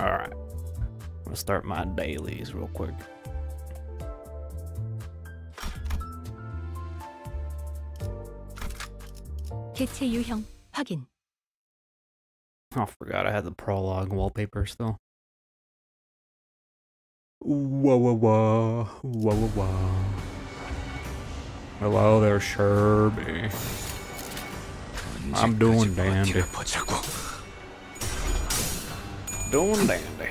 Alright. I'm gonna start my dailies real quick. 개체 유형 확인. Oh, I forgot I had the prologue wallpaper still. Whoa, whoa, whoa. Whoa, whoa, whoa. Hello there, Sherby. I'm doing dandy. Doing dandy.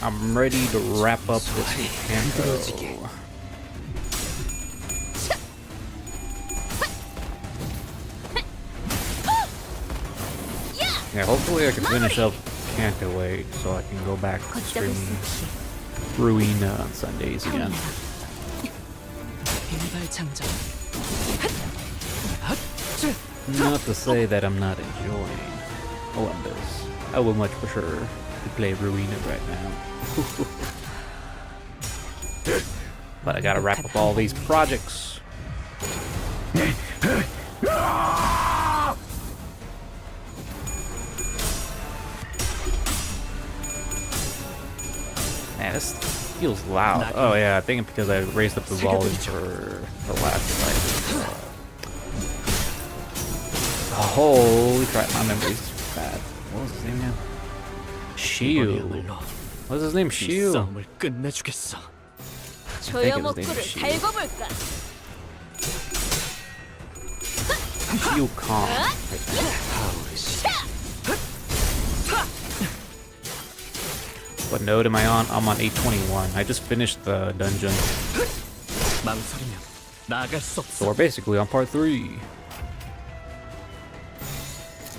I'm ready to wrap up this Canto. Yeah, hopefully I can finish up Canto 8 so I can go back to streaming Ruina on Sundays again. Not to say that I'm not enjoying Limbus. I would much prefer to play Ruina right now. But I gotta wrap up all these projects. Man, this feels loud. Oh yeah, I think because I raised up the volume for the last fight. Holy crap, my memory's bad. What was his name again? Shiu. What was his name? Shiu. I think it was named Shiu. Shiu Kong. What node am I on? I'm on 821. I just finished the dungeon. So we're basically on part 3.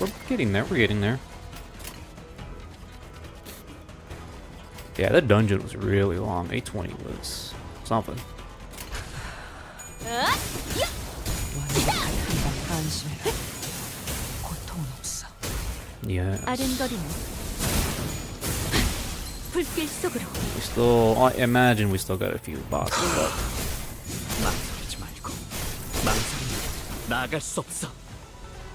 We're getting there, we're getting there. Yeah, that dungeon was really long. 820 was something. Yeah. We still, I imagine we still got a few bosses up.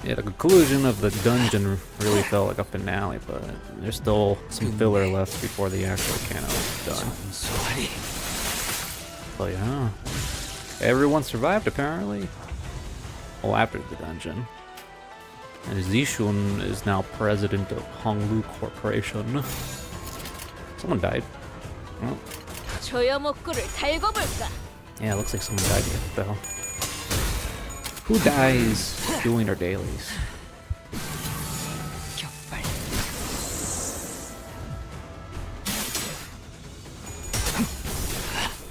Yeah, the conclusion of the dungeon really felt like a finale, but there's still some filler left before the actual Canto is done. But yeah, everyone survived apparently. Well, after the dungeon. And Zishun is now president of Honglu Corporation. Someone died. Oh. Yeah, it looks like someone died here, though. Who dies doing their dailies?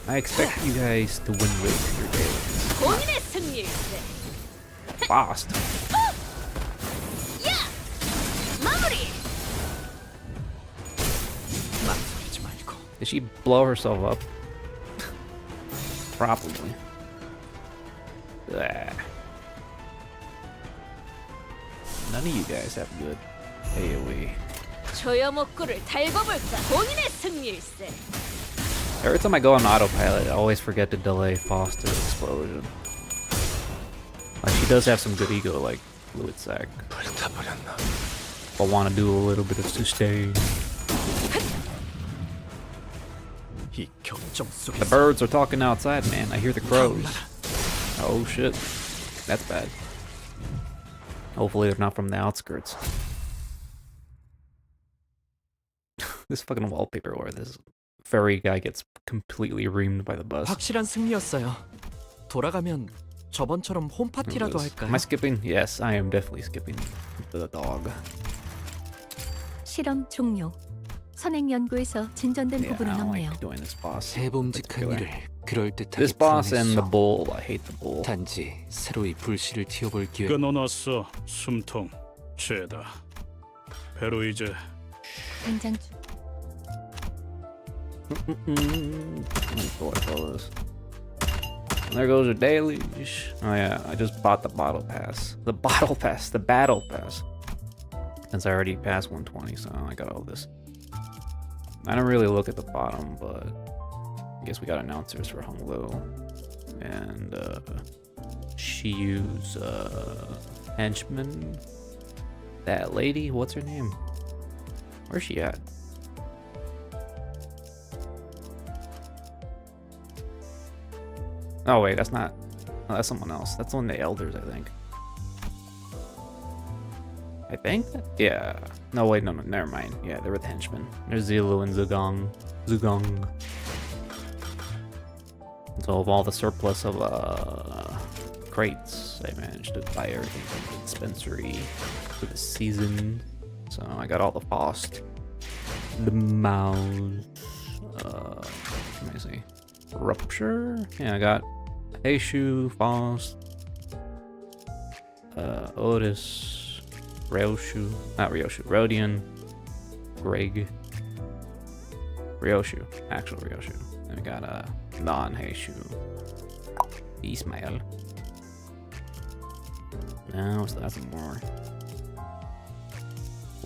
I expect you guys to win weight in your dailies. Fast. Did she blow herself up? Probably. Blah. None of you guys have good AoE. Every time I go on autopilot, I always forget to delay Foster's explosion. Like, she does have some good ego, like Fluid Sack. I want to do a little bit of sustain. The birds are talking outside, man. I hear the crows. Oh shit. That's bad. Hopefully they're not from the outskirts. This fucking wallpaper where this furry guy gets completely reamed by the bus. 확실한 승리였어요. 돌아가면 저번처럼 홈파티라도 할까요? Am I skipping? Yes, I am definitely skipping the dog. 실험 종료. 선행 연구에서 진전된 Yeah, I 부분은 don't 없네요. like doing this boss. 대범직한 일을 그럴듯하게 This boss and the 풀어냈어. bull, I hate the bull. 단지 새로이 불씨를 튀어볼 기회. 끊어놨어. 숨통 죄다. 배로 이제 당장 중. There goes your dailies. Oh yeah, I just bought the bottle pass. The bottle pass, the battle pass. Since I already passed 120, so I got all this. I don't really look at the bottom, but I guess we got announcers for Honglu. And Shiyu's henchman. That lady, what's her name? Where's she at? Oh wait, that's not. Oh, that's someone else. That's one of the elders, I think. I think? Yeah. No, wait, no, never mind. Yeah, they were the henchmen. There's Zilu and Zugong. Zugong. So, of all the surplus of crates, I managed to buy everything from the dispensary for the season. So, I got all the Faust, the Mouse, let me see. Rupture? Yeah, I got Heishu, Faust, Otis, Ryoshu, not Ryoshu, Rodian, Greg, Ryoshu, actual Ryoshu. Then we got non-Heishu, Ismail. Now, so that's more.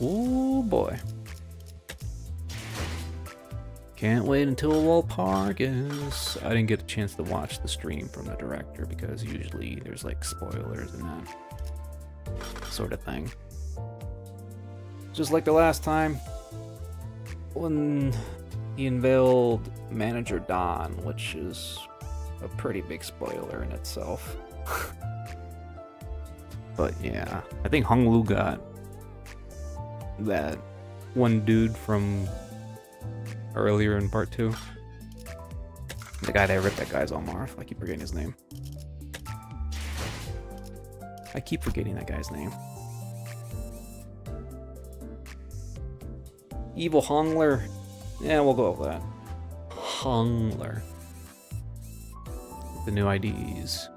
Oh boy. Can't wait until Walpurgis. I didn't get a chance to watch the stream from the director because usually there's like spoilers and that sort of thing. Just like the last time when he unveiled Manager Don, which is a pretty big spoiler in itself. But yeah, I think Hong Lu got that one dude from earlier in part 2. The guy that ripped that guy's arm off. I keep forgetting his name. I keep forgetting that guy's name. Evil Hongler. Yeah, we'll go with that. Hongler. The new IDs.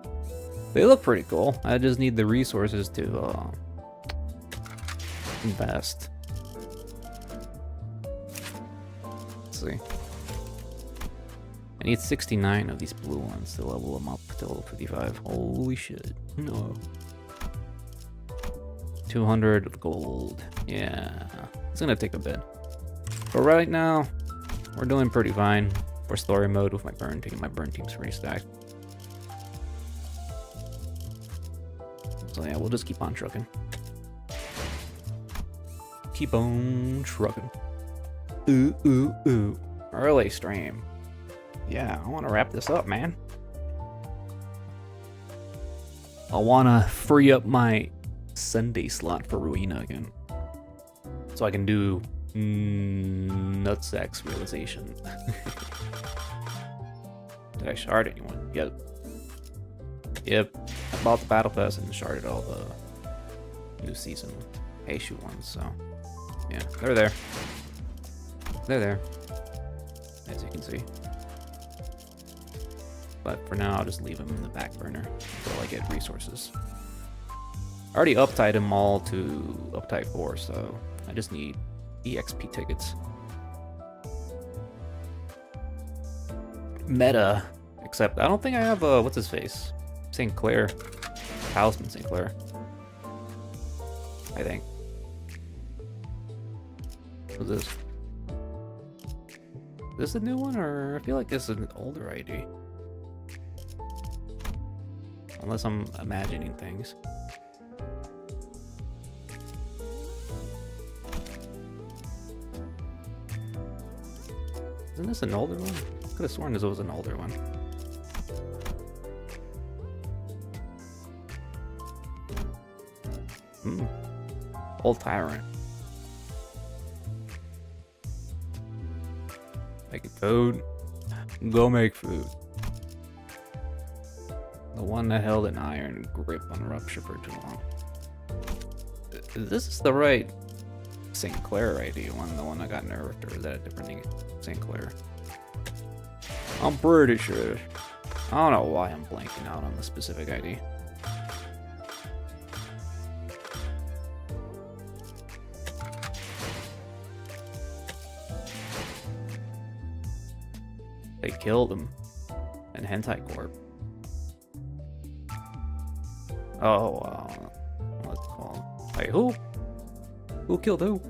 They look pretty cool. I just need the resources to invest. Let's see. I need 69 of these blue ones to level them up to level 55. Holy shit. No. 200 gold. Yeah. It's gonna take a bit. But right now, we're doing pretty fine for story mode with my burn team. My burn team's pretty stacked. So yeah, we'll just keep on trucking. Keep on trucking. Ooh, ooh, ooh. Early stream. Yeah, I want to wrap this up, man. I want to free up my Sunday slot for Ruina again. So I can do Nutsack's realization. Did I shard anyone? Yep. Yep. I bought the battle pass and sharded all the new season Heishu ones, so yeah, they're there. They're there, as you can see. But for now, I'll just leave them in the back burner until I get resources. I already uptied them all to uptight 4, so I just need EXP tickets. Meta, except I don't think I have what's his face? St. Clair. Talisman St. Clair. I think. What's this? Is this a new one, or I feel like this is an older ID? Unless I'm imagining things. Isn't this an older one? I could have sworn this was an older one. Old Tyrant. Making food. Go make food. The one that held an iron grip on Rupture for too long. This is the right St. Clair ID one, the one that got nerfed, or is that a different St. Clair? I'm pretty sure. I don't know why I'm blanking out on the specific ID. They killed him. And Hentai Corp. Oh, what's it called? Wait, who? Who killed who?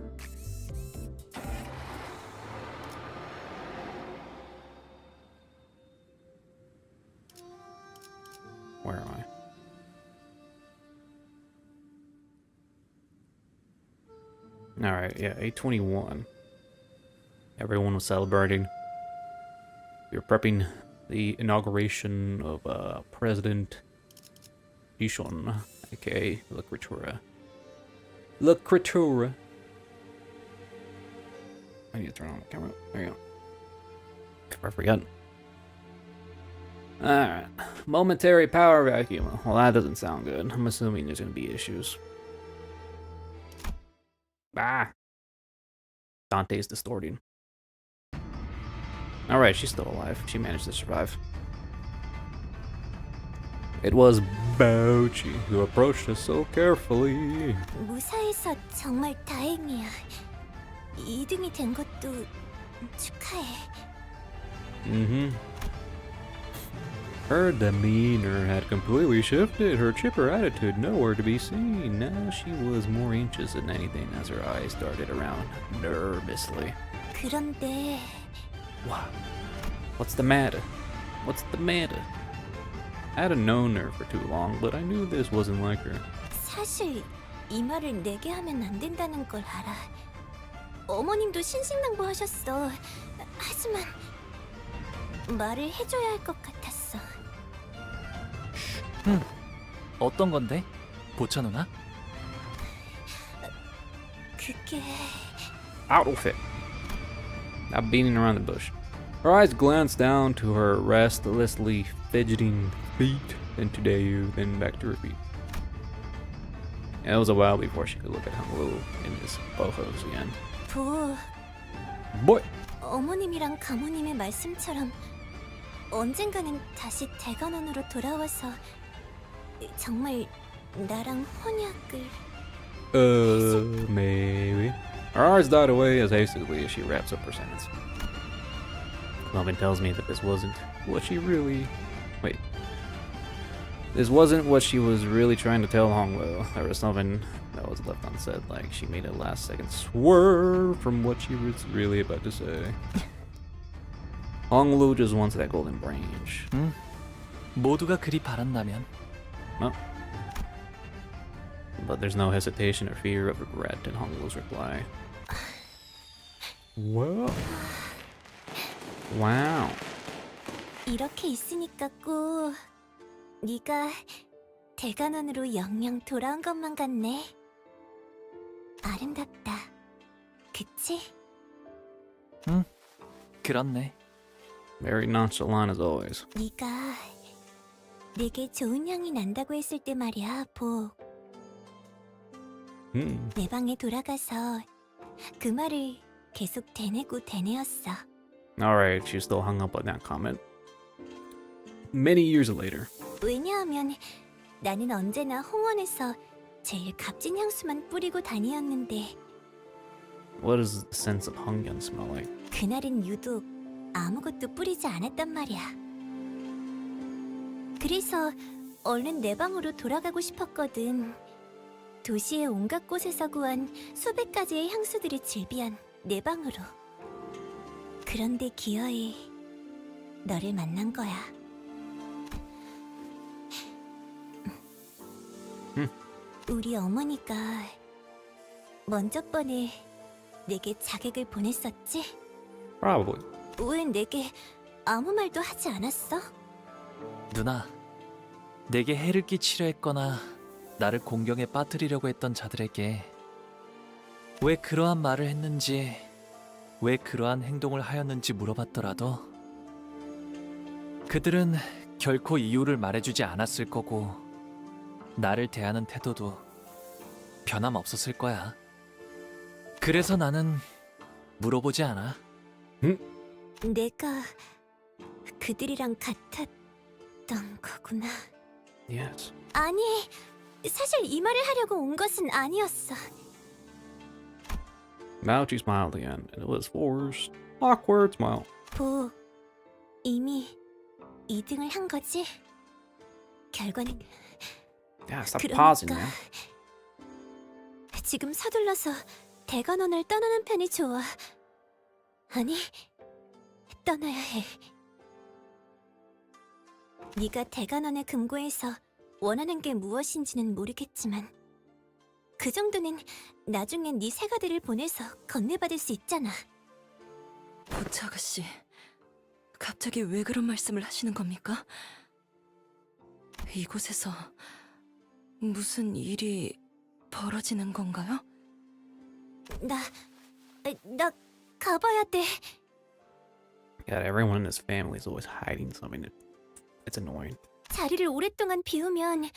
Where am I? All right, yeah, 821. Everyone was celebrating. We were prepping the inauguration of President Bishon, aka La Critura. La Critura. I need to turn on the camera. There you go. I forgot. Alright. Momentary power vacuum. Well, that doesn't sound good. I'm assuming there's gonna be issues. Ah! Dante's distorting. Alright, she's still alive. She managed to survive. It was Bouchy who approached us so carefully. 무사해서 정말 다행이야. 2등이 된 것도 축하해. Her demeanor had completely shifted, her chipper attitude nowhere to be seen. Now she was more anxious than anything as her eyes darted around nervously. 그런데 What? What's the matter? What's the matter? I hadn't known her for too long, but I knew this wasn't like her. 사실 이 말을 내게 하면 안 된다는 걸 알아. 어머님도 신신당부하셨어. 하지만 말을 해줘야 할 것 같았어. 어떤 건데? 보차 누나? 그게 Out of it. Not beating around the bush. Her eyes glanced down to her restlessly fidgeting feet, then to Dayu, then back to her feet. It was a while before she could look at Honglu in his bojos again. 보 Boy! 어머님이랑 가모님의 말씀처럼 언젠가는 다시 대관원으로 돌아와서 정말 나랑 혼약을 Maybe. Her eyes died away as hastily as she wraps up her sentence. Cloven tells me that this wasn't what she really... Wait. This wasn't what she was really trying to tell Honglu. There was something that was left unsaid, like she made a last-second swerve from what she was really about to say. Honglu just wants that golden branch. 모두가 그리 바란다면 But there's no hesitation or fear of regret in Honglu's reply. Well... Wow. 이렇게 있으니까 꼭 네가 대관원으로 영영 돌아온 것만 같네. 아름답다. 그치? 그렇네. Very nonchalant as always. 네가 내게 좋은 향이 난다고 했을 때 말이야, 보. 내 방에 돌아가서 그 말을 계속 되뇌고 되뇌었어. Alright, she's still hung up on that comment. Many years later. 왜냐하면 나는 언제나 홍원에서 제일 값진 향수만 뿌리고 다니었는데 What does the sense of Hongyeon smell like? 그날은 유독 아무것도 뿌리지 않았단 말이야. 그래서 얼른 내 방으로 돌아가고 싶었거든. 도시의 온갖 곳에서 구한 수백 가지의 향수들이 즐비한 내 방으로. 그런데 기어이 너를 만난 거야. 우리 어머니가 먼저 번에 내게 자객을 보냈었지? Probably. 왜 내게 아무 말도 하지 않았어? 누나, 내게 해를 끼치려 했거나 나를 공경에 빠뜨리려고 했던 자들에게 왜 그러한 말을 했는지, 왜 그러한 행동을 하였는지 물어봤더라도 그들은 결코 이유를 말해주지 않았을 거고 나를 대하는 태도도 변함없었을 거야. 그래서 나는 물어보지 않아. 내가 그들이랑 같았던 거구나. Yes. 아니, 사실 이 말을 하려고 온 것은 아니었어. Now she smiled again, and it was forced. Awkward smile. 보, 이미 2등을 한 거지? 결과는 Yeah, stop 그러니까 pausing, man. 지금 서둘러서 대관원을 떠나는 편이 좋아. 아니, 떠나야 해. 네가 대관원의 금고에서 원하는 게 무엇인지는 모르겠지만 그 정도는 나중엔 네 새가들을 보내서 건네받을 수 있잖아. 보차 아가씨, 갑자기 왜 그런 말씀을 하시는 겁니까? 이곳에서 무슨 일이 벌어지는 건가요? 나 가봐야 돼. God, everyone in his family is always hiding something. It's annoying. 자리를 오랫동안 비우면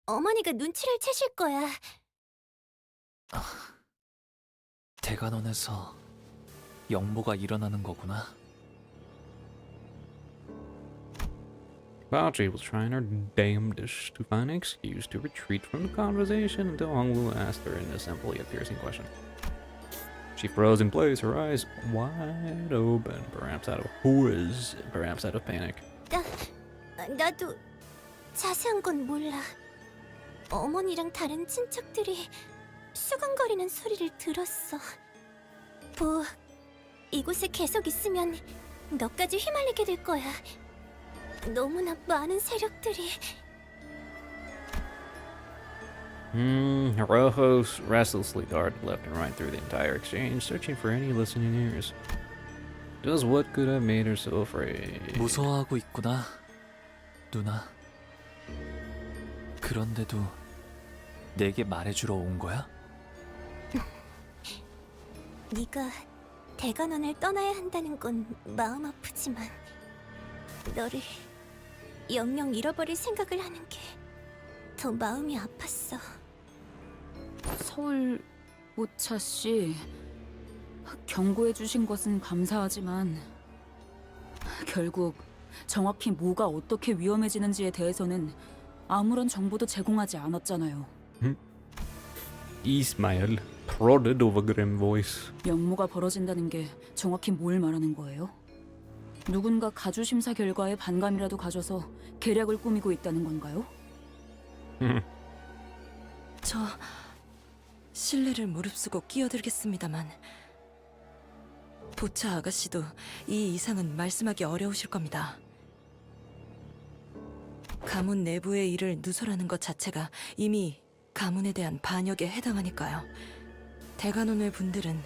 어머니가 눈치를 채실 거야. 대관원에서 영모가 일어나는 거구나. Bao was trying her damnedest to find an excuse to retreat from the conversation until Hongwu asked her in a simple yet piercing question. She froze in place, her eyes wide open, perhaps out of horrors, perhaps out of panic. 나도 자세한 건 몰라. 어머니랑 다른 친척들이 수근거리는 소리를 들었어. 뭐, 이곳에 계속 있으면 너까지 휘말리게 될 거야. 너무나 많은 세력들이. Her ojos restlessly darted left and right through the entire exchange, searching for any listening ears. Just what could have made her so afraid? 무서워하고 있구나, 누나. 그런데도 내게 말해주러 온 거야? 네가 대관원을 떠나야 한다는 건 마음 아프지만 너를 영영 잃어버릴 생각을 하는 게 더 마음이 아팠어. 서울 오차 씨, 경고해 주신 것은 감사하지만 결국 정확히 뭐가 어떻게 위험해지는지에 대해서는 아무런 정보도 제공하지 않았잖아요. Ismael prodded of a grim voice. 영모가 벌어진다는 게 정확히 뭘 말하는 거예요? 누군가 가주 심사 결과에 반감이라도 가져서 계략을 꾸미고 있다는 건가요? 저 신뢰를 무릅쓰고 끼어들겠습니다만 보차 아가씨도 이 이상은 말씀하기 어려우실 겁니다. 가문 내부의 일을 누설하는 것 자체가 이미 가문에 대한 반역에 해당하니까요. 대관원의 분들은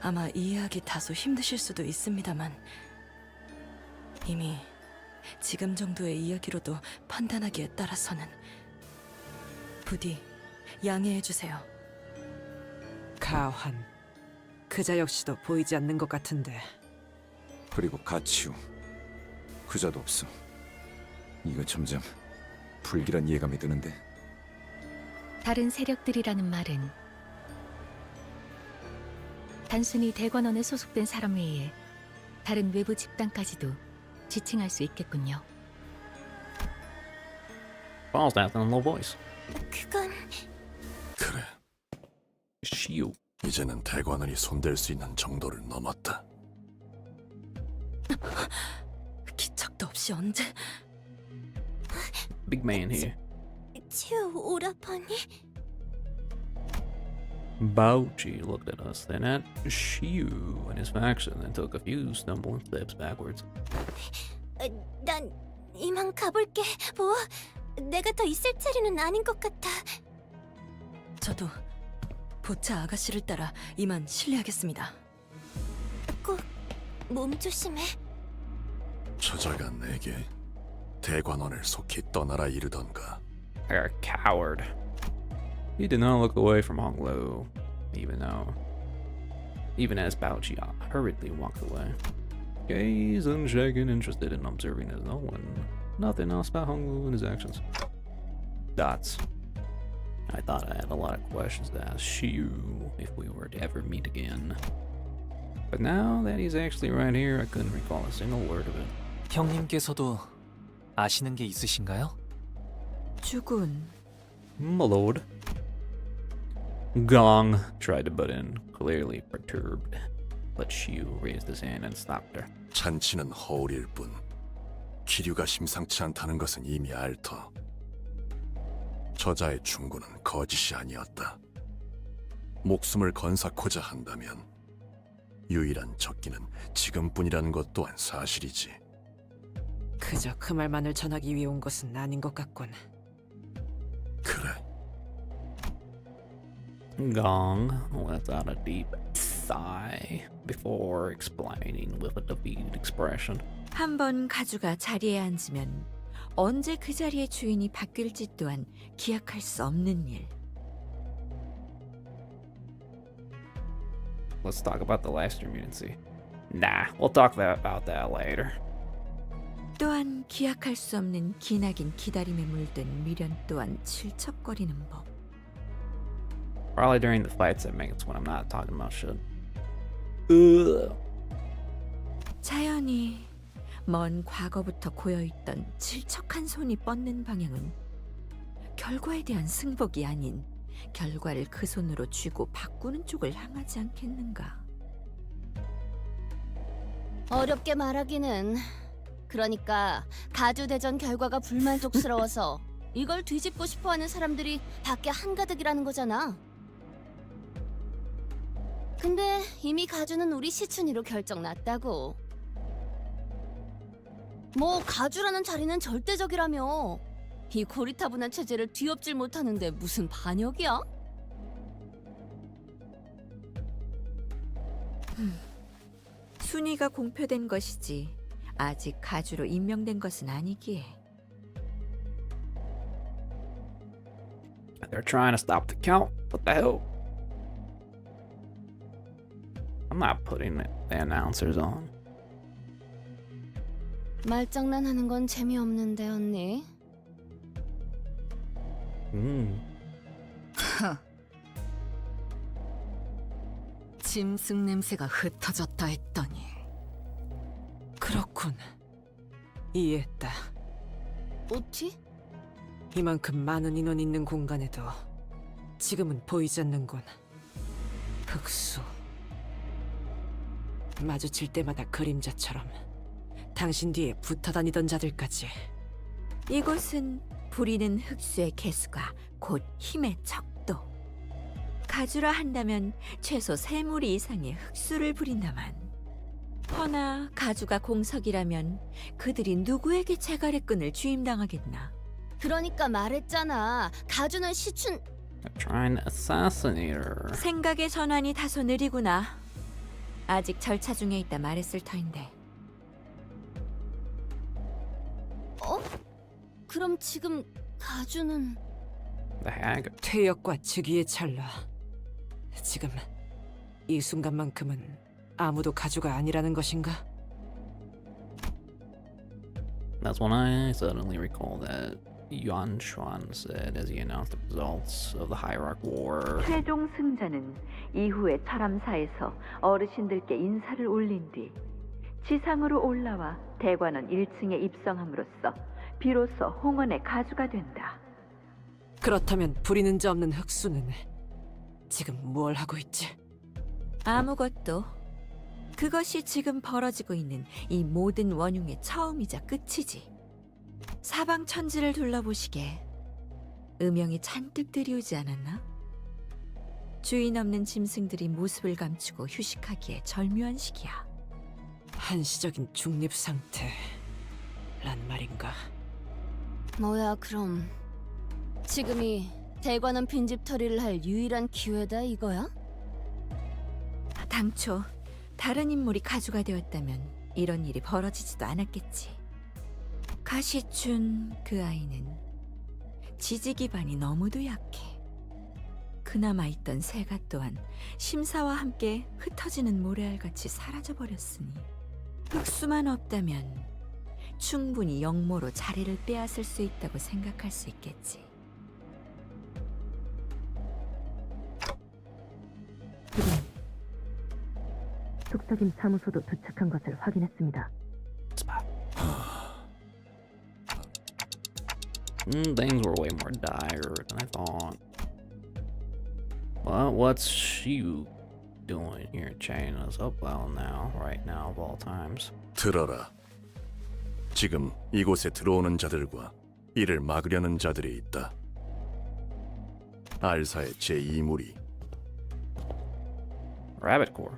아마 이해하기 다소 힘드실 수도 있습니다만 이미 지금 정도의 이야기로도 판단하기에 따라서는 부디 양해해주세요. 가환, 그자 역시도 보이지 않는 것 같은데. 그리고 가치우, 그자도 없어. 이거 점점 불길한 예감이 드는데. 다른 세력들이라는 말은 단순히 대관원에 소속된 사람 외에 다른 외부 집단까지도 지칭할 수 있겠군요. Falls down in a low voice. 그건 그래, Shiu. 이제는 대관원이 손댈 수 있는 정도를 넘었다. 기척도 없이 언제 Big man here. 치우 오라버니? Baoji looked at us, then at Shiu and his faction, then took a few stumbling steps backwards. 난 이만 가볼게. 뭐, 내가 더 있을 자리는 아닌 것 같아. 저도 보차 아가씨를 따라 이만 실례하겠습니다. 꼭 몸 조심해. 저자가 내게 대관원을 속히 떠나라 이르던가. You're a coward. He did not look away from Hong Lu, even as Baoji hurriedly walked away. Gaze unshaken, interested in observing as no one, nothing else about Hong Lu and his actions. Dots. I thought I had a lot of questions to ask Shiu if we were to ever meet again. But now that he's actually right here, I couldn't recall a single word of it. 형님께서도 아시는 게 있으신가요? 주군, My lord. Gong tried to butt in, clearly perturbed, but Shiu raised his hand and stopped her. 잔치는 허울일 뿐 기류가 심상치 않다는 것은 이미 알터. 저자의 충고는 거짓이 아니었다. 목숨을 건사코자 한다면 유일한 적기는 지금뿐이라는 것 또한 사실이지. 그저 그 말만을 전하기 위해 온 것은 아닌 것 같군. 그래. Gong without a deep sigh before explaining with a defeated expression. 한 번 가주가 자리에 앉으면 언제 그 자리의 주인이 바뀔지 또한 기약할 수 없는 일. Let's talk about the last year mutancy. Nah, we'll talk about that later. 또한 기약할 수 없는 기나긴 기다림에 물든 미련 또한 질척거리는 법. Probably during the fights that make it when I'm not talking about shit. Ugh. 자연히 먼 과거부터 고여있던 질척한 손이 뻗는 방향은 결과에 대한 승복이 아닌 결과를 그 손으로 쥐고 바꾸는 쪽을 향하지 않겠는가. 어렵게 말하기는. 그러니까 가주대전 결과가 불만족스러워서 이걸 뒤집고 싶어하는 사람들이 밖에 한가득이라는 거잖아. 근데 이미 가주는 우리 시춘이로 결정났다고. 뭐 가주라는 자리는 절대적이라며. 이 고리타분한 체제를 뒤엎질 못하는데 무슨 반역이야? 순위가 공표된 것이지 아직 가주로 임명된 것은 아니기에. They're trying to stop the count. What the hell? I'm not putting the announcers on. 말장난하는 건 재미없는데 언니. 짐승 냄새가 흩어졌다 했더니. 그렇군. 이해했다. 어찌? 이만큼 많은 인원 있는 공간에도 지금은 보이지 않는군. 흑수. 마주칠 때마다 그림자처럼 당신 뒤에 붙어 다니던 자들까지. 이곳은 부리는 흑수의 개수가 곧 힘의 척도. 가주라 한다면 최소 3무리 이상의 흑수를 부린다만. 허나 가주가 공석이라면 그들이 누구에게 제갈의 끈을 쥐임당하겠나. 그러니까 말했잖아. 가주는 시춘. They're trying to assassinate her. 생각의 전환이 다소 느리구나. 아직 절차 중에 있다 말했을 터인데. 어? 그럼 지금 가주는 The hag. 퇴역과 즉위의 찰나. 지금 이 순간만큼은 아무도 가주가 아니라는 것인가? That's when I suddenly recall that Yuan Xuan said as he announced the results of the Hierarch War. 최종 승자는 이후에 철암사에서 어르신들께 인사를 올린 뒤 지상으로 올라와 대관원 1층에 입성함으로써 비로소 홍원의 가주가 된다. 그렇다면 부리는 자 없는 흑수는 지금 뭘 하고 있지? 아무것도. 그것이 지금 벌어지고 있는 이 모든 원흉의 처음이자 끝이지. 사방 천지를 둘러보시게. 음영이 잔뜩 들이오지 않았나? 주인 없는 짐승들이 모습을 감추고 휴식하기에 절묘한 시기야. 한시적인 중립 상태란 말인가? 뭐야 그럼 지금이 대관원 빈집털이를 할 유일한 기회다 이거야? 당초 다른 인물이 가주가 되었다면 이런 일이 벌어지지도 않았겠지. 가시춘 그 아이는 지지 기반이 너무도 약해. 그나마 있던 새가 또한 심사와 함께 흩어지는 모래알같이 사라져버렸으니 흑수만 없다면 충분히 영모로 자리를 빼앗을 수 있다고 생각할 수 있겠지. 속삭임 사무소도 도착한 것을 확인했습니다. Things were way more dire than I thought. Well, what's she doing here, chaining us up well now, right now of all times? 들어라. 지금 이곳에 들어오는 자들과 이를 막으려는 자들이 있다. 알사의 제2무리, Rabbit Core.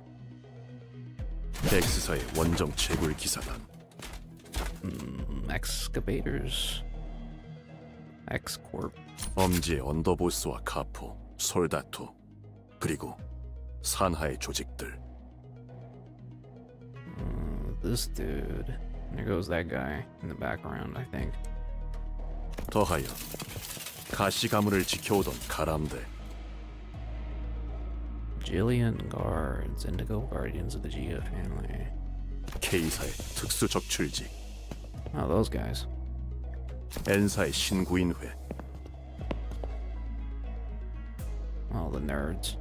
엑스사의 원정 채굴 기사단, Excavators. X-Corp. 엄지의 언더보스와 카포, 솔다토, 그리고 산하의 조직들. This dude. There goes that guy in the background, I think. 더하여 가시 가문을 지켜오던 가람대. Jillian guards, Indigo Guardians of the Gia family. K사의 특수 적출직. Oh, those guys. N사의 신구인회. Oh, the nerds.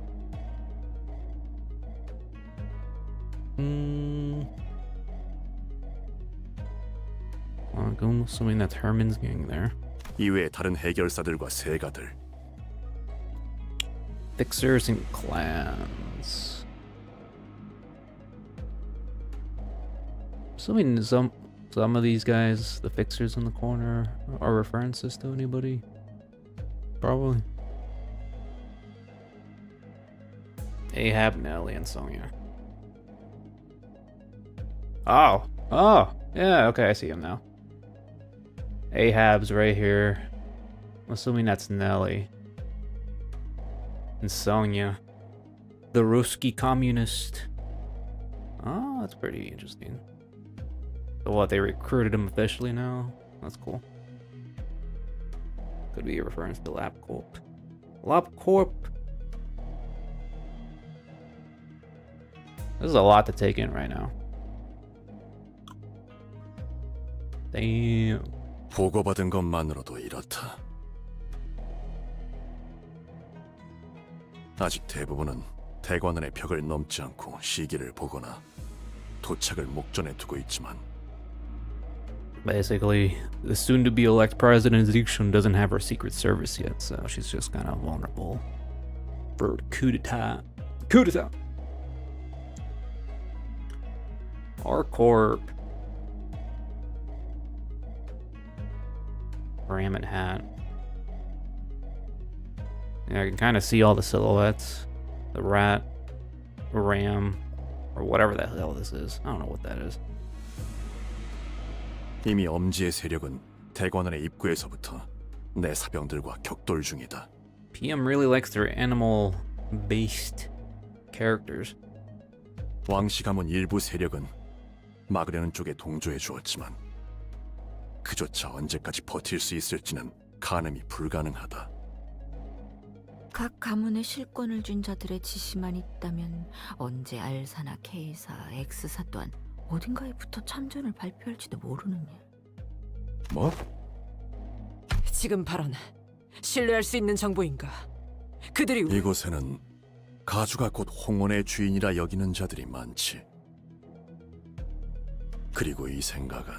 I'm assuming that's Herman's gang there. 이외의 다른 해결사들과 세가들. Fixers and clans. Assuming some of these guys, the fixers in the corner, are references to anybody. Probably. Ahab, Nelly, and Sonya. Oh, yeah. Okay, I see him now. Ahab's right here. I'm assuming that's Nelly. And Sonya. The Ruski communist. Oh, that's pretty interesting. So what, they recruited him officially now? That's cool. Could be a reference to LabCorp. LabCorp! This is a lot to take in right now. Damn. 보고받은 것만으로도 이렇다. 아직 대부분은 대관원의 벽을 넘지 않고 시기를 보거나 도착을 목전에 두고 있지만 Basically, the soon-to-be-elect president Zixun doesn't have her secret service yet, so she's just kind of vulnerable for coup d'etat. Coup d'etat! R-Corp. Ram and hat. Yeah, I can kind of see all the silhouettes. The rat, ram, or whatever the hell this is. I don't know what that is. 이미 엄지의 세력은 대관원의 입구에서부터 내 사병들과 격돌 중이다. PM really likes their animal-based characters. 왕씨 가문 일부 세력은 막으려는 쪽에 동조해 주었지만 그조차 언제까지 버틸 수 있을지는 가늠이 불가능하다. 각 가문에 실권을 쥔 자들의 지시만 있다면 언제 R사나 K사, X사 또한 어딘가에 붙어 참전을 발표할지도 모르는 일. 뭐? 지금 발언 신뢰할 수 있는 정보인가? 그들이 이곳에는 가주가 곧 홍원의 주인이라 여기는 자들이 많지. 그리고 이 생각은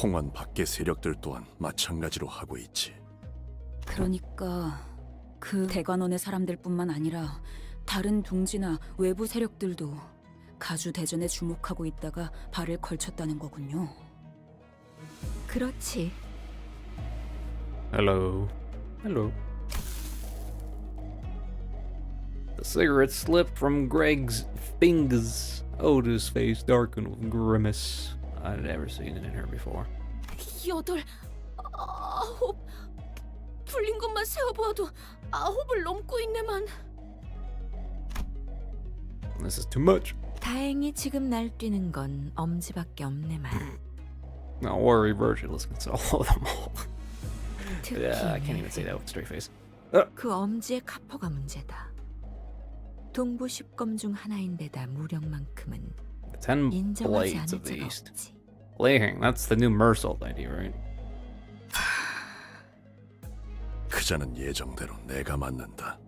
홍원 밖의 세력들 또한 마찬가지로 하고 있지. 그러니까 그 대관원의 사람들뿐만 아니라 다른 둥지나 외부 세력들도 가주 대전에 주목하고 있다가 발을 걸쳤다는 거군요. 그렇지. Hello. Hello. The cigarette slipped from Greg's fingers. Oda's face darkened with grimace. I'd never seen it in her before. 8, 9 풀린 것만 세어보아도 9을 넘고 있네만. This is too much. 다행히 지금 날뛰는 건 엄지밖에 없네만. Don't worry, Virgil. Let's console them all. 특히 Yeah, I can't even say that with a straight face. 그 엄지의 카포가 문제다. 동부 10검 중 하나인데다 무력만큼은 10 인정하지 blades 않을 of the 자가 East. 없지. Lei Heng, that's the new Mersault idea, right? 그자는 예정대로 내가 맞는다.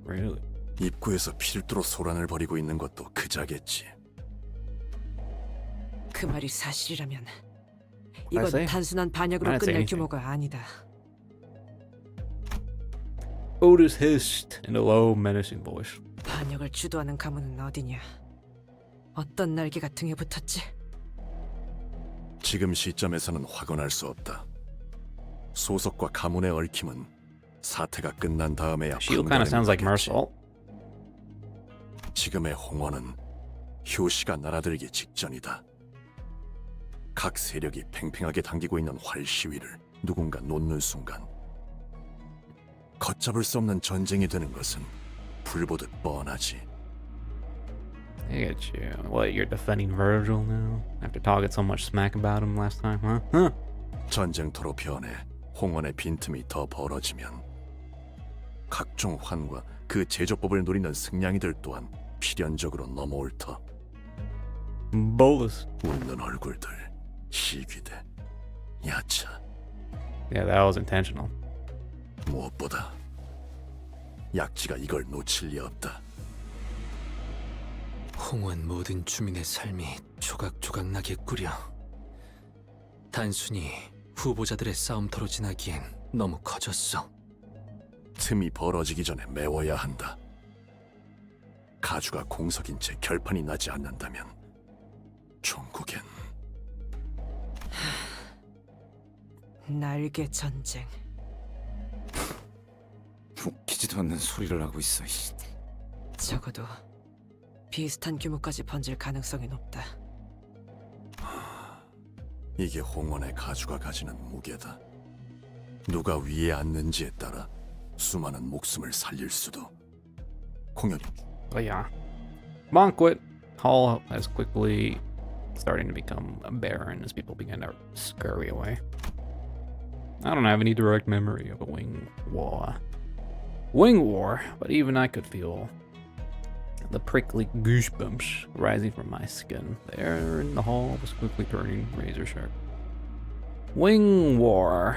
Really? 입구에서 필두로 소란을 벌이고 있는 것도 그자겠지. 그 말이 사실이라면 I 이건 say? 단순한 I 반역으로 didn't say 끝날 anything. 규모가 아니다. Otis hissed in a low, menacing voice. 반역을 주도하는 가문은 어디냐? 어떤 날개가 등에 붙었지? 지금 시점에서는 확언할 수 없다. 소속과 가문의 얽힘은 사태가 끝난 다음에야 Shield kind of sounds like 판가름이 Mersault. 지금의 홍원은 효시가 날아들기 직전이다. 각 세력이 팽팽하게 당기고 있는 활 시위를 누군가 놓는 순간 걷잡을 수 없는 전쟁이 되는 것은 불보듯 뻔하지. I get you. What, you're defending Virgil now? After talking so much smack about him last time, huh? Huh? 전쟁터로 변해 홍원의 빈틈이 더 벌어지면 각종 환과 그 제조법을 노리는 승냥이들 또한 필연적으로 넘어올 터. Bolus. 웃는 얼굴들, 시귀대, 야차. Yeah, that was intentional. 무엇보다 약지가 이걸 놓칠 리 없다. 홍원 모든 주민의 삶이 조각조각 나게 꾸려. 단순히 후보자들의 싸움터로 지나기엔 너무 커졌어. 틈이 벌어지기 전에 메워야 한다. 가주가 공석인 채 결판이 나지 않는다면 종국엔 날개 전쟁. 웃기지도 않는 소리를 하고 있어. 적어도 비슷한 규모까지 번질 가능성이 높다. 이게 홍원의 가주가 가지는 무게다. 누가 위에 앉는지에 따라 수많은 목숨을 살릴 수도. 공연이 But yeah. Banquet Hall is quickly starting to become barren as people begin to scurry away. I don't have any direct memory of a wing war. Wing war, but even I could feel the prickly goosebumps rising from my skin. The air in the hall was quickly turning razor sharp. Wing war.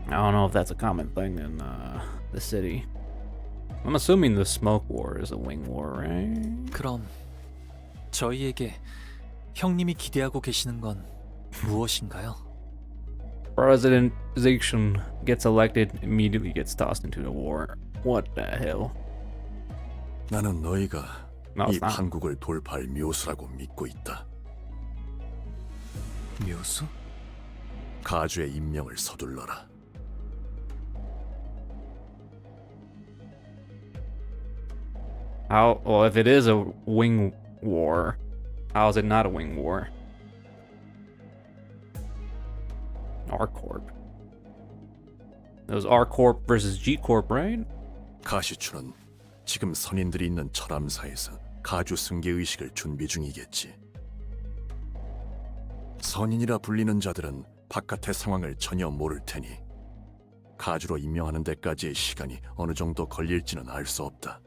I don't know if that's a common thing in the city. I'm assuming the smoke war is a wing war, right? 그럼 저희에게 형님이 기대하고 계시는 건 무엇인가요? President Zation gets elected, immediately gets tossed into the war. What the hell? 나는 너희가 No, 이 it's not. 판국을 돌파할 묘수라고 믿고 있다. 묘수? 가주의 임명을 서둘러라. How? Well, if it is a wing war, how is it not a wing war? R Corp. It was R Corp versus G Corp, right? 가시추는 지금 선인들이 있는 철암사에서 가주 승계 의식을 준비 중이겠지. 선인이라 불리는 자들은 바깥의 상황을 전혀 모를 테니 가주로 임명하는 데까지의 시간이 어느 정도 걸릴지는 알 수 없다.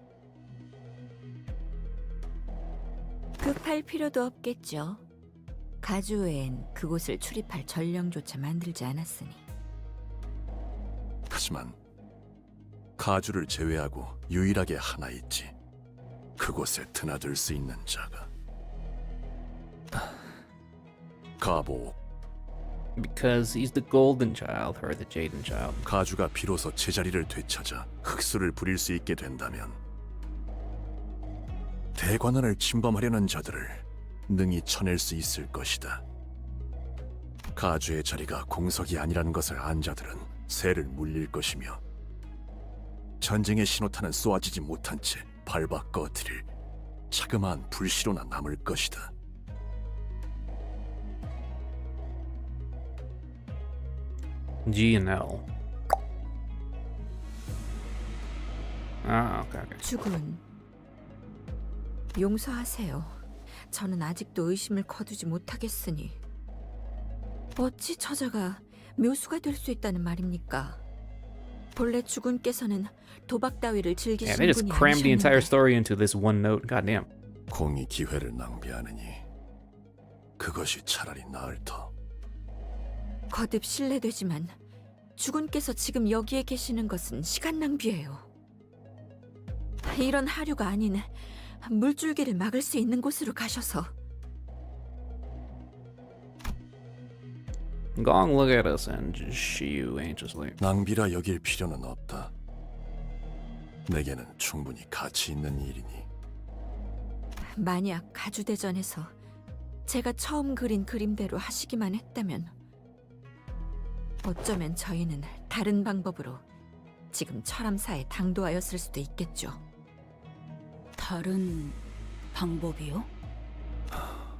급할 필요도 없겠죠. 가주 외엔 그곳을 출입할 전령조차 만들지 않았으니. 하지만 가주를 제외하고 유일하게 하나 있지. 그곳에 드나들 수 있는 자가. 가보. Because he's the golden child, or the Jaden child. 가주가 비로소 제자리를 되찾아 흑수를 부릴 수 있게 된다면 대관원을 침범하려는 자들을 능히 쳐낼 수 있을 것이다. 가주의 자리가 공석이 아니라는 것을 안 자들은 새를 물릴 것이며 전쟁의 신호탄은 쏘아지지 못한 채 밟아 꺼뜨릴 자그마한 불시로나 남을 것이다. G and L. Ah, okay. 주군, 용서하세요. 저는 아직도 의심을 거두지 못하겠으니 어찌 저자가 묘수가 될 수 있다는 말입니까? 본래 주군께서는 도박 따위를 Yeah, 즐기시는 they just 분이 crammed the entire 아니셨는데 story into this one note. Goddamn. 공이 기회를 낭비하느니 그것이 차라리 나을 터. 거듭 실례되지만 주군께서 지금 여기에 계시는 것은 시간 낭비예요. 이런 하류가 아닌 물줄기를 막을 수 있는 곳으로 가셔서. Gong, look at us and just shoo you anxiously. 낭비라 여길 필요는 없다. 내게는 충분히 가치 있는 일이니. 만약 가주대전에서 제가 처음 그린 그림대로 하시기만 했다면 어쩌면 저희는 다른 방법으로 지금 철암사에 당도하였을 수도 있겠죠. 다른 방법이요?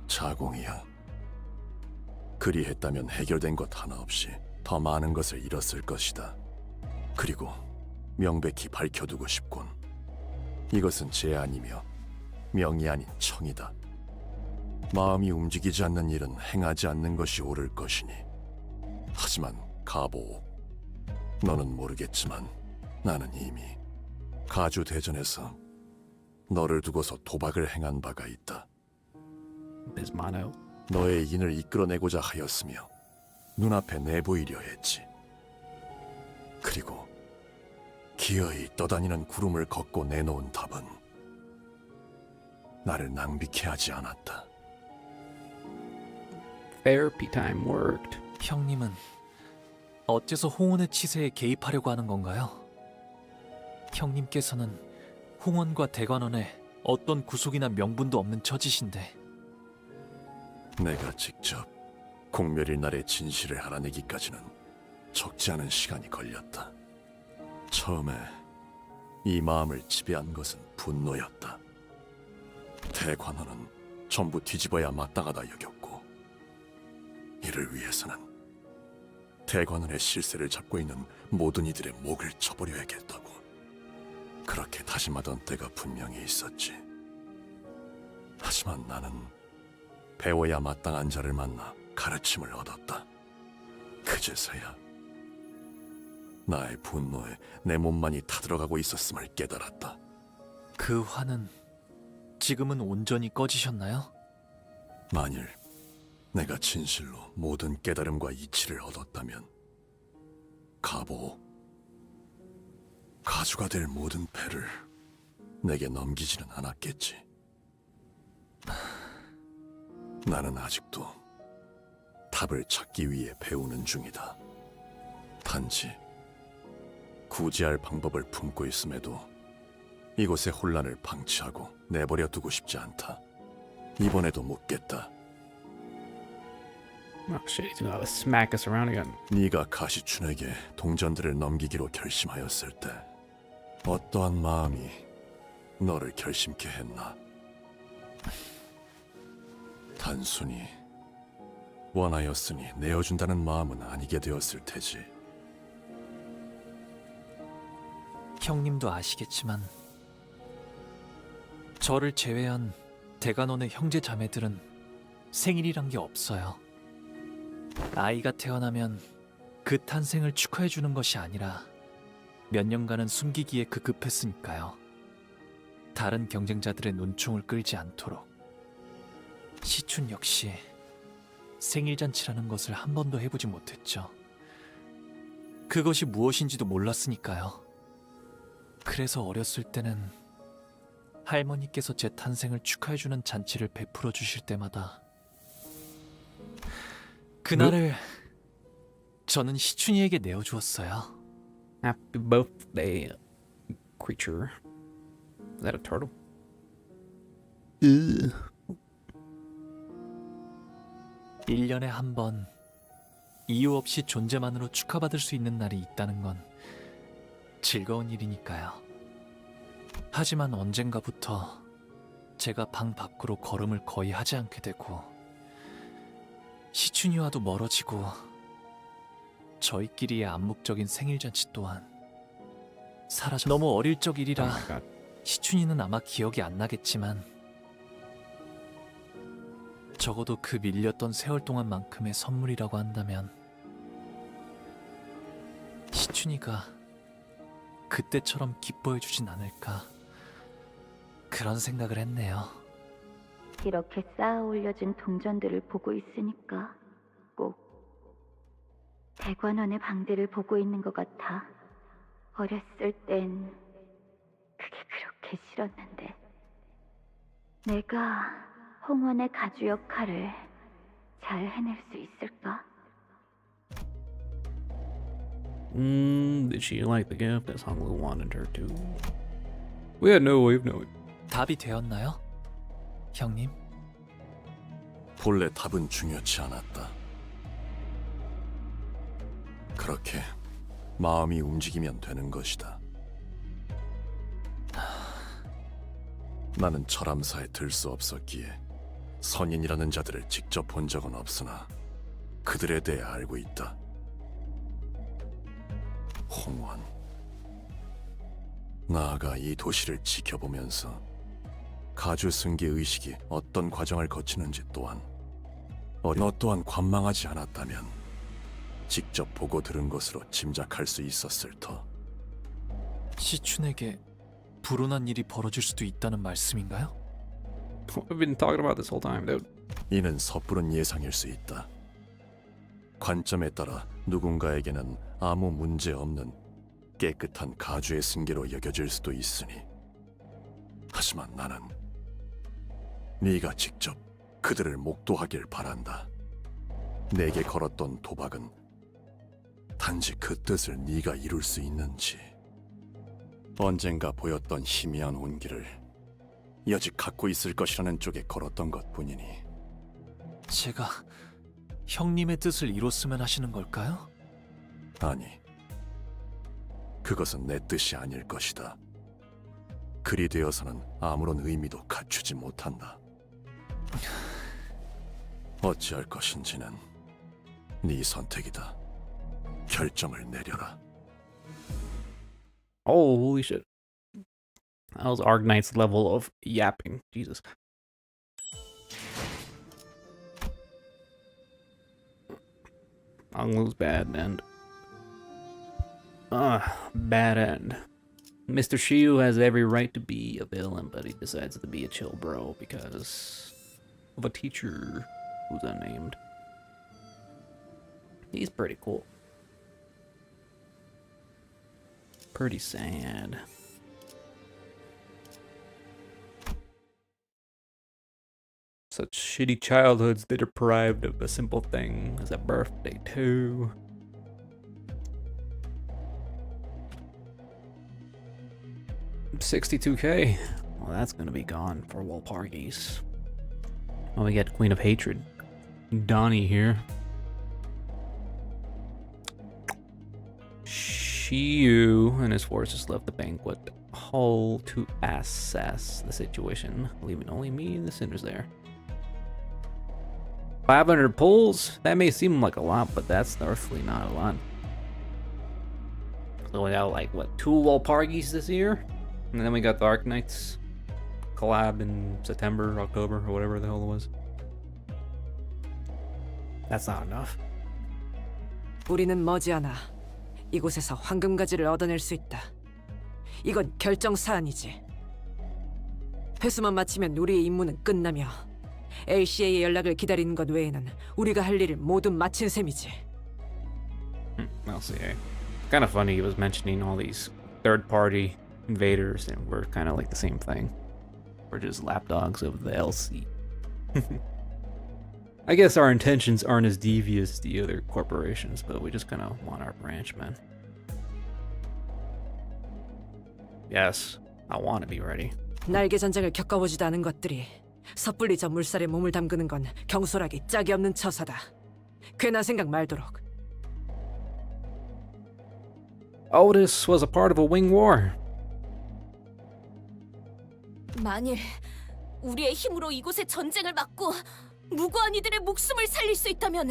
자공이야. 그리했다면 해결된 것 하나 없이 더 많은 것을 잃었을 것이다. 그리고 명백히 밝혀두고 싶군. 이것은 제안이며 명이 아닌 청이다. 마음이 움직이지 않는 일은 행하지 않는 것이 옳을 것이니. 하지만 가보오, 너는 모르겠지만 나는 이미 가주 대전에서 너를 두고서 도박을 행한 바가 있다. Bismano. 너의 인을 이끌어내고자 하였으며 눈앞에 내보이려 했지. 그리고 기어이 떠다니는 구름을 걷고 내놓은 답은 나를 낭비케 하지 않았다. Therapy time worked. 형님은 어째서 홍원의 치세에 개입하려고 하는 건가요? 형님께서는 홍원과 대관원에 어떤 구속이나 명분도 없는 처지신데. 내가 직접 공멸일 날의 진실을 알아내기까지는 적지 않은 시간이 걸렸다. 처음에 이 마음을 지배한 것은 분노였다. 대관원은 전부 뒤집어야 마땅하다 여겼고, 이를 위해서는 대관원의 실세를 잡고 있는 모든 이들의 목을 쳐버려야겠다고 그렇게 다짐하던 때가 분명히 있었지. 하지만 나는 배워야 마땅한 자를 만나 가르침을 얻었다. 그제서야 나의 분노에 내 몸만이 타들어가고 있었음을 깨달았다. 그 화는 지금은 온전히 꺼지셨나요? 만일 내가 진실로 모든 깨달음과 이치를 얻었다면 가보, 가주가 될 모든 패를 내게 넘기지는 않았겠지. 나는 아직도 답을 찾기 위해 배우는 중이다. 단지 구제할 방법을 품고 있음에도 이곳의 혼란을 방치하고 내버려 두고 싶지 않다. 이번에도 묻겠다. Oh shit, he's gonna smack us around again. 네가 가시춘에게 동전들을 넘기기로 결심하였을 때 어떠한 마음이 너를 결심케 했나? 단순히 원하였으니 내어준다는 마음은 아니게 되었을 테지. 형님도 아시겠지만 저를 제외한 대간원의 형제 자매들은 생일이란 게 없어요. 아이가 태어나면 그 탄생을 축하해주는 것이 아니라 몇 년간은 숨기기에 급급했으니까요. 다른 경쟁자들의 눈총을 끌지 않도록. 시춘 역시 생일잔치라는 것을 한 번도 해보지 못했죠. 그것이 무엇인지도 몰랐으니까요. 그래서 어렸을 때는 할머니께서 제 탄생을 축하해주는 잔치를 베풀어 주실 때마다 그날을 저는 시춘이에게 내어주었어요. Happy birthday, creature. Is that a turtle? Ugh. 1년에 한 번 이유 없이 존재만으로 축하받을 수 있는 날이 있다는 건 즐거운 일이니까요. 하지만 언젠가부터 제가 방 밖으로 걸음을 거의 하지 않게 되고 시춘이와도 멀어지고 저희끼리의 암묵적인 생일잔치 또한 사라져. 너무 어릴 적 일이라 Oh my god. 시춘이는 아마 기억이 안 나겠지만 적어도 그 밀렸던 세월 동안만큼의 선물이라고 한다면 시춘이가 그때처럼 기뻐해주진 않을까 그런 생각을 했네요. 이렇게 쌓아 올려진 동전들을 보고 있으니까 꼭 대관원의 방대를 보고 있는 것 같아. 어렸을 땐 그게 그렇게 싫었는데 내가 홍원의 가주 역할을 잘 해낼 수 있을까? Did she like the gift as Honglu wanted her to? We had no way of knowing. 답이 되었나요? 형님? 본래 답은 중요치 않았다. 그렇게 마음이 움직이면 되는 것이다. 나는 철암사에 들 수 없었기에 선인이라는 자들을 직접 본 적은 없으나 그들에 대해 알고 있다. 홍원, 나아가 이 도시를 지켜보면서 가주 승계 의식이 어떤 과정을 거치는지 또한 너 또한 관망하지 않았다면 직접 보고 들은 것으로 짐작할 수 있었을 터. 시춘에게 불운한 일이 벌어질 수도 있다는 말씀인가요? We've been talking about this whole time, dude. 이는 섣부른 예상일 수 있다. 관점에 따라 누군가에게는 아무 문제 없는 깨끗한 가주의 승계로 여겨질 수도 있으니. 하지만 나는 네가 직접 그들을 목도하길 바란다. 내게 걸었던 도박은 단지 그 뜻을 네가 이룰 수 있는지, 언젠가 보였던 희미한 온기를 여직 갖고 있을 것이라는 쪽에 걸었던 것뿐이니. 제가 형님의 뜻을 이뤘으면 하시는 걸까요? 아니, 그것은 내 뜻이 아닐 것이다. 그리 되어서는 아무런 의미도 갖추지 못한다. 어찌할 것인지는 네 선택이다. 결정을 내려라. Oh, holy shit. That was Arknight's level of yapping. Jesus. Anglu's bad end. Bad end. Mr. Shiu has every right to be a villain, but he decides to be a chill bro because of a teacher who's unnamed. He's pretty cool. Pretty sad. Such shitty childhoods they're deprived of a simple thing as a birthday too. $62K. Well, that's gonna be gone for Walpargies. Oh, we get Queen of Hatred. Donnie here. Shiu and his forces left the banquet hall to assess the situation, leaving only me and the sinners there. 500 pulls? That may seem like a lot, but that's earthly not a lot. So we got like, what, 2 Walpargies this year? And then we got the Arknights collab in September, October, or whatever the hell it was. That's not enough. 우리는 머지않아 이곳에서 황금가지를 얻어낼 수 있다. 이건 결정사안이지. 회수만 마치면 우리의 임무는 끝나며 LCA의 연락을 기다리는 것 외에는 우리가 할 일을 모두 마친 셈이지. LCA. Kind of funny he was mentioning all these third-party invaders, and we're kind of like the same thing. We're just lapdogs of the LC. I guess our intentions aren't as devious as the other corporations, but we just kind of want our branch, man. Yes, I want to be ready. 날개 전쟁을 겪어보지도 않은 것들이 섣불리 저 물살에 몸을 담그는 건 경솔하기 짝이 없는 처사다. 괜한 생각 말도록. Otis was a part of a wing war. 만일 우리의 힘으로 이곳의 전쟁을 막고 무고한 이들의 목숨을 살릴 수 있다면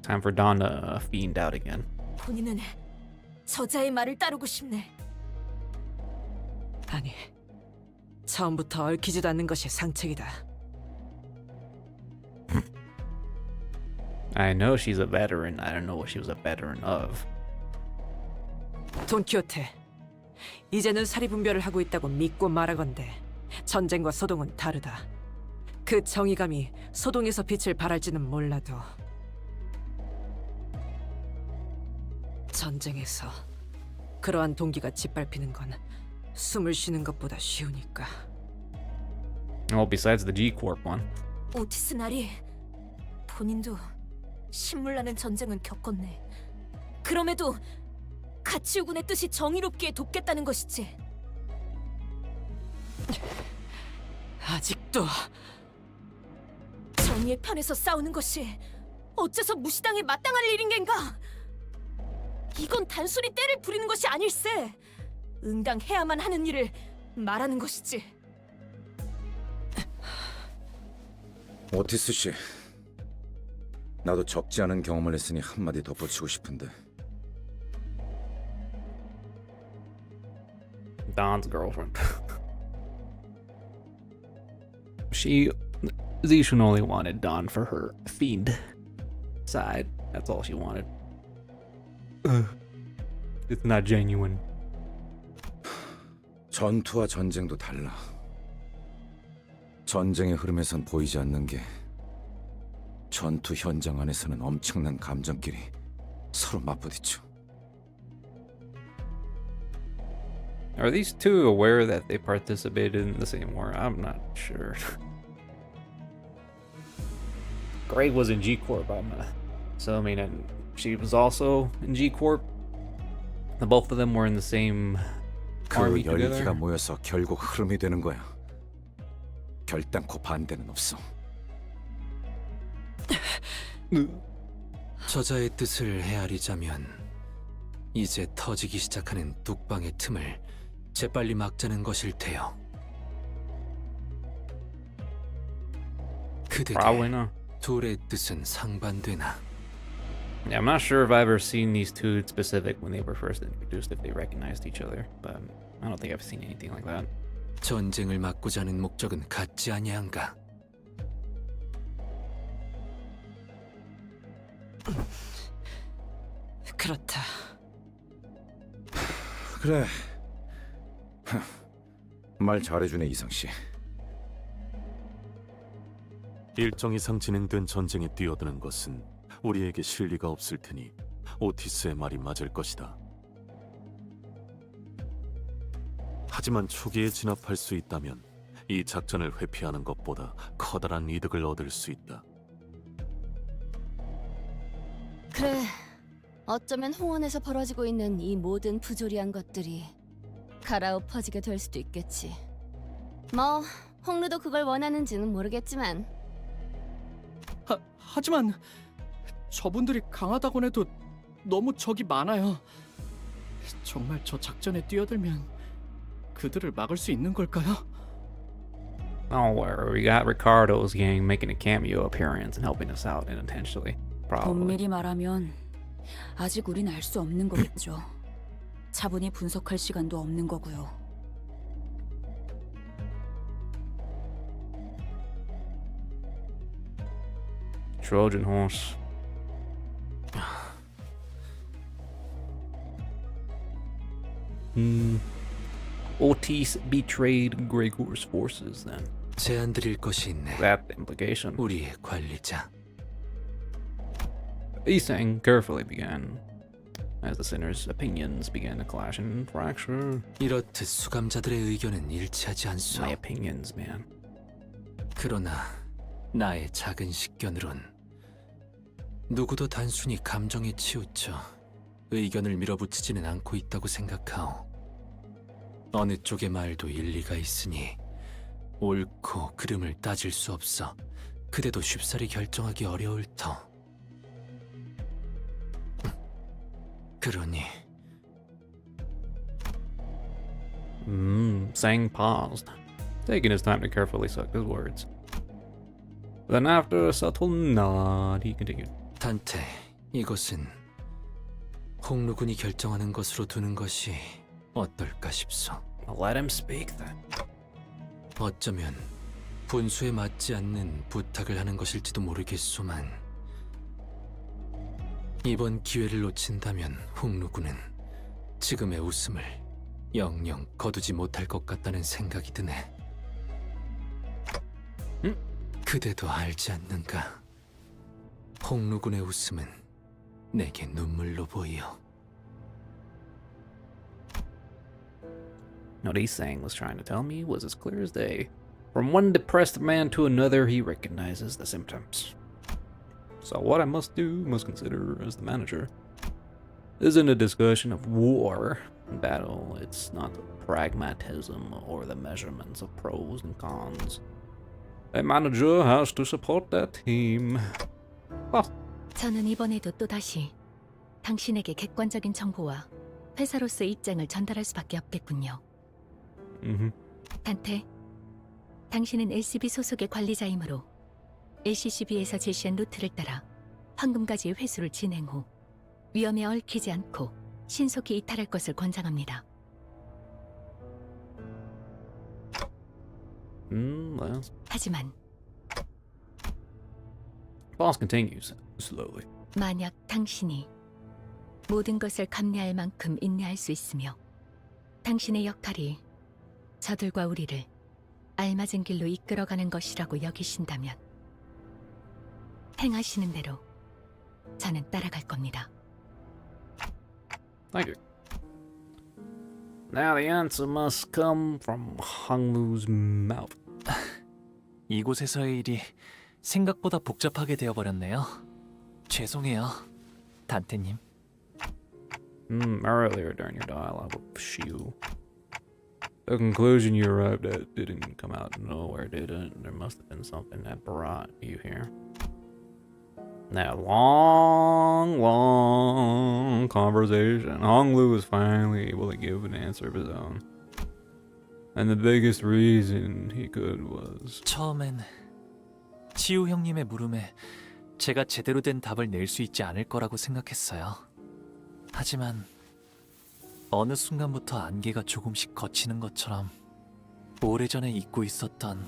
Time for Dawn to fiend out again. 본인은 저자의 말을 따르고 싶네. 아니, 처음부터 얽히지도 않는 것이 상책이다. I know she's a veteran. I don't know what she was a veteran of. 돈키호테, 이제는 사리분별을 하고 있다고 믿고 말하건대 전쟁과 소동은 다르다. 그 정의감이 소동에서 빛을 발할지는 몰라도 전쟁에서 그러한 동기가 짓밟히는 건 숨을 쉬는 것보다 쉬우니까. Well, besides the G-Corp one. 오티스 나리, 본인도 신물나는 전쟁은 겪었네. 그럼에도 가치우군의 뜻이 정의롭기에 돕겠다는 것이지. 아직도 정의의 편에서 싸우는 것이 어째서 무시당에 마땅할 일인 겐가? 이건 단순히 때를 부리는 것이 아닐세. 응당해야만 하는 일을 말하는 것이지. 오티스 씨, 나도 적지 않은 경험을 했으니 한마디 덧붙이고 싶은데 Don's girlfriend. Zishun only wanted Don for her fiend side. That's all she wanted. It's not genuine. 전투와 전쟁도 달라. 전쟁의 흐름에선 보이지 않는 게 전투 현장 안에서는 엄청난 감정끼리 서로 맞부딪혀. Are these two aware that they participated in the same war? I'm not sure. Greg was in G Corp, so I mean, and she was also in G Corp. The both of them were in the same 그 army 열기가 together. 모여서 결국 흐름이 되는 거야. 결단코 반대는 없어. 저자의 뜻을 헤아리자면 이제 터지기 시작하는 뚝방의 틈을 재빨리 막자는 것일 테요. Probably 그대게 not. 둘의 뜻은 상반되나? Yeah, I'm not sure if I've ever seen these two specific when they were first introduced, if they recognized each other, but I don't think I've seen anything like that. 전쟁을 막고자 하는 목적은 같지 아니한가? 그렇다. 그래. 말 잘해주네 이상 씨. 일정 이상 진행된 전쟁에 뛰어드는 것은 우리에게 실리가 없을 테니 오티스의 말이 맞을 것이다. 하지만 초기에 진압할 수 있다면 이 작전을 회피하는 것보다 커다란 이득을 얻을 수 있다. 그래, 어쩌면 홍원에서 벌어지고 있는 이 모든 부조리한 것들이 갈아엎어지게 될 수도 있겠지. 뭐, 홍루도 그걸 원하는지는 모르겠지만. 하지만 저분들이 강하다곤 해도 너무 적이 많아요. 정말 저 작전에 뛰어들면 그들을 막을 수 있는 걸까요? Don't worry, we got Ricardo's gang making a cameo appearance and helping us out unintentionally. Probably. 엄밀히 말하면 아직 우린 알 수 없는 거겠죠. 차분히 분석할 시간도 없는 거고요. Trojan horse. Otis betrayed Gregor's forces then. 제안 드릴 것이 있네. That implication. 우리의 관리자. Isang carefully began, as the sinner's opinions began to clash and fracture. 이렇듯 수감자들의 의견은 일치하지 않소. My opinions, man. 그러나 나의 작은 식견으론 누구도 단순히 감정에 치우쳐 의견을 밀어붙이지는 않고 있다고 생각하오. 어느 쪽의 말도 일리가 있으니 옳고 그름을 따질 수 없어 그대도 쉽사리 결정하기 어려울 터. 그러니 Sang paused, taking his time to carefully suck his words. Then after a subtle nod, he continued. 단테, 이것은 홍루군이 결정하는 것으로 두는 것이 어떨까 싶소. Let him speak then. 어쩌면 분수에 맞지 않는 부탁을 하는 것일지도 모르겠소만 이번 기회를 놓친다면 홍루군은 지금의 웃음을 영영 거두지 못할 것 같다는 생각이 드네. 그대도 알지 않는가? 홍루군의 웃음은 내게 눈물로 보이어. What Isang was trying to tell me was as clear as day. From one depressed man to another, he recognizes the symptoms. So what I must consider as the manager, isn't a discussion of war and battle. It's not the pragmatism or the measurements of pros and cons. A manager has to support that team. 저는 이번에도 또다시 당신에게 객관적인 정보와 회사로서의 입장을 전달할 수밖에 없겠군요. 단테, 당신은 LCB 소속의 관리자이므로 LCCB에서 제시한 루트를 따라 황금가지의 회수를 진행 후 위험에 얽히지 않고 신속히 이탈할 것을 권장합니다. Well, 하지만 boss continues slowly. 만약 당신이 모든 것을 감내할 만큼 인내할 수 있으며 당신의 역할이 저들과 우리를 알맞은 길로 이끌어가는 것이라고 여기신다면 행하시는 대로 저는 따라갈 겁니다. Thank you. Now the answer must come from Honglu's mouth. 이곳에서의 일이 생각보다 복잡하게 되어버렸네요. 죄송해요, 단테님. Earlier during your dialogue with Shiu, the conclusion you arrived at didn't come out of nowhere, did it? There must have been something that brought you here. That long conversation, Honglu was finally able to give an answer of his own. And the biggest reason he could was... 처음엔 치우 형님의 물음에 제가 제대로 된 답을 낼 수 있지 않을 거라고 생각했어요. 하지만 어느 순간부터 안개가 조금씩 걷히는 것처럼 오래전에 잊고 있었던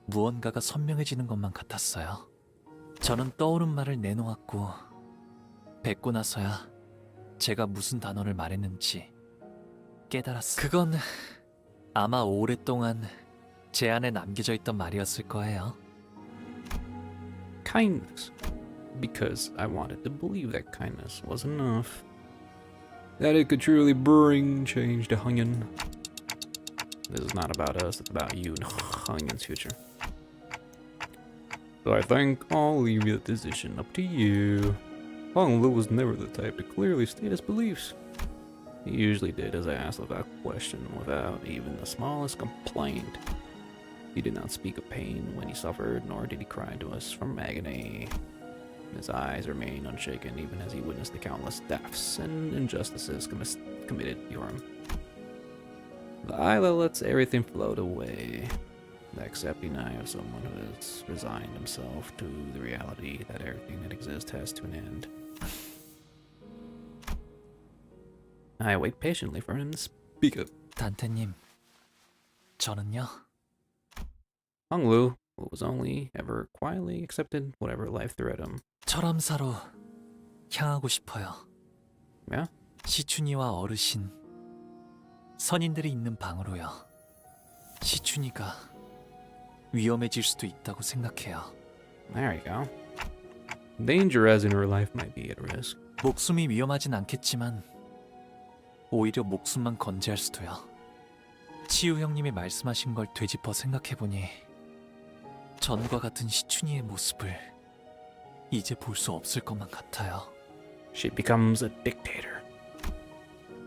무언가가 선명해지는 것만 같았어요. 저는 떠오른 말을 내놓았고 뵙고 나서야 제가 무슨 단어를 말했는지 깨달았어요. 그건 아마 오랫동안 제 안에 남겨져 있던 말이었을 거예요. Kindness. Because I wanted to believe that kindness was enough. That it could truly bring change to Hungyun. This is not about us, it's about you and Hungyun's future. So I think I'll leave the decision up to you. Honglu was never the type to clearly state his beliefs. He usually did as I asked without question, without even the smallest complaint. He did not speak of pain when he suffered, nor did he cry to us from agony. His eyes remained unshaken even as he witnessed the countless deaths and injustices committed before him. The eye that lets everything float away. The accepting eye of someone who has resigned himself to the reality that everything that exists has to an end. I wait patiently for him to speak up. 단테님, 저는요. Honglu was only ever quietly accepted whatever life threw at him. 철암사로 향하고 싶어요. Yeah? 시춘이와 어르신, 선인들이 있는 방으로요. 시춘이가 위험해질 수도 있다고 생각해요. There you go. Danger as in her life might be at risk. 목숨이 위험하진 않겠지만 오히려 목숨만 건재할 수도요. 치유 형님이 말씀하신 걸 되짚어 생각해보니 전과 같은 시춘이의 모습을 이제 볼 수 없을 것만 같아요. She becomes a dictator.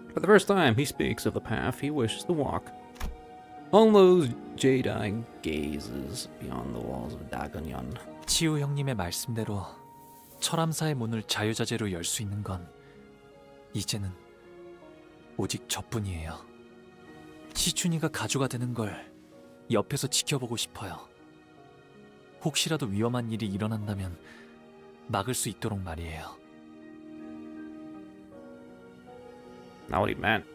For the first time, he speaks of the path he wishes to walk. Honglu's jade-eye gazes beyond the walls of Daguanyuan. 치유 형님의 말씀대로 철암사의 문을 자유자재로 열 수 있는 건 이제는 오직 저뿐이에요. 시춘이가 가주가 되는 걸 옆에서 지켜보고 싶어요. 혹시라도 위험한 일이 일어난다면 막을 수 있도록 말이에요. Not what he meant.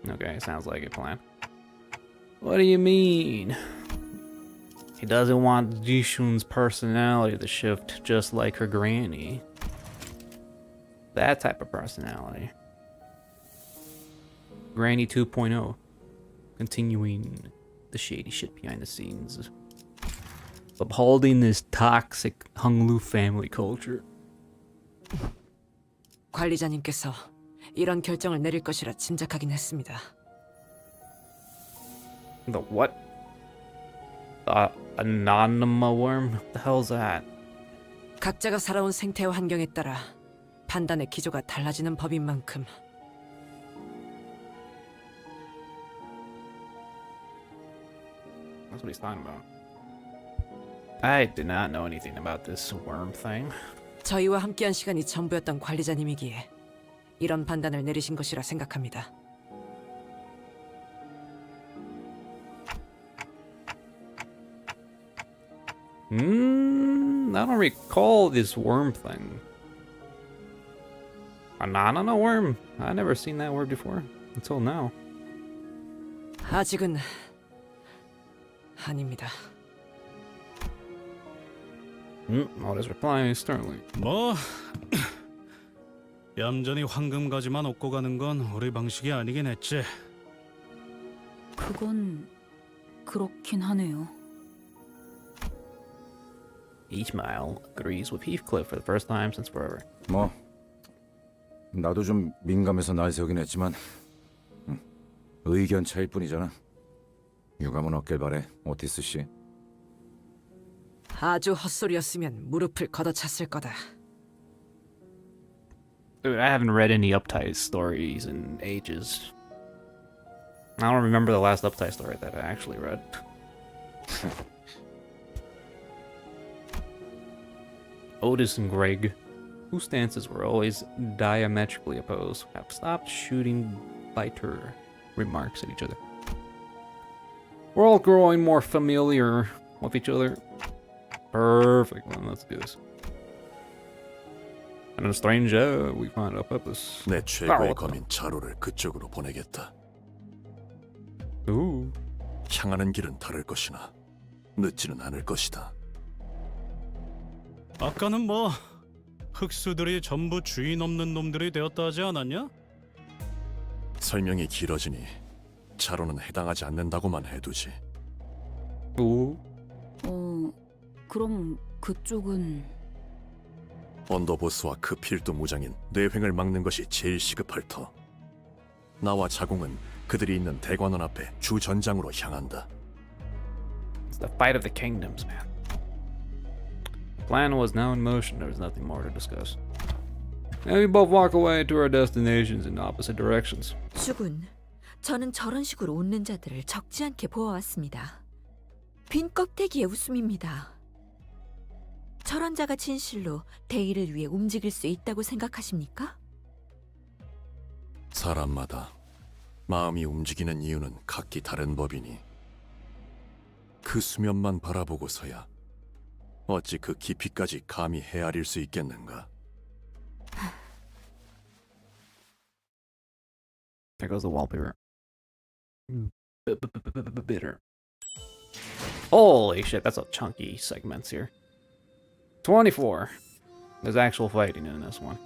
Okay, sounds like a plan. What do you mean? He doesn't want Jishun's personality to shift just like her granny. That type of personality. Granny 2.0. Continuing the shady shit behind the scenes. Upholding this toxic Honglu family culture. 관리자님께서 이런 결정을 내릴 것이라 짐작하긴 했습니다. The what? The anonymous worm? What the hell's that? 각자가 살아온 생태와 환경에 따라 판단의 기조가 달라지는 법인 만큼 That's what he's talking about. I did not know anything about this worm thing. 저희와 함께한 시간이 전부였던 관리자님이기에 이런 판단을 내리신 것이라 생각합니다. I don't recall this worm thing. Anana worm? I've never seen that word before until now. 아직은 아닙니다. Otis replying sternly. 뭐 얌전히 황금가지만 얻고 가는 건 우리 방식이 아니긴 했지. 그건 그렇긴 하네요. Ishmael agrees with Heathcliff for the first time since forever. 뭐 나도 좀 민감해서 날 세우긴 했지만 의견 차일 뿐이잖아. 유감은 없길 바래, 오티스 씨. 아주 헛소리였으면 무릎을 걷어찼을 거다. Dude, I haven't read any Uptight stories in ages. I don't remember the last Uptight story that I actually read. Otis and Greg, whose stances were always diametrically opposed, have stopped shooting bitter remarks at each other. We're all growing more familiar with each other. Perfect, then let's do this. And a stranger, we find our purpose. 내 최고의 검인 자로를 그쪽으로 보내겠다. Ooh. 향하는 길은 다를 것이나 늦지는 않을 것이다. 아까는 뭐 흑수들이 전부 주인 없는 놈들이 되었다 하지 않았냐? 설명이 길어지니 자로는 해당하지 않는다고만 해두지. Ooh. 그럼 그쪽은 언더보스와 그 필두 무장인 뇌횡을 막는 것이 제일 시급할 터. 나와 자공은 그들이 있는 대관원 앞에 주 전장으로 향한다. It's the fight of the kingdoms, man. The plan was now in motion. There was nothing more to discuss. And we both walk away to our destinations in opposite directions. 주군, 저는 저런 식으로 웃는 자들을 적지 않게 보아왔습니다. 빈 껍데기의 웃음입니다. 저런 자가 진실로 대의를 위해 움직일 수 있다고 생각하십니까? 사람마다 마음이 움직이는 이유는 각기 다른 법이니 그 수면만 바라보고서야 어찌 그 깊이까지 감히 헤아릴 수 있겠는가? There goes the wallpaper. Bitter. Holy shit, that's a chunky segments here. 24. There's actual fighting in this one.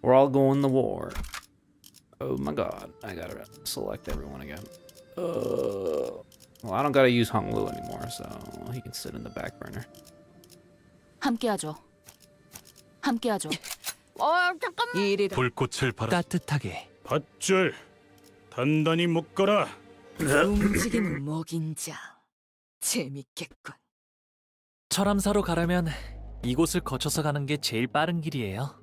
We're all going to war. Oh my god, I gotta select everyone again. Well, I don't gotta use Hong Lu anymore, so he can sit in the back burner. 함께하죠. 함께하죠. 잠깐만. 불꽃을 바라 따뜻하게 밧줄 단단히 묶어라. 움직임을 먹인 자. 재밌겠군. 철암사로 가려면 이곳을 거쳐서 가는 게 제일 빠른 길이에요.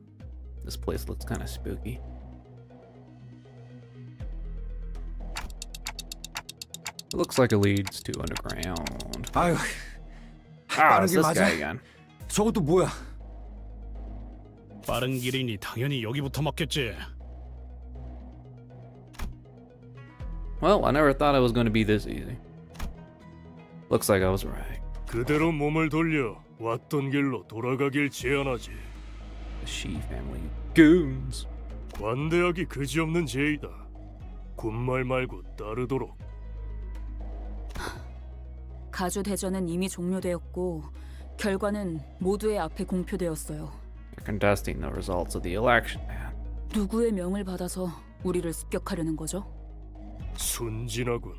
This place looks kind of spooky. It looks like it leads to underground. 아유, Ah, 빠른 it's 길 this 맞아? guy again. 저것도 뭐야? 빠른 길이니 당연히 여기부터 맞겠지. Well, I never thought it was going to be this easy. Looks like I was right. 그대로 몸을 돌려 왔던 길로 돌아가길 제안하지. The Shi family goons. 관대하기 그지없는 제의다. 군말 말고 따르도록. 가주 대전은 이미 종료되었고 결과는 모두의 앞에 공표되었어요. You're contesting the results of the election, man. 누구의 명을 받아서 우리를 습격하려는 거죠? 순진하군.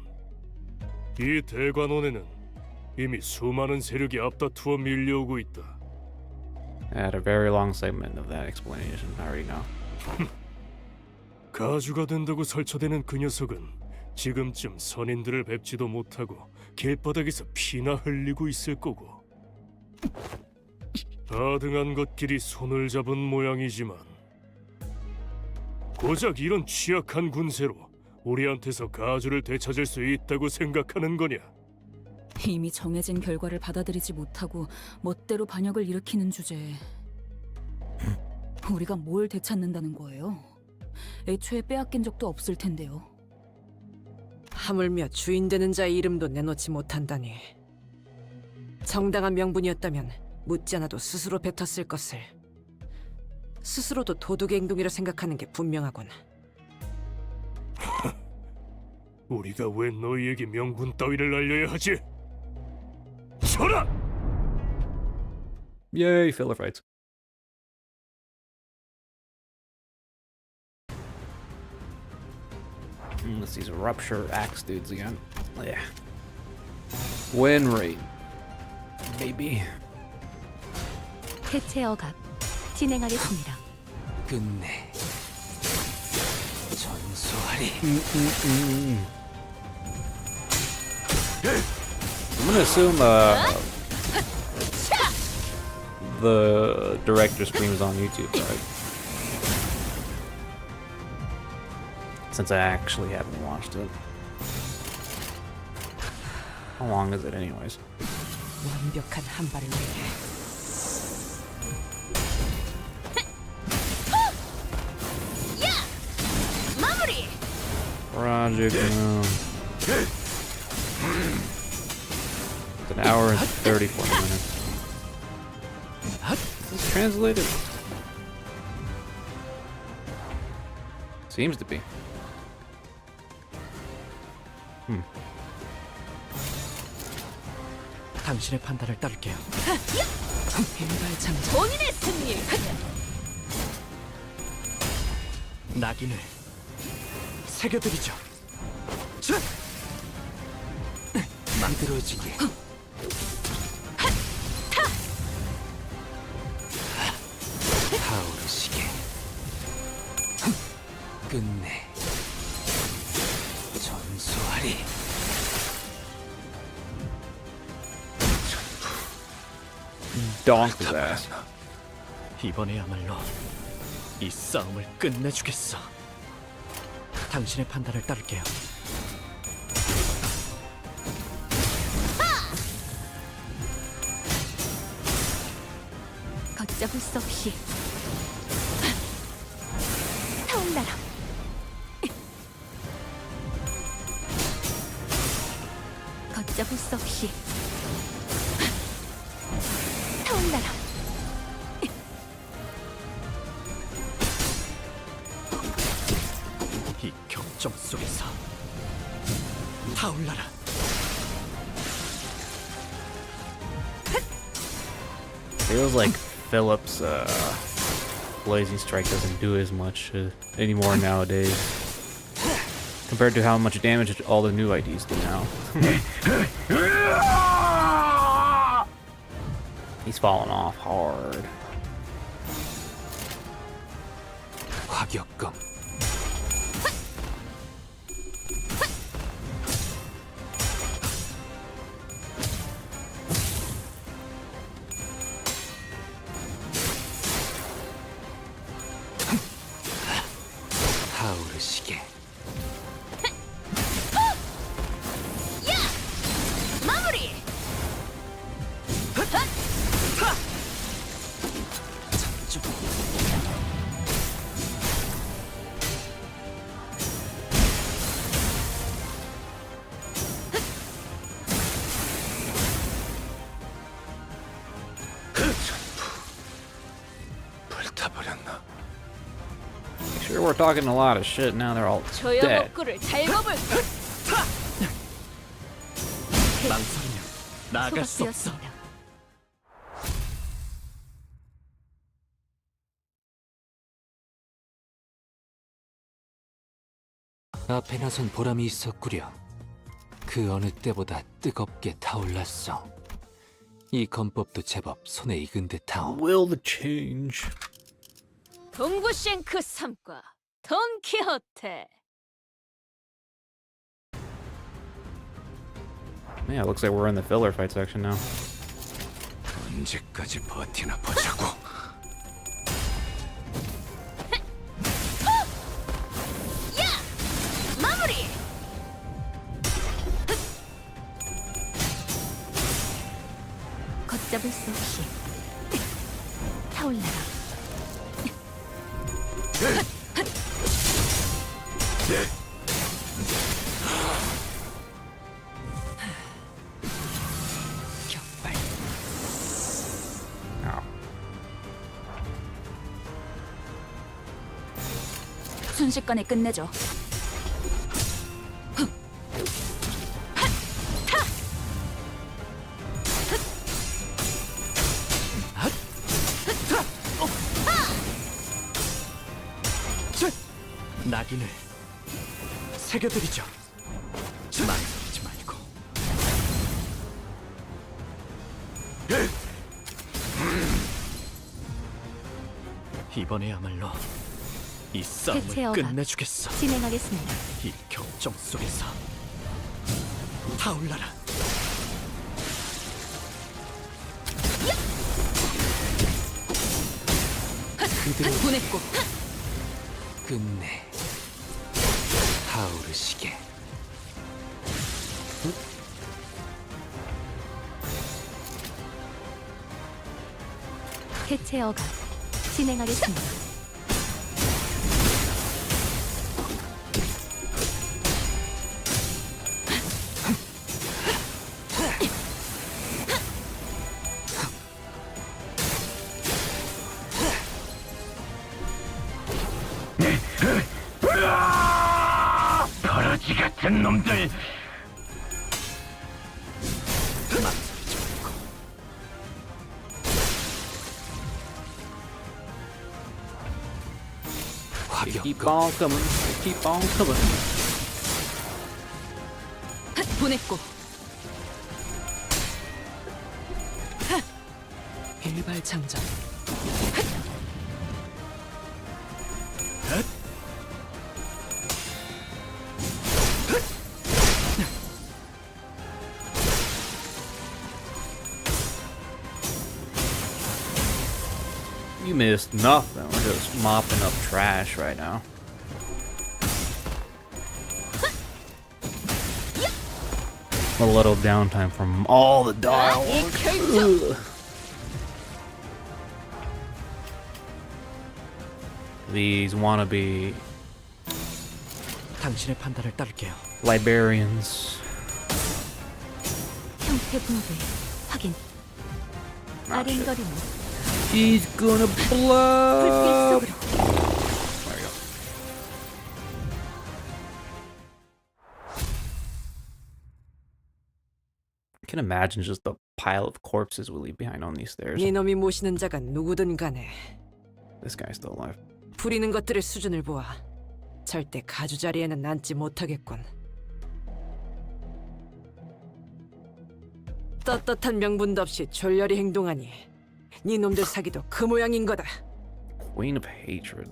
이 대관원에는 이미 수많은 세력이 앞다투어 밀려오고 있다. I had a very long segment of that explanation. I already know. 가주가 된다고 설쳐대는 그 녀석은 지금쯤 선인들을 뵙지도 못하고 길바닥에서 피나 흘리고 있을 거고 아등한 것끼리 손을 잡은 모양이지만 고작 이런 취약한 군세로 우리한테서 가주를 되찾을 수 있다고 생각하는 거냐? 이미 정해진 결과를 받아들이지 못하고 멋대로 반역을 일으키는 주제에 우리가 뭘 되찾는다는 거예요? 애초에 빼앗긴 적도 없을 텐데요. 하물며 주인 되는 자의 이름도 내놓지 못한다니. 정당한 명분이었다면 묻지 않아도 스스로 뱉었을 것을. 스스로도 도둑의 행동이라 생각하는 게 분명하군. 우리가 왜 너희에게 명분 따위를 알려야 하지? 쳐라! Yay, filler fights. It's these rupture axe dudes again. Yeah. Win rate. Maybe. 해체 억압 진행하겠습니다. 끝내. 전소하리. I'm gonna assume the director streams on YouTube, right? Since I actually haven't watched it. How long is it anyways? 완벽한 한 발을 위해 Project Moon. It's an hour and 34 minutes. Is this translated? Seems to be. 당신의 판단을 따를게요. 빈발장전. 본인의 승리. 낙인을 새겨드리죠. 만들어지게. 타오르시게. 끝내. 전소하리. Donk his ass. 이번에야말로 이 싸움을 끝내주겠어. 당신의 판단을 따를게요. 걷잡을 수 없이 타올라라. 걷잡을 수 없이 타올라라. 이 격정 속에서 타올라라. Feels like Philip's Blazing Strike doesn't do as much anymore nowadays compared to how much damage all the new IDs do now. He's falling off hard. 화격검. 타오르시게. 마무리. 불타버렸나? Sure, we're talking a lot of shit. Now they're all dead. 조여먹구를 달궈볼. 망설이면 나아갈 수 없어. 소박되었습니다. 앞에 나선 보람이 있었구려. 그 어느 때보다 뜨겁게 타올랐어. 이 검법도 제법 손에 익은 듯하오. Will the change? 동구쉔크 3과 돈키호테. Yeah, it looks like we're in the filler fight section now. 언제까지 버티나 보자고. 마무리. 걷잡을 수 없이 타올라라. 격발. Ow. 순식간에 끝내죠. 낙인을 새겨드리죠. 망설이지 말고. 이번에야말로 이 싸움을 해체어가 끝내주겠어. 진행하겠습니다. 이 격정 속에서 타올라라. 그들을 보냈고 끝내 타오르시게. 해체어가 진행하겠습니다. 버러지 같은 놈들. Keep on coming. Keep on coming. 보냈고 일발장전. You missed nothing. We're just mopping up trash right now. A little downtime from all the dialogue. Ugh. These wannabe 당신의 판단을 따를게요. librarians. 형태 분배 확인. 아랭거리는 He's gonna blow. 불빛 속으로. There you go. I can imagine just the pile of corpses we leave behind on these stairs. 이놈이 모시는 자가 누구든 간에 This guy's still alive. 부리는 것들의 수준을 보아 절대 가주 자리에는 앉지 못하겠군. 떳떳한 명분도 없이 졸렬히 행동하니 네 놈들 사기도 그 모양인 거다. Queen of Hatred.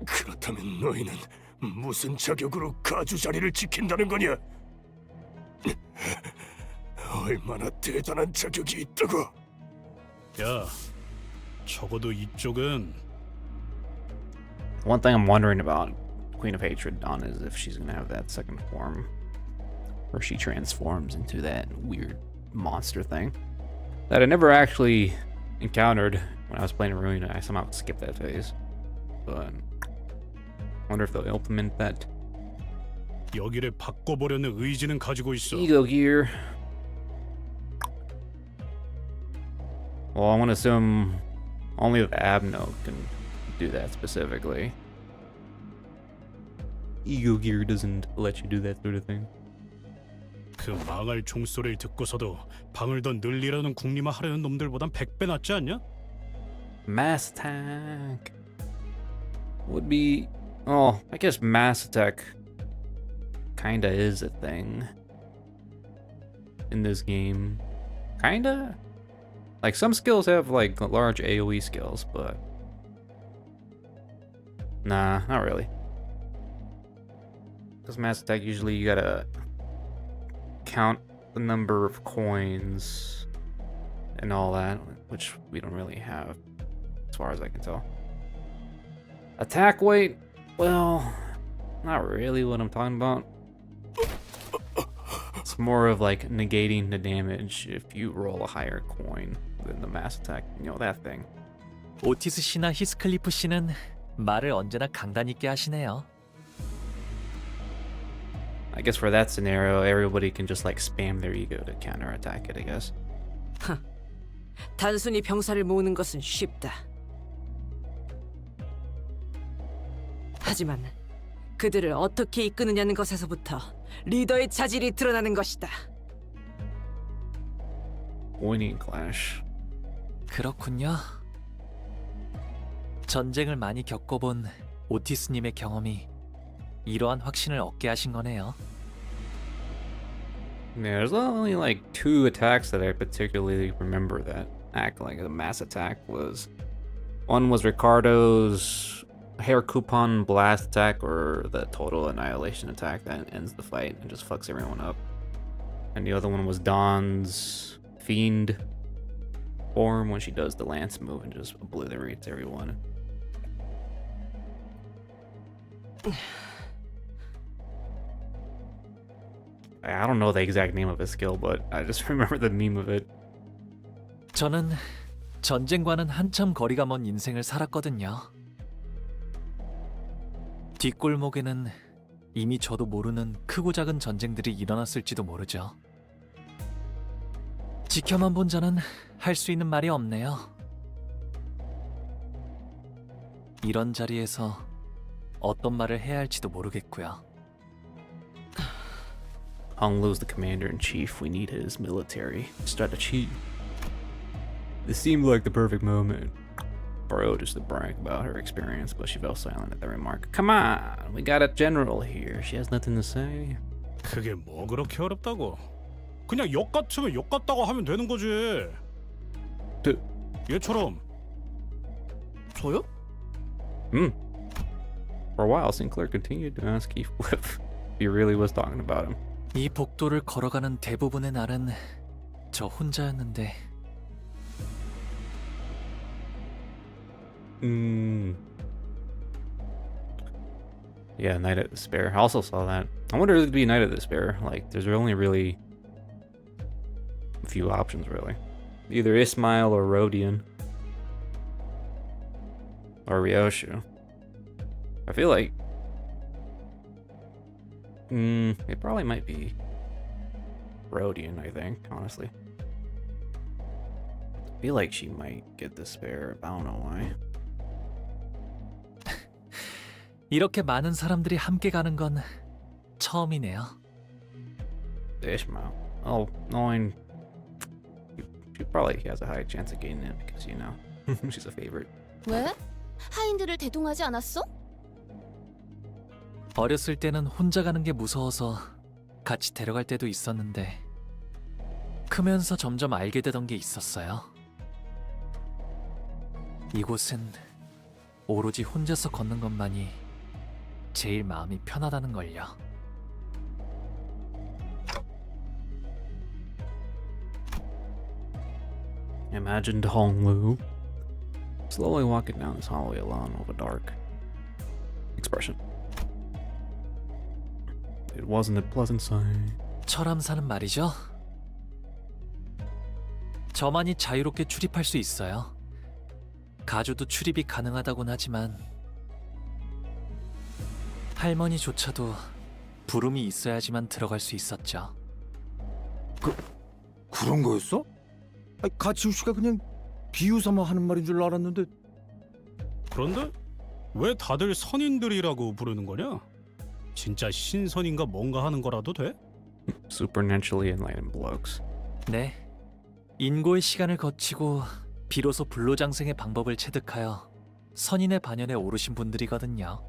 그렇다면 너희는 무슨 자격으로 가주 자리를 지킨다는 거냐? 얼마나 대단한 자격이 있다고? 야, 적어도 이쪽은 One thing I'm wondering about Queen of Hatred on is if she's gonna have that second form, where she transforms into that weird monster thing that I never actually encountered when I was playing Ruin. I somehow skipped that phase, but I wonder if they'll implement that 여기를 바꿔보려는 의지는 가지고 있어. ego gear. Well, I'm gonna assume only the Abno can do that specifically. Ego gear doesn't let you do that sort of thing. 그 망할 총소리를 듣고서도 방을 더 늘리라는 궁리만 하려는 놈들보단 100배 낫지 않냐? Mass attack would be. Oh, I guess mass attack kinda is a thing in this game. Kinda? Like, some skills have like large AoE skills, but nah, not really. Because mass attack, usually you gotta count the number of coins and all that, which we don't really have as far as I can tell. Attack weight, well, not really what I'm talking about. It's more of like negating the damage if you roll a higher coin than the mass attack, you know, that thing. 오티스 씨나 히스클리프 씨는 말을 언제나 강단 있게 하시네요. I guess for that scenario, everybody can just like spam their ego to counterattack it, I guess. 단순히 병사를 모으는 것은 쉽다. 하지만 그들을 어떻게 이끄느냐는 것에서부터 리더의 자질이 드러나는 것이다. Winning Clash. 그렇군요. 전쟁을 많이 겪어본 오티스님의 경험이 이러한 확신을 얻게 하신 거네요. Yeah, there's only like 2 attacks that I particularly remember that act like a mass attack was. One was Ricardo's hair coupon blast attack, or the total annihilation attack that ends the fight and just fucks everyone up. And the other one was Dawn's fiend form when she does the lance move and just obliterates everyone. I don't know the exact name of his skill, but I just remember the meme of it. 저는 전쟁과는 한참 거리가 먼 인생을 살았거든요. 뒷골목에는 이미 저도 모르는 크고 작은 전쟁들이 일어났을지도 모르죠. 지켜만 본 자는 할 수 있는 말이 없네요. 이런 자리에서 어떤 말을 해야 할지도 모르겠고요. Hong Lu's the commander-in-chief. We need his military strategy. This seemed like the perfect moment. Bro, just to brag about her experience, but she fell silent at the remark. Come on, we got a general here. She has nothing to say. 그게 뭐 그렇게 어렵다고? 그냥 욕 같으면 욕 같다고 하면 되는 거지. 얘처럼. 저요? For a while, Sinclair continued to ask Keith if he really was talking about him. 이 복도를 걸어가는 대부분의 날은 저 혼자였는데 Yeah, Night at Despair. I also saw that. I wonder if it'd be Night at Despair. Like, there's only really a few options, really. Either Ismail or Rodian. Or Ryoshu. I feel like... it probably might be Rodian, I think, honestly. I feel like she might get Despair, but I don't know why. 이렇게 많은 사람들이 함께 가는 건 처음이네요. Ishmael. Oh, knowing she probably has a high chance of getting it because, you know, she's a favorite. 왜? 하인들을 대동하지 않았어? 어렸을 때는 혼자 가는 게 무서워서 같이 데려갈 때도 있었는데 크면서 점점 알게 되던 게 있었어요. 이곳은 오로지 혼자서 걷는 것만이 제일 마음이 편하다는 걸요. Imagined Honglu slowly walking down this hallway alone with a dark expression. It wasn't a pleasant sight. 철암사는 말이죠. 저만이 자유롭게 출입할 수 있어요. 가주도 출입이 가능하다곤 하지만 할머니조차도 부름이 있어야지만 들어갈 수 있었죠. 그런 거였어? 아니, 가치우 씨가 그냥 비유삼아 하는 말인 줄 알았는데. 그런데 왜 다들 선인들이라고 부르는 거냐? 진짜 신선인가 뭔가 하는 거라도 돼? Supernaturally enlightened blokes. 네, 인고의 시간을 거치고 비로소 불로장생의 방법을 체득하여 선인의 반열에 오르신 분들이거든요.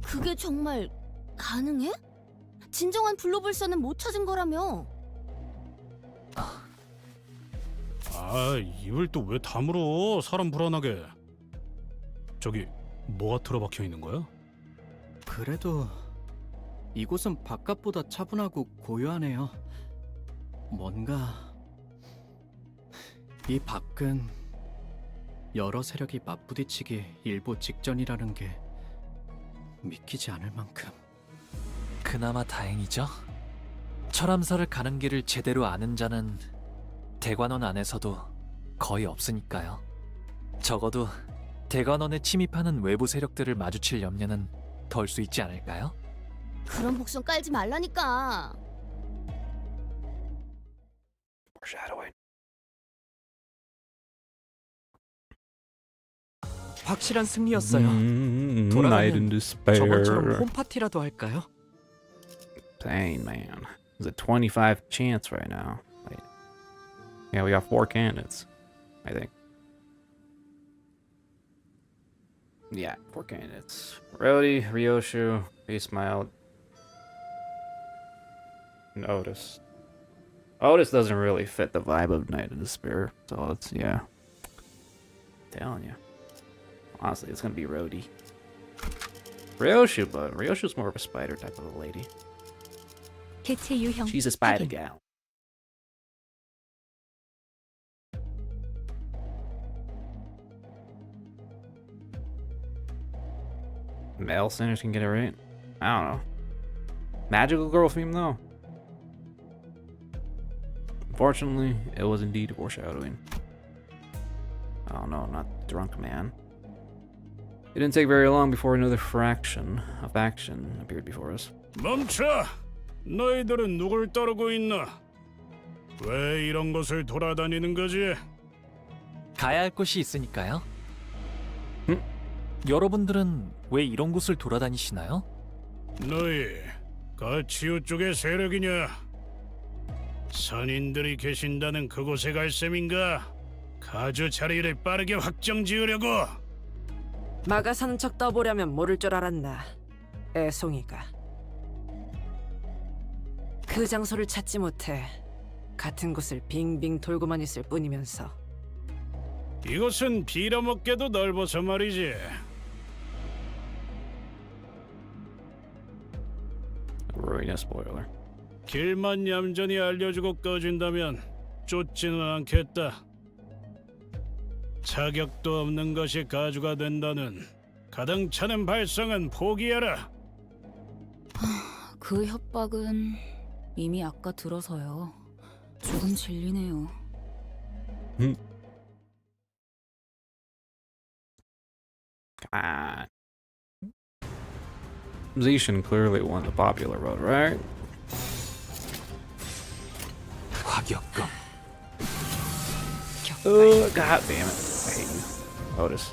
그게 정말 가능해? 진정한 불로불선은 못 찾은 거라며. 아, 입을 또 왜 다물어? 사람 불안하게. 저기 뭐가 틀어박혀 있는 거야? 그래도 이곳은 바깥보다 차분하고 고요하네요. 뭔가 이 밖은 여러 세력이 맞부딪히기 일보 직전이라는 게 믿기지 않을 만큼. 그나마 다행이죠. 철암사를 가는 길을 제대로 아는 자는 대관원 안에서도 거의 없으니까요. 적어도 대관원에 침입하는 외부 세력들을 마주칠 염려는 덜 수 있지 않을까요? 그런 복선 깔지 말라니까. Foreshadowing. 확실한 승리였어요. Night in 돌아가면 Despair. 저번처럼 홈파티라도 할까요? Dang, man. There's a 25 chance right now. Wait. Yeah, we got 4 candidates, I think. Yeah, 4 candidates. Rody, Ryoshu, Smiled, and Otis. Otis doesn't really fit the vibe of Night of Despair, so it's, yeah. Telling you. Honestly, it's gonna be Rody. Ryoshu, but Ryoshu's more of a spider type of a lady. 개체 유형 She's a spider 확인. gal. Male singers can get it right. I don't know. Magical girl theme though. Unfortunately, it was indeed foreshadowing. Oh no, not drunk man. It didn't take very long before another fraction of action appeared before us. 멈춰! 너희들은 누굴 따르고 있나? 왜 이런 곳을 돌아다니는 거지? 가야 할 곳이 있으니까요. 여러분들은 왜 이런 곳을 돌아다니시나요? 너희 가치우 쪽의 세력이냐? 선인들이 계신다는 그곳에 갈 셈인가? 가주 자리를 빠르게 확정 지으려고? 마가 사는 척 떠보려면 모를 줄 알았나. 애송이가. 그 장소를 찾지 못해 같은 곳을 빙빙 돌고만 있을 뿐이면서. 이곳은 빌어먹게도 넓어서 말이지. Ruinous spoiler. 길만 얌전히 알려주고 꺼진다면 쫓지는 않겠다. 자격도 없는 것이 가주가 된다는 가당차는 발상은 포기하라. 그 협박은 이미 아까 들어서요. 조금 질리네요. Ah. Zishan clearly won the popular vote, right? 화격검. God damn it. I hate you. Otis.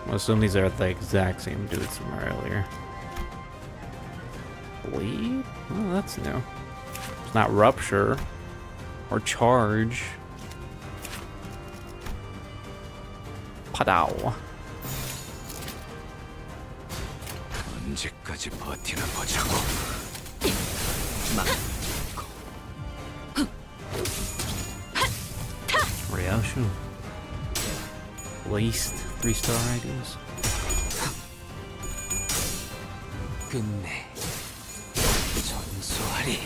I assume these are the exact same dudes from earlier. Bleed? Oh, that's new. It's not rupture or charge. 파다오. 언제까지 버티나 보자고. Ryoshu. At least 3-star ideas. 끝내. 전소하리.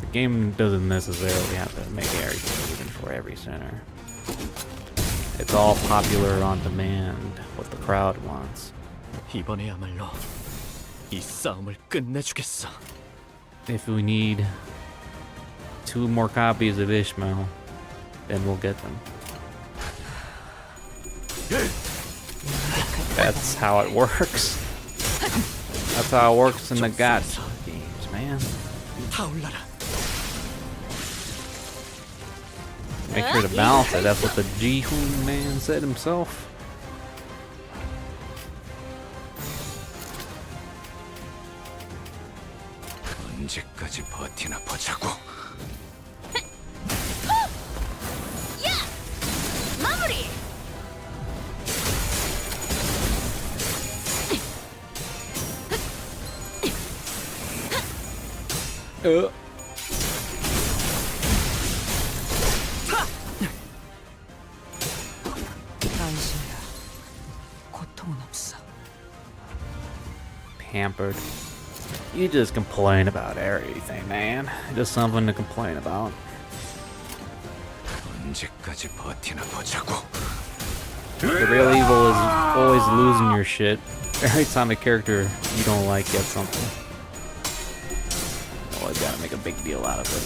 The game doesn't necessarily have to make everything even for every center. It's all popular on demand, what the crowd wants. 이번에야말로 이 싸움을 끝내주겠어. If we need 2 more copies of Ishmael, then we'll get them. That's how it works. That's how it works in the gacha games, man. Make sure to balance it. That's what the Ji-hoon man said himself. 언제까지 버티나 보자고. 마무리. 안심해라. 고통은 없어. Pampered. You just complain about everything, man. Just something to complain about. 언제까지 버티나 보자고. The real evil is always losing your shit. Every time a character you don't like gets something. You always gotta make a big deal out of it.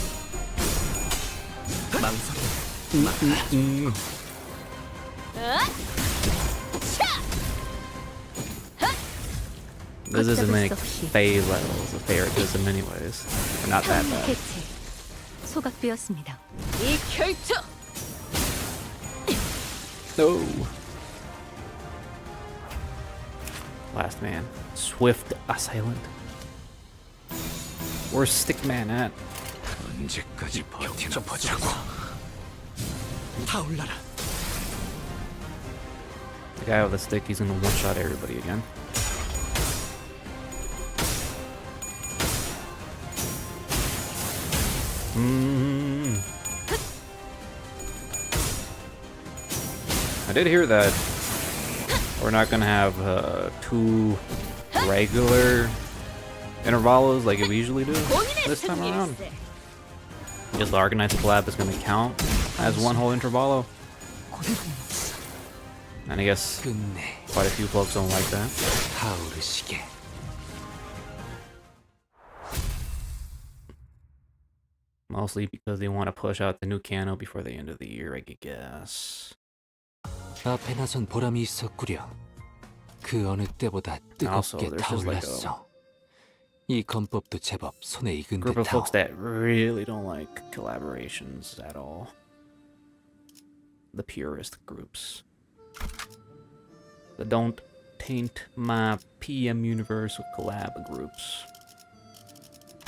This isn't many phase levels of favoritism anyways. We're not that bad. 개체 소각되었습니다. 이 결투. No. Last man. Swift assailant. Where's Stickman at? 언제까지 버티나 보자고. 타올라라. The guy with the stick, he's gonna one-shot everybody again. I did hear that we're not gonna have 2 regular intervalos like we usually do this time around. Just the Arcanite's collab is gonna count as one whole intervalo. And I guess quite a few folks don't like that. Mostly because they want to push out the new Canto before the end of the year, I guess. 앞에 나선 보람이 있었구려. 그 어느 때보다 뜨겁게 타올랐어. 이 건법도 제법 손에 익은 Group of 듯하오. folks that really don't like collaborations at all. The purist groups. That don't taint my PM universe with collab groups.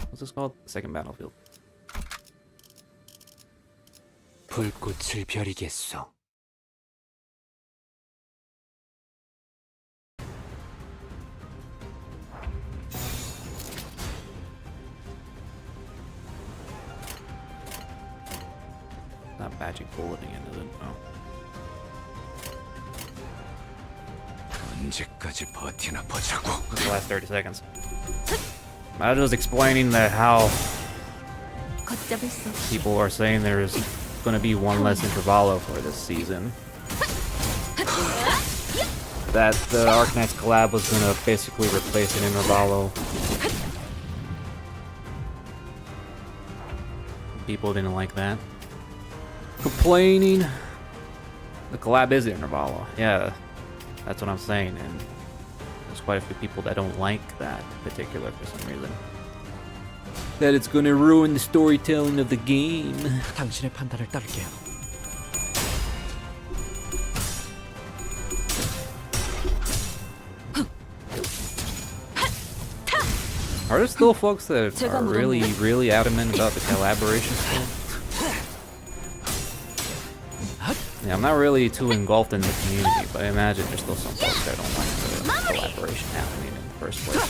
What's this called? Second Battlefield. 불꽃을 벼리겠소. Not magic bulleting into it, no. 언제까지 버티나 보자고. The last 30 seconds. I was just explaining that how people are saying there's going to be one less intervalo for this season. That the Arcanite's collab was going to basically replace an intervalo. People didn't like that. Complaining. The collab is an intervalo. Yeah, that's what I'm saying. And there's quite a few people that don't like that particular for some reason. That it's gonna ruin the storytelling of the game. 당신의 판단을 따를게요. Are there still folks that are really adamant about the collaboration stuff? Yeah, I'm not really too engulfed in the community, but I imagine there's still some folks that don't like the collaboration happening in the first place.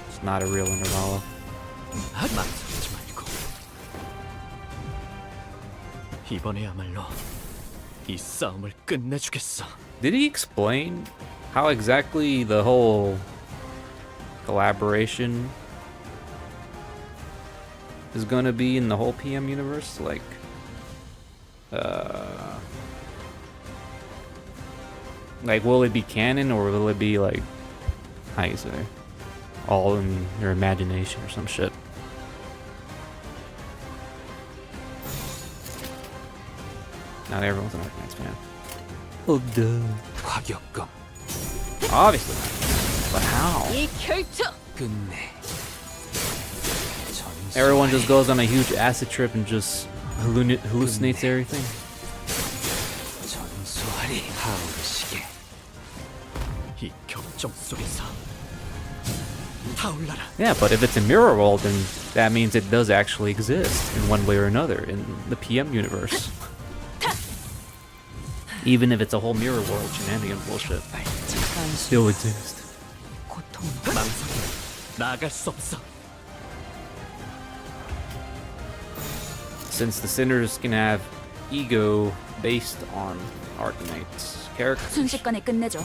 It's not a real intervalo. 망설이지 말고. 이번에야말로 이 싸움을 끝내주겠어. Did he explain how exactly the whole collaboration is gonna be in the whole PM universe? Like, will it be canon or will it be like, how you say, all in your imagination or some shit? Not everyone's an Arcanite's fan. Oh, duh. 화격검. Obviously not. But how? 끝내. Everyone just goes on a huge acid trip and just hallucinates everything. 전소하리 하오르시게. 이 격정 속에서 타올라라. Yeah, but if it's a mirror world, then that means it does actually exist in one way or another in the PM universe. Even if it's a whole mirror world shenanigan bullshit. Still exist. 나갈 수 없어. Since the sinners can have ego based on Arcanite's characters 순식간에 끝내줘.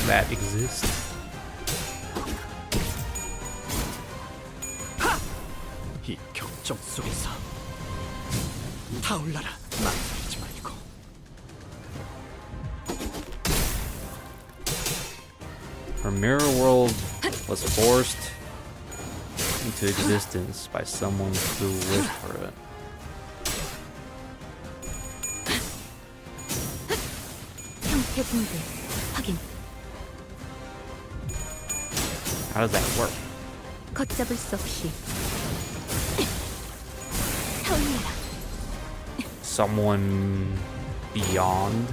that exist. 이 격정 속에서 타올라라. 망설이지 말고. Her mirror world was forced into existence by someone who wished for it. 형태 붕괴 확인. How does that work? 걷잡을 수 없이 타올라라. Someone beyond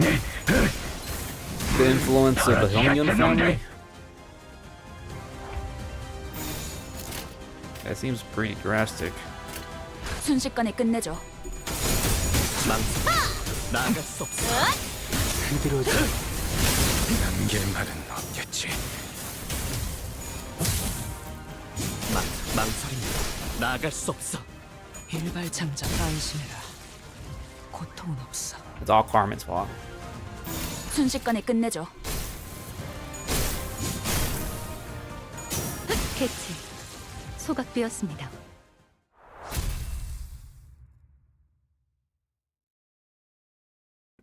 the influence of the Daguanyuan family. That seems pretty drastic. 순식간에 끝내죠. 나아갈 수 없어. 그대로 남길 말은 없겠지. 망설임이 나아갈 수 없어. 일발장장 안심해라. 고통은 없어. It's all Carmen's fault. 순식간에 끝내죠. 캐치. 소각되었습니다.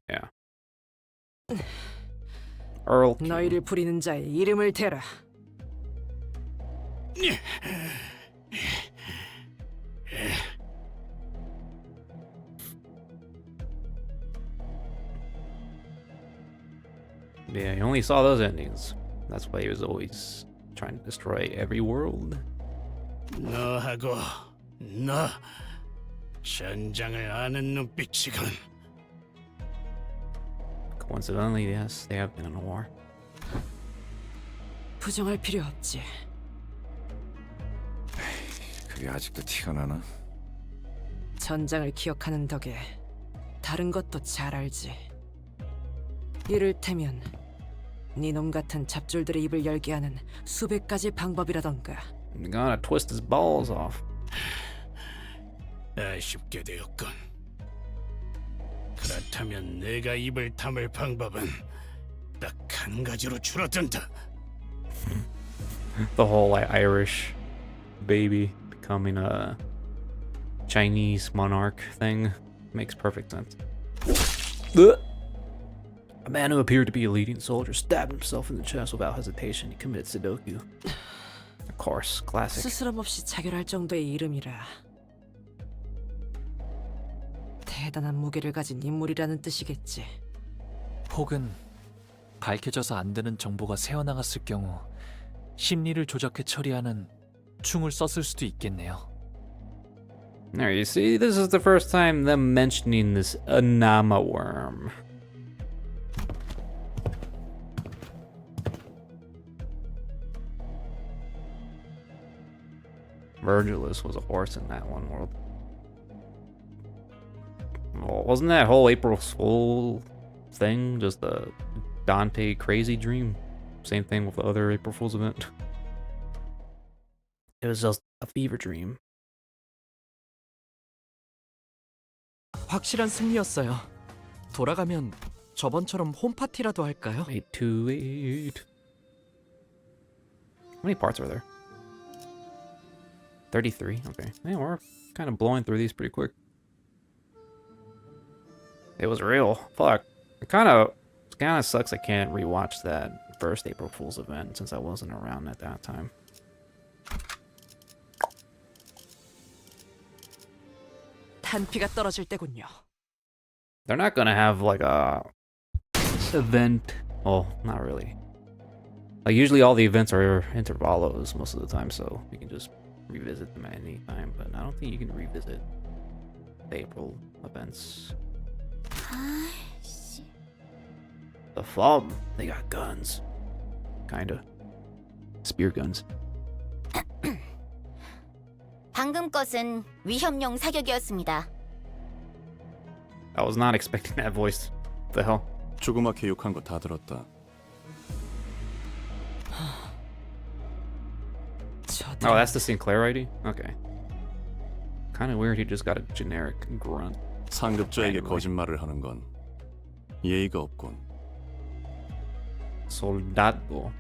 Yeah. Earl King. 너희를 부리는 자의 이름을 대라. Yeah, he only saw those endings. That's why he was always trying to destroy every world. 너하고 너 현장을 아는 눈빛이군. Coincidentally, yes, they have been in a war. 부정할 필요 없지. 그게 아직도 티가 나나? 전장을 기억하는 덕에 다른 것도 잘 알지. 이를테면 네놈 같은 잡졸들의 입을 열게 하는 수백 가지 방법이라던가. I'm gonna twist his balls off. 아쉽게 되었군. 그렇다면 내가 입을 다물 방법은 딱 한 가지로 줄어든다. The whole like Irish baby becoming a Chinese monarch thing makes perfect sense. A man who appeared to be a leading soldier stabbed himself in the chest without hesitation. He committed Sudoku. Of course, classic. 스스럼 없이 자결할 정도의 이름이라. 대단한 무게를 가진 인물이라는 뜻이겠지. 혹은 밝혀져서 안 되는 정보가 새어나갔을 경우 심리를 조작해 처리하는 충을 썼을 수도 있겠네요. There, you see, this is the first time them mentioning this Anama worm. Virgilus was a horse in that one world. Well, wasn't that whole April Fool thing just a Dante crazy dream? Same thing with the other April Fool's event. It was just a fever dream. 확실한 승리였어요. 돌아가면 저번처럼 홈파티라도 할까요? 828. How many parts are there? 33. Okay. Yeah, we're kind of blowing through these pretty quick. It was real. Fuck. It kind of sucks I can't rewatch that first April Fool's event since I wasn't around at that time. 탄피가 떨어질 때군요. They're not gonna have like a event. Oh, not really. Like usually all the events are intervalos most of the time, so you can just revisit them at any time. But I don't think you can revisit the April events. The FOB, they got guns. Kinda. Spear guns. 방금 것은 위협용 사격이었습니다. I was not expecting that voice. The hell? 조그맣게 욕한 거 다 들었다. Oh, that's the Sinclair ID? Okay. Kind of weird he just got a generic grunt. 상급자에게 거짓말을 하는 건 예의가 없군. Soldado,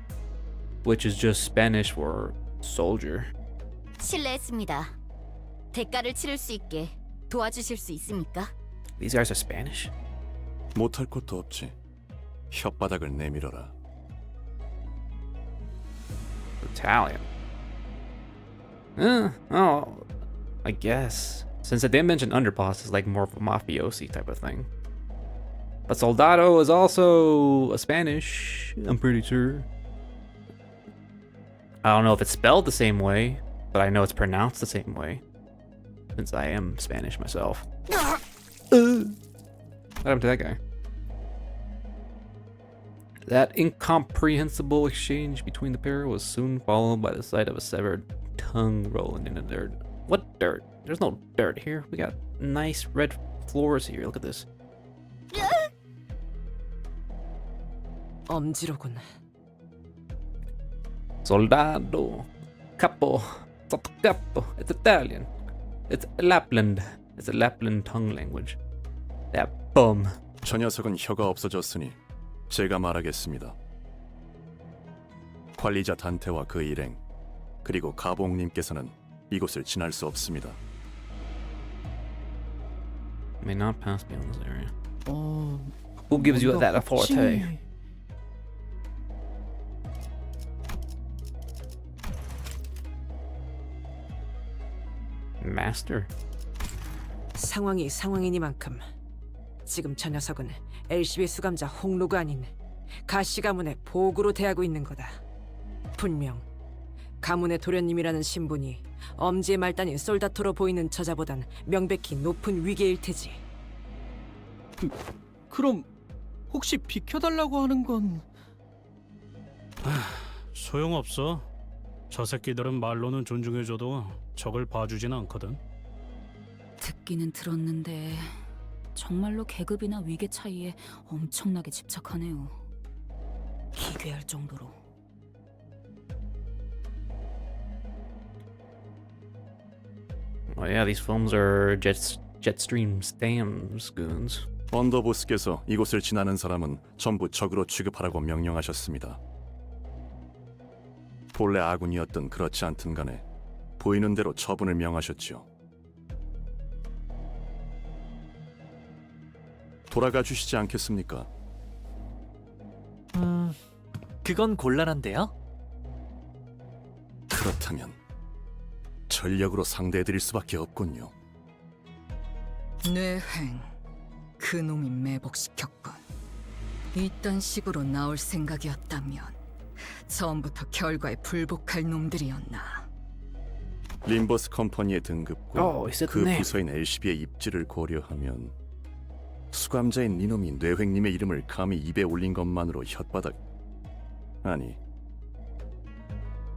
which is just Spanish for soldier. 실례했습니다. 대가를 치를 수 있게 도와주실 수 있습니까? These guys are Spanish? 못할 것도 없지. 혓바닥을 내밀어라. Italian. Oh, I guess. Since they mentioned underboss is like more of a mafiosi type of thing. But Soldado is also a Spanish, I'm pretty sure. I don't know if it's spelled the same way, but I know it's pronounced the same way. Since I am Spanish myself. What happened to that guy? That incomprehensible exchange between the pair was soon followed by the sight of a severed tongue rolling in the dirt. What dirt? There's no dirt here. We got nice red floors here. Look at this. 엄지로군. Soldado. Capo. Capo. It's Italian. It's Lapland. It's a Lapland tongue language. That bum. 저 녀석은 혀가 없어졌으니 제가 말하겠습니다. 관리자 단테와 그 일행, 그리고 가봉님께서는 이곳을 지날 수 없습니다. May not pass beyond this area. Who gives you that authority? Master. 상황이 상황이니만큼 지금 저 녀석은 LCB 수감자 홍로가 아닌 가시 가문의 보구로 대하고 있는 거다. 분명 가문의 도련님이라는 신분이 엄지의 말단인 솔다토로 보이는 저자보단 명백히 높은 위계일 테지. 그럼 혹시 비켜달라고 하는 건... 소용없어. 저 새끼들은 말로는 존중해줘도 적을 봐주진 않거든. 듣기는 들었는데 정말로 계급이나 위계 차이에 엄청나게 집착하네요. 기괴할 정도로. Oh yeah, these films are Jetstream Stam's goons. 언더보스께서 이곳을 지나는 사람은 전부 적으로 취급하라고 명령하셨습니다. 본래 아군이었든 그렇지 않든 간에 보이는 대로 처분을 명하셨지요. 돌아가 주시지 않겠습니까? 그건 곤란한데요? 그렇다면 전력으로 상대해드릴 수밖에 없군요. 뇌행, 그놈이 매복시켰군. 이딴 식으로 나올 생각이었다면 처음부터 결과에 불복할 놈들이었나. 림버스 컴퍼니의 등급과 그 있었네. 부서인 LCB의 입지를 고려하면 수감자인 이놈이 뇌횡님의 이름을 감히 입에 올린 것만으로 혓바닥... 아니,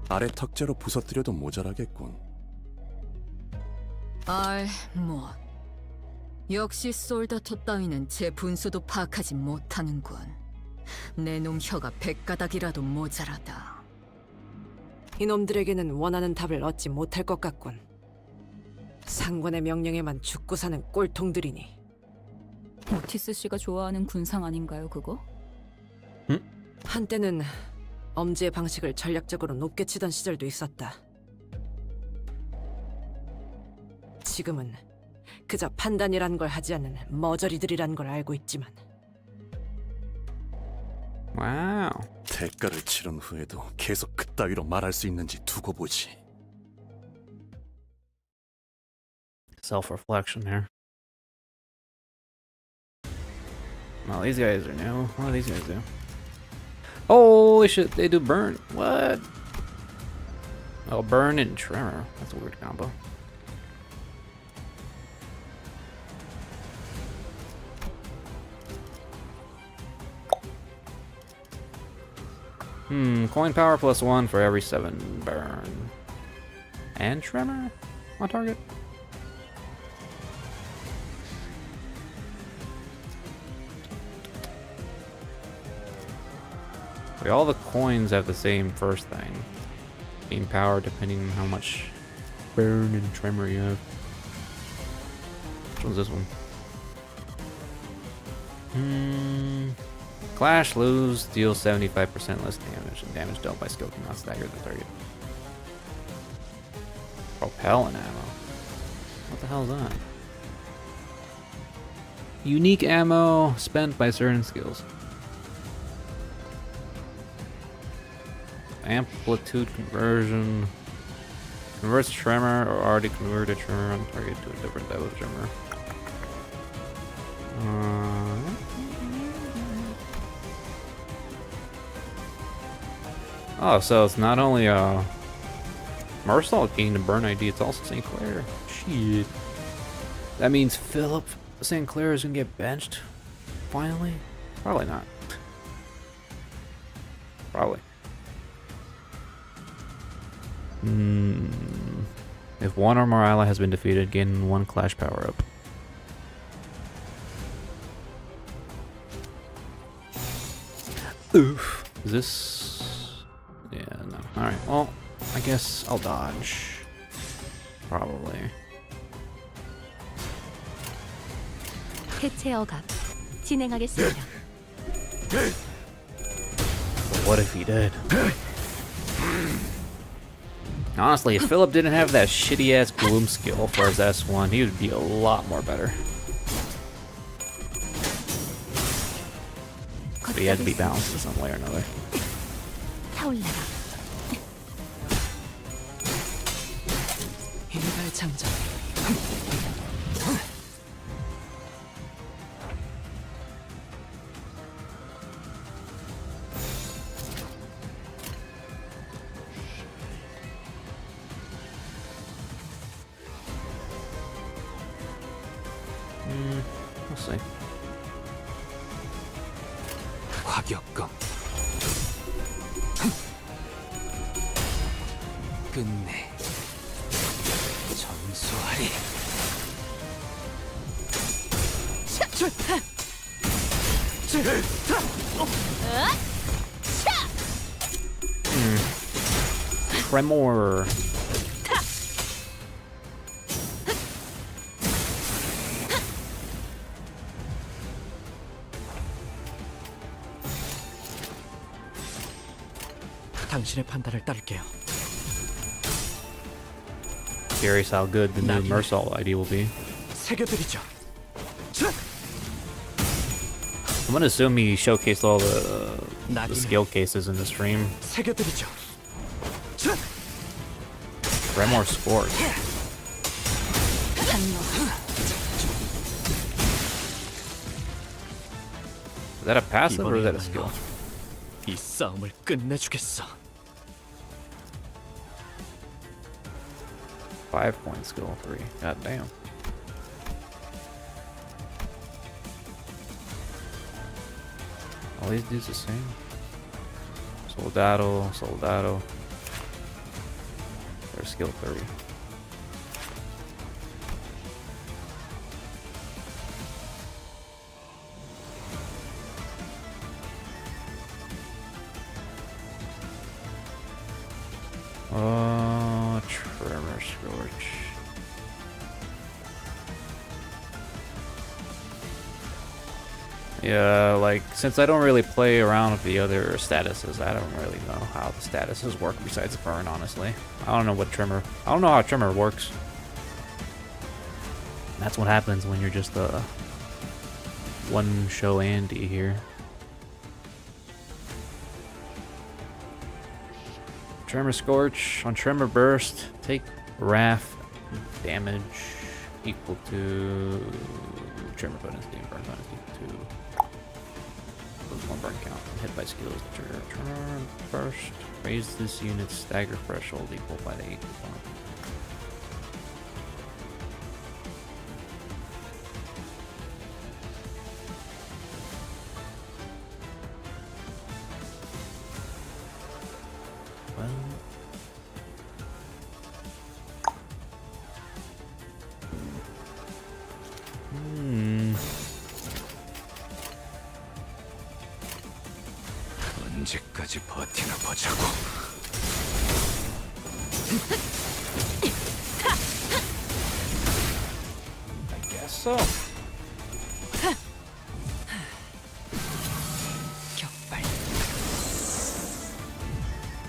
아래 턱재로 부서뜨려도 모자라겠군. 뭐 역시 솔다토 따위는 제 분수도 파악하지 못하는군. 내 놈 혀가 100가닥이라도 모자라다. 이놈들에게는 원하는 답을 얻지 못할 것 같군. 상관의 명령에만 죽고 사는 꼴통들이니. 오티스 씨가 좋아하는 군상 아닌가요, 그거? 한때는 엄지의 방식을 전략적으로 높게 치던 시절도 있었다. 지금은 그저 판단이란 걸 하지 않는 머저리들이란 걸 알고 있지만. 와우. 대가를 치른 후에도 계속 그따위로 말할 수 있는지 두고 보지. Self-reflection here. Well, these guys are new. What do these guys do? Holy shit, they do burn. What? Oh, burn and tremor. That's a weird combo. Coin power +1 for every 7 burn. And tremor on target. All the coins have the same first thing. Gain power depending on how much burn and tremor you have. Which one's this one? Clash, lose, deal 75% less damage, and damage dealt by skill cannot stagger the target. Propellant ammo. What the hell is that? Unique ammo spent by certain skills. Amplitude conversion. Converts tremor or already converted tremor on target to a different type of tremor. Oh, so it's not only Marsal gained a burn ID, it's also St. Clair. Shit. That means Philip St. Clair is gonna get benched? Finally? Probably not. Probably. If one or more ally has been defeated, gain 1 clash power up. Oof. Is this... Yeah, no. Alright, well, I guess I'll dodge. Probably. 해체 억압 진행하겠습니다. But what if he did? Honestly, if Philip didn't have that shitty ass gloom skill for his S1, he would be a lot more better. But he had to be balanced in some way or another. 타올라라. 일발 장전. We'll see. 화격검. 끝내. 전수하리. Tremor. 당신의 판단을 따를게요. Curious how good the new Mersault ID will be. 새겨드리죠. I'm gonna assume he showcased all the skill cases in the stream. 새겨드리죠. Tremor scored. Is that a passive or is that a skill? 이 싸움을 끝내주겠어. 5-point skill 3. God damn. All these dudes the same. Soldado, Soldado. They're skill 3. Tremor Scorch. Yeah, like, since I don't really play around with the other statuses, I don't really know how the statuses work besides burn, honestly. I don't know how Tremor works. That's what happens when you're just a one-show Andy here. Tremor Scorch on Tremor Burst, take Wrath damage equal to Tremor bonus, game burn bonus equal to one burn count. Hit by skills, trigger Tremor Burst. Raise this unit's stagger threshold equal by the 8th one. 언제까지 버티나 보자고. I guess so. 격발.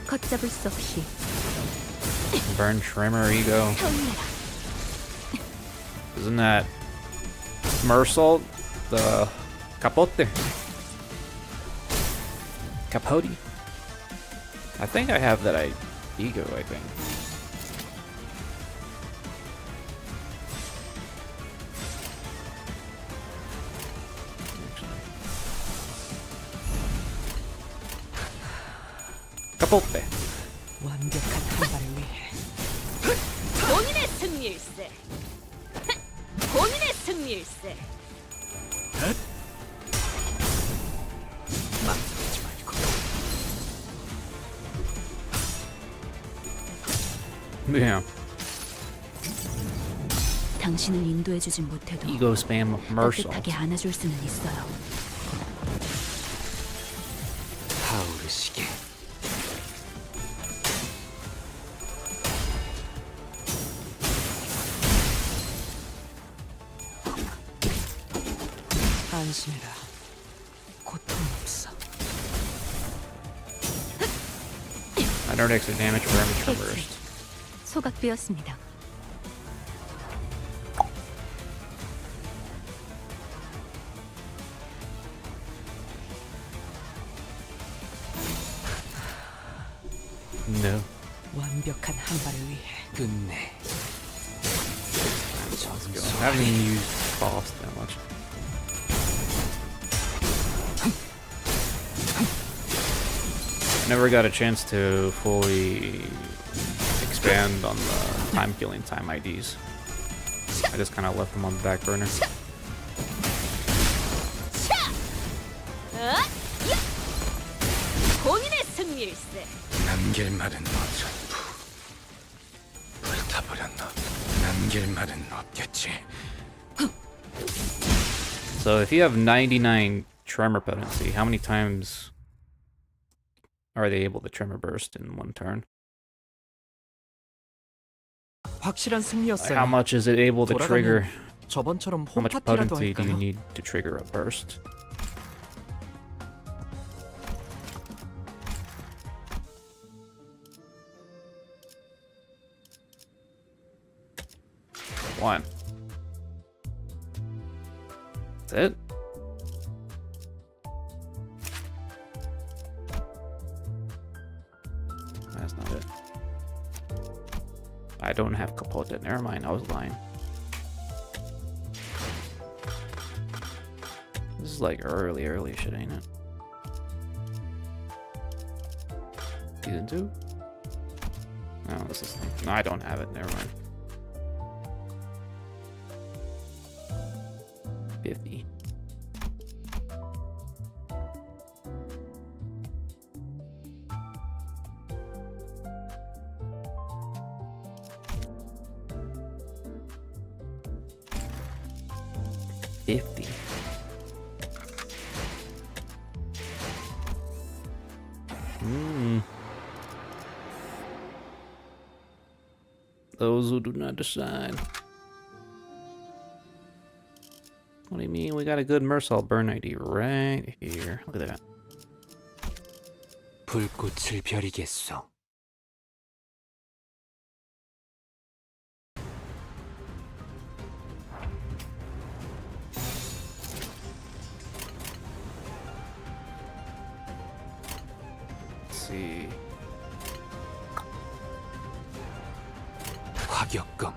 걷잡을 수 없이 Burn Tremor Ego. Isn't that Mersault? The Capote? Capote? I think I have that ego, I think. Capote. 완벽한 한발을 위해. 본인의 승리일세. 본인의 승리일세. 망설이지 말고 Yeah. 당신을 인도해주진 못해도 Ego spam mercy. 따뜻하게 안아줄 수는 있어요. 타오르시게. 안심해라. 고통 없어. I don't extra damage for every traverse. 소각되었습니다. No. 완벽한 한 발을 위해 끝내. I haven't even used fast that much. I never got a chance to fully expand on the time killing time IDs. I just kind of left them on the back burner. 본인의 승리일세. 남길 말은 전부 불타버렸나. 남길 말은 없겠지. So if you have 99 tremor potency, how many times are they able to tremor burst in one turn? 확실한 승리였어요. How much is it able to trigger? 저번처럼 How much 홈파티라도 potency do you 할까요? need to trigger a burst? One. That's it? That's not it. I don't have Capote. Never mind, I was lying. This is like early shit, ain't it? Season 2? No, this is... No, I don't have it. Never mind. 50. Those who do not decide. What do you mean? We got a good Mersault burn ID right here. Look at that. 불꽃을 벼리겠소. Let's see. 화격금.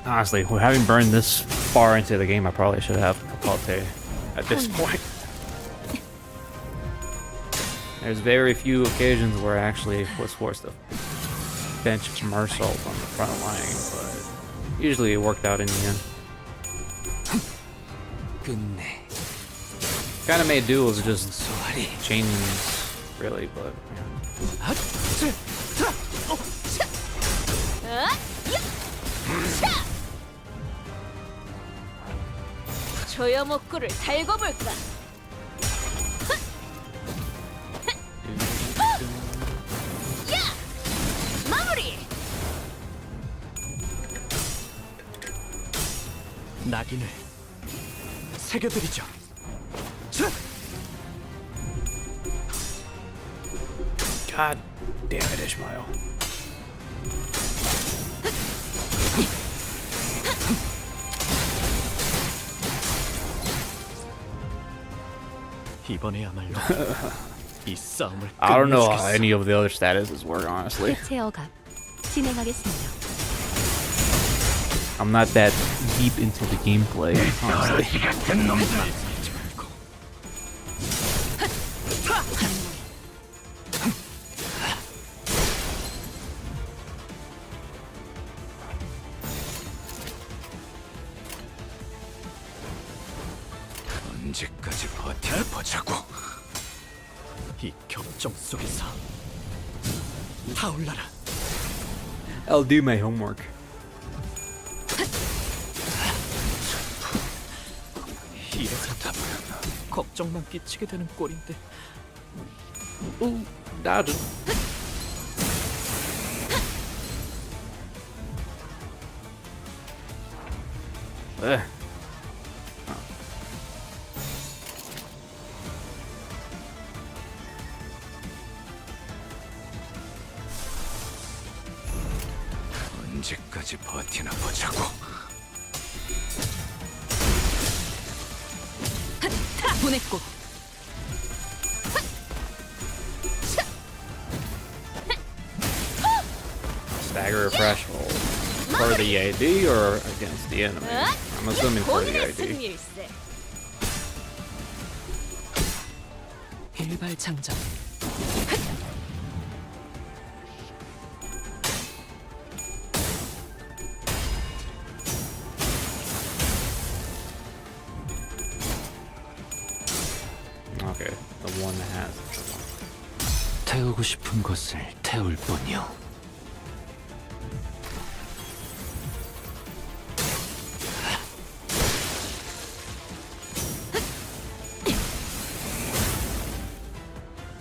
Honestly, having burned this far into the game, I probably should have Capote at this point. There's very few occasions where I actually was forced to bench Mersault on the front line, but usually it worked out in the end. 끝내. Kind of made do with just chains, really, but yeah. 조여목구를 달궈볼까? 야! 마무리! 낙인을 새겨드리죠. God damn it, Ishmael. 이번에야말로 이 싸움을 I don't know how 끝내주겠어. any of the other statuses work, honestly. 해체 억압 진행하겠습니다. I'm not that deep into the gameplay, honestly. 언제까지 버텨보자고. 이 격정 속에서 타올라라. I'll do my homework. 이래서 걱정만 끼치게 되는 꼴인데. Ooh, dodge. Ugh. 언제까지 버티나 보자고. 보냈고. Stagger refresh roll. For the AD or against the enemy? I'm assuming for the AD. 일발장전. Okay, the one that has. 태우고 싶은 것을 태울 뿐이요.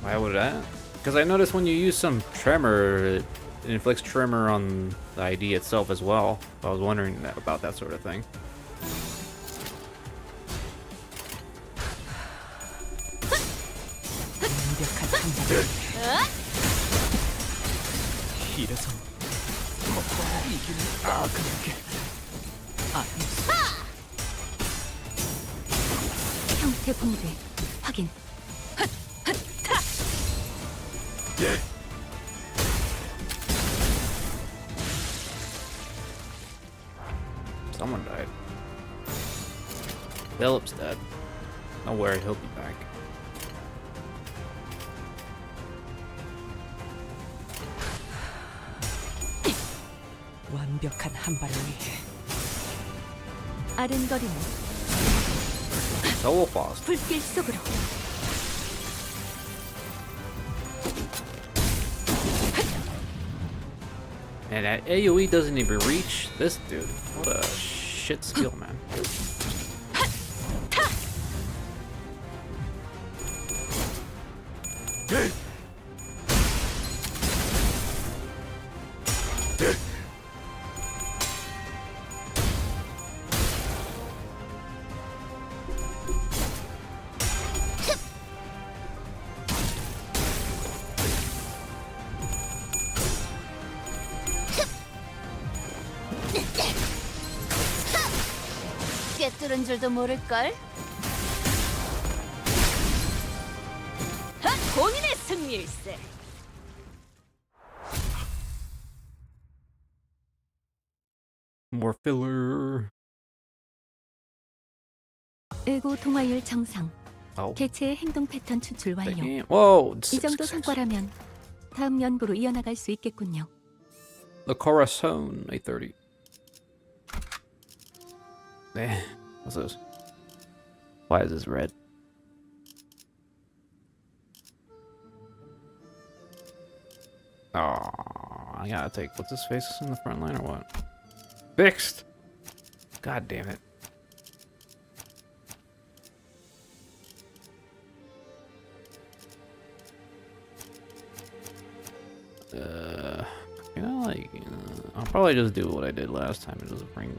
Why would that? Because I noticed when you use some tremor, it inflicts tremor on the ID itself as well. I was wondering about that sort of thing. 이래서 이기는 그런 게 아니었어. 형태 붕괴 확인. Someone died. Philip's dead. Don't worry, he'll be back. 완벽한 한 발을 위해 아른거리는 So fast. 불길 속으로. And that AoE doesn't even reach this dude. What a shit skill, man. 꿰뚫은 줄도 모를걸. 본인의 승리일세. More filler. 의고 동화율 정상. Oh. 개체의 행동 패턴 추출 완료. Damn. Whoa. 이 정도 성과라면 다음 연구로 이어나갈 수 있겠군요. The Corazon 830. Eh, what's this? Why is this red? Oh, I gotta take what's his face in the front line or what? Fixed. God damn it. You know, like, I'll probably just do what I did last time and just bring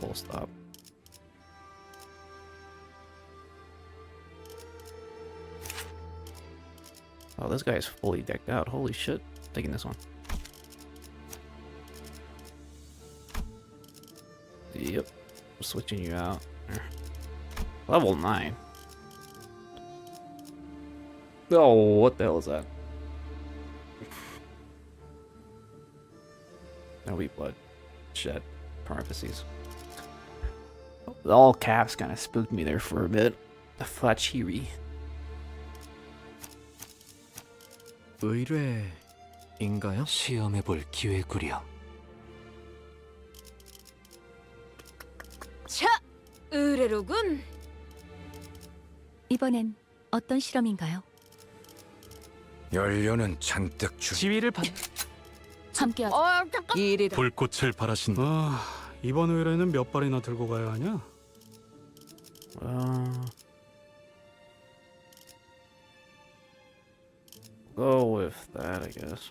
full stop. Oh, this guy is fully decked out. Holy shit. Taking this one. Yep. Switching you out. Level 9. Oh, what the hell is that? That'll be blood. Shed. Parentheses. All caps kind of spooked me there for a bit. The Fachiri. 의뢰인가요? 시험해볼 기회구려. 자, 의뢰로군. 이번엔 어떤 실험인가요? 연료는 잔뜩 주. 지위를 받. 함께하자. 이 일이 불꽃을 바라신 이번 의뢰는 몇 발이나 들고 가야 하냐? Go with that, I guess.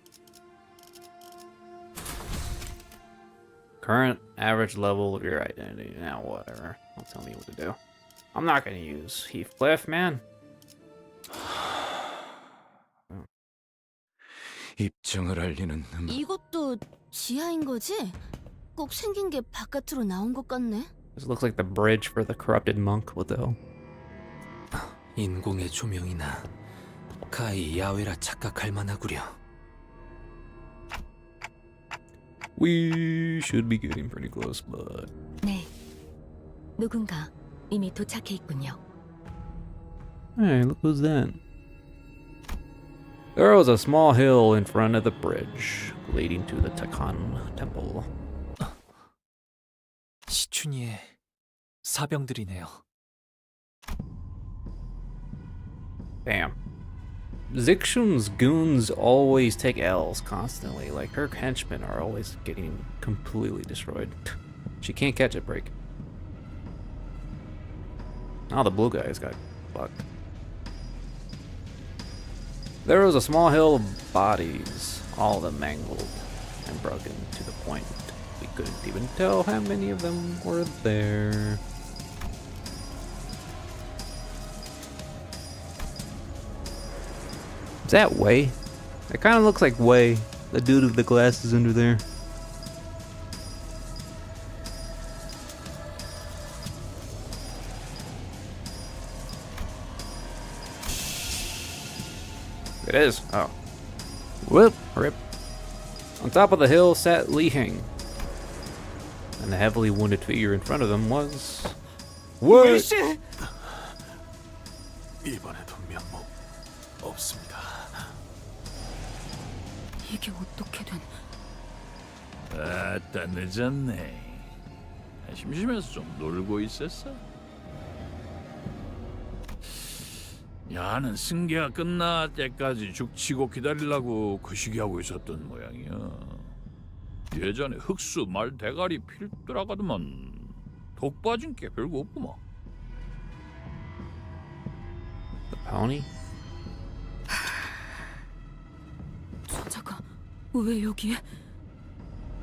Current average level of your identity. Now, whatever. Don't tell me what to do. I'm not gonna use Heathcliff, man. 입증을 알리는 이것도 지하인 거지? 꼭 생긴 게 바깥으로 나온 것 같네. This looks like the bridge for the corrupted monk. What the hell? 인공의 조명이나 가히 야외라 착각할 만하구려. We should be getting pretty close, but 네. 누군가 이미 도착해 있군요. hey, look who's that. There was a small hill in front of the bridge leading to the Takan temple. 시춘이의 사병들이네요. Damn. Zixun's goons always take L's constantly. Like, her henchmen are always getting completely destroyed. She can't catch a break. Now the blue guys got fucked. There was a small hill of bodies, all of them mangled and broken to the point we couldn't even tell how many of them were there. Is that Wei? That kind of looks like Wei, the dude with the glasses under there. It is. Oh. Whoop. Rip. On top of the hill sat Lei Heng. And the heavily wounded figure in front of them was... What? 이번에도 면목 없습니다. 이게 어떻게 된... 아따 늦었네. 심심해서 좀 놀고 있었어? 야는 승계가 끝날 때까지 죽치고 기다리려고 거시기하고 있었던 모양이야. 예전에 흑수 말 대가리 필더라가더만 독 빠진 게 별거 없구만. The pony? 저자가 왜 여기에?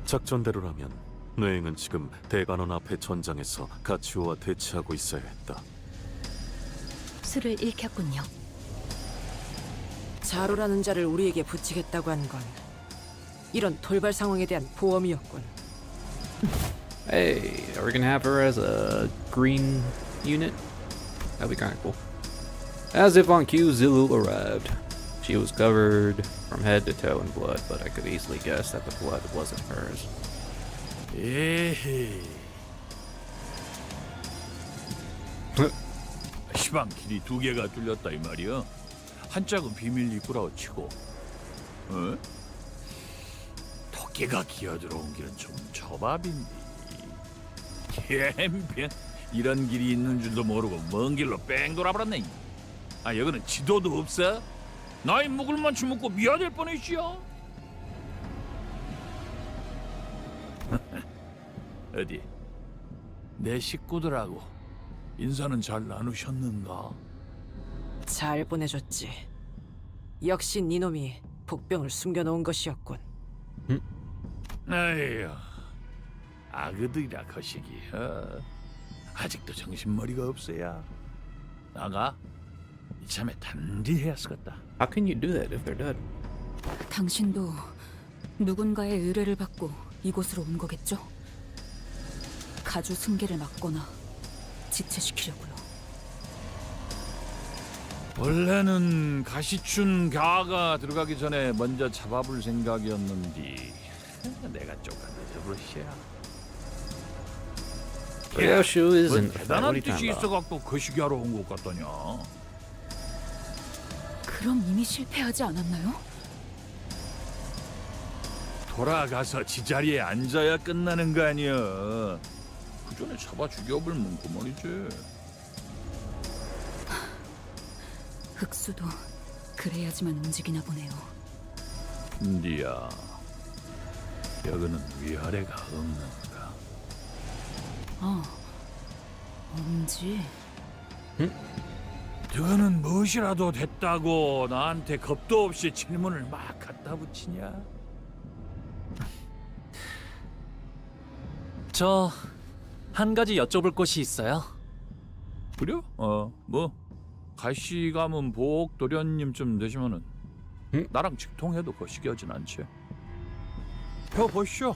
작전대로라면 뇌행은 지금 대관원 앞의 전장에서 가치오와 대치하고 있어야 했다. 술을 읽혔군요. 자루라는 자를 우리에게 붙이겠다고 한 건 이런 돌발 상황에 대한 보험이었군. Hey, are we gonna have her as a green unit? That'd be kinda cool. As if on cue, Zilul arrived. She was covered from head to toe in blood, but I could easily guess that the blood wasn't hers. 에헤이. 시방 길이 두 개가 뚫렸다 이 말이야. 한 짝은 비밀 입구라고 치고, 어? 토끼가 기어들어온 길은 좀 저밥인데. 캠pen 이런 길이 있는 줄도 모르고 먼 길로 뺑 돌아버렸네. 아 여기는 지도도 없어? 나이 묵을 만치 묵고 미아될 뻔했지요. 어디 내 식구들하고 인사는 잘 나누셨는가? 잘 보내줬지. 역시 니놈이 복병을 숨겨놓은 것이었군. 아휴, 아그들이라 거시기. 아직도 정신머리가 없어야. 나가 이참에 단디해야 쓰겠다. How can you do that if they're dead? 당신도 누군가의 의뢰를 받고 이곳으로 온 거겠죠? 가주 승계를 막거나 지체시키려고요. 원래는 가시춘 갸가 들어가기 전에 먼저 잡아볼 생각이었는데 내가 조금 늦어버렸어야. Ryoshu isn't. 대단한 뜻이 있어갖고 거시기하러 온 것 같더냐. 그럼 이미 실패하지 않았나요? 돌아가서 지자리에 앉아야 끝나는 거 아니야. 그 전에 잡아 죽여버리면 그만이지. 흑수도 그래야지만 움직이나 보네요. 니야, 여기는 위아래가 없는가? 엄지. 너는 무엇이라도 됐다고 나한테 겁도 없이 질문을 막 갖다 붙이냐? 저 한 가지 여쭤볼 것이 있어요. 그래? 뭐 가시 가문 보옥 도련님쯤 되시면은 나랑 직통해도 거시기하진 않지. 혀 보시오.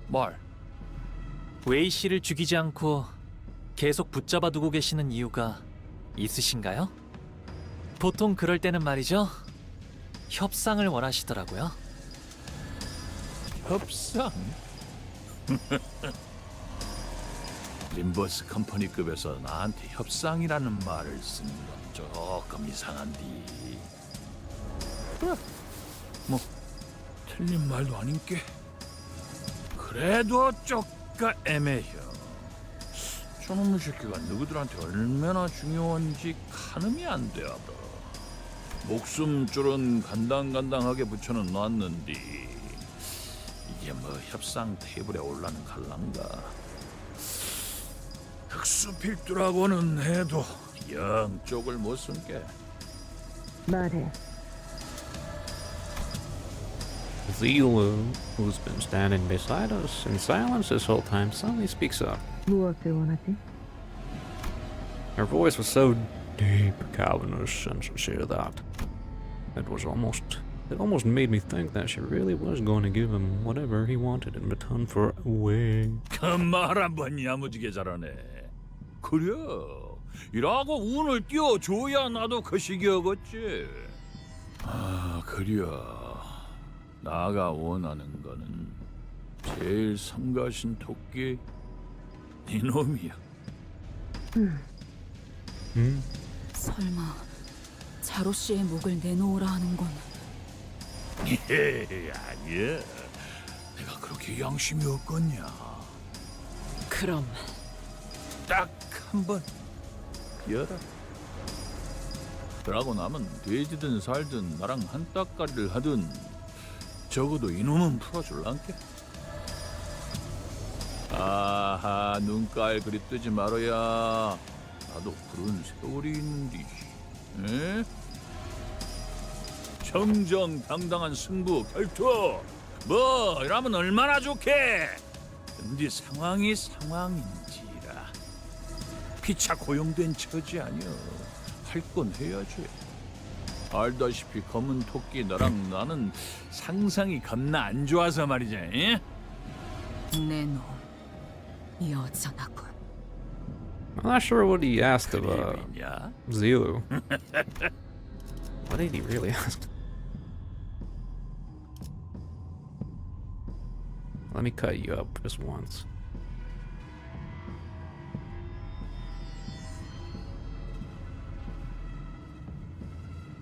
말. 웨이 씨를 죽이지 않고 계속 붙잡아 두고 계시는 이유가 있으신가요? 보통 그럴 때는 말이죠. 협상을 원하시더라고요. 협상? 림버스 컴퍼니급에서 나한테 협상이라는 말을 쓰는 건 조금 이상한디. 그래, 뭐 틀린 말도 아닌게. 그래도 쪼까 애매해. 저놈의 새끼가 너희들한테 얼마나 중요한지 가늠이 안 되어버. 목숨줄은 간당간당하게 붙여는 놨는디 이게 뭐 협상 테이블에 올라는 갈란가. 흑수필두라고는 해도 영 쪽을 못 쓴게. 말해. Zilu, who's been standing beside us in silence this whole time, suddenly speaks up. 무엇을 원하지? Her voice was so deep, cavernous, and sincere that it almost made me think that she really was going to give him whatever he wanted in return for way. 그 말 한번 야무지게 잘하네. 그래, 이라고 운을 띄워줘야 나도 거시기하겠지. 그래. 나가 원하는 거는 제일 성가신 토끼 이놈이야. 설마 자로 씨의 목을 내놓으라 하는 건? 아니야. 내가 그렇게 양심이 없겠냐. 그럼 딱 한 번 열어. 그러고 나면 돼지든 살든 나랑 한따까리를 하든 적어도 이놈은 풀어줄란게. 아하, 눈깔 그리 뜨지 말아야. 나도 그런 세월이 있는디. 에? 정정당당한 승부 결투 뭐 이러면 얼마나 좋게. 근데 상황이 상황인지라. 피차 고용된 처지 아니여. 할 건 해야지. 알다시피 검은 토끼 너랑 나는 상상이 겁나 안 좋아서 말이지. 에? 내놈 여전하군. I'm not sure what he asked of Zilu. What did he really ask? Let me cut you up just once.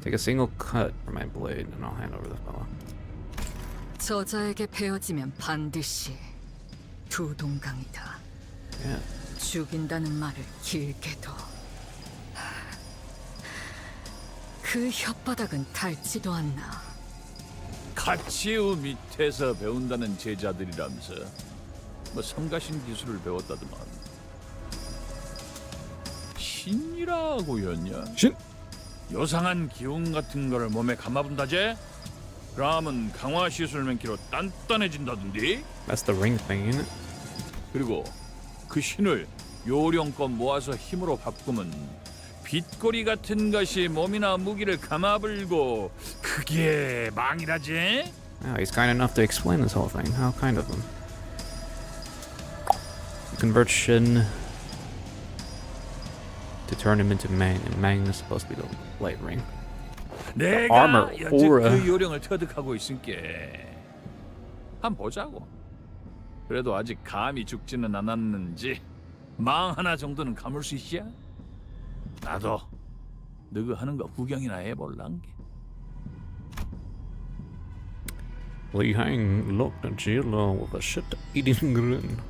Take a single cut from my blade and I'll hand over the fella. 저자에게 베어지면 반드시 두 동강이다. Yeah. 죽인다는 말을 길게도. 그 혓바닥은 닳지도 않나. 가치우 밑에서 배운다는 제자들이라면서 뭐 성가신 기술을 배웠다더만. 신이라고였냐? 신? 요상한 기운 같은 거를 몸에 감아본다제? 그러면 강화 시술 맨키로 단단해진다던데? That's the ring thing, isn't it? 그리고 그 신을 요령껏 모아서 힘으로 바꾸면 빗꼬리 같은 것이 몸이나 무기를 감아불고 그게 망이라지? Wow, he's kind enough to explain this whole thing. How kind of him. You convert Shin to turn him into Mang, and Mang is supposed to be the light ring. 내가 armor 여태 aura. 그 요령을 터득하고 있으니께 한번 보자고. 그래도 아직 감이 죽지는 않았는지 망 하나 정도는 감을 수 있냐? 나도 너가 하는 거 구경이나 해볼란게. Lei Heng looked at Zillow with a shit-eating grin.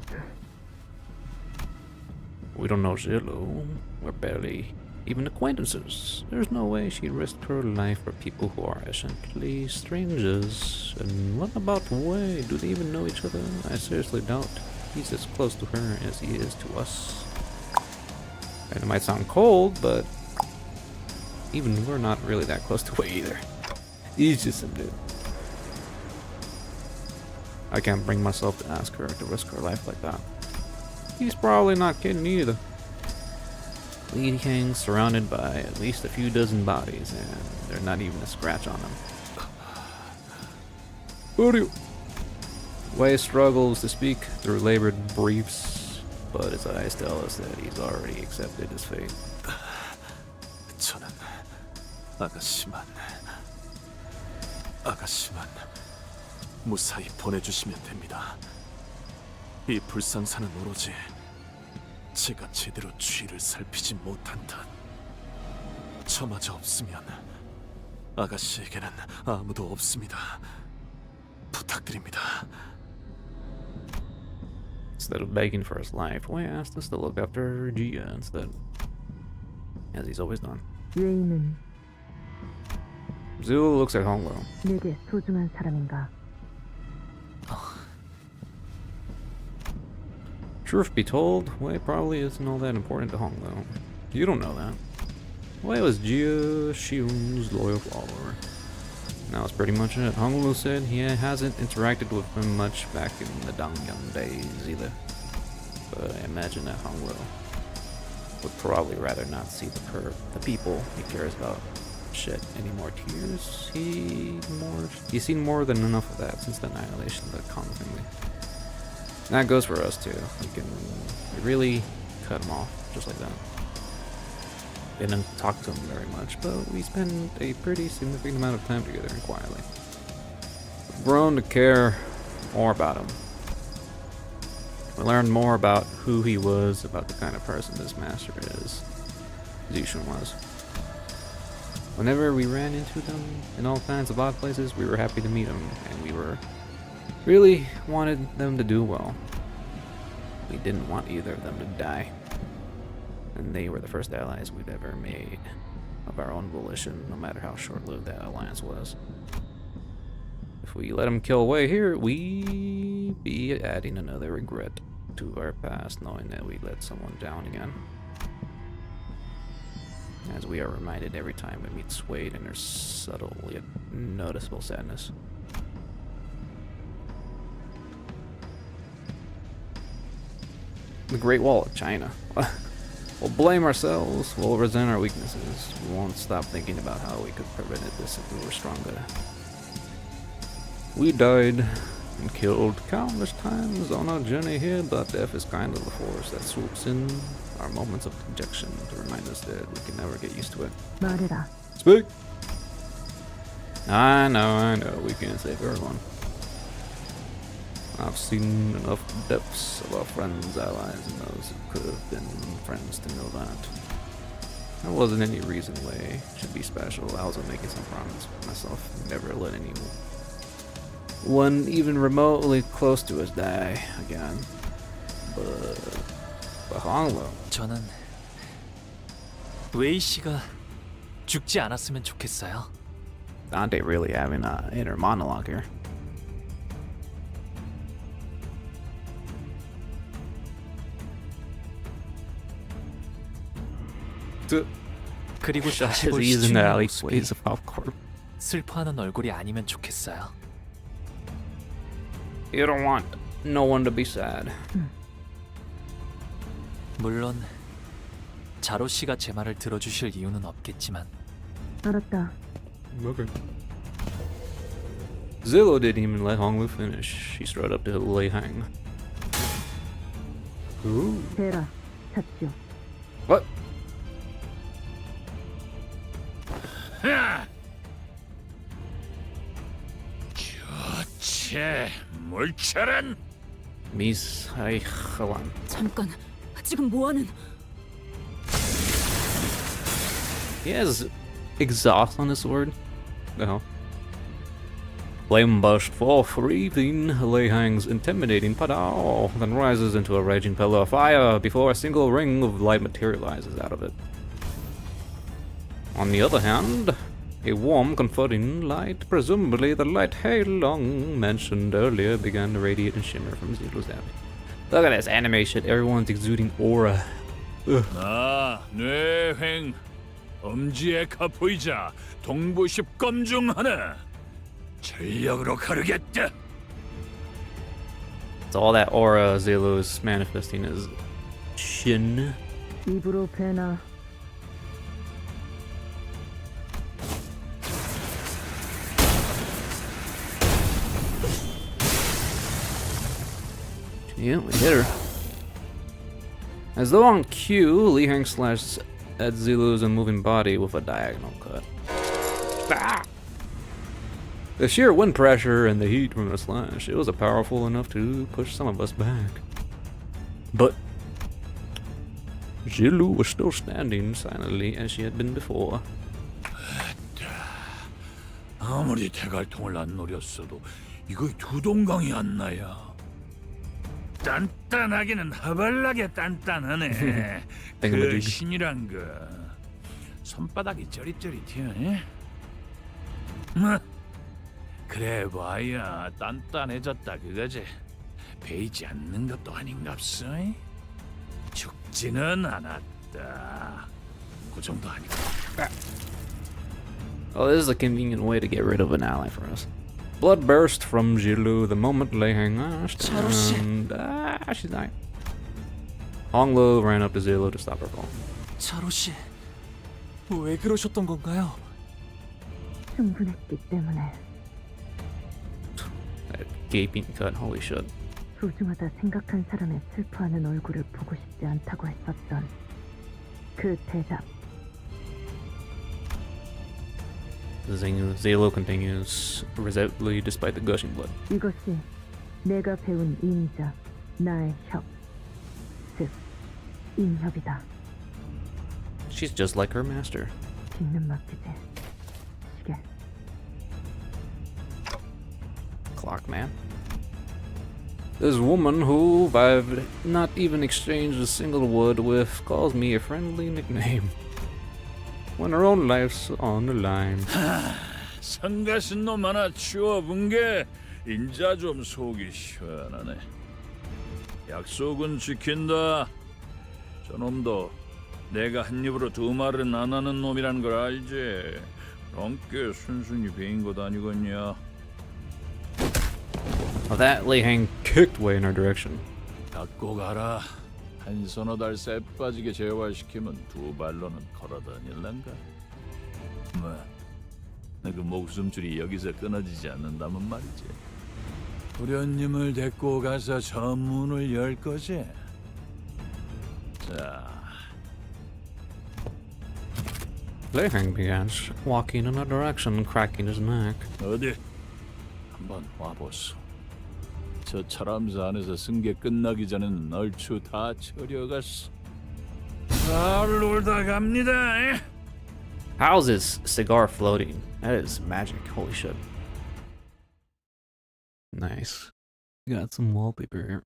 We don't know Zillow. We're barely even acquaintances. There's no way she'd risk her life for people who are essentially strangers. And what about Wei? Do they even know each other? I seriously doubt. He's as close to her as he is to us. And it might sound cold, but even we're not really that close to Wei either. He's just some dude. I can't bring myself to ask her to risk her life like that. He's probably not kidding either. Lei Heng surrounded by at least a few dozen bodies, and there's not even a scratch on them. Wei struggles to speak through labored briefs, but his eyes tell us that he's already accepted his fate. 저는 아가씨만 무사히 보내주시면 됩니다. 이 불상사는 오로지 제가 제대로 주위를 살피지 못한 탓. 저마저 없으면 아가씨에게는 아무도 없습니다. 부탁드립니다. Instead of begging for his life, Wei asked us to look after Jia instead, as he's always done. 웨이는 Zulu looks at Honglo. 내게 소중한 사람인가? Truth be told, Wei probably isn't all that important to Honglo. You don't know that. Wei was Jia Xiun's loyal follower. That was pretty much it. Honglu said he hasn't interacted with him much back in the Daguanyuan days either. But I imagine that Honglu would probably rather not see the people he cares about shed any more tears. He's seen more than enough of that since the annihilation of the Kong family. That goes for us too. We really cut him off just like that. Didn't talk to him very much, but we spent a pretty significant amount of time together and quietly. We've grown to care more about him. We learned more about who he was, about the kind of person this master is. Zixun was. Whenever we ran into them in all kinds of odd places, we were happy to meet them, and we really wanted them to do well. We didn't want either of them to die. And they were the first allies we've ever made of our own volition, no matter how short-lived that alliance was. If we let them kill Wei here, we'd be adding another regret to our past, knowing that we let someone down again. As we are reminded every time we meet Suede and their subtle yet noticeable sadness. The Great Wall of China. We'll blame ourselves, we'll resent our weaknesses. We won't stop thinking about how we could prevent this if we were stronger. We died and killed countless times on our journey here, but death is kind of the force that swoops in our moments of dejection to remind us that we can never get used to it. 말해라. Speak! I know, we can't save everyone. I've seen enough depths of our friends, allies, and those who could have been friends to know that. There wasn't any reason Wei should be special. I was making some promise to myself never let anyone even remotely close to us die again. But Honglo. 저는 웨이 씨가 죽지 않았으면 좋겠어요. Dante really having an inner monologue here. 그리고 다시 볼 He's in the alley 모습이 ways of popcorn. 슬퍼하는 얼굴이 아니면 좋겠어요. You don't want no one to be sad. 물론 자로 씨가 제 말을 들어주실 이유는 없겠지만. 알았다. Okay. Zillow didn't even let Honglu finish. She strode up to Lei Heng. Ooh. 대라. 찾죠. What? 교체 물철은 Miss Haichalan. 잠깐, 지금 뭐하는? He has exhaust on his sword. The hell? Limbus for breathing Lei Heng's intimidating padao, then rises into a raging pillar of fire before a single ring of light materializes out of it. On the other hand, a warm, comforting light, presumably the Lei Heng mentioned earlier, began to radiate and shimmer from Zilu's abby. Look at this anime shit. Everyone's exuding aura. Ugh. 뇌행 엄지의 카포이자 동부십 검중 하나 전력으로 가르겠다. It's all that aura Zilu is manifesting as shin. 입으로 배나. Yeah, we hit her. As though on cue, Lei Heng slashed at Zilu's unmoving body with a diagonal cut. Ah! The sheer wind pressure and the heat from the slash, it was powerful enough to push some of us back. But Zilu was still standing silently as she had been before. 아무리 대갈통을 안 노렸어도 이거 두 동강이 안 나야. 단단하기는 하발나게 단단하네. 그 신이란 거 손바닥이 쩌릿쩌릿해. 그래 봐야 단단해졌다 그거지. 베이지 않는 것도 아닌갑소. 죽지는 않았다. 그 정도 아니까. Oh, this is a convenient way to get rid of an ally for us. Blood burst from Zilu the moment Lei Heng asked, and she's dying. Honglu ran up to Zilu to stop her fall. 차로 씨, 왜 그러셨던 건가요? 충분했기 때문에. That gaping cut, holy shit. 소중하다 생각한 사람의 슬퍼하는 얼굴을 보고 싶지 않다고 했었던 그 대답. Zilu continues resolutely despite the gushing blood. 이것이 내가 배운 인자, 나의 협, 즉 인협이다. She's just like her master. 뒤는 맡기지. 시계. Clock man. This woman who I've not even exchanged a single word with calls me a friendly nickname. When her own life's on the line. 성가신 놈 하나 치워본 게 인자 좀 속이 시원하네. 약속은 지킨다. 저놈도 내가 한 입으로 두 말은 안 하는 놈이란 걸 알지. 넘게 순순히 베인 것 아니겠냐. That Lei Heng kicked way in our direction. 닫고 가라. 한 서너 달 쎄 빠지게 재활시키면 두 발로는 걸어다닐란가? 뭐, 그 목숨줄이 여기서 끊어지지 않는다면 말이지. 도련님을 데리고 가서 저 문을 열 거지? 자. Lei Heng began walking in our direction, cracking his neck. 어디? 한번 와보소. 저 철암사 안에서 승계 끝나기 전에는 얼추 다 처려갔어. 잘 놀다 갑니다. How's this cigar floating? That is magic. Holy shit. Nice. Got some wallpaper here.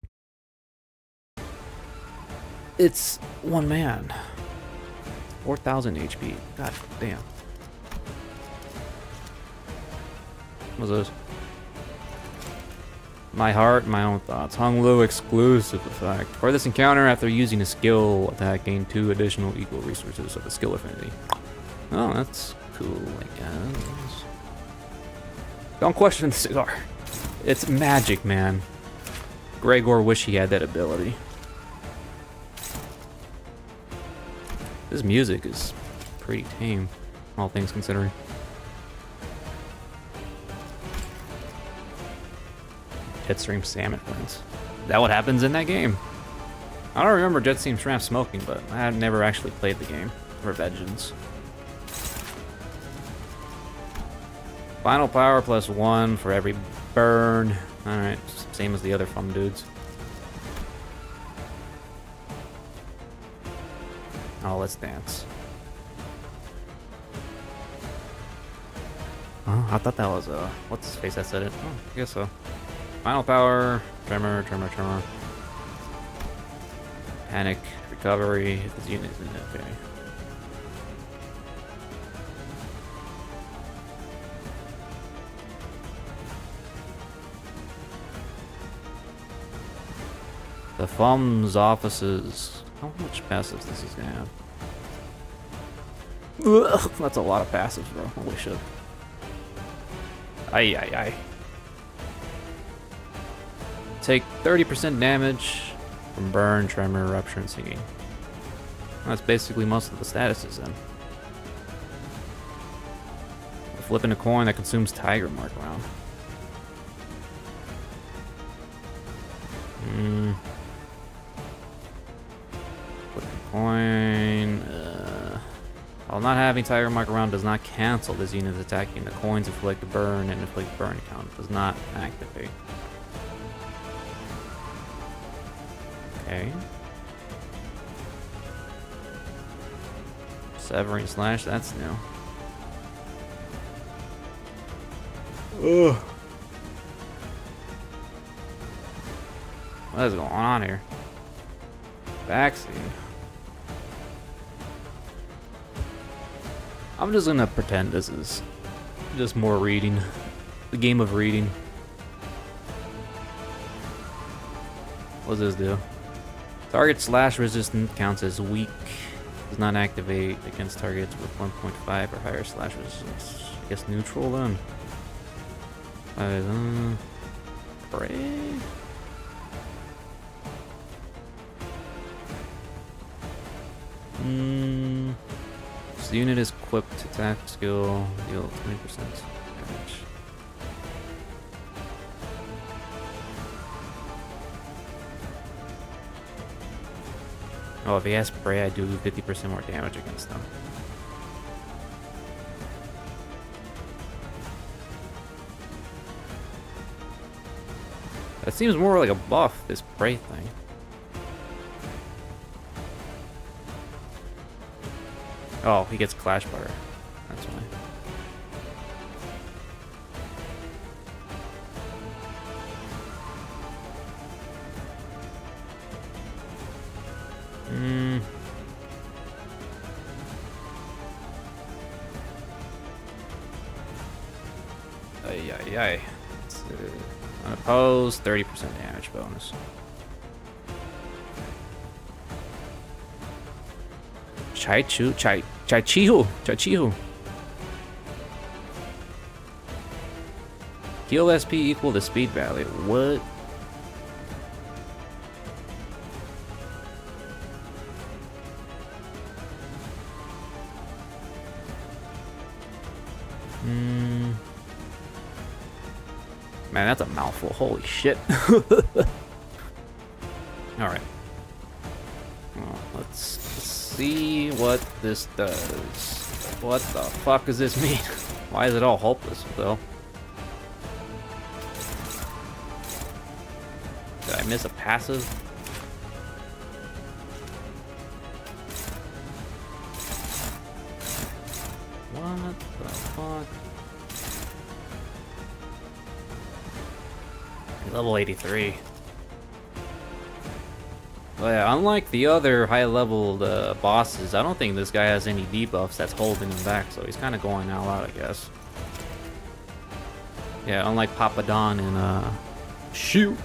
It's one man. 4,000 HP. God damn. What's this? My heart, my own thoughts. Honglu exclusive effect. For this encounter, after using a skill attack, gain 2 additional equal resources of the skill affinity. Oh, that's cool, I guess. Don't question the cigar. It's magic, man. Gregor wish he had that ability. This music is pretty tame, all things considering. Jetstream salmon plants. Is that what happens in that game? I don't remember Jetstream shrimp smoking, but I had never actually played the game. Revengeance. Final power plus 1 for every burn. Alright, same as the other fun dudes. Oh, let's dance. Oh, I thought that was what's his face that said it? Oh, I guess so. Final power, tremor, tremor, tremor. Panic, recovery, if this unit is in okay. The Thumb's offices. How much passives does this guy have? Ugh, that's a lot of passives, bro. Holy shit. Ay, ay, ay. Take 30% damage from burn, tremor, rupture, and singing. That's basically most of the statuses then. Flipping a coin that consumes tiger mark round. Flipping a coin. While not having tiger mark around does not cancel this unit's attacking. The coins inflict a burn and inflict burn count does not activate. Okay. Severing slash, that's new. Ugh. What is going on here? Backseat. I'm just gonna pretend this is just more reading. The game of reading. What does this do? Target slash resistant counts as weak. Does not activate against targets with 1.5 or higher slash resistance. I guess neutral then. Pray. So the unit is equipped attack skill, deal 20% damage. Oh, if he has spray, I do 50% more damage against them. That seems more like a buff, this spray thing. Oh, he gets clash butter. That's why. Ay, ay, ay. Unopposed, 30% damage bonus. Chai Chihu. Heal SP equal to speed value. What? Man, that's a mouthful. Holy shit. Alright. Well, let's see what this does. What the fuck does this mean? Why is it all hopeless, though? Did I miss a passive? What the fuck? Level 83. But yeah, unlike the other high-level bosses, I don't think this guy has any debuffs that's holding him back, so he's kind of going all out, I guess. Yeah, unlike Papadon and shoot.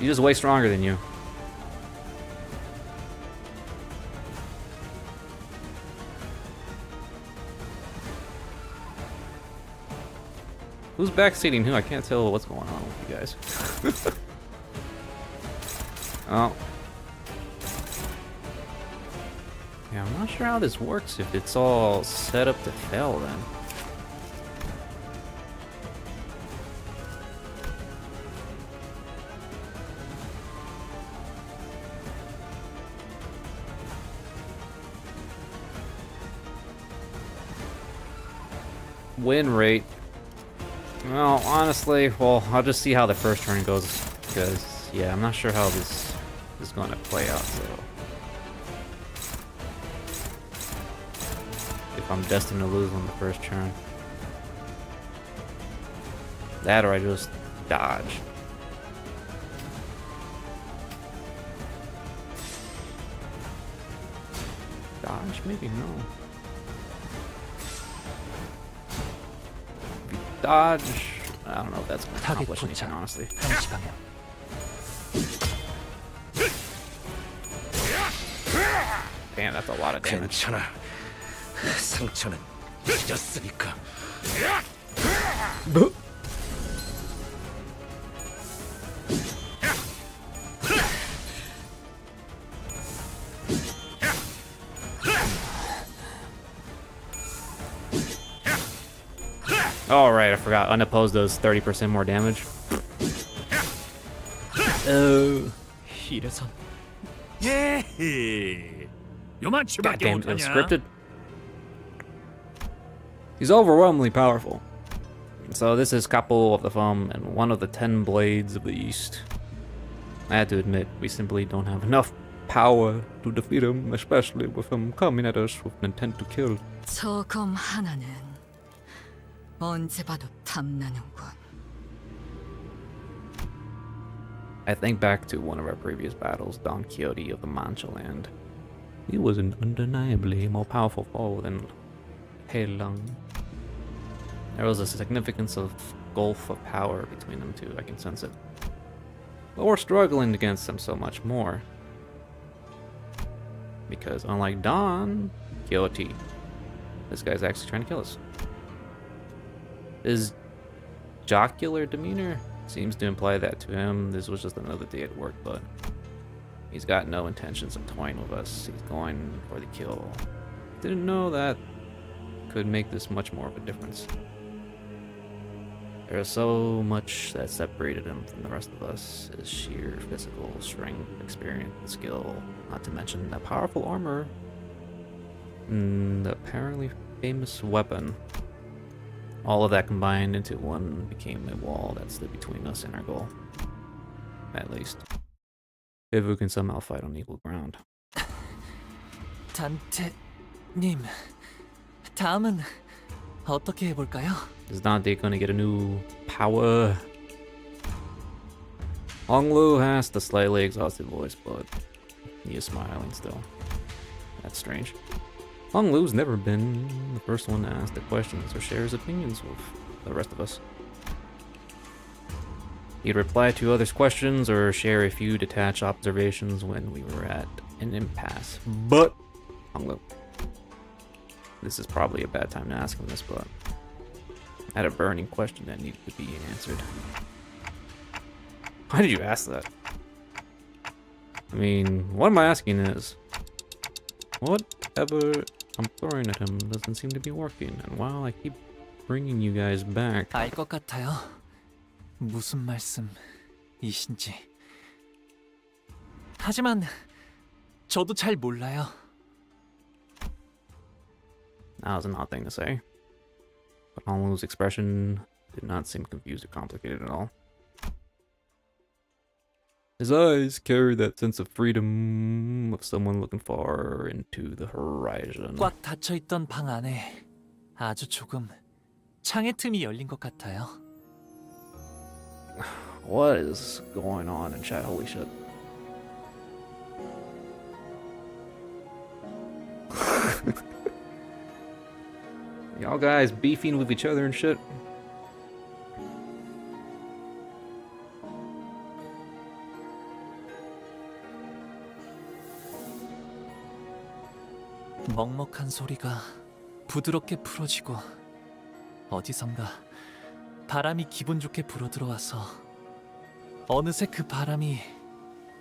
He's just way stronger than you. Who's backseating who? I can't tell what's going on with you guys. Oh. Yeah, I'm not sure how this works if it's all set up to fail then. Win rate. Well, honestly, well, I'll just see how the first turn goes, because, yeah, I'm not sure how this is going to play out, so... If I'm destined to lose on the first turn. That or I just dodge. Dodge? Maybe no. Dodge. I don't know if that's going to 타겟 accomplish anything, 포착. honestly. 한시 방향. Damn, that's a lot of damage. 괜찮아. 상처는 찢었으니까. Oh, right, I forgot. Unopposed does 30% more damage. Oh. 이래선 예. God 요만치밖에 damn, it was 못하냐? scripted. He's overwhelmingly powerful. So this is Capo of the Thumb and one of the 10 Blades of the East. I had to admit, we simply don't have enough power to defeat him, especially with him coming at us with an intent to kill. 저 검 하나는 언제 봐도 탐나는군. I think back to one of our previous battles, Don Quixote of the Mancha Land. He was an undeniably more powerful foe than Helang. There was a significance of gulf of power between them two, I can sense it. But we're struggling against them so much more. Because unlike Don Quixote, this guy's actually trying to kill us. His jocular demeanor seems to imply that to him this was just another day at work, but he's got no intentions of toying with us. He's going for the kill. Didn't know that could make this much more of a difference. There's so much that separated him from the rest of us, his sheer physical strength, experience, and skill, not to mention the powerful armor and the apparently famous weapon. All of that combined into one became a wall that stood between us and our goal. At least. If we can somehow fight on equal ground. 단테님, 다음은 어떻게 해볼까요? Is Dante gonna get a new power? Honglu has the slightly exhausted voice, but he is smiling still. That's strange. Honglu's never been the first one to ask the questions or share his opinions with the rest of us. He'd reply to others' questions or share a few detached observations when we were at an impasse. But, Honglu, this is probably a bad time to ask him this, but I had a burning question that needed to be answered. Why did you ask that? I mean, what am I asking is, whatever I'm throwing at him doesn't seem to be working, and while I keep bringing you guys back... 알 것 같아요. 무슨 말씀이신지. 하지만 저도 잘 몰라요. That was an odd thing to say. But Honglu's expression did not seem confused or complicated at all. His eyes carried that sense of freedom of someone looking far into the horizon. 꽉 닫혀있던 방 안에 아주 조금 창의 틈이 열린 것 같아요. What is going on in chat? Holy shit. Y'all guys beefing with each other and shit? 먹먹한 소리가 부드럽게 풀어지고 어디선가 바람이 기분 좋게 불어들어와서 어느새 그 바람이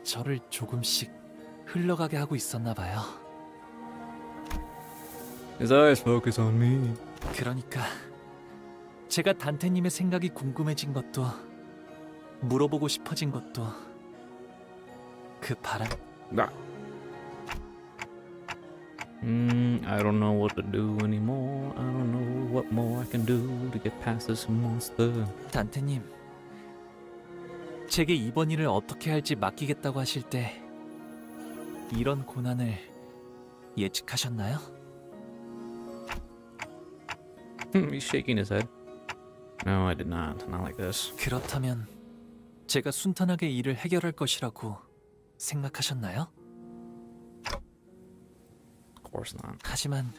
저를 조금씩 흘러가게 하고 있었나 봐요. His eyes focus on me. 그러니까 제가 단테님의 생각이 궁금해진 것도 물어보고 싶어진 것도 그 바람. I don't know what to do anymore. I don't know what more I can do to get past this monster. 단테님, 제게 이번 일을 어떻게 할지 맡기겠다고 하실 때 이런 고난을 예측하셨나요? He's shaking his head. No, I did not. Not like this. 그렇다면 제가 순탄하게 일을 해결할 것이라고 생각하셨나요? Of course not. 하지만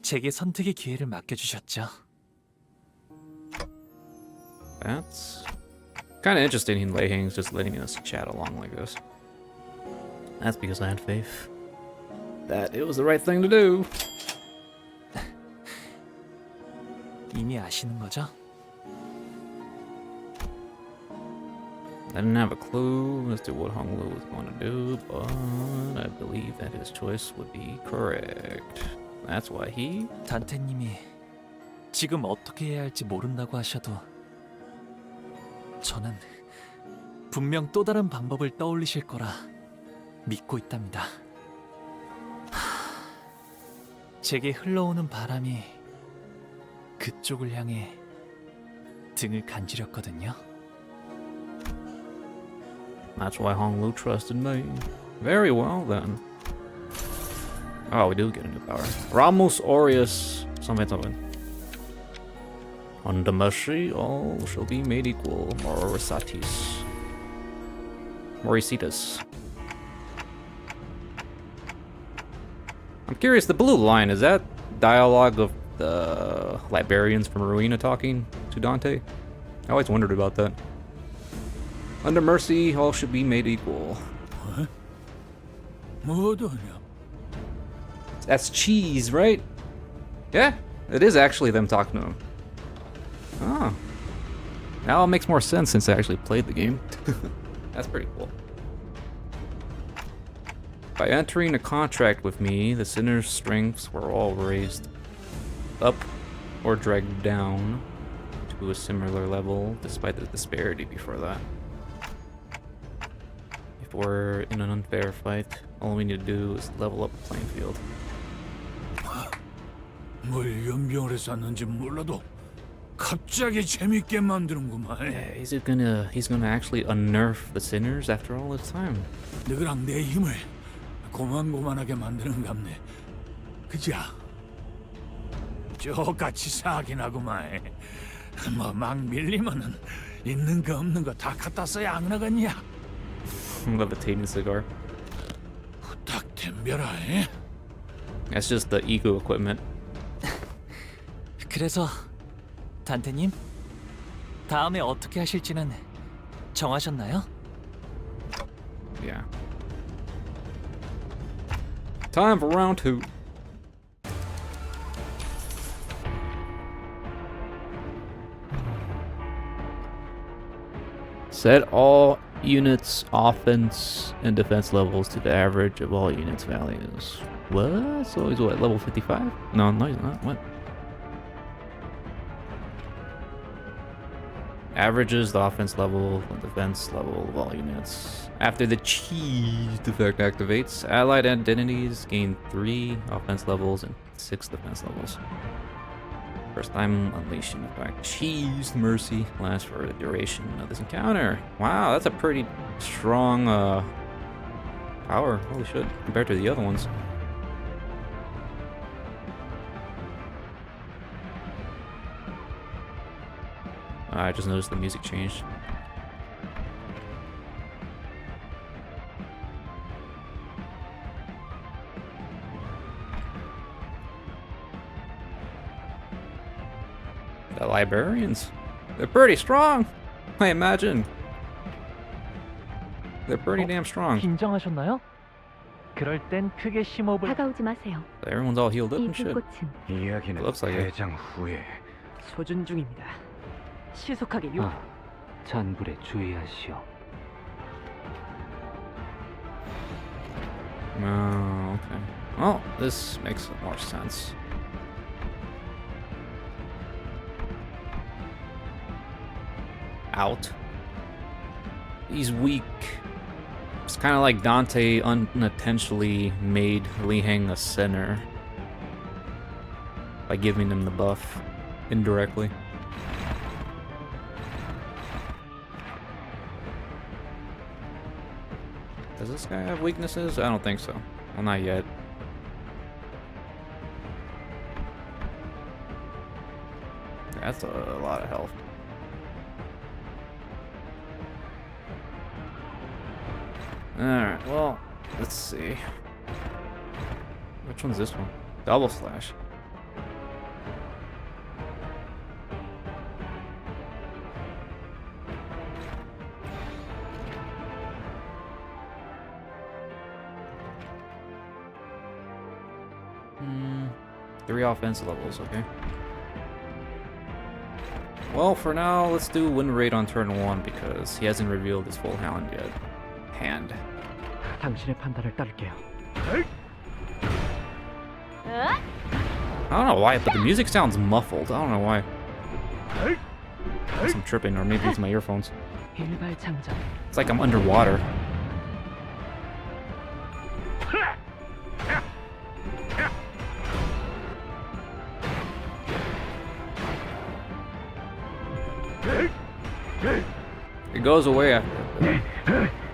제게 선택의 기회를 맡겨주셨죠. That's kind of interesting. Lei Heng's just letting us chat along like this. That's because I had faith that it was the right thing to do. 이미 아시는 거죠? I didn't have a clue as to what Hong Lu was going to do, but I believe that his choice would be correct. That's why he... 단테님이 지금 어떻게 해야 할지 모른다고 하셔도 저는 분명 또 다른 방법을 떠올리실 거라 믿고 있답니다. 제게 흘러오는 바람이 그쪽을 향해 등을 간지렸거든요. That's why Hong Lu trusted me. Very well then. Oh, we do get a new power. Ramos Aureus something. Under mercy, all shall be made equal. Morisitas. I'm curious, the blue line, is that dialogue of the librarians from Rowena talking to Dante? I always wondered about that. Under mercy, all should be made equal. That's cheese, right? Yeah, it is actually them talking to him. Oh. Now it makes more sense since I actually played the game. That's pretty cool. By entering a contract with me, the sinner's strengths were all raised up or dragged down to a similar level, despite the disparity before that. If we're in an unfair fight, all we need to do is level up the playing field. 뭘 연병을 해서 왔는지 몰라도 갑자기 재밌게 만드는구만. Yeah, he's gonna actually unnerf the sinners after all this time. 너랑 내 힘을 고만고만하게 만드는갑네. 그자? 저같이 사긴 하구만. 뭐 막 밀리면은 있는 거 없는 거 다 갖다 써야 안 나겠냐? Levitating cigar. 딱 덤벼라. 에? That's just the ego equipment. 그래서 단테님, 다음에 어떻게 하실지는 정하셨나요? Yeah. Time for round 2. Set all units' offense and defense levels to the average of all units' values. What? So he's what, level 55? No, he's not. What? Averages the offense level and defense level of all units. After the cheese effect activates, allied identities gain 3 offense levels and 6 defense levels. First time unleashing effect. Cheese mercy lasts for the duration of this encounter. Wow, that's a pretty strong power. Holy shit, compared to the other ones. I just noticed the music changed. The librarians, they're pretty strong, I imagine. They're pretty damn strong. 긴장하셨나요? 그럴 땐 크게 심호흡을. 다가오지 마세요. Everyone's all healed up 이 and shit. 불꽃은 이야기는 Looks like it. 대장 후에 소준 중입니다. 시속하게 유. 잔불에 주의하시오. Oh, okay. Well, this makes more sense. Out. He's weak. It's kind of like Dante unintentionally made Lei Heng a sinner by giving him the buff indirectly. Does this guy have weaknesses? I don't think so. Well, not yet. That's a lot of health. Alright, well, let's see. Which one's this one? Double slash. 3 offensive levels, okay. Well, for now, let's do win rate on turn 1 because he hasn't revealed his full hand yet. 당신의 판단을 따를게요. I don't know why, but the music sounds muffled. I don't know why. Unless I'm tripping, or maybe it's my earphones. 일발장전. It's like I'm underwater. It goes away after.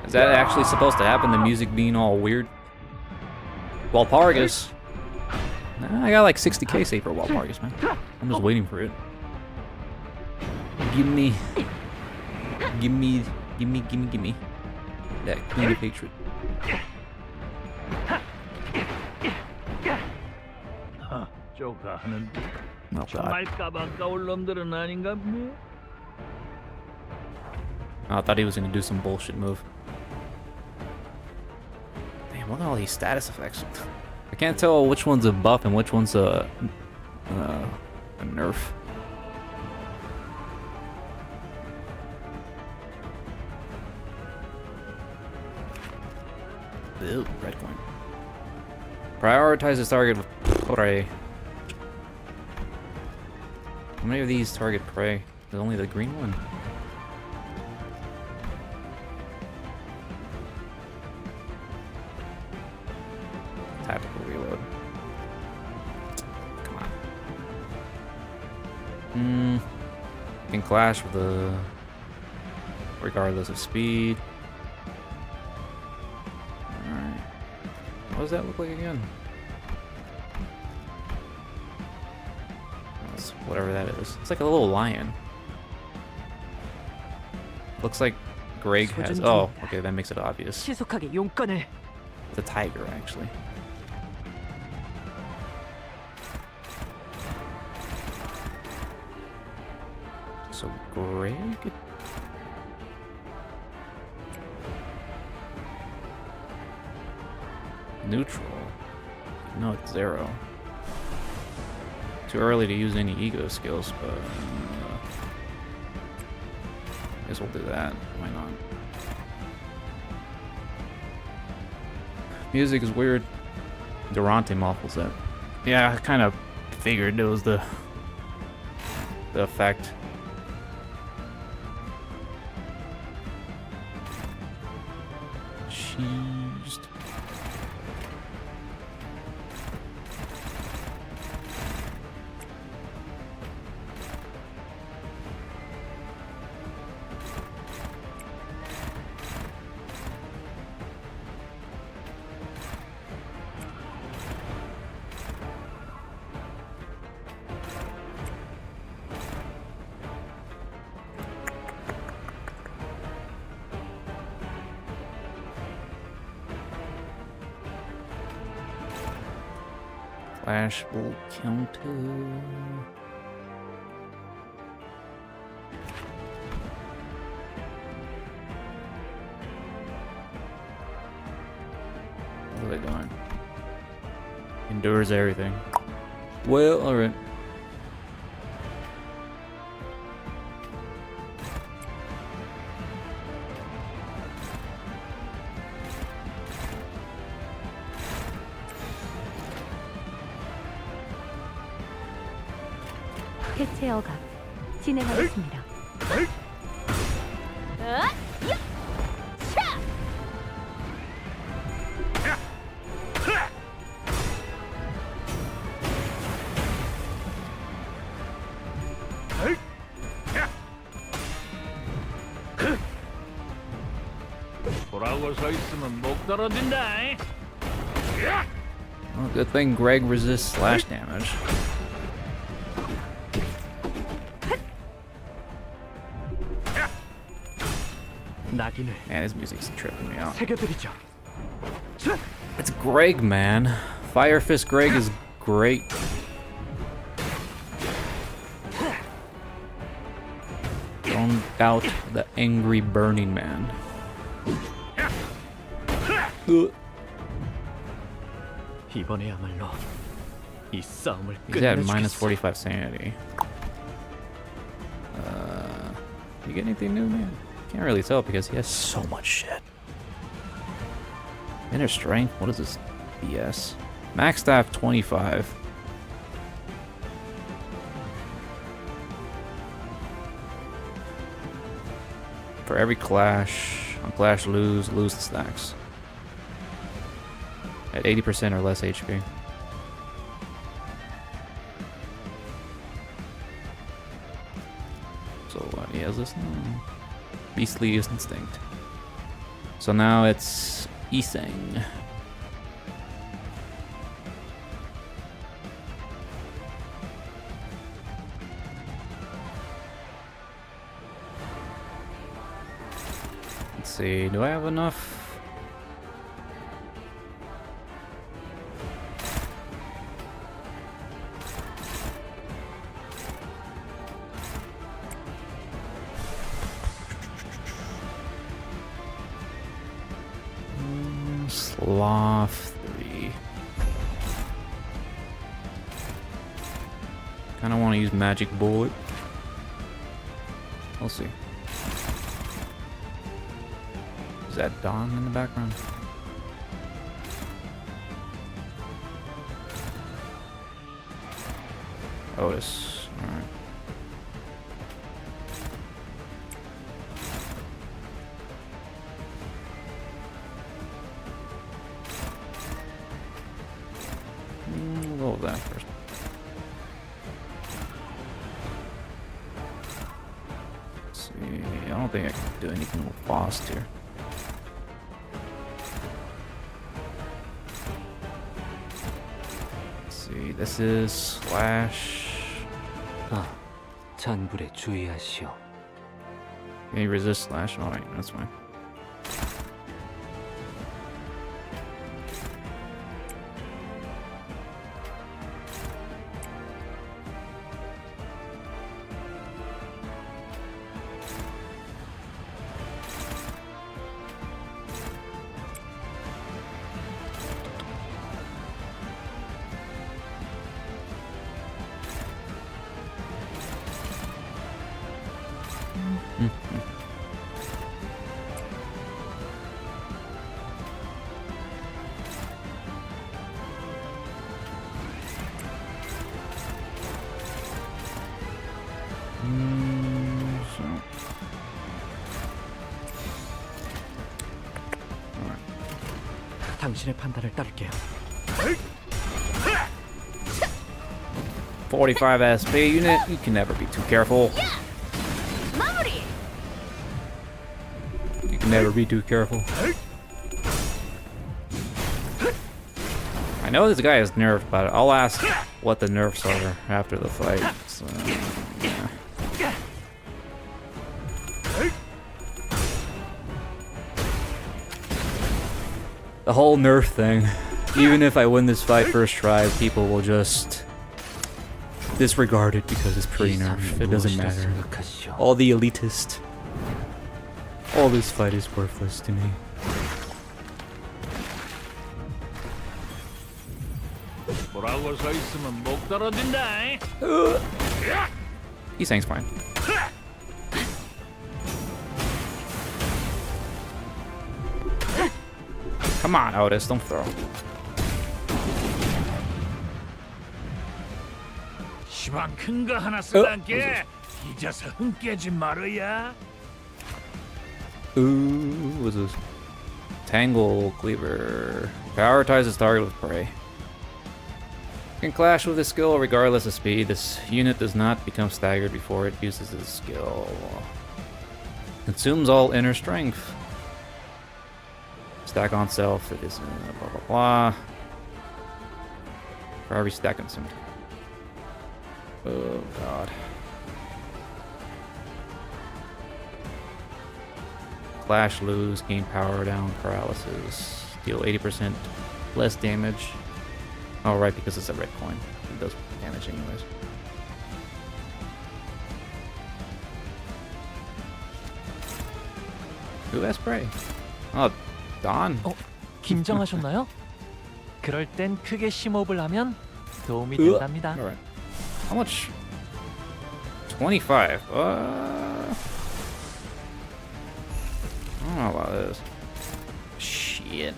Is that actually supposed to happen? The music being all weird? Walpurgis. Nah, I got like 60k saved for Walpurgis, man. I'm just waiting for it. Gimme that queen of hatred. 쪼가하는 Oh, God. 정말 까박까울 놈들은 아닌가 보네. I thought he was gonna do some bullshit move. Damn, look at all these status effects. I can't tell which one's a buff and which one's a nerf. Ew, red coin. Prioritize this target with prey. How many of these target prey? There's only the green one. Tactical reload. Come on. Can clash with the regardless of speed. Alright. What does that look like again? That's whatever that is. It's like a little lion. Looks like Greg has. Oh, okay, that makes it obvious. 시속하게 용건을. It's a tiger, actually. So Greg? Neutral. No, it's 0. Too early to use any ego skills, but I guess we'll do that. Why not? Music is weird. Durante muffles it. Yeah, I kind of figured it was the effect. Cheesed. Flashbulb Canto. What are they doing? Endures everything. Well, alright. 해체 어각 진행하겠습니다. 보라고 서 있으면 목 떨어진다. Well, good thing Greg resists slash damage. Man, his music's tripping me out. It's Greg, man. Fire Fist Greg is great. Don't doubt the angry Burning Man. 이번에야말로 이 싸움을 He's at 끝내주겠어. minus 45 sanity. You get anything new, man? Can't really tell because he has so much shit. Inner strength? What is this BS? Max staff 25. For every clash, on clash lose the stacks. At 80% or less HP. So what? He has this Beastly Instinct. So now it's Iseng. Let's see, do I have enough? Sloth 3. Kinda wanna use Magic Bullet. We'll see. Is that Dawn in the background? Otis. Alright. We'll go with that first. Let's see. I don't think I can do anything with Lost here. This is slash. 잔불에 주의하시오. Can you resist slash? Alright, that's fine. 당신의 판단을 따를게요. 45 SP unit, you can never be too careful. You can never be too careful. I know this guy is nerfed, but I'll ask what the nerfs are after the fight. So, yeah. The whole nerf thing. Even if I win this fight first try, people will just disregard it because it's pre-nerf. It doesn't matter. All the elitist. All this fight is worthless to me. 뭐라고 서 있으면 목 떨어진다. Iseng's fine. Come on, Otis, don't throw. 시방 큰 거 하나 쓰단께 잊어서 흥 깨지 말어야. Ooh, what's this? Tangle Cleaver. Prioritizes target with prey. Can clash with his skill regardless of speed. This unit does not become staggered before it uses its skill. Consumes all inner strength. Stack on self, it is blah blah blah. For every stack consumed. Oh god. Clash, lose, gain power down, paralysis. Deal 80% less damage. Oh right, because it's a red coin. It does damage anyways. Who has spray? Oh, Dawn. 긴장하셨나요? 그럴 땐 크게 심호흡을 하면 도움이 된답니다. Alright. How much? 25. I don't know about this. Shit.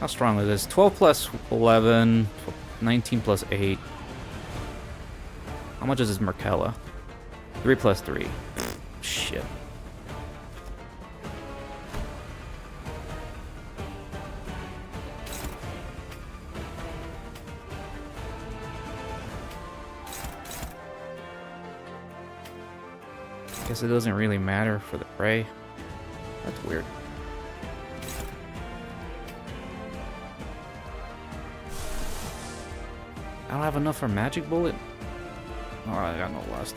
How strong is this? 12 plus 11, 19 plus 8. How much is this Merkella? 3 plus 3. Shit. Guess it doesn't really matter for the prey. That's weird. I don't have enough for magic bullet. Alright, I got no lust.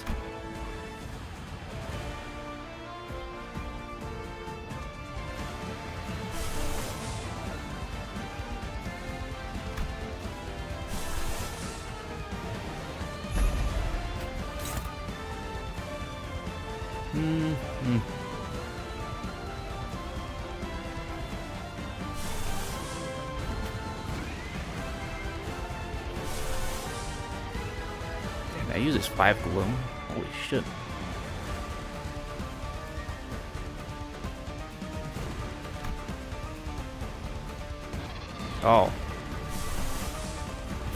Damn, that uses 5 gloom. Holy shit. Oh.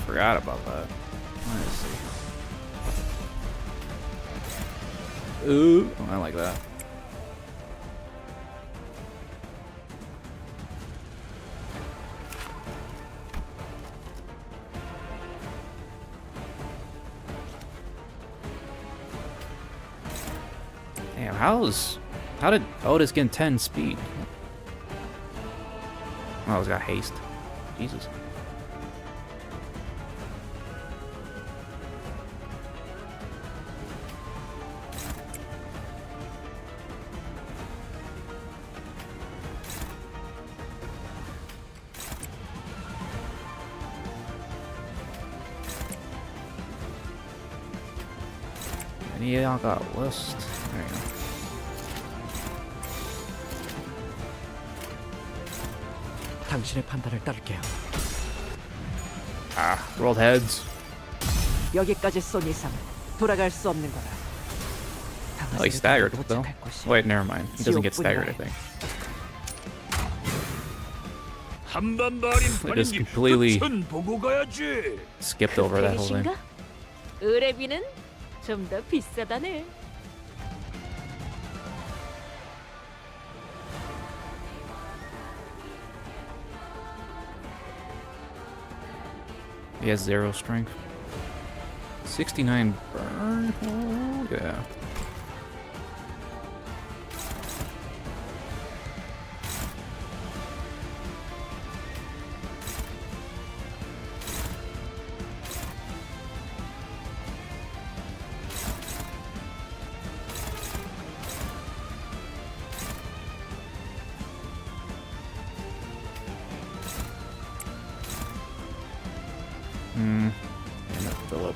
Forgot about that. Let's see. Ooh, I like that. Damn, how did Otis get 10 speed? Oh, he's got haste. Jesus. And yeah, I got a list. There you go. 당신의 판단을 따를게요. Ah, rolled heads. 여기까지 쏜 이상 돌아갈 수 없는 거라. Oh, he staggered though. Wait, never mind. He doesn't get staggered, I think. 한번 버린 I just completely 보고 가야지. skipped over that whole thing. 의뢰비는 좀 더 비싸다네. He has 0 strength. 69 burn. Oh, yeah. Damn it, Philip.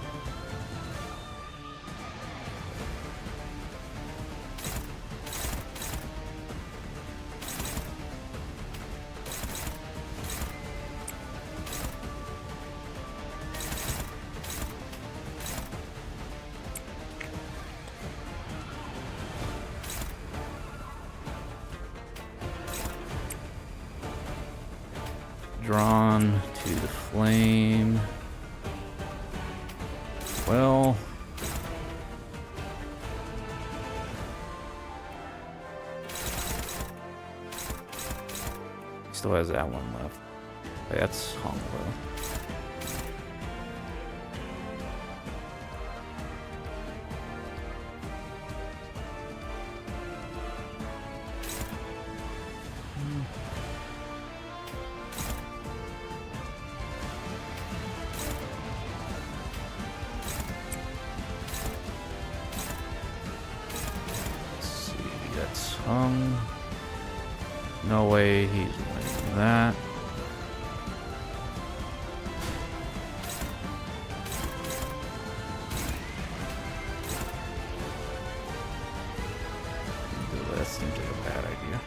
Drawn to the flame. Well, he still has that one left. Wait, that's Hong though. No way he's winning that. That seems like a bad idea.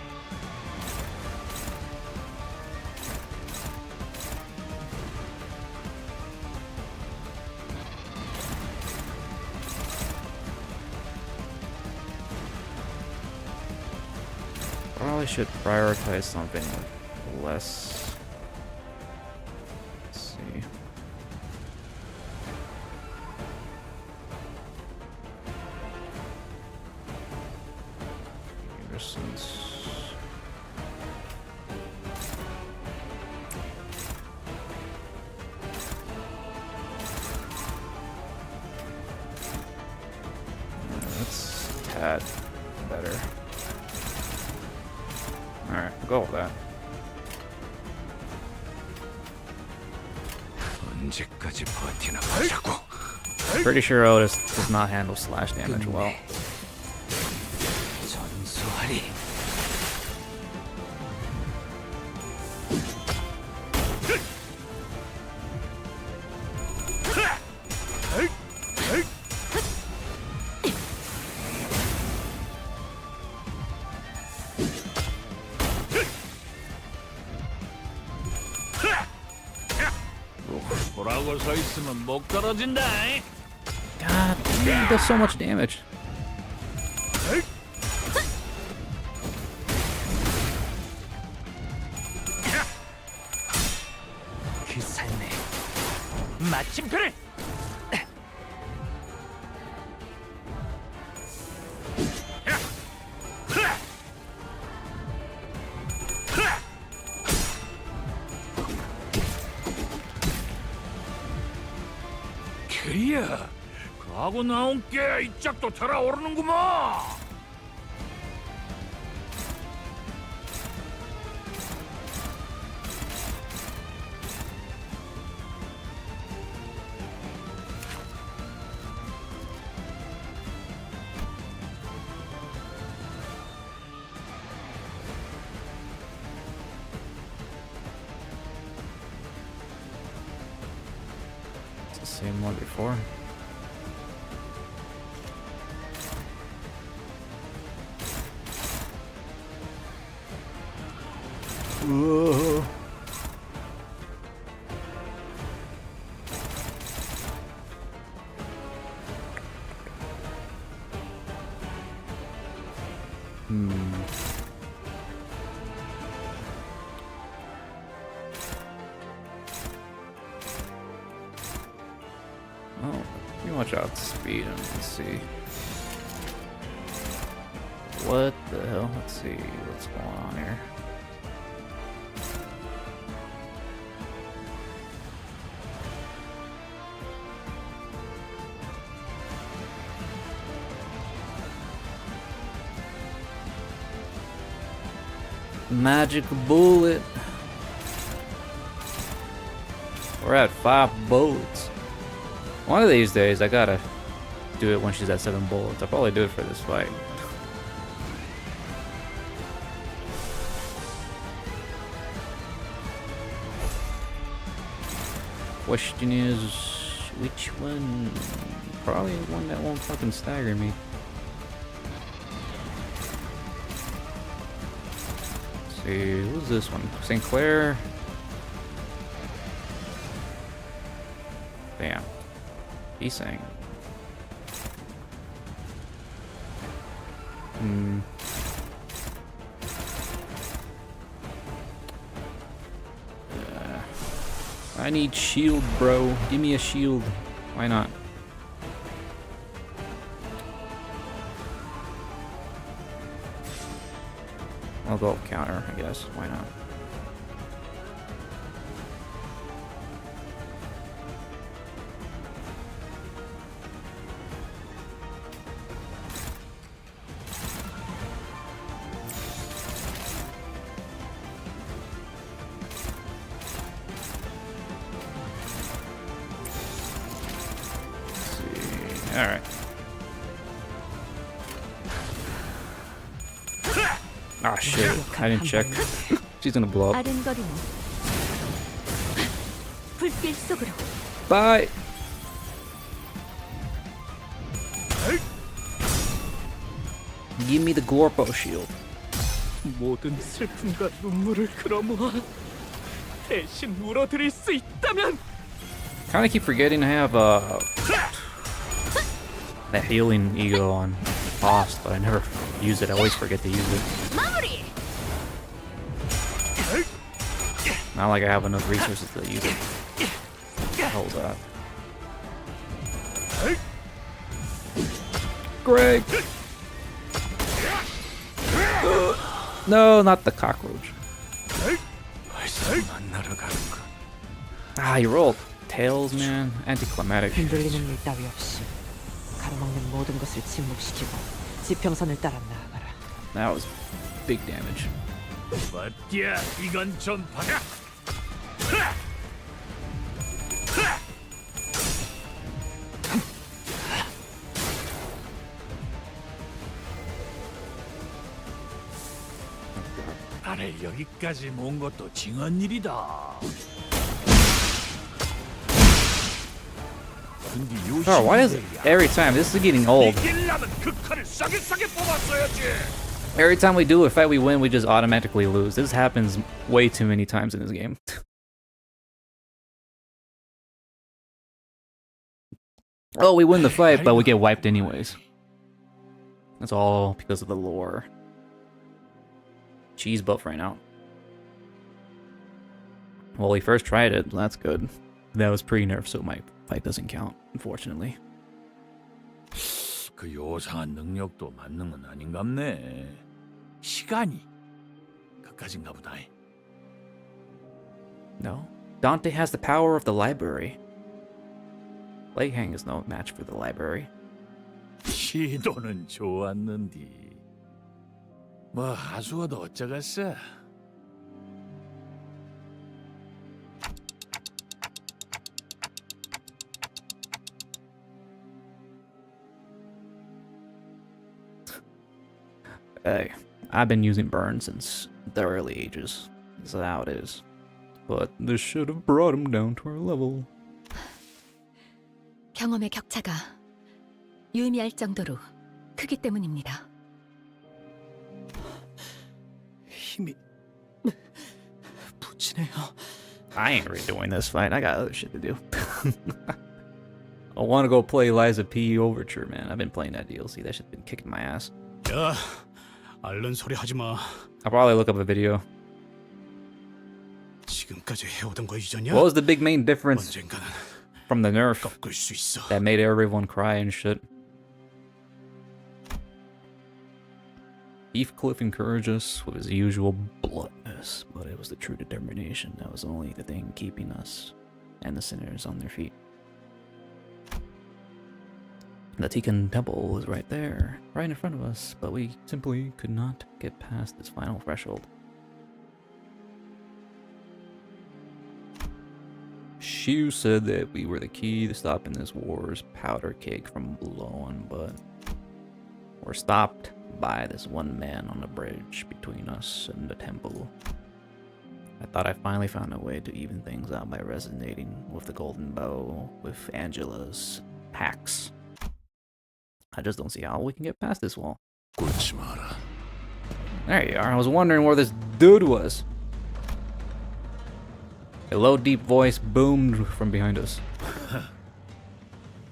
Probably should prioritize something with less. Let's see. Anderson's. That's a tad better. Alright, we'll go with that. 언제까지 버티나 보자고. Pretty sure Otis does not handle slash damage well. 전소하리. 보라고 서 있으면 목 떨어진다. God, he does so much damage. 그 삶에 마침표를. 그야, 그하고 나온 게 이 짝도 달아오르는구만. It's the same one before. Whoa. Oh, pretty much outspeed him. Let's see. What the hell? Let's see what's going on here. Magic bullet. We're at 5 bullets. One of these days, I gotta do it when she's at 7 bullets. I'll probably do it for this fight. Question is, which one? Probably one that won't fucking stagger me. Let's see, who's this one? St. Clair? Damn. He's saying. I need shield, bro. Give me a shield. Why not? I'll go counter, I guess. Why not? Alright. Ah, shit. I didn't check. She's gonna blow up. 아른거리는 불길 속으로. Bye! Give me the Gorpo shield. 모든 슬픔과 눈물을 끌어모아 대신 물어드릴 수 있다면 Kinda keep forgetting to have that healing ego on boss, but I never use it. I always forget to use it. Not like I have enough resources to use it. Hold up. Greg! No, not the cockroach. Ah, he rolled tails, man. Anticlimactic. 흔들리는 일 따위 없이 가로막는 모든 것을 침묵시키고 지평선을 따라 나아가라. That was big damage. 맞야, 이건 좀 받아. 나를 여기까지 모은 것도 징한 일이다. Oh, why is it every time? This is getting old. 이기려면 그 칼을 싸게 뽑았어야지. Every time we do a fight we win, we just automatically lose. This happens way too many times in this game. Oh, we win the fight, but we get wiped anyways. That's all because of the lore. Cheese buff right now. Well, we first tried it. That's good. That was pre-nerf, so my fight doesn't count, unfortunately. 그 요상한 능력도 맞는 건 아닌갑네. 시간이 그까진가 보다. No. Dante has the power of the library. Lei Heng is no match for the library. 시도는 좋았는디. 뭐 하수어도 어쩌겠어. Hey, I've been using burn since the early ages. That's how it is. But this should have brought him down to our level. 경험의 격차가 유의미할 정도로 크기 때문입니다. 힘이 부치네요. I ain't redoing this fight. I got other shit to do. I want to go play Liza P. Overture, man. I've been playing that DLC. That shit's been kicking my ass. 야, 앓는 소리 하지 마. I'll probably look up a video. 지금까지 해오던 거 잊었냐? What was the big main difference 언젠가는 from the nerf 꺾을 수 있어. that made everyone cry and shit? Beef Cliff encouraged us with his usual bluntness, but it was the true determination that was only the thing keeping us and the sinners on their feet. The Tikkun Temple was right there, right in front of us, but we simply could not get past this final threshold. Shu said that we were the key to stopping this war's powder cake from blowing, but we're stopped by this one man on the bridge between us and the temple. I thought I finally found a way to even things out by resonating with the golden bow, with Angela's axe. I just don't see how we can get past this wall. There you are. I was wondering where this dude was. A low, deep voice boomed from behind us.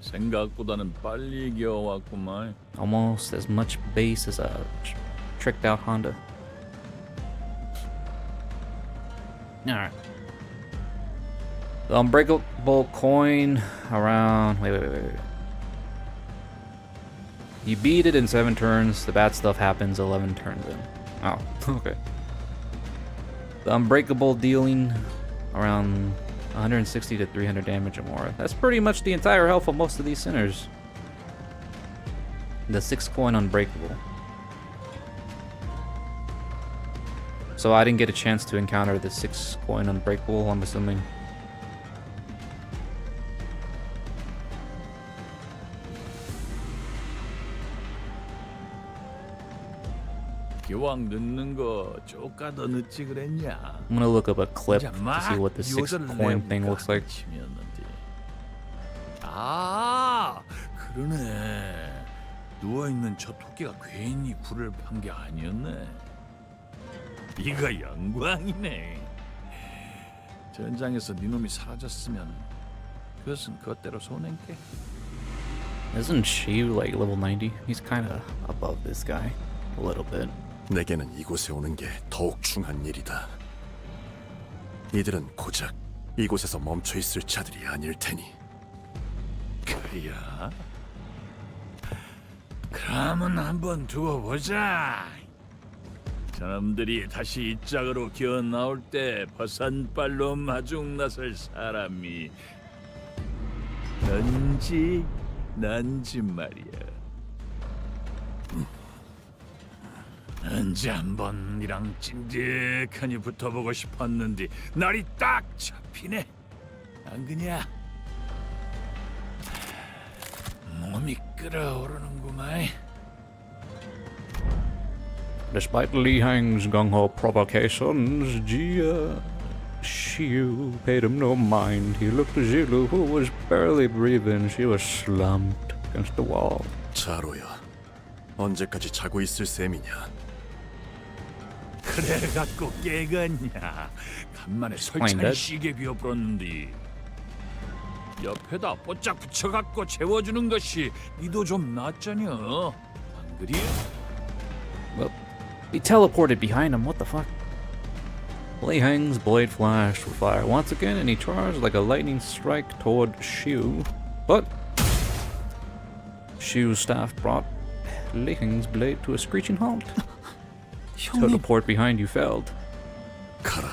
생각보다는 빨리 기어왔구만. Almost as much bass as a tricked out Honda. Alright. The unbreakable coin around... Wait. You beat it in 7 turns. The bad stuff happens 11 turns in. Oh, okay. The unbreakable dealing around 160 to 300 damage or more. That's pretty much the entire health of most of these sinners. The 6 coin unbreakable. So I didn't get a chance to encounter the 6 coin unbreakable, I'm assuming. 기왕 늦는 거 쪼까 더 늦지 그랬냐? I'm gonna look up a clip to see what the 6 coin thing looks like. 아, 그러네. 누워있는 저 토끼가 괜히 불을 판 게 아니었네. 이거 영광이네. 전장에서 네 놈이 사라졌으면 그것은 그것대로 손해인게. Isn't she like level 90? He's kind of above this guy a little bit. 내게는 이곳에 오는 게 더욱 중한 일이다. 이들은 고작 이곳에서 멈춰 있을 자들이 아닐 테니. 그야? 그러면 한번 두고 보자. 저놈들이 다시 이 짝으로 기어 나올 때 버선발로 마중 나설 사람이 넌지 난지 말이야. 언제 한번 이랑 찐득하니 붙어보고 싶었는데 날이 딱 잡히네. 안 그냐? 몸이 끓어오르는구만. Despite Lei Heng's gung-ho provocations, Jia Xiu paid him no mind. He looked at Zilu, who was barely breathing. She was slumped against the wall. 자로야, 언제까지 자고 있을 셈이냐? 그래 갖고 깨갔냐? 간만에 설찬 시계 비워버렸는데 옆에다 뽀짝 붙여갖고 재워주는 것이 니도 좀 낫잖여. 안 그리? Well, he teleported behind him. What the fuck? Lei Heng's blade flashed with fire once again, and he charged like a lightning strike toward Xiu. But Xiu's staff brought Lei Heng's blade to a screeching halt. Teleport behind you failed. 가라.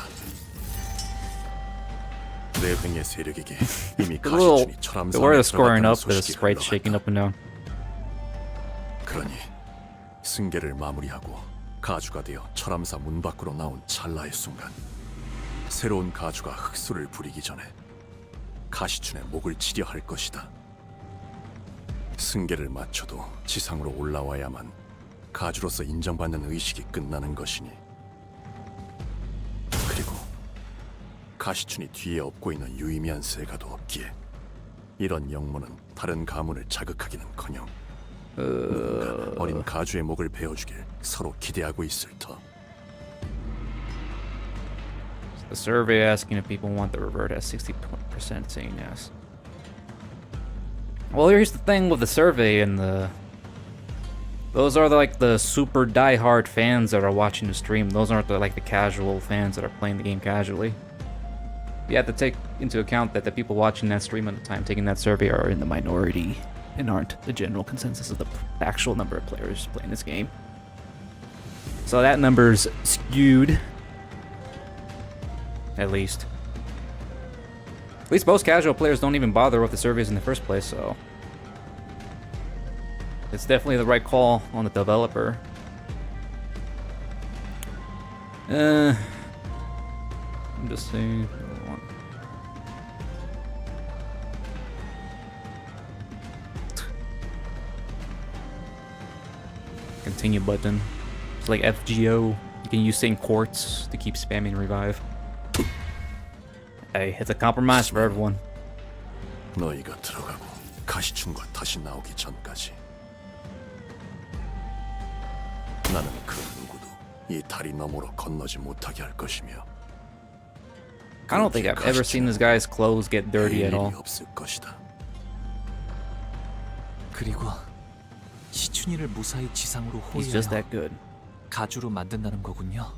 내팽의 세력에게 이미 The little, 가시춘이 철암산에 the word is scoring 들어갔다는 up, the 소식이 sprite's shaking up and down. 그러니 승계를 마무리하고 가주가 되어 철암사 문 밖으로 나온 찰나의 순간, 새로운 가주가 흑수를 부리기 전에 가시춘의 목을 치려 할 것이다. 승계를 마쳐도 지상으로 올라와야만 가주로서 인정받는 의식이 끝나는 것이니, 그리고 가시춘이 뒤에 업고 있는 유의미한 세가도 없기에 이런 영문은 다른 가문을 자극하기는커녕 누군가 어린 가주의 목을 베어주길 서로 기대하고 있을 터. The survey asking if people want the revert has 60% saying yes. Well, here's the thing with the survey and those are like the super die-hard fans that are watching the stream. Those aren't like the casual fans that are playing the game casually. You have to take into account that the people watching that stream at the time taking that survey are in the minority and aren't the general consensus of the actual number of players playing this game. So that number's skewed. At least most casual players don't even bother with the surveys in the first place, so it's definitely the right call on the developer. I'm just saying. Continue button. It's like FGO. You can use same quartz to keep spamming revive. Hey, it's a compromise for everyone. 너희가 들어가고 가시춘과 다시 나오기 전까지 나는 그 누구도 이 다리 너머로 건너지 못하게 할 것이며, I don't think I've ever seen this guy's clothes get dirty at all. 없을 것이다. 그리고 시춘이를 무사히 지상으로 He's just that 호위하여 good. 가주로 만든다는 거군요.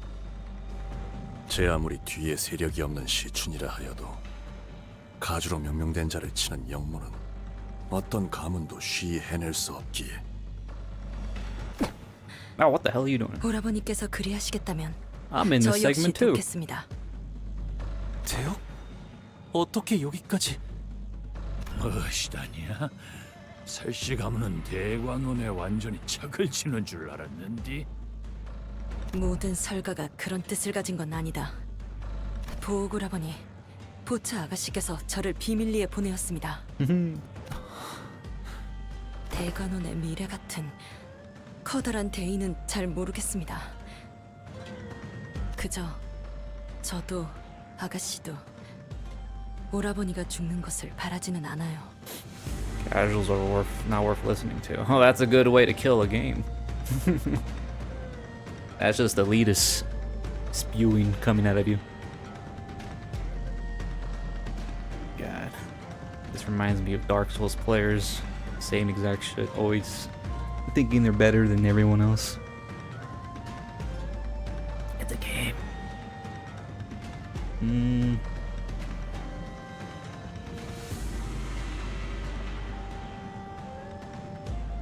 제 아무리 뒤에 세력이 없는 시춘이라 하여도 가주로 명명된 자를 치는 영문은 어떤 가문도 쉬이 해낼 수 없기에. Now what the hell are you doing? 오라버니께서 그리하시겠다면 I'm in 저 this 역시 segment too. 돕겠습니다. 대역? 어떻게 여기까지? 무엇이다냐? 설씨 가문은 대관원에 완전히 척을 치는 줄 알았는디. 모든 설가가 그런 뜻을 가진 건 아니다. 보오고라버니, 보차 아가씨께서 저를 비밀리에 보내었습니다. 대관원의 미래 같은 커다란 대의는 잘 모르겠습니다. 그저 저도 아가씨도 오라버니가 죽는 것을 바라지는 않아요. Casuals are not worth listening to. Oh, that's a good way to kill a game. That's just elitist spewing coming out of you. God. This reminds me of Dark Souls players. Same exact shit. Always thinking they're better than everyone else. It's a game.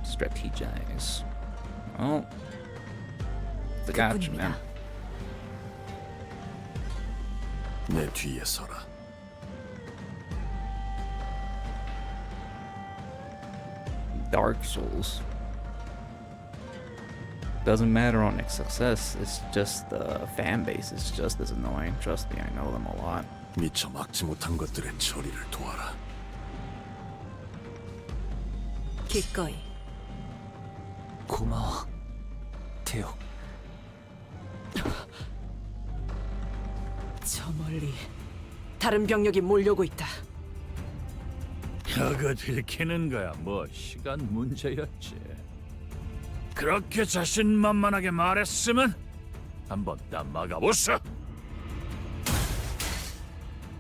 Strategize. Oh. I got you, man. 내 뒤에 서라. Dark Souls. Doesn't matter on its success, it's just the fan base is just as annoying. Trust me, I know them a lot. 미처 막지 못한 것들의 처리를 도와라. 기꺼이. 고마워, 태욱. 저 멀리 다른 병력이 몰려오고 있다. 혀가 들키는 거야 뭐 시간 문제였지. 그렇게 자신만만하게 말했으면 한번 딱 막아보소.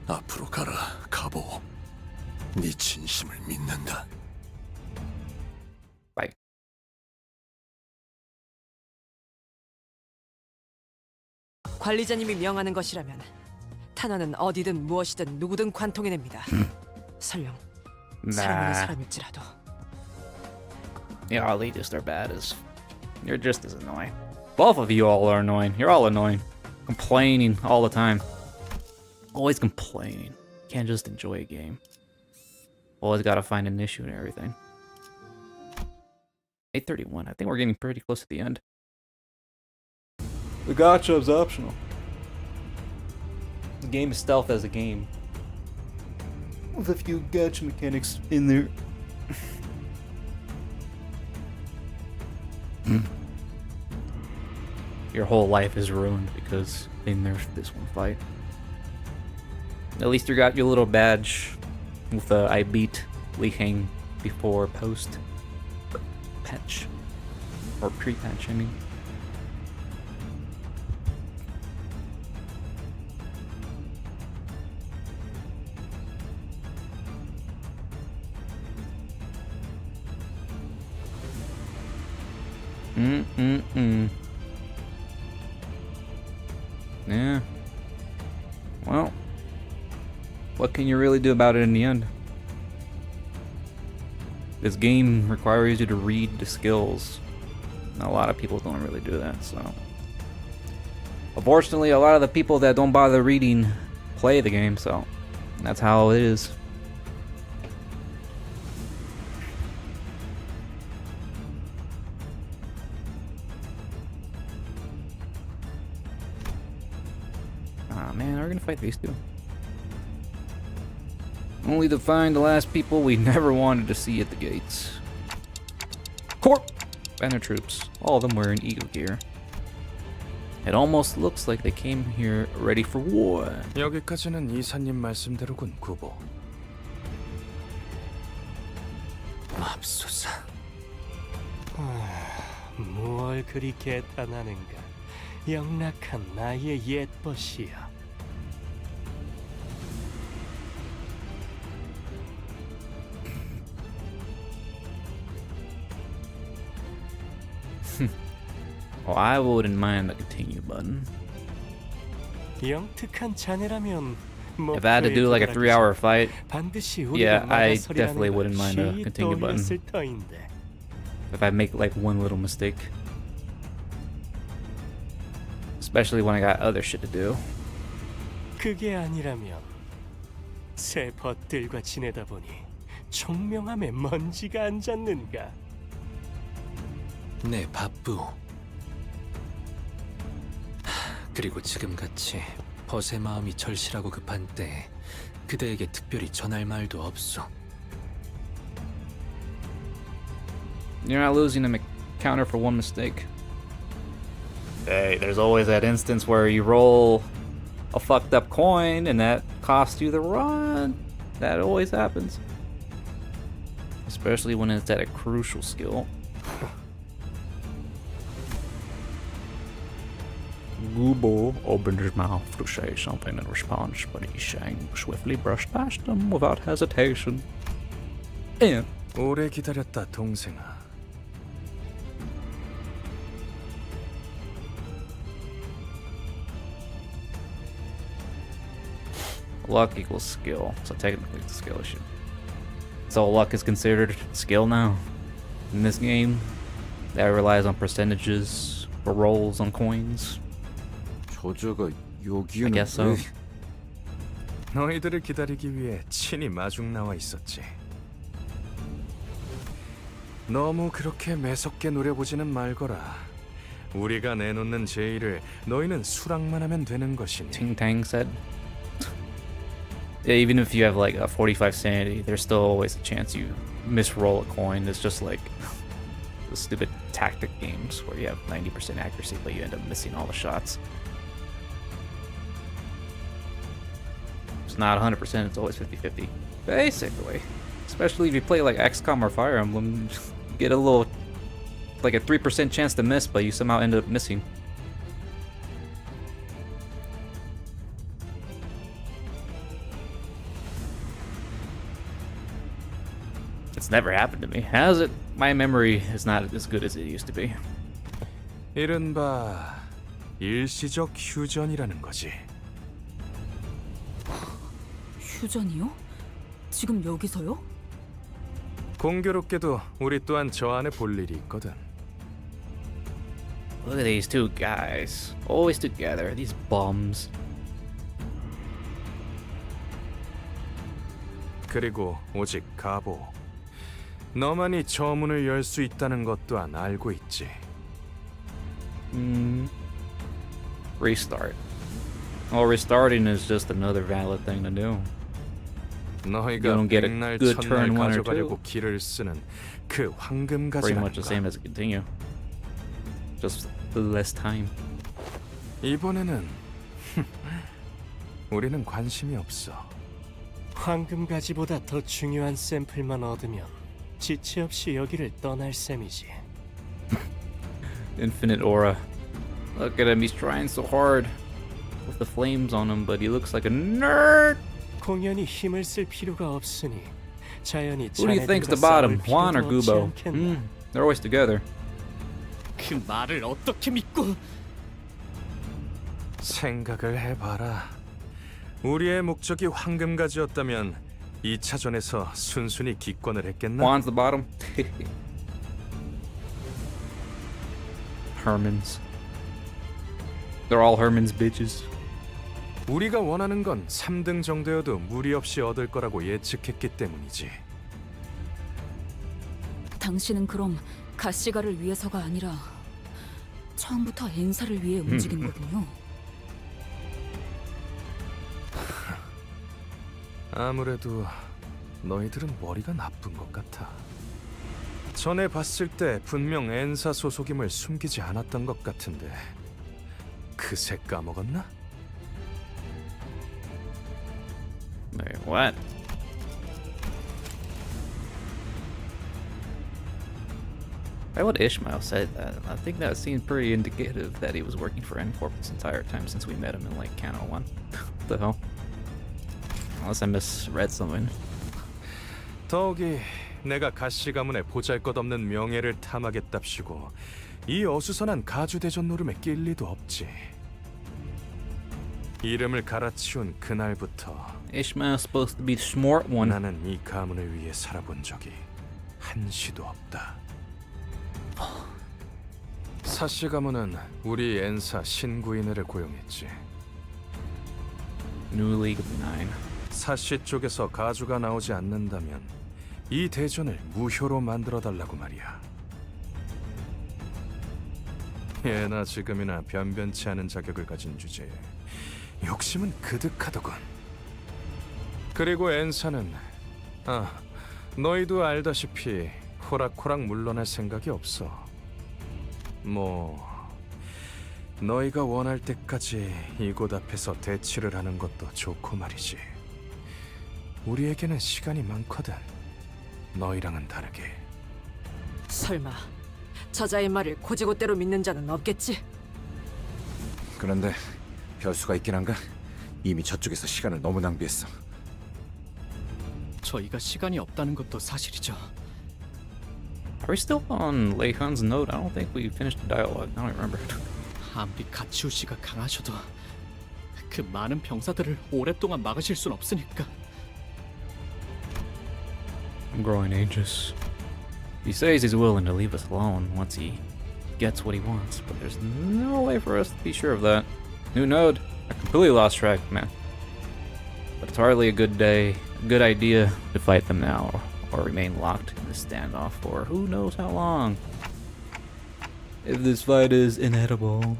앞으로 가라, 가보. 네 진심을 믿는다. Bye. 관리자님이 명하는 것이라면 탄환은 어디든 무엇이든 누구든 관통해냅니다. 설령 사람이나 사람일지라도. Yeah, all they just are bad as you're just as annoying. Both of you all are annoying. You're all annoying. Complaining all the time. Always complaining. Can't just enjoy a game. Always gotta find an issue and everything. 8:31. I think we're getting pretty close to the end. The gotcha is optional. The game is stealth as a game. With a few gotcha mechanics in there. Your whole life is ruined because they nerfed this one fight. At least you got your little badge with I beat Lei Heng before post patch. Or pre-patch, I mean. Yeah. Well, what can you really do about it in the end? This game requires you to read the skills. And a lot of people don't really do that, so. Unfortunately, a lot of the people that don't bother reading play the game, so that's how it is. Ah, man, we're gonna fight these two. Only to find the last people we never wanted to see at the gates. Corp! Banner troops, all of them wearing eagle gear. It almost looks like they came here ready for war. 여기까지는 이사님 말씀대로군, 구보. 맙소사. 뭘 그리 개탄하는가? 영락한 나의 옛벗이야. Well, I wouldn't mind the continue button. 영특한 자네라면 If I had to do like a 3-hour fight, yeah, I definitely wouldn't mind a continue button. If I make like one little mistake. Especially when I got other shit to do. 그게 아니라면 새 벗들과 지내다 보니 총명함에 먼지가 앉았는가? 네, 바쁘. 그리고 지금같이 벗의 마음이 절실하고 급한 때 그대에게 특별히 전할 말도 없어. You're not losing a counter for one mistake. Hey, there's always that instance where you roll a fucked up coin and that costs you the run. That always happens. Especially when it's at a crucial skill. Gubo opened his mouth to say something in response, but Yi Sheng swiftly brushed past him without hesitation. And 오래 기다렸다, 동생아. luck equals skill, so technically it's a skill issue. So luck is considered skill now in this game. That relies on percentages for rolls on coins. 저자가 I 여기에는 guess so. 너희들을 기다리기 위해 친히 마중 나와 있었지. 너무 그렇게 매섭게 노려보지는 말거라. 우리가 내놓는 제의를 너희는 수락만 하면 되는 것이니. Ting Tang said. Yeah, even if you have like a 45 sanity, there's still always a chance you misroll a coin. It's just like the stupid tactic games where you have 90% accuracy, but you end up missing all the shots. It's not 100%, it's always 50-50. Basically. Especially if you play like XCOM or Fire Emblem, you get a little, like a 3% chance to miss, but you somehow end up missing. It's never happened to me, has it? My memory is not as good as it used to be. 이른바 일시적 휴전이라는 거지. 휴전이요? 지금 여기서요? 공교롭게도 우리 또한 저 안에 볼 일이 있거든. Look at these two guys, always together, these bums. 그리고 오직 가보. 너만이 저 문을 열 수 있다는 것 또한 알고 있지. Restart. Well, restarting is just another valid thing to do. You 너희가 don't get a 백날 good 천날 turn one or 가져가려고 two. 길을 쓰는 그 황금 Pretty much 가지라는 the same 거. as a continue. Just less time. 이번에는 우리는 관심이 없어. 황금가지보다 더 중요한 샘플만 얻으면 지체 없이 여기를 떠날 셈이지. Infinite aura. Look at him, he's trying so hard with the flames on him, but he looks like a nerd. 공연히 힘을 쓸 필요가 없으니 자연히 Who do you think's the 자네들과 bottom, 싸울 Juan or 필요도 없지 Gubo? 않겠나? They're always together. 그 말을 어떻게 믿고? 생각을 해봐라. 우리의 목적이 황금가지였다면 2차전에서 순순히 기권을 했겠나? Juan's the bottom. Hermans. They're all Hermans bitches. 우리가 원하는 건 3등 정도여도 무리 없이 얻을 거라고 예측했기 때문이지. 당신은 그럼 가시가를 위해서가 아니라 처음부터 엔사를 위해 움직인 거군요. 아무래도 너희들은 머리가 나쁜 것 같아. 전에 봤을 때 분명 엔사 소속임을 숨기지 않았던 것 같은데 그새 까먹었나? Wait, what? Why would Ishmael say that? I think that seemed pretty indicative that he was working for N-Corp this entire time since we met him in like Canto 1. What the hell? Unless I misread something. 더욱이 내가 가시 가문의 보잘것없는 명예를 탐하겠답시고 이 어수선한 가주대전 노름에 낄 리도 없지. 이름을 갈아치운 그날부터 Ishmael's supposed to be the smart one. 나는 이 가문을 위해 살아본 적이 한시도 없다. 사씨 가문은 우리 엔사 신구인회를 고용했지. New League of Nine. 사씨 쪽에서 가주가 나오지 않는다면 이 대전을 무효로 만들어달라고 말이야. 예나 지금이나 변변치 않은 자격을 가진 주제에 욕심은 그득하더군. 그리고 엔사는 너희도 알다시피 호락호락 물러날 생각이 없어. 너희가 원할 때까지 이곳 앞에서 대치를 하는 것도 좋고 말이지. 우리에게는 시간이 많거든. 너희랑은 다르게. 설마 저자의 말을 고지고대로 믿는 자는 없겠지? 그런데 별수가 있긴 한가? 이미 저쪽에서 시간을 너무 낭비했어. 저희가 시간이 없다는 것도 사실이죠. Are we still on Lei Heng's note? I don't think we finished the dialogue. I don't remember. 아무리 가치우 씨가 강하셔도 그 많은 병사들을 오랫동안 막으실 순 없으니까. I'm growing anxious. He says he's willing to leave us alone once he gets what he wants, but there's no way for us to be sure of that. New node? I completely lost track, man. But it's hardly a good idea to fight them now, or remain locked in this standoff for who knows how long. If this fight is inedible,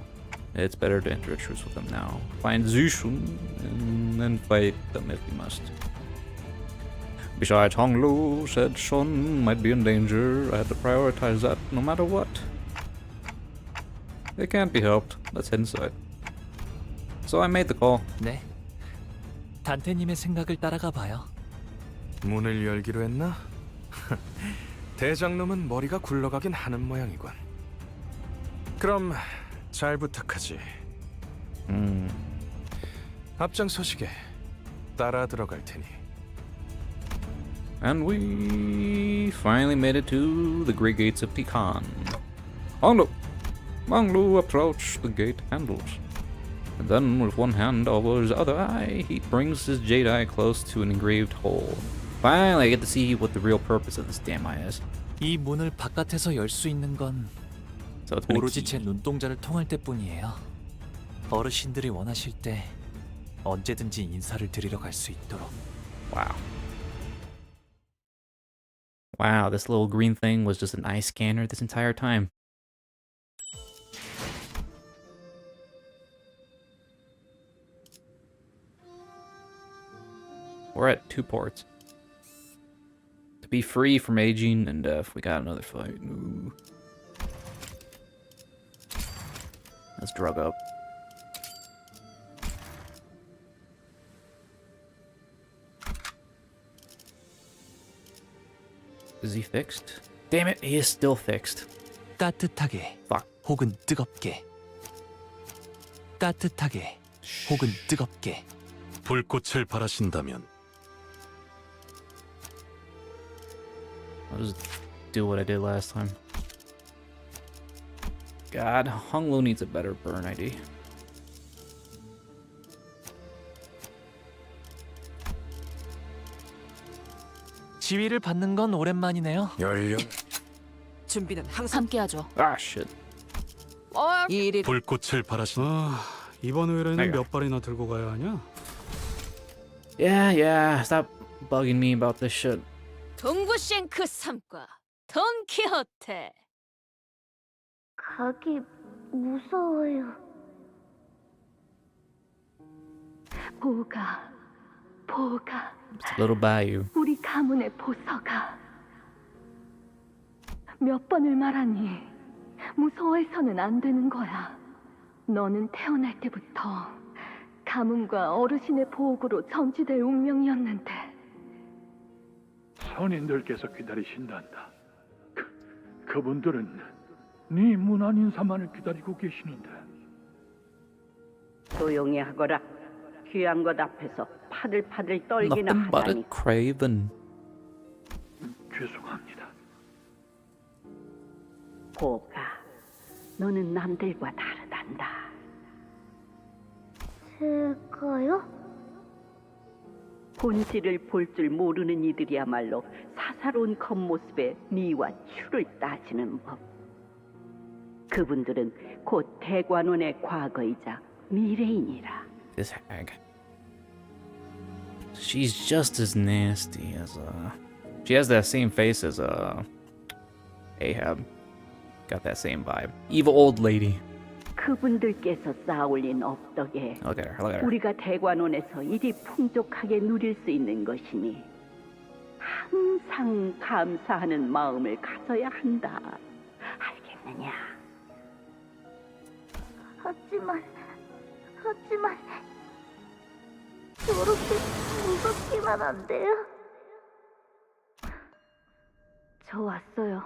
it's better to enter a truce with them now. Find Zushun, and then fight them if we must. Besides, Honglu said Shun might be in danger. I had to prioritize that no matter what. It can't be helped. Let's head inside. So I made the call. 네. 단테님의 생각을 따라가 봐요. 문을 열기로 했나? 대장놈은 머리가 굴러가긴 하는 모양이군. 그럼 잘 부탁하지. 앞장서시게 따라 들어갈 테니. And we finally made it to the great gates of Tikan. Honglu approached the gate handles. And then with one hand over his other eye, he brings his jade eye close to an engraved hole. Finally, I get to see what the real purpose of this damn eye is. 이 문을 바깥에서 열 수 있는 건 오로지 제 눈동자를 통할 때뿐이에요. 어르신들이 원하실 때 언제든지 인사를 드리러 갈 수 있도록. Wow. Wow, this little green thing was just an eye scanner this entire time. We're at 2 ports. To be free from aging and death, we got another fight. Ooh. Let's drug up. Is he fixed? Damn it, he is still fixed. 따뜻하게 Fuck. 혹은 뜨겁게. 따뜻하게 혹은 뜨겁게. 불꽃을 바라신다면 I'll just do what I did last time. God, Honglu needs a better burn ID. 지휘를 받는 건 오랜만이네요. 열려. 준비는 항상 함께하죠. Ah, shit. 이 일이 불꽃을 바라신. 이번 의뢰는 내가. 몇 발이나 들고 가야 하냐? Yeah, stop bugging me about this shit. 동부쉔크 3과 돈키호테. 가기 무서워요. 보가 It's a little bayou. 우리 가문의 보서가 몇 번을 말하니 무서워해서는 안 되는 거야. 너는 태어날 때부터 가문과 어르신의 보호구로 점지될 운명이었는데 선인들께서 기다리신단다. 그분들은 네 문안 인사만을 기다리고 계시는데. 조용히 하거라. 귀한 것 앞에서 파들파들 떨기나 Nothing but a 하다니. craven. 죄송합니다. 보가, 너는 남들과 다르단다. 제가요? 본질을 볼 줄 모르는 이들이야말로 사사로운 겉모습에 미와 추를 따지는 법. 그분들은 곧 대관원의 과거이자 미래이니라. This hag. She's just as nasty as she has that same face as Ahab. Got that same vibe. Evil old lady. 그분들께서 쌓아올 린 업덕에 Look at her. Look at her. 우리가 대관원에서 이리 풍족하게 누릴 수 있는 것이니 항상 감사하는 마음을 가져야 한다. 알겠느냐? 하지만 저렇게 무섭기만 한데요. 저 왔어요.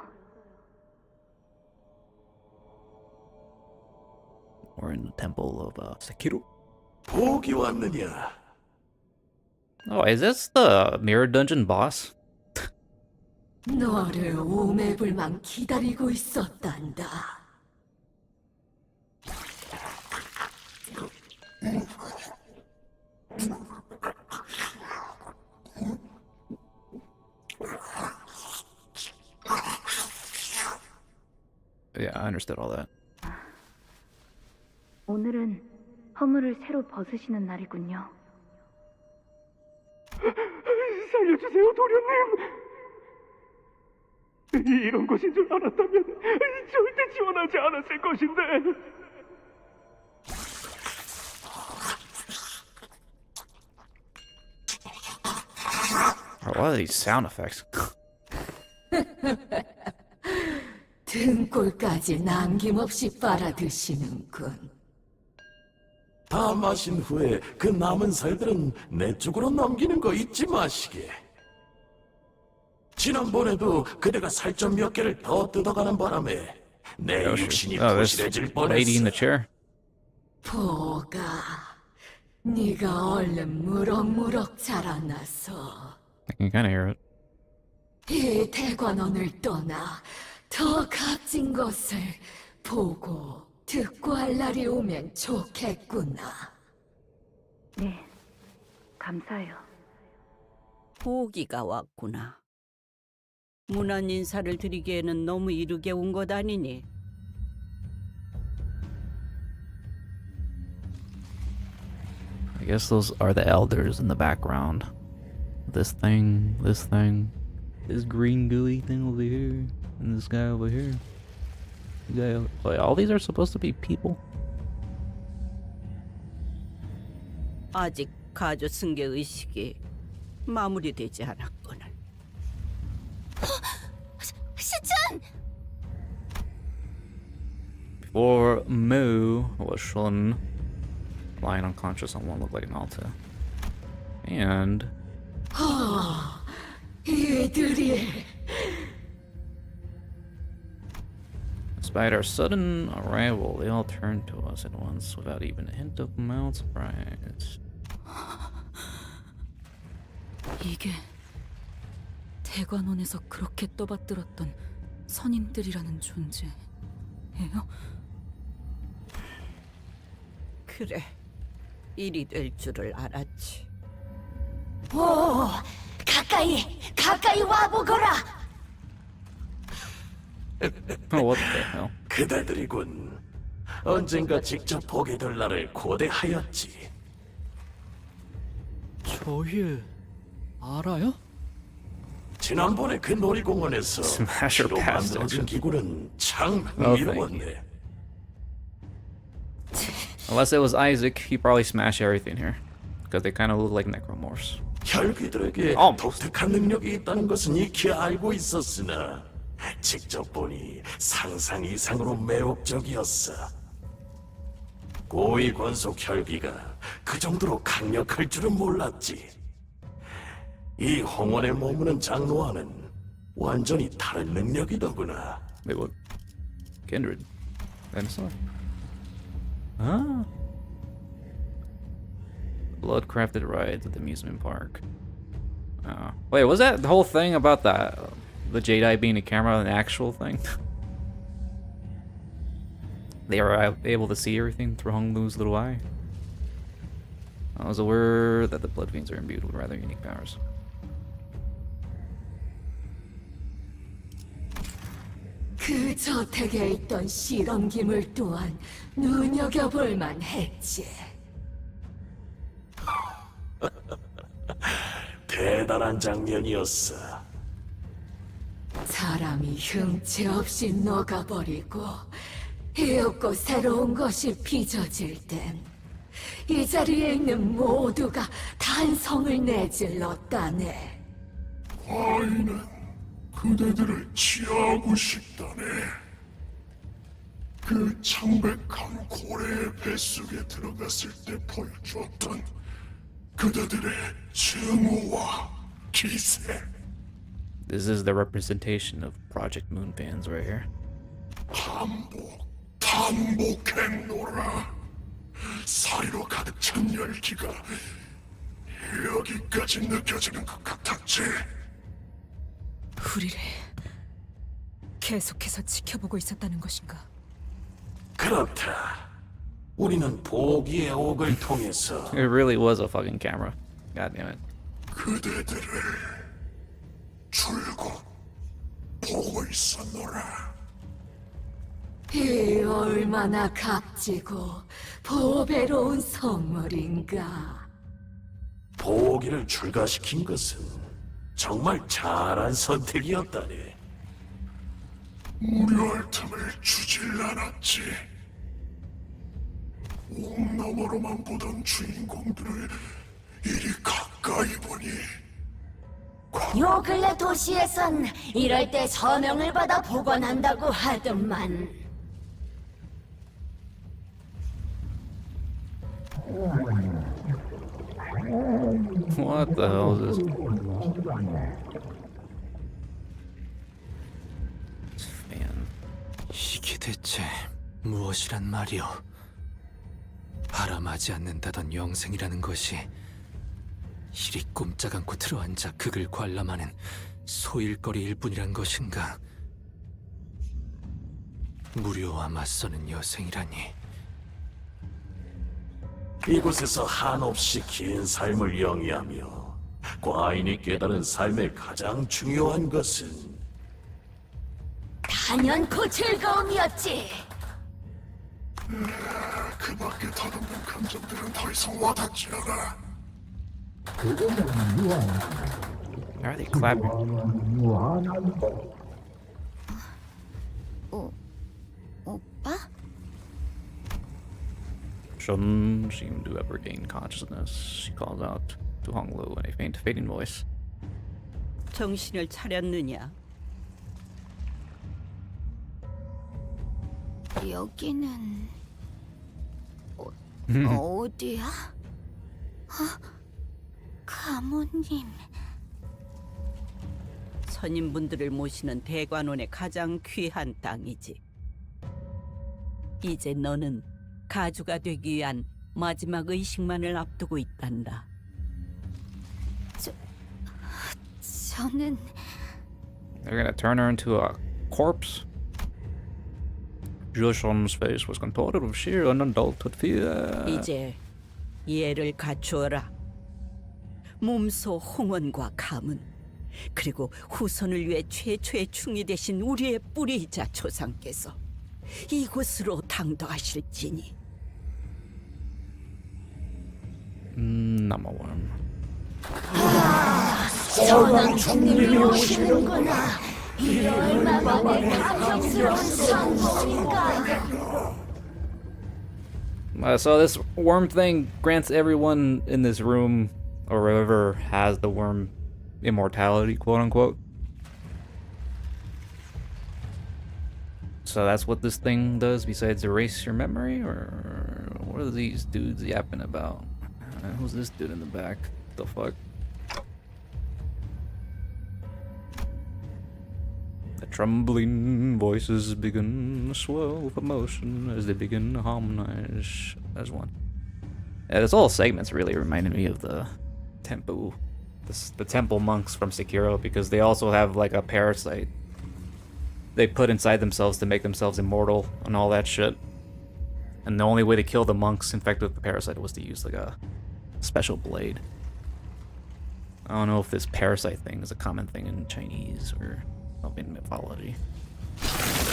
Or in the temple of Sekiro. 복이 왔느냐? Oh, is this the mirror dungeon boss? 너를 오매불망 기다리고 있었단다. Yeah, I understood all that. 오늘은 허물을 새로 벗으시는 날이군요. 살려주세요, 도련님. 이런 곳인 줄 알았다면 절대 지원하지 않았을 것인데. What are these sound effects? 등골까지 남김없이 빨아드시는군. 다 마신 후에 그 남은 살들은 내 쪽으로 넘기는 거 잊지 마시게. 지난번에도 그대가 살 좀 몇 개를 더 뜯어가는 바람에 내 육신이 this 부실해질 lady in the 뻔했어. chair. 보가, 네가 얼른 무럭무럭 자라나서 I can kind of hear it. 이 대관원을 떠나 더 값진 것을 보고 듣고 할 날이 오면 좋겠구나. 네, 감사해요. 보기가 왔구나. 문안 인사를 드리기에는 너무 이르게 온 것 아니니? I guess those are the elders in the background. This thing, this green gooey thing over here, and this guy over here. Wait, all these are supposed to be people? 아직 가조 승계 의식이 마무리되지 않았거늘. 시춘! Before Moo was Shun lying unconscious on what looked like an altar. And 이들이 despite our sudden arrival, they all turned to us at once without even a hint of mild surprise. 이게 대관원에서 그렇게 떠받들었던 선인들이라는 존재예요? 그래, 일이 될 줄을 알았지. 오, 가까이 와보거라. What the hell? 그대들이군. 언젠가 직접 보게 될 날을 고대하였지. 저힐 알아요? 지난번에 그 놀이공원에서 Smash or 피로 pass 만들어진 action. 기구는 참 Oh, thank 흥미로웠네. Unless it was Isaac, he probably smashed everything here. Because they kind of look like necromorphs. 혈귀들에게 Almost. 독특한 능력이 있다는 것은 익히 알고 있었으나 직접 보니 상상 이상으로 매혹적이었어. 고위 권속 혈귀가 그 정도로 강력할 줄은 몰랐지. 이 홍원에 머무는 장로와는 완전히 다른 능력이더구나. Wait, what? Kindred. Dinosaur. Ah. Blood crafted rides at the amusement park. Wait, was that the whole thing about that? The Jedi being a camera an actual thing? They were able to see everything through Hong Lu's little eye. I was aware that the blood fiends are imbued with rather unique powers. 그 저택에 있던 실험기물 또한 눈여겨볼 만했지. 대단한 장면이었어. 사람이 흉체 없이 녹아버리고 이윽고 새로운 것이 빚어질 땐 이 자리에 있는 모두가 단성을 내질렀다네. 과인은 그대들을 치하고 싶다네. 그 창백한 고래의 뱃속에 들어갔을 때 보여주었던 그대들의 증오와 기세. This is the representation of Project Moon fans right here. 반복, 항복했노라. 사리로 가득 찬 열기가 여기까지 느껴지는 것 같았지. 우리를 계속해서 지켜보고 있었다는 것인가? 그렇다. 우리는 보기의 옥을 통해서 It really was a fucking camera. God damn it. 그대들을 줄곧 보고 있었노라. 이 얼마나 값지고 보배로운 선물인가. 보기를 출가시킨 것은 정말 잘한 선택이었다네. 무료할 틈을 주질 않았지. 옥 너머로만 보던 주인공들을 이리 가까이 보니 요 근래 도시에선 이럴 때 서명을 받아 복원한다고 하더만. What the hell is this? Fan. 이게 대체 무엇이란 말이오? 바람하지 않는다던 영생이라는 것이 이리 꼼짝 않고 들어앉아 극을 관람하는 소일거리일 뿐이란 것인가? 무료와 맞서는 여생이라니. 이곳에서 한없이 긴 삶을 영위하며 과인이 깨달은 삶의 가장 중요한 것은 단연코 즐거움이었지. 그 밖에 더듬는 감정들은 더 이상 와닿지 않아. Are they clapping? 오빠? Shun seemed to ever gain consciousness. She calls out to Honglu in a faint, fading voice. 정신을 차렸느냐? 여기는 어디야? 가모님. 선임분들을 모시는 대관원의 가장 귀한 땅이지. 이제 너는 가주가 되기 위한 마지막 의식만을 앞두고 있단다. 저는 They're gonna turn her into a corpse? Joshon's face was contorted with sheer unadulterated fear. 이제 예를 갖추어라. 몸소 홍원과 가문, 그리고 후손을 위해 최초의 충이 되신 우리의 뿌리이자 조상께서 이곳으로 당도하실지니. Number one. 전원 총님이 오시는구나. 이 얼마만의 감격스러운 성공인가. So this worm thing grants everyone in this room, or whoever has the worm, immortality, quote unquote. So that's what this thing does besides erase your memory? Or what are these dudes yapping about? Who's this dude in the back? The fuck? The trembling voices begin to swell with emotion as they begin to harmonize as one. Yeah, this whole segment's really reminded me of the temple, the temple monks from Sekiro, because they also have like a parasite they put inside themselves to make themselves immortal and all that shit. And the only way to kill the monks infected with the parasite was to use like a special blade. I don't know if this parasite thing is a common thing in Chinese or in mythology.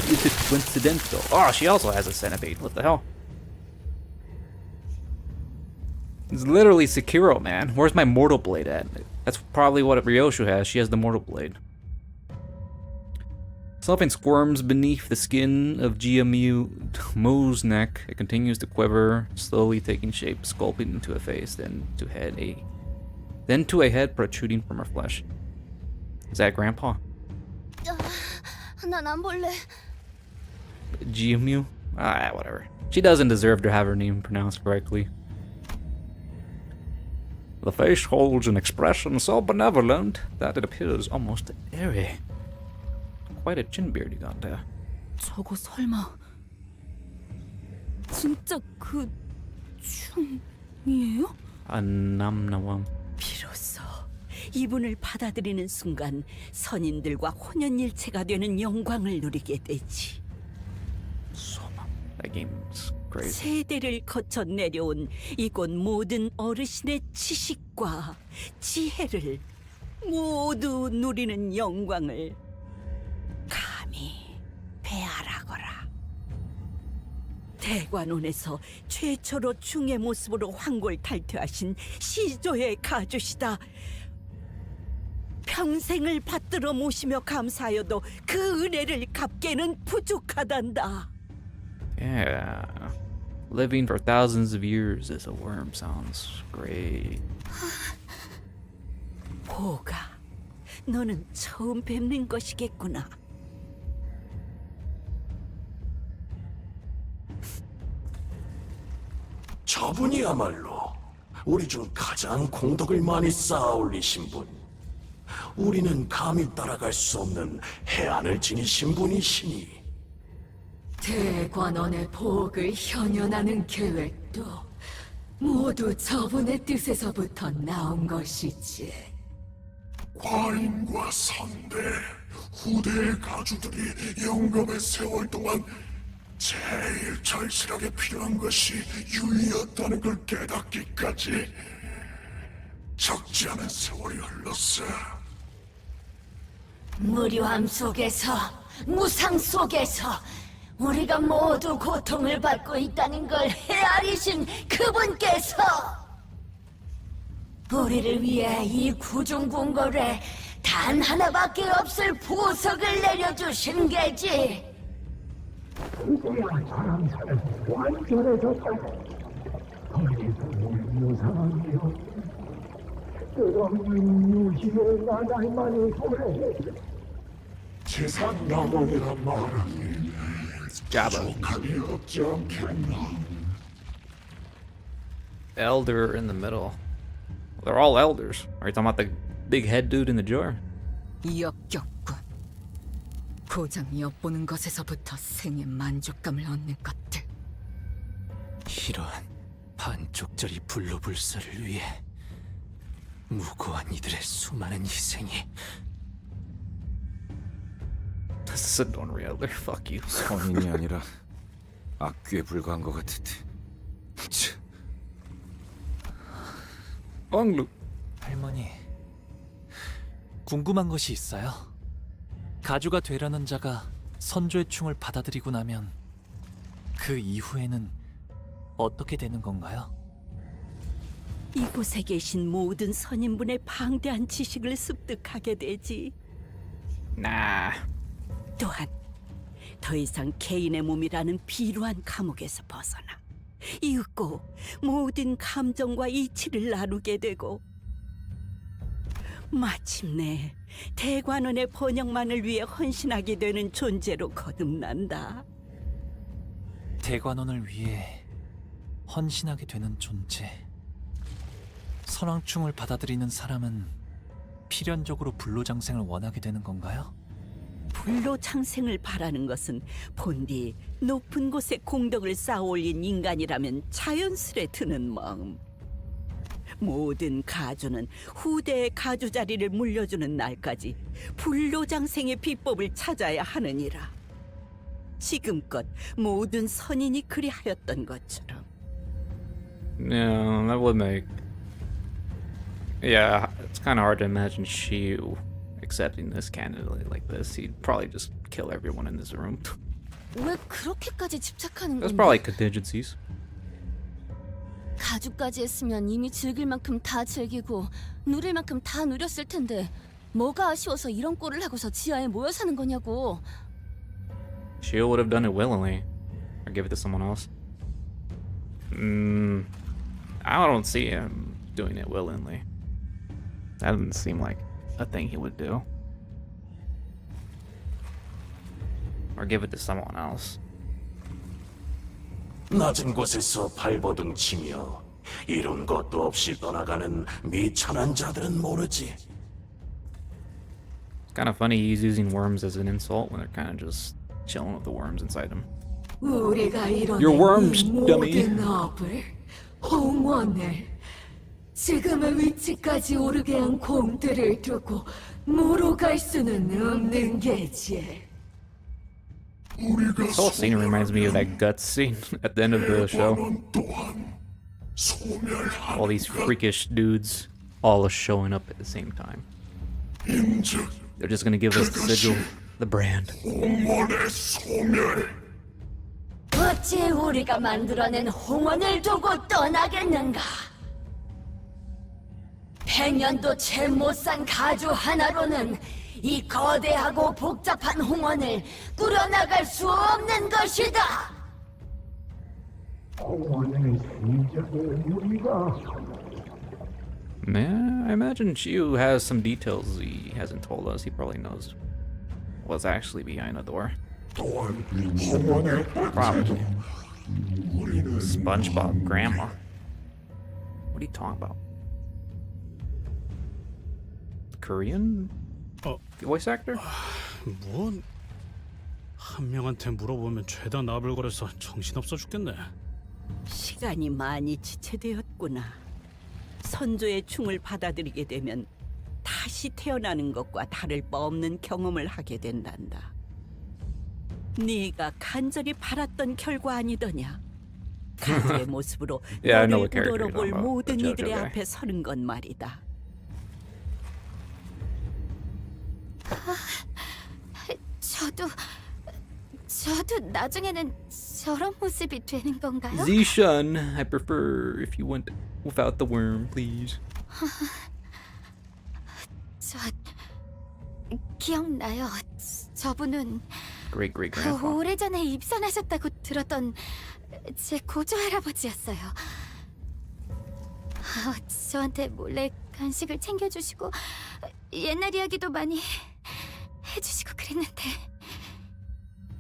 Is it coincidental? Oh, she also has a centipede. What the hell? It's literally Sekiro, man. Where's my mortal blade at? That's probably what Ryoshu has. She has the mortal blade. Something squirms beneath the skin of Mo's neck. It continues to quiver, slowly taking shape, sculpting into a face, then to a head protruding from her flesh. Is that Grandpa? 난 안 볼래. Jiamu? Ah, whatever. She doesn't deserve to have her name pronounced correctly. The face holds an expression so benevolent that it appears almost airy. Quite a chin beard you got there. 저거 설마 진짜 그 춤이에요? Namnawam. 비로소 이분을 받아들이는 순간 선인들과 혼연일체가 되는 영광을 누리게 되지. That game's crazy. 세대를 거쳐 내려온 이곳 모든 어르신의 지식과 지혜를 모두 누리는 영광을 감히 배아라거라. 대관원에서 최초로 중의 모습으로 황골 탈퇴하신 시조의 가주시다. 평생을 받들어 모시며 감사하여도 그 은혜를 갚기에는 부족하단다. Yeah. Living for thousands of years as a worm sounds great. 보가, 너는 처음 뵙는 것이겠구나. 저분이야말로 우리 중 가장 공덕을 많이 쌓아 올리신 분. 우리는 감히 따라갈 수 없는 해안을 지니신 분이시니. 대관원의 복을 현현하는 계획도 모두 저분의 뜻에서부터 나온 것이지. 과인과 선대, 후대의 가주들이 영검의 세월 동안 제일 절실하게 필요한 것이 유의였다는 걸 깨닫기까지 적지 않은 세월이 흘렀어. 무료함 속에서, 무상 속에서 우리가 모두 고통을 받고 있다는 걸 헤아리신 그분께서 우리를 위해 이 구중궁궐에 단 하나밖에 없을 보석을 내려주신 게지. 이제야 사람이 완전해졌다. 더 이상 무상이요. 끝없는 유희의 나날만을 보내. 재산 나눠이란 말은 부족함이 없지 않겠나. Elder in the middle. They're all elders. Are you talking about the big head dude in the jar? 역겹군. 고장 엿보는 것에서부터 생의 만족감을 얻는 것들. 이러한 반쪽짜리 불로불사를 위해 무고한 이들의 수많은 희생이. This is a Donry elder. Fuck you. 선인이 아니라 악귀에 불과한 것 같은데. 할머니, 궁금한 것이 있어요. 가주가 되려는 자가 선조의 충을 받아들이고 나면 그 이후에는 어떻게 되는 건가요? 이곳에 계신 모든 선인분의 방대한 지식을 습득하게 되지. 또한 더 이상 개인의 몸이라는 비루한 감옥에서 벗어나 이윽고 모든 감정과 이치를 나누게 되고 마침내 대관원의 번영만을 위해 헌신하게 되는 존재로 거듭난다. 대관원을 위해 헌신하게 되는 존재. 선왕충을 받아들이는 사람은 필연적으로 불로장생을 원하게 되는 건가요? 불로장생을 바라는 것은 본디 높은 곳에 공덕을 쌓아올린 인간이라면 자연스레 드는 마음. 모든 가주는 후대의 가주 자리를 물려주는 날까지 불로장생의 비법을 찾아야 하느니라. 지금껏 모든 선인이 그리하였던 것처럼. No, that would make. Yeah, it's kind of hard to imagine Shiu accepting this candidly like this. He'd probably just kill everyone in this room. 왜 그렇게까지 집착하는 There's 건데? probably contingencies. 가죽까지 했으면 이미 즐길 만큼 다 즐기고 누릴 만큼 다 누렸을 텐데 뭐가 아쉬워서 이런 꼴을 하고서 지하에 모여 사는 거냐고. Shiu would have done it willingly, or give it to someone else. I don't see him doing it willingly. That doesn't seem like a thing he would do. Or give it to someone else. 낮은 곳에서 발버둥 치며 이룬 것도 없이 떠나가는 미천한 자들은 모르지. It's kind of funny he's using worms as an insult when they're kind of just chilling with the worms inside him. 우리가 이뤄낸 Your worms, 이 dummy. 모든 업을, 홍원을, 지금의 위치까지 오르게 한 공들을 두고 모로 갈 수는 없는 게지. This whole scene reminds me of that guts scene at the end of the show. All these freakish dudes all are showing up at the same time. They're just gonna give us the sigil, the brand. 어찌 우리가 만들어낸 홍원을 두고 떠나겠는가? 100년도 채 못 산 가주 하나로는 이 거대하고 복잡한 홍원을 꾸려나갈 수 없는 것이다. Man, I imagine Chiu has some details he hasn't told us. He probably knows what's actually behind the door. Probably. SpongeBob grandma. What are you talking about? Korean voice actor? 뭔? 한 명한테 물어보면 죄다 나불거려서 정신없어 죽겠네. 시간이 많이 지체되었구나. 선조의 충을 받아들이게 되면 다시 태어나는 것과 다를 바 없는 경험을 하게 된단다. 네가 간절히 바랐던 결과 아니더냐? 가족의 모습으로 Yeah, I know 너를 what character you're 우러러볼 talking about. 모든 The 이들의 JoJo guy. 앞에 서는 건 말이다. 저도 나중에는 저런 모습이 되는 건가요? Zishan, I prefer if you went without the worm, please. 저 기억나요. 저분은 Great great grandpa. 오래전에 입선하셨다고 들었던 제 고조 할아버지였어요. 저한테 몰래 간식을 챙겨주시고 옛날 이야기도 많이 해주시고 그랬는데.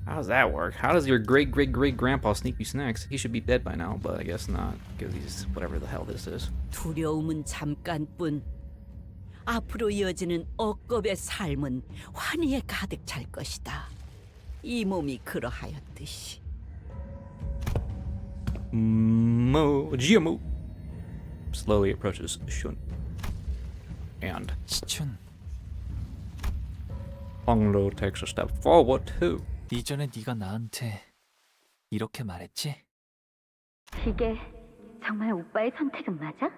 How does that work? How does your great great great grandpa sneak you snacks? He should be dead by now, but I guess not because he's whatever the hell this is. 두려움은 잠깐뿐. 앞으로 이어지는 억겁의 삶은 환희에 가득 찰 것이다. 이 몸이 그러하였듯이. Jiamu slowly approaches Shun and 시춘. Honglo takes a step forward too. 이전에 네가 나한테 이렇게 말했지? 이게 정말 오빠의 선택은 맞아?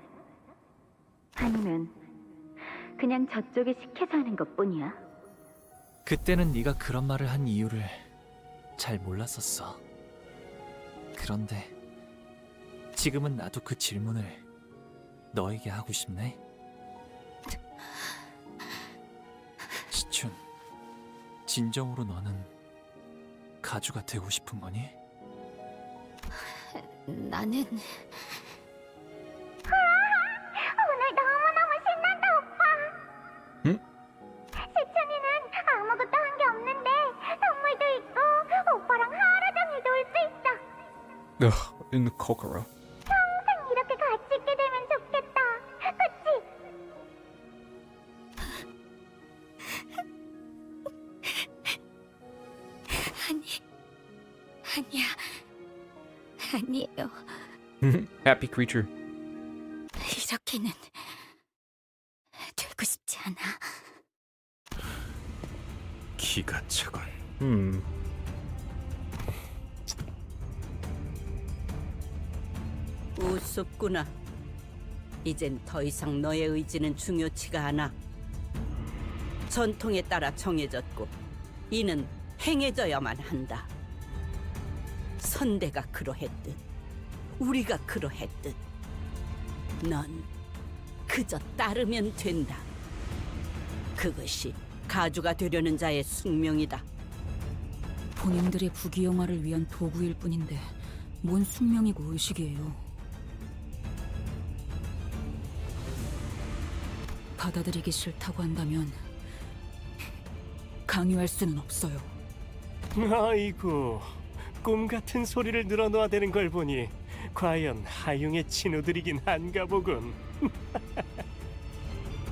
아니면 그냥 저쪽이 시켜서 하는 것뿐이야? 그때는 네가 그런 말을 한 이유를 잘 몰랐었어. 그런데 지금은 나도 그 질문을 너에게 하고 싶네. 시춘, 진정으로 너는 가주가 되고 싶은 거니? 나는 오늘 너무너무 신난다, 오빠. 응? 시춘이는 아무것도 한 게 없는데 선물도 있고 오빠랑 하루 종일 놀 수 있어. Ugh, in the Kokoro. 평생 이렇게 같이 있게 되면 좋겠다. 그치? 아니야. 아니에요. Happy creature. 이렇게는 되고 싶지 않아. 기가 차군. 우습구나. 이젠 더 이상 너의 의지는 중요치가 않아. 전통에 따라 정해졌고 이는 행해져야만 한다. 선대가 그러했듯 우리가 그러했듯 넌 그저 따르면 된다. 그것이 가주가 되려는 자의 숙명이다. 본인들의 부귀영화를 위한 도구일 뿐인데 뭔 숙명이고 의식이에요. 받아들이기 싫다고 한다면 강요할 수는 없어요. 아이고, 꿈 같은 소리를 늘어놓아 대는 걸 보니 과연 하융의 친우들이긴 한가 보군.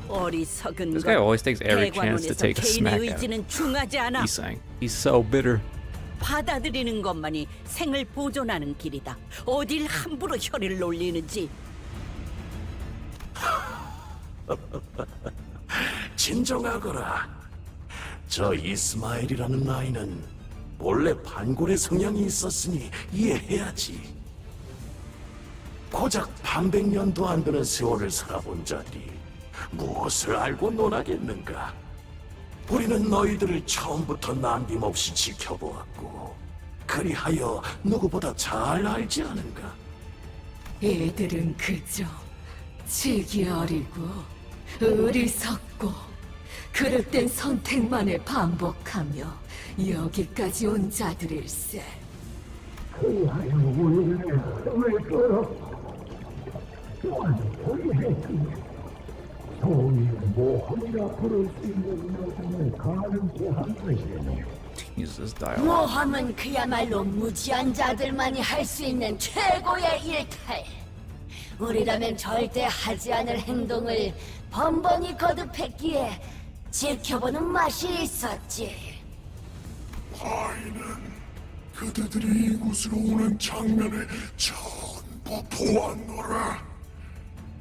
어리석은 This guy always takes every chance to 대관원에서 take a 개인의 smack at him. 의지는 중하지 않아. He's saying he's so bitter. 받아들이는 것만이 생을 보존하는 길이다. 어딜 함부로 혀를 놀리는지. 진정하거라. 저 이스마엘이라는 아이는 원래 반골의 성향이 있었으니 이해해야지. 고작 반백년도 안 되는 세월을 살아본 자들이 무엇을 알고 논하겠는가? 우리는 너희들을 처음부터 남김없이 지켜보았고 그리하여 누구보다 잘 알지 않은가? 애들은 그저 지기 어리고 어리석고 그릇된 선택만을 반복하며 여기까지 온 자들일세. 그리하여 우리를 왜 그렇고 소위 모험이라 부를 수 있는 여성을 가름케 한 것이니 Jesus dialogue. 모험은 그야말로 무지한 자들만이 할 수 있는 최고의 일탈. 우리라면 절대 하지 않을 행동을 번번이 거듭했기에 지켜보는 맛이 있었지. 과인은 그대들이 이곳으로 오는 장면을 전부 보았노라.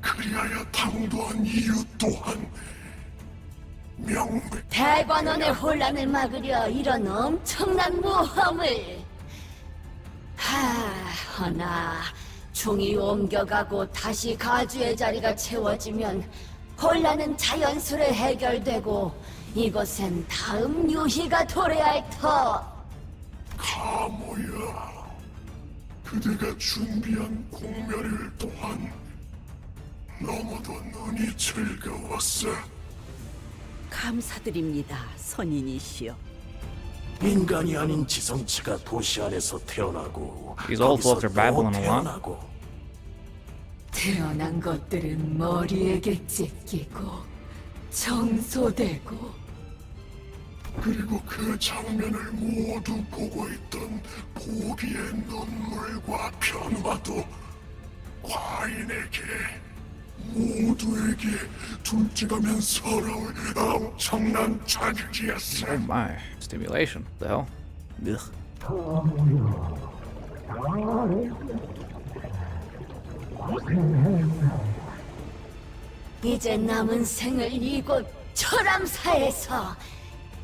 그리하여 당도한 이유 또한 명백. 대관원의 혼란을 막으려 이런 엄청난 모험을. 허나 중이 옮겨가고 다시 가주의 자리가 채워지면 혼란은 자연스레 해결되고 이곳엔 다음 유희가 도래할 터. 가모야, 그대가 준비한 공멸일 또한 너무도 눈이 즐거웠어. 감사드립니다, 선인이시여. 인간이 아닌 지성체가 도시 안에서 태어나고 These old folks are babbling a lot. 태어나고 태어난 것들은 머리에게 찢기고 청소되고 그리고 그 장면을 모두 보고 있던 보기의 눈물과 변화도 과인에게 모두에게 둘째가면 서러울 엄청난 자극이었어. Oh my. Stimulation. The hell? 이제 남은 생을 이곳 철암사에서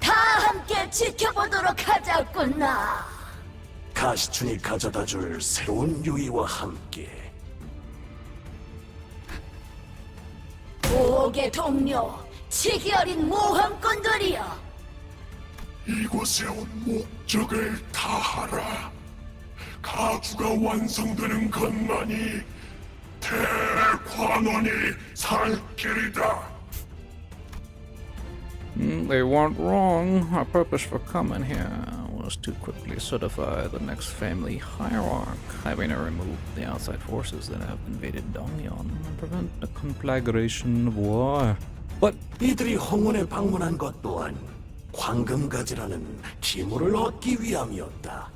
다 함께 지켜보도록 하자꾸나. 가시춘이 가져다줄 새로운 유의와 함께 오게 동료, 치기 어린 모험꾼들이여. 이곳에 온 목적을 다하라. 가주가 완성되는 것만이 대관원이 살 길이다. They weren't wrong. Our purpose for coming here was to quickly certify the next family hierarch, having to remove the outside forces that have invaded Daguanyuan and prevent the conflagration of war. But 이들이 홍원에 방문한 것 또한 황금가지라는 기물을 얻기 위함이었다.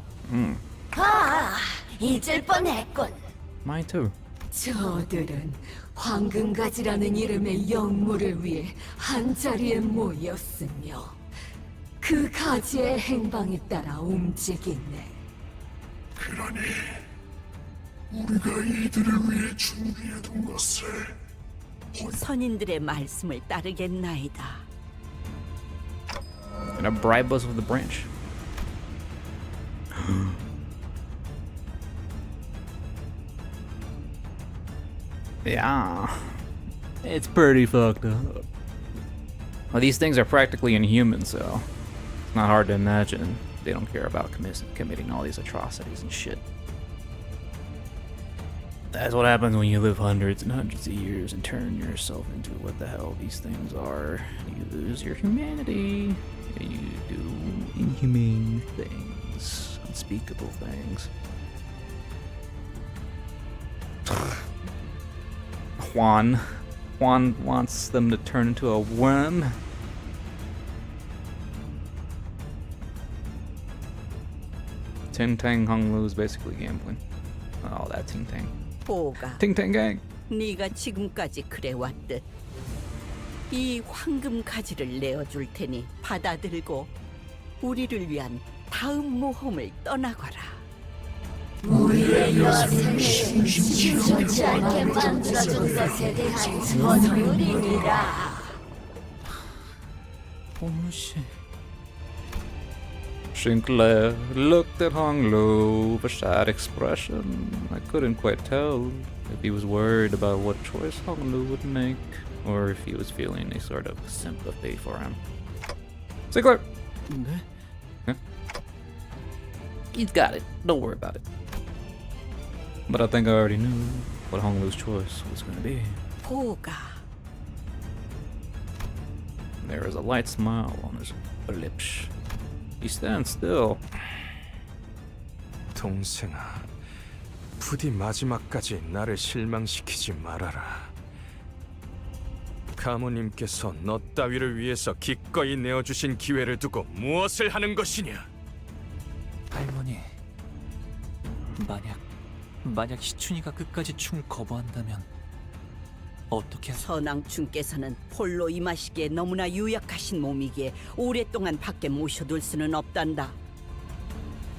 잊을 뻔했군. Mine too. 저들은 황금가지라는 이름의 영물을 위해 한자리에 모였으며 그 가지의 행방에 따라 움직이네. 그러니 우리가 이들을 위해 준비해둔 것을 선인들의 말씀을 따르겠나이다. Gonna bribe us with the branch. Yeah. It's pretty fucked up. Well, these things are practically inhuman, so it's not hard to imagine they don't care about committing all these atrocities and shit. That's what happens when you live hundreds and hundreds of years and turn yourself into what the hell these things are. You lose your humanity. You do inhumane things, unspeakable things. Juan wants them to turn into a worm. Ting Tang Hung Lu is basically gambling. Oh, that Ting Tang. 보가. Ting Tang Gang. 네가 지금까지 그래왔듯 이 황금 가지를 내어줄 테니 받아들고 우리를 위한 다음 모험을 떠나거라. 우리의 여생을 심심치 않게 만들어준 것에 대한 선물이니라. 옹루씨. Sinclair looked at Hong Lu with a sad expression. I couldn't quite tell if he was worried about what choice Hong Lu would make, or if he was feeling a sort of sympathy for him. Sinclair! 네? Huh? He's got it. Don't worry about it. But I think I already knew what Hong Lu's choice was going to be. 보가. There is a light smile on his lips. He stands still. 동생아, 부디 마지막까지 나를 실망시키지 말아라. 가모님께서 너 따위를 위해서 기꺼이 내어주신 기회를 두고 무엇을 하는 것이냐? 할머니, 만약 시춘이가 끝까지 충을 거부한다면 어떻게? 선왕충께서는 홀로 임하시기에 너무나 유약하신 몸이기에 오랫동안 밖에 모셔둘 수는 없단다.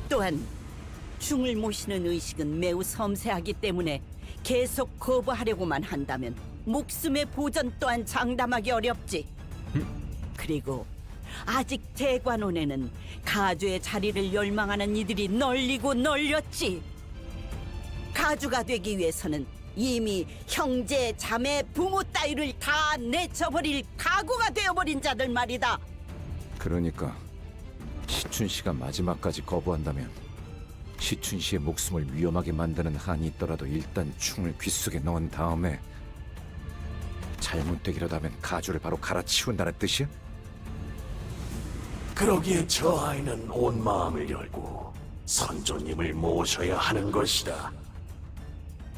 또한 충을 모시는 의식은 매우 섬세하기 때문에 계속 거부하려고만 한다면 목숨의 보전 또한 장담하기 어렵지. 그리고 아직 대관원에는 가주의 자리를 열망하는 이들이 널리고 널렸지. 가주가 되기 위해서는 이미 형제, 자매, 부모 따위를 다 내쳐버릴 각오가 되어버린 자들 말이다. 그러니까 시춘 씨가 마지막까지 거부한다면 시춘 씨의 목숨을 위험하게 만드는 한이 있더라도 일단 충을 귓속에 넣은 다음에 잘못되기라도 하면 가주를 바로 갈아치운다는 뜻이야? 그러기에 저 아이는 온 마음을 열고 선조님을 모셔야 하는 것이다.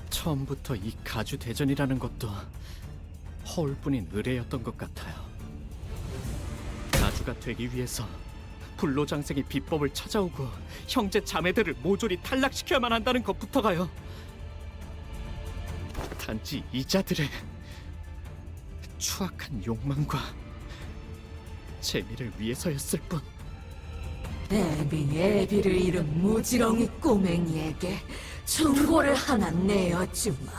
처음부터 이 가주 대전이라는 것도 허울뿐인 의뢰였던 것 같아요. 가주가 되기 위해서 불로장생이 비법을 찾아오고 형제 자매들을 모조리 탈락시켜야만 한다는 것부터가요. 단지 이자들의 추악한 욕망과 재미를 위해서였을 뿐. 애비를 잃은 무지렁이 꼬맹이에게 충고를 하나 내어주마.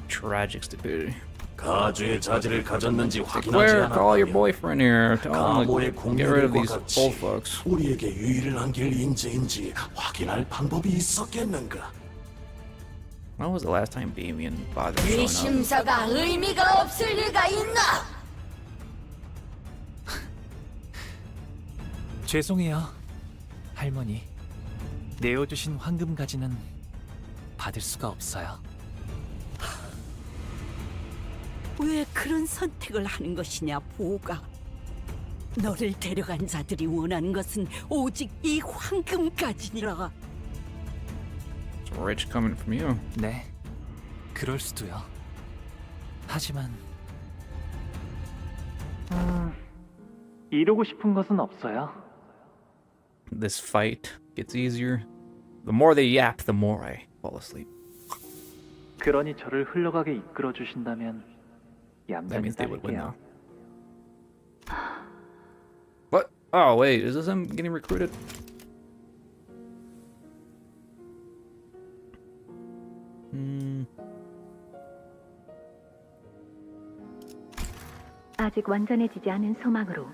Tragic stupidity. 가주의 자질을 가졌는지 확인하지 Claire, call your 않았다면 boyfriend here. Tell 가모의 him to get rid of 공명과 these 같이 old folks. 우리에게 유의를 안길 인재인지 확인할 방법이 있었겠는가? When was the last time Damien bothered 이 showing up? 심사가 의미가 없을 리가 있나? 죄송해요, 할머니. 내어주신 황금 가지는 받을 수가 없어요. 왜 그런 선택을 하는 것이냐, 보가. 너를 데려간 자들이 원하는 것은 오직 이 황금가지니라. It's rich coming from you. 네, 그럴 수도요. 하지만 이루고 싶은 것은 없어요. This fight gets easier. The more they yap, the more I fall asleep. 그러니 저를 흘러가게 이끌어 주신다면 That 얌전히 means they would win, 따를게요. though. What? Oh, wait. Is this him getting recruited? 아직 완전해지지 않은 소망으로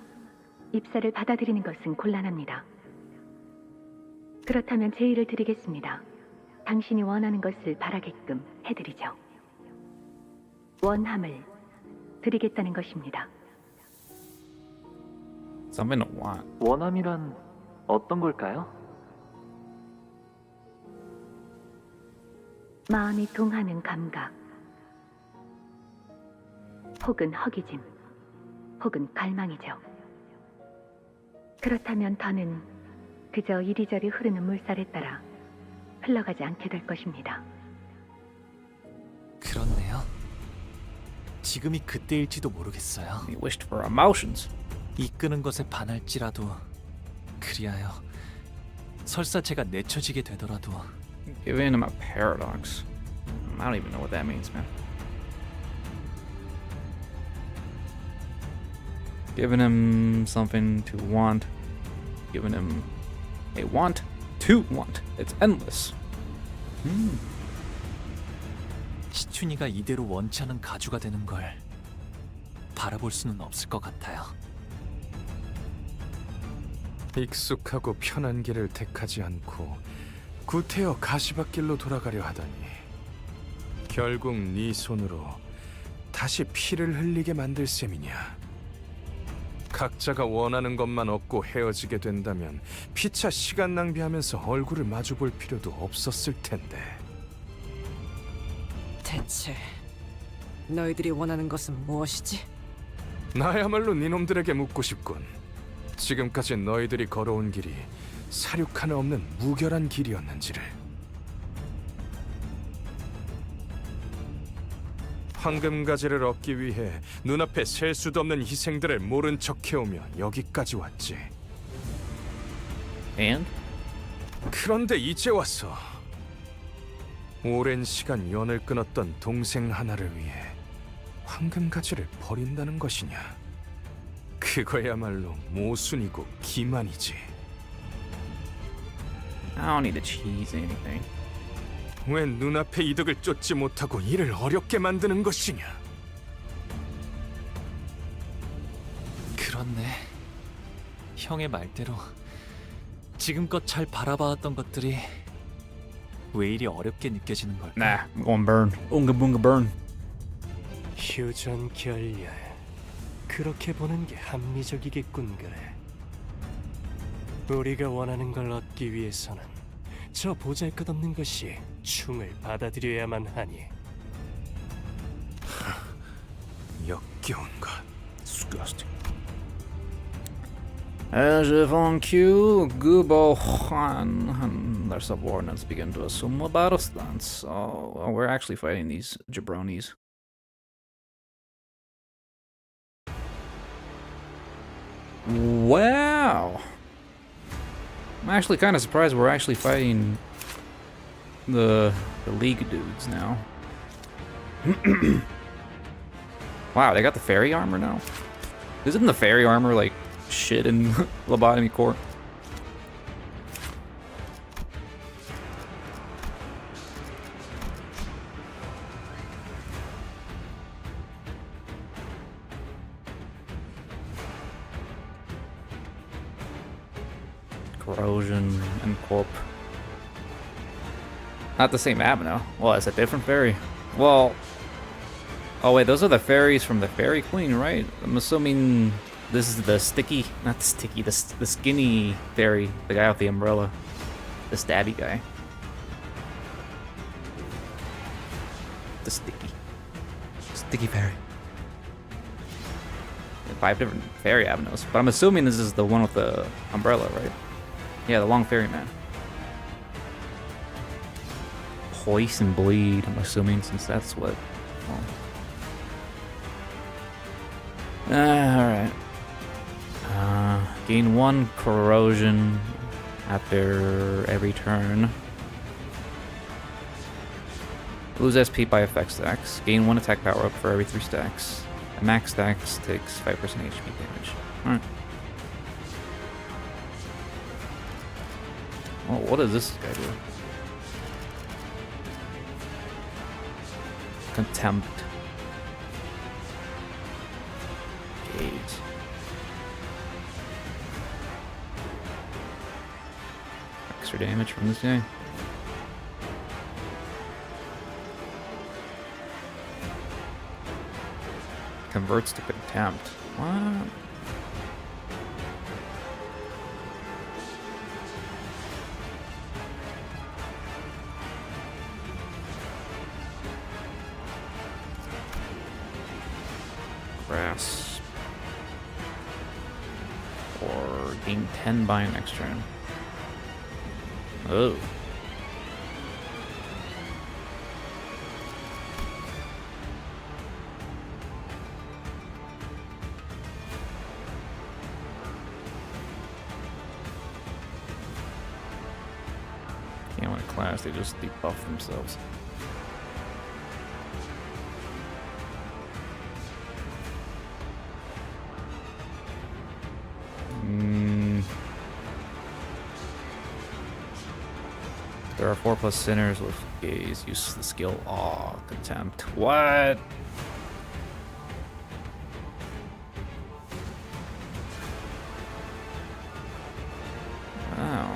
입사를 받아들이는 것은 곤란합니다. 그렇다면 제의를 드리겠습니다. 당신이 원하는 것을 바라게끔 해드리죠. 원함을 드리겠다는 것입니다. Something to want. 원함이란 어떤 걸까요? 마음이 동하는 감각, 혹은 허기짐, 혹은 갈망이죠. 그렇다면 더는 그저 이리저리 흐르는 물살에 따라 흘러가지 않게 될 것입니다. 그렇네요. 지금이 그때일지도 모르겠어요. He wished for emotions. 이끄는 것에 반할지라도 그리하여 설사 제가 내쳐지게 되더라도 Giving him a paradox. I don't even know what that means, man. Giving him something to want. Giving him A want to want. It's endless. 시춘이가 이대로 원치 않은 가주가 되는 걸 바라볼 수는 없을 것 같아요. 익숙하고 편한 길을 택하지 않고 구태여 가시밭길로 돌아가려 하다니 결국 네 손으로 다시 피를 흘리게 만들 셈이냐. 각자가 원하는 것만 얻고 헤어지게 된다면 피차 시간 낭비하면서 얼굴을 마주볼 필요도 없었을 텐데. 대체 너희들이 원하는 것은 무엇이지? 나야말로 니놈들에게 묻고 싶군. 지금까지 너희들이 걸어온 길이 사륙 하나 없는 무결한 길이었는지를. 황금가지를 얻기 위해 눈앞에 셀 수도 없는 희생들을 모른 척해오며 여기까지 왔지. And? 그런데 이제 와서 오랜 시간 연을 끊었던 동생 하나를 위해 황금가지를 버린다는 것이냐. 그거야말로 모순이고 기만이지. I don't need to cheese anything. 왜 눈앞의 이득을 쫓지 못하고 이를 어렵게 만드는 것이냐. 그렇네. 형의 말대로 지금껏 잘 바라봐왔던 것들이 왜 이리 어렵게 느껴지는 걸까? Nah, I'm going burn. Unga bunga burn. 휴전 결렬. 그렇게 보는 게 합리적이겠군 그래. 우리가 원하는 걸 얻기 위해서는 저 보잘것없는 것이 충을 받아들여야만 하니. 역겨운 것. Disgusting. As if on cue, Gubo Han, their subordinates begin to assume a battle stance. Oh, we're actually fighting these jabronis. Wow! I'm actually kind of surprised we're actually fighting the League dudes now. Wow, they got the fairy armor now? Isn't the fairy armor like shit in Lobotomy Corps? Corrosion and Corp. Not the same avenue. Well, it's a different fairy. Well, oh wait, those are the fairies from the Fairy Queen, right? I'm assuming this is the sticky, not the sticky, the skinny fairy, the guy with the umbrella, the stabby guy. The sticky fairy. 5 different fairy avenues, but I'm assuming this is the one with the umbrella, right? Yeah, the long fairy man. Poison bleed, I'm assuming, since that's what. Well. Alright. Gain 1 corrosion after every turn. Lose SP by effect stacks. Gain 1 attack power up for every 3 stacks. And max stacks takes 5% HP damage. Alright. Well, what does this guy do? Contempt. Gaze. Extra damage from this guy. Converts to contempt. What? Grasp. Or gain 10 by next turn. Oh. Can't win a class, they just debuff themselves. There are 4+ sinners with gaze. Use the skill awe, contempt. What? Wow.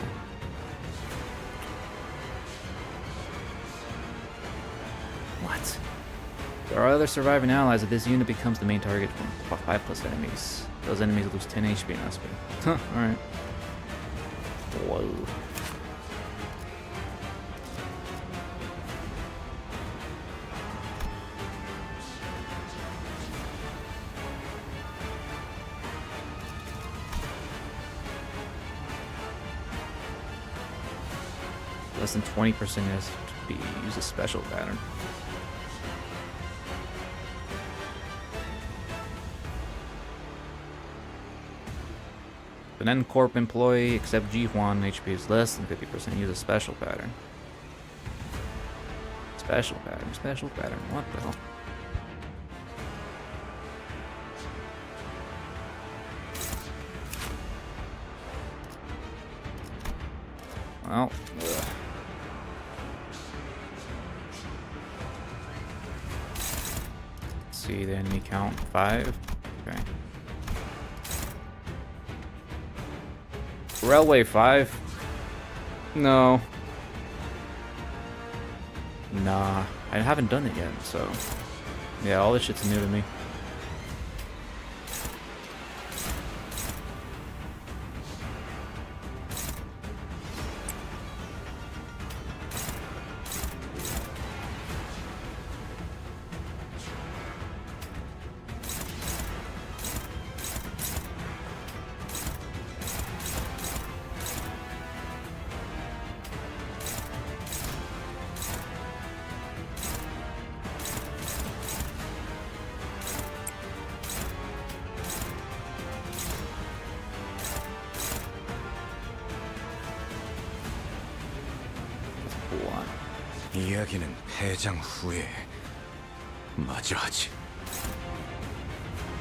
What? There are other surviving allies if this unit becomes the main target from 5+ enemies. Those enemies lose 10 HP in that speed. Huh, alright. Whoa. Less than 20% has to use a special pattern. An N-Corp employee except Ji-Huan HP is less than 50%. Use a special pattern. Special pattern, special pattern. What the hell? Well, ugh. Let's see the enemy count 5. Okay. Railway 5? No. Nah, I haven't done it yet, so yeah, all this shit's new to me. 이야기는 패장 후에 마주하지.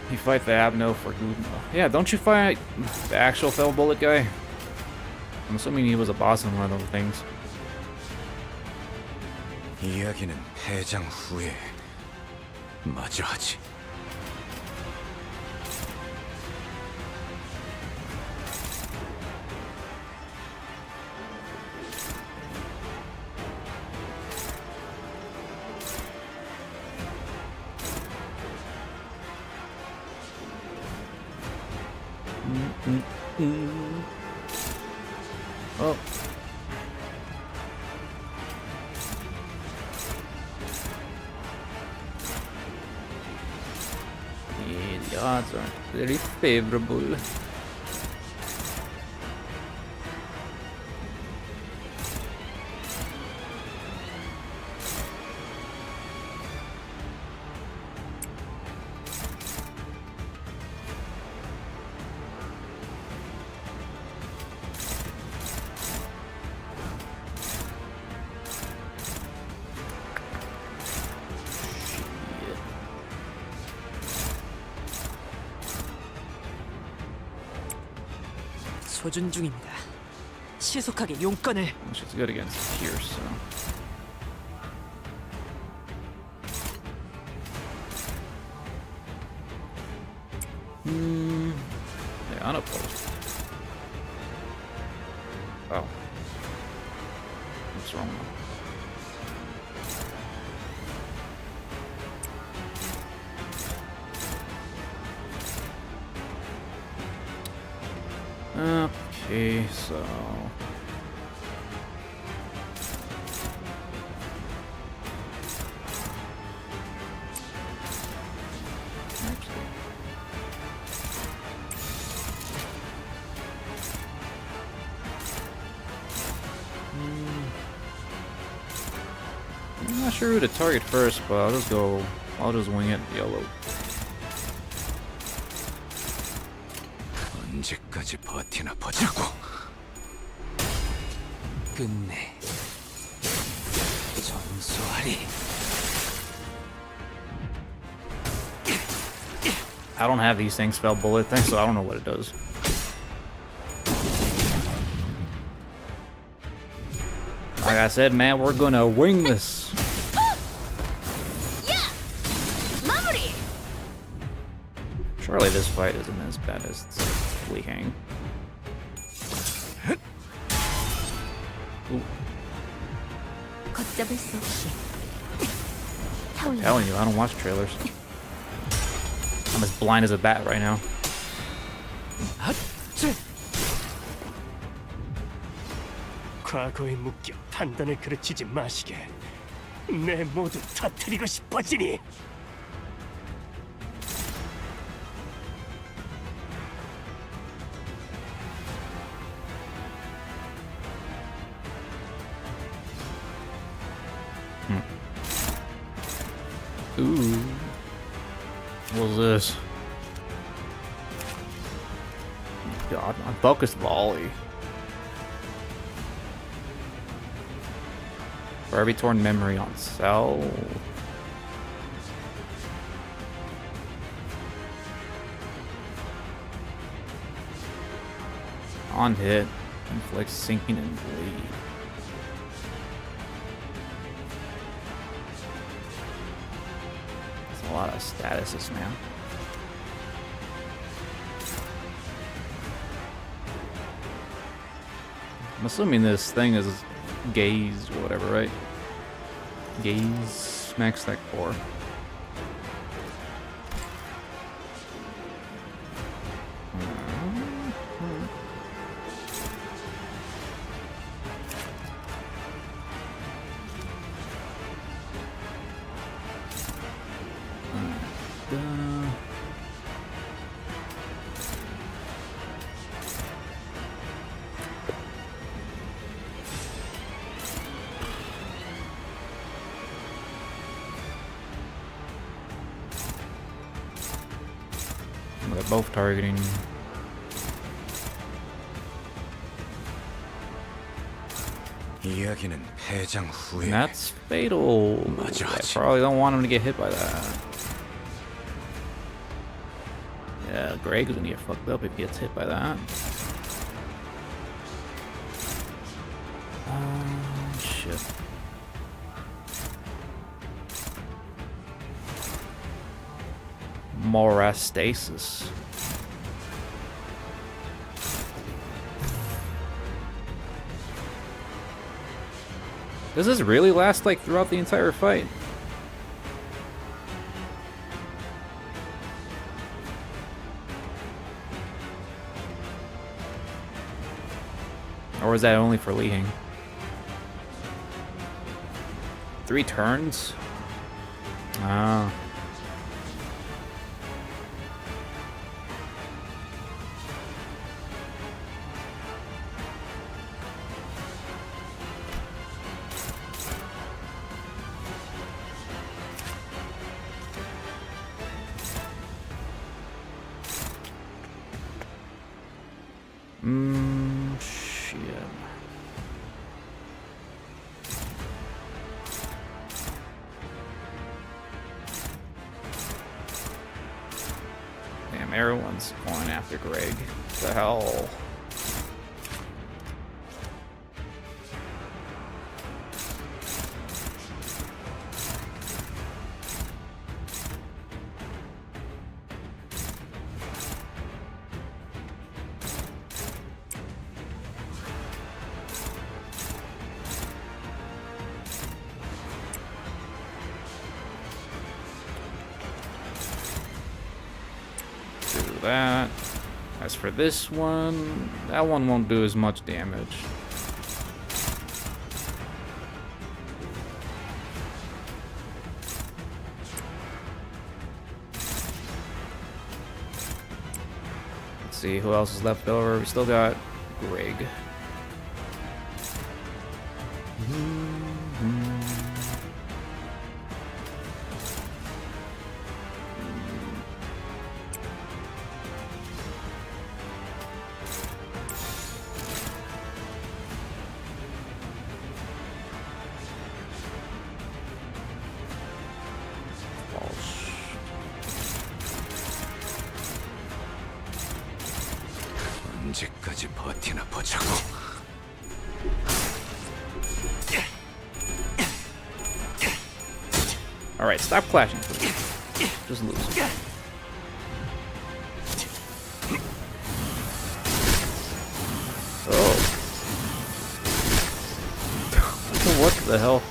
You fight the Abno for good. Yeah, don't you fight the actual Fell Bullet guy? I'm assuming he was a boss in one of those things. 이야기는 패장 후에 마주하지. Oh. Yeah, the odds aren't very favorable. 소준 중입니다. 시속하게 용건을. She's good against here, so. Yeah, unopposed. Oh. What's wrong? Okay, so I'm not sure who to target first, but I'll just wing it yellow. 언제까지 버티나 보자고. 끝내 전소하리. I don't have these things Fell Bullet things, so I don't know what it does. Like I said, man, we're gonna wing this. Surely this fight isn't as bad as Lei Heng. 걷잡을 수 없이 I'm telling you, I don't watch trailers. I'm as blind as a bat right now. 과거에 묶여 판단을 그르치지 마시게. 내 모두 터뜨리고 싶어지니. Ooh. What's this? God, my focused volley. For every torn memory on cell. On hit, inflicts sinking and bleed. That's a lot of statuses, man. I'm assuming this thing is gaze or whatever, right? Gaze max that core. They're both targeting. And that's fatal. I probably don't want him to get hit by that. Yeah, Greg is gonna get fucked up if he gets hit by that. Oh, shit. Morastasis. Does this really last like throughout the entire fight? Or is that only for Lei Heng? 3 turns? Ah. Shit. Damn, everyone's going after Greg. What the hell? That. As for this one, that one won't do as much damage. Let's see who else is left over. We still got Greg. 언제까지 버티나 보자고. All right, stop clashing, please. Just lose. Oh. What the hell?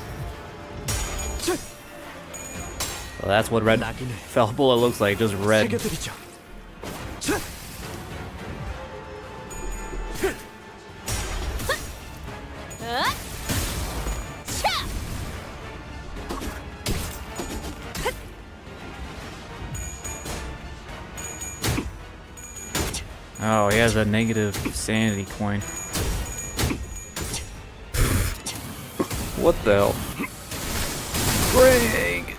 Well, that's what red fell bullet looks like, just red. Oh, he has a negative sanity coin. What the hell? Greg!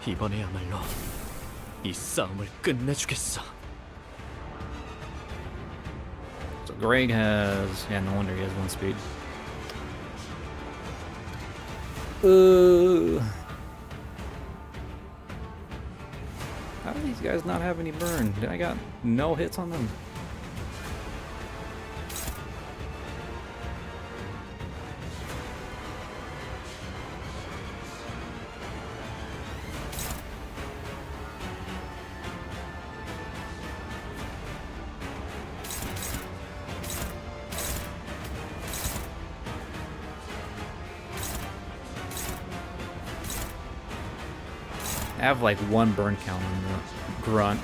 이번에야말로 이 싸움을 끝내주겠어. So Greg has... Yeah, no wonder he has 1 speed. How do these guys not have any burn? I got no hits on them. I have like 1 burn count on the grunt.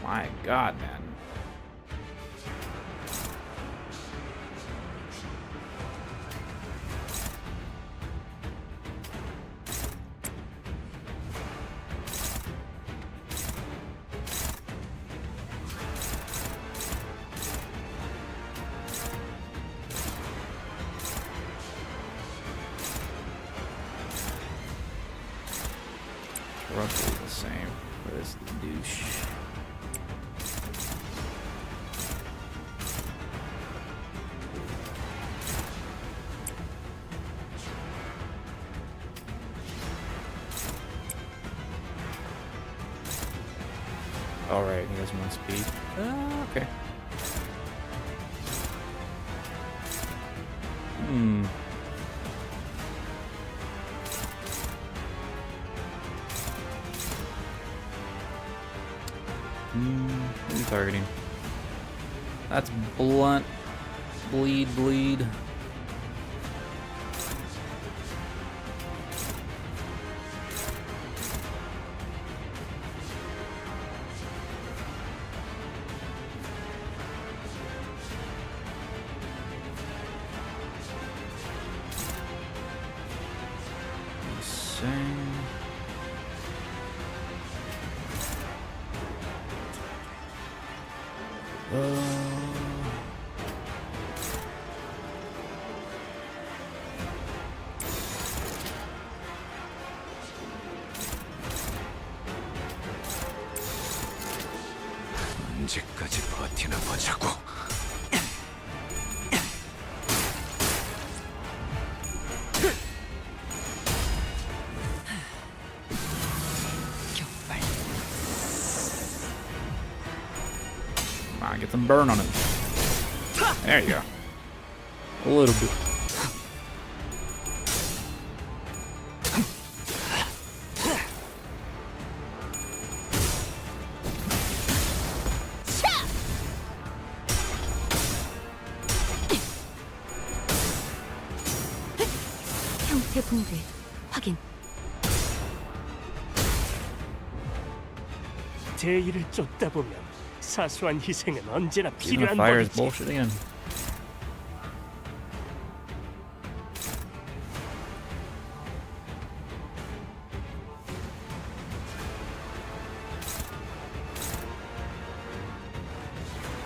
My God, man. Roughly the same for this douche. Alright, he has 1 speed. Okay. What are you targeting? That's blunt. Bleed. 언제까지 버티나 보자고. Come on, get some burn on him. There you go. A little bit. 형태 붕괴 확인. 대의를 쫓다 보면 사소한 희생은 언제나 Even 필요한 fire is 법이지. bullshit again.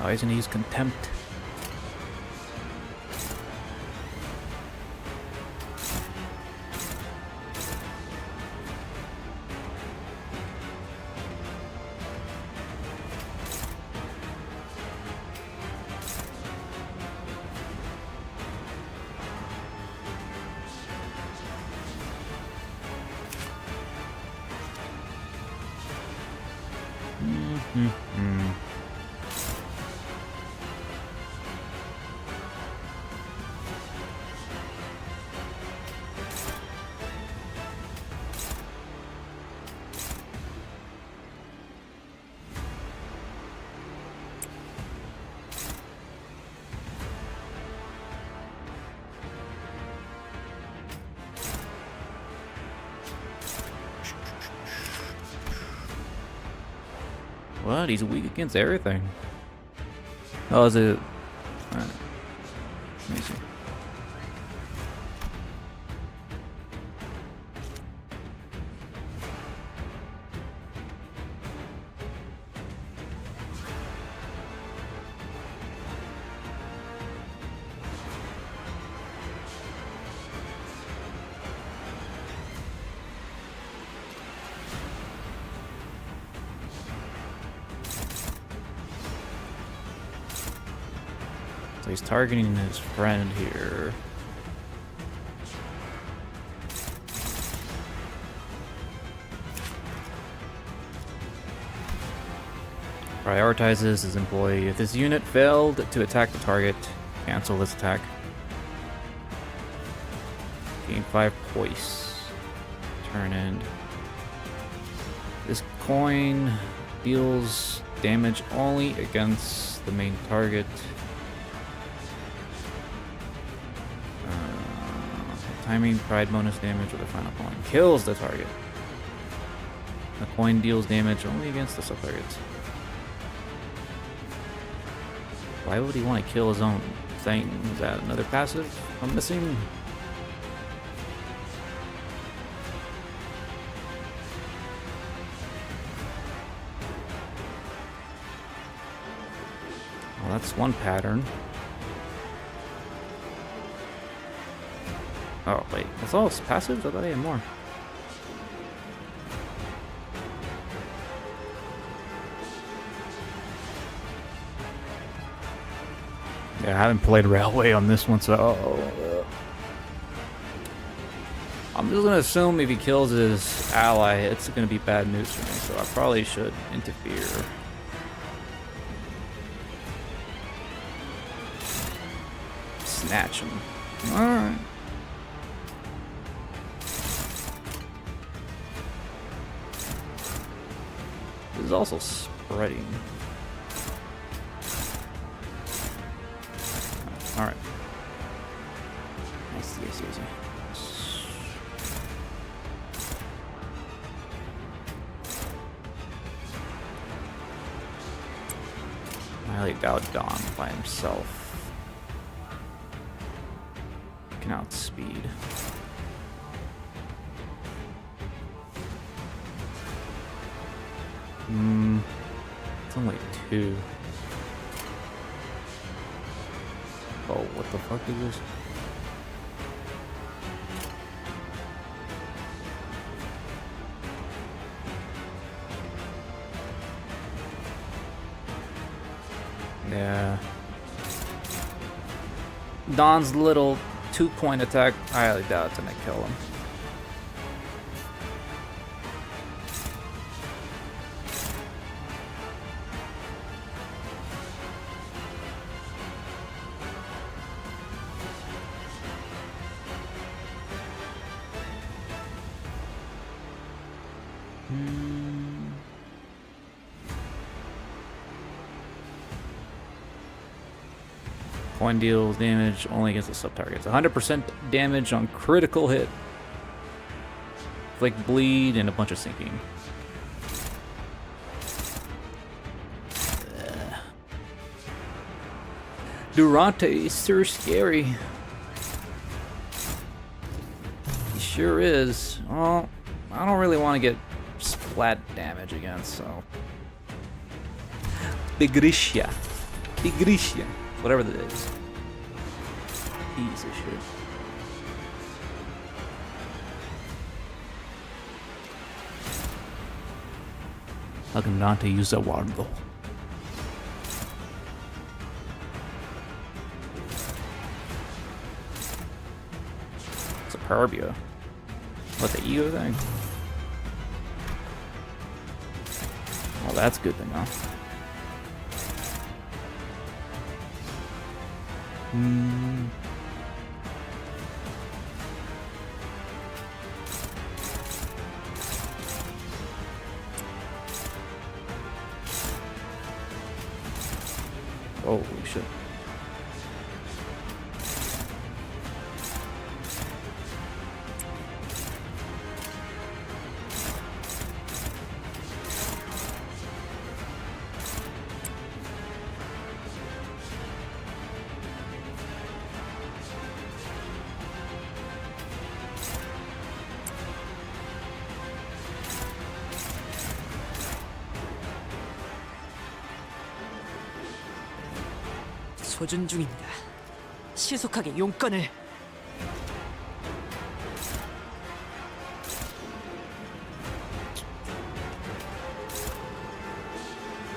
Why isn't he use contempt? What? He's weak against everything. Oh, is it? Alright. Let me see. So he's targeting his friend here. Prioritizes his employee. If this unit failed to attack the target, cancel this attack. Gain 5 poise. Turn end. This coin deals damage only against the main target. Timing, pride bonus damage with the final coin. Kills the target. The coin deals damage only against the sub-targets. Why would he want to kill his own thing? Is that another passive I'm missing? Well, that's one pattern. Oh, wait. That's all passives? I thought I had more. Yeah, I haven't played Railway on this one, so... I'm just gonna assume if he kills his ally, it's gonna be bad news for me, so I probably should interfere. Snatch him. Alright. This is also spreading. Alright. Nice, easy. I highly doubt Don by himself can outspeed. It's only 2. Oh, what the fuck is this? Yeah. Don's little 2-point attack, I highly doubt it's gonna kill him. Coin deals damage only against the sub-targets. 100% damage on critical hit. Like bleed and a bunch of sinking. Durante is so scary. He sure is. Well, I don't really want to get splat damage against, so. Bigrisha. Iglesia. Whatever that is. Piece of shit. How can Dante use that water though? Superbia. What, the ego thing? Well, that's good to know. Holy shit. 소준 중입니다. 시속하게 용건을.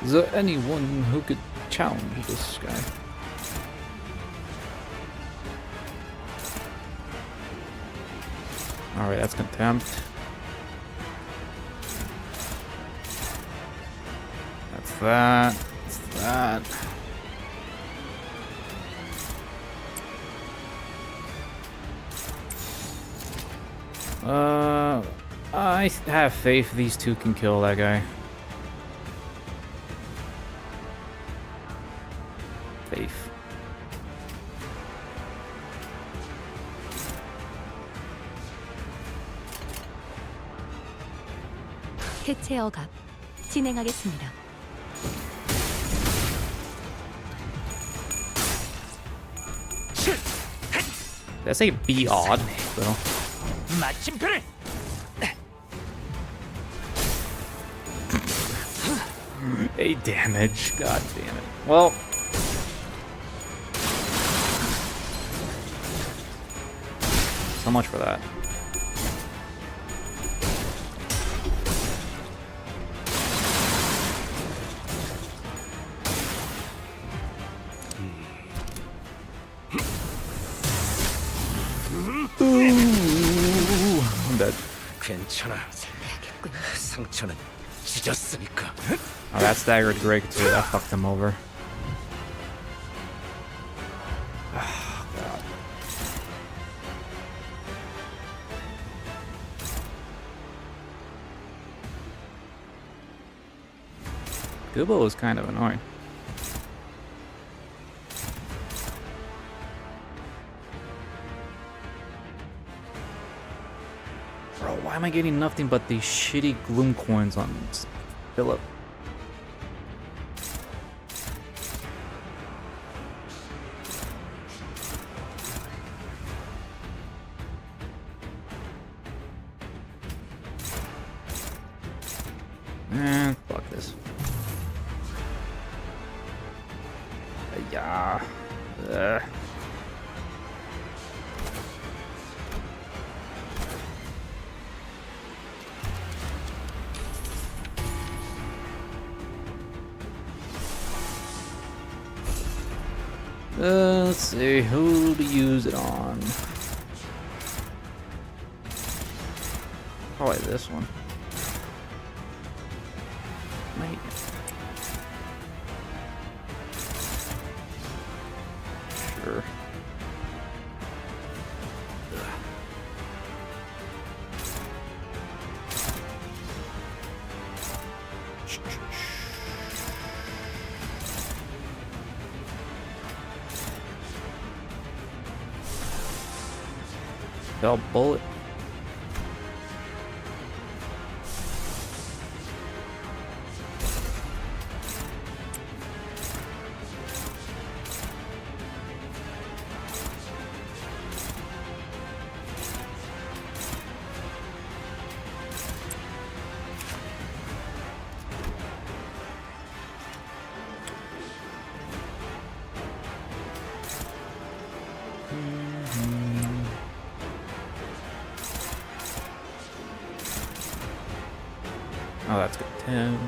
Is there anyone who could challenge this guy? Alright, that's contempt. That's that. That's that. I have faith these two can kill that guy. Faith. 해체 억압 진행하겠습니다. Did I say be odd though? 마침표를. 8 damage. God damn it. Well. So much for that. Ooh, I'm dead. 괜찮아. 상처는 찢었으니까. Oh, that staggered Greg too. That fucked him over. Oh, God. Kubo is kind of annoying. Bro, why am I getting nothing but these shitty gloom coins on Philip? Fuck this. Yeah. Let's see who to use it on. Probably this one. Wait. Sure. Bell bullet. Oh, that's good. 10.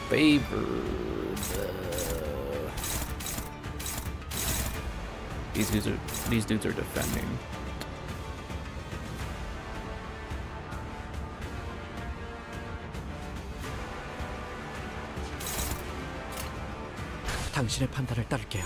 Favored. These dudes are defending. 당신의 판단을 따를게요.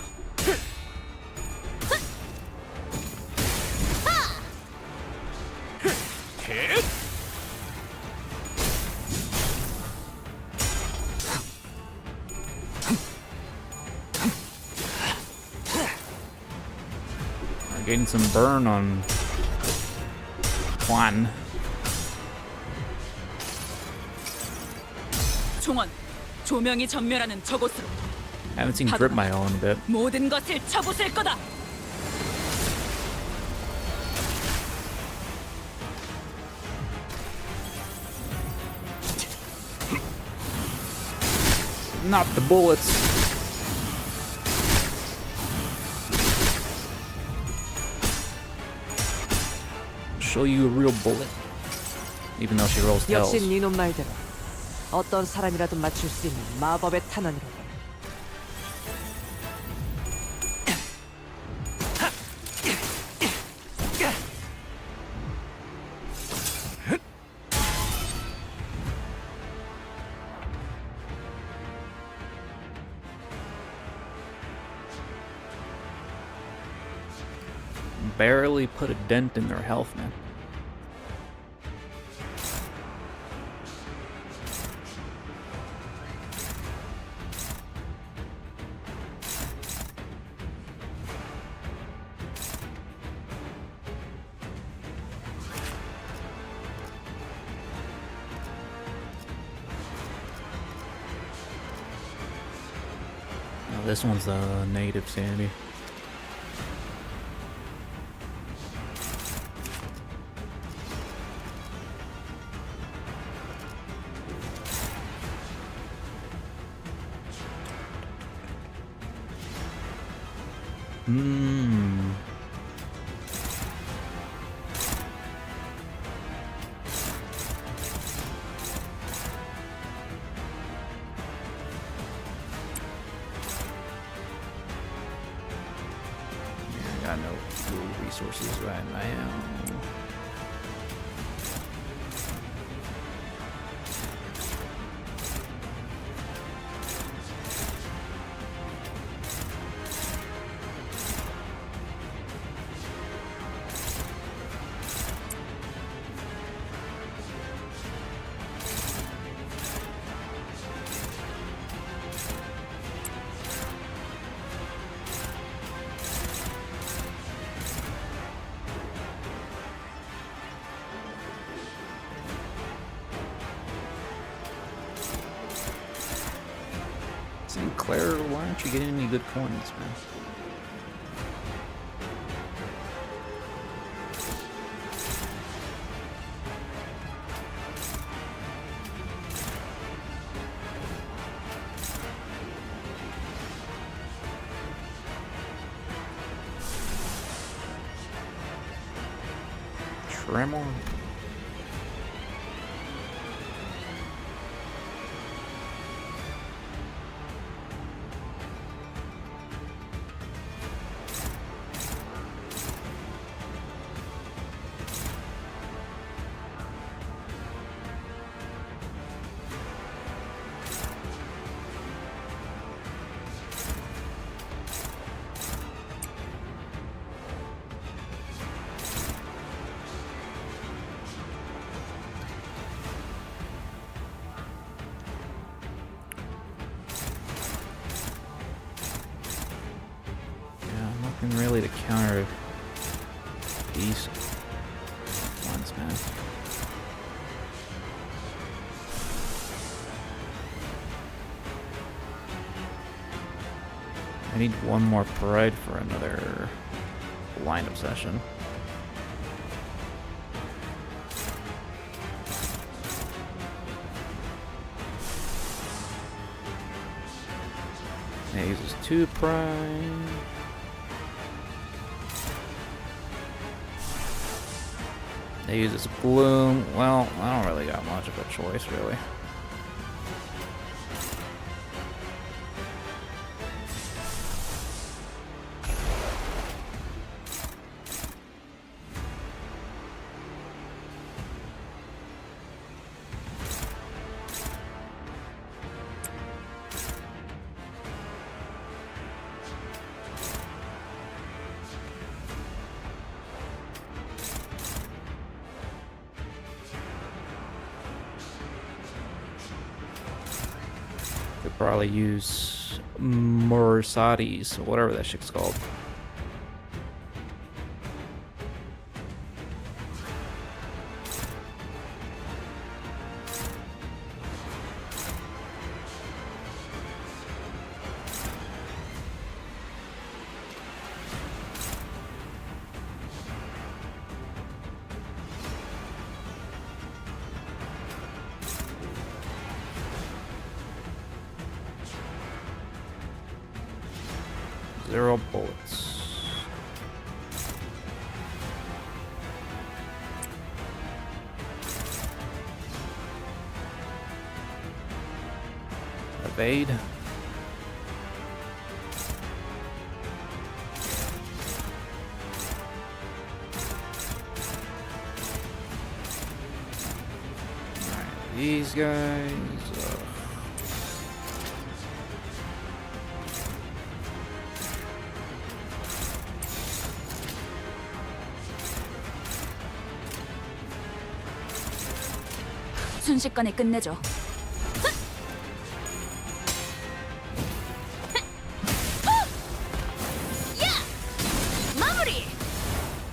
Getting some burn on Juan. 총원, 조명이 전멸하는 저곳으로. Haven't seen Drip My Own a bit. 모든 것을 쳐부술 거다. Not the bullets. Show you a real bullet. Even though she rolls tails. 역시 니놈 말대로 어떤 사람이라도 맞출 수 있는 마법의 탄환이로군. Barely put a dent in their health, man. Oh, this one's a native sanity. Got no food resources right now. St. Clair, why aren't you getting any good coins, man? Tremor? Really to counter these ones, man. I need one more pride for another Blind obsession. Yeah, he uses 2 prime. He uses gloom. Well, I don't really got much of a choice, really. Could probably use Mercedes, or whatever that shit's called. Zero bullets. Evade. Alright, these guys. 순식간에 끝내죠.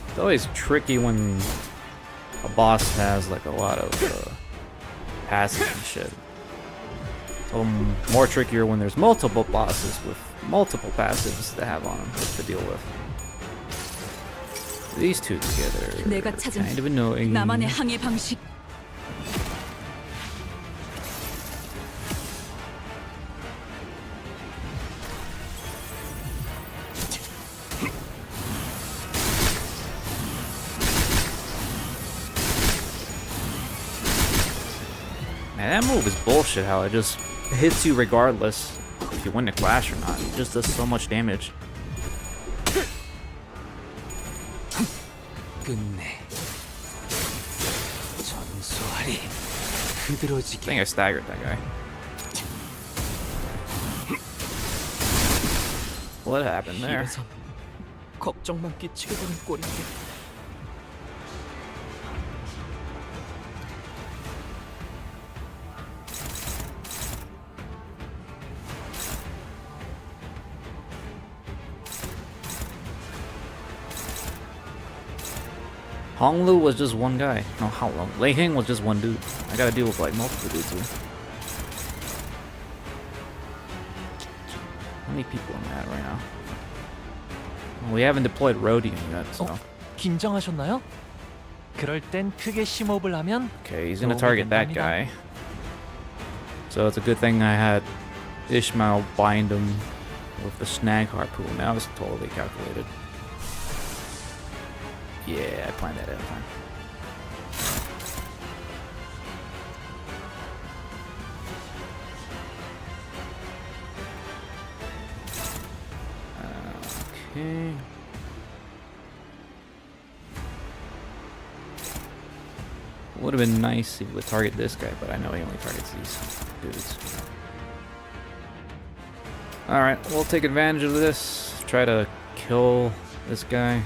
It's always tricky when a boss has like a lot of passives and shit. More trickier when there's multiple bosses with multiple passives to have on them to deal with. These two together, 내가 찾은 kind of annoying. 나만의 항해 방식. Man, that move is bullshit, how it just hits you regardless if you win the clash or not. It just does so much damage. 끝내. 전소하리. 흐드러지게. I think I staggered that guy. What happened there? 이래서 걱정만 끼치게 되는 꼴인데. Honglu was just one guy. No, how long? Lei Heng was just one dude. I gotta deal with like multiple dudes here. How many people am I at right now? Well, we haven't deployed Rhodium yet, so. 긴장하셨나요? 그럴 땐 크게 심호흡을 하면 Okay, he's gonna target that guy. So it's a good thing I had Ishmael bind him with the snag harpoon. Now it's totally calculated. Yeah, I planned that ahead of time. Okay. Would have been nice if he would target this guy, but I know he only targets these dudes. Alright, we'll take advantage of this. Try to kill this guy.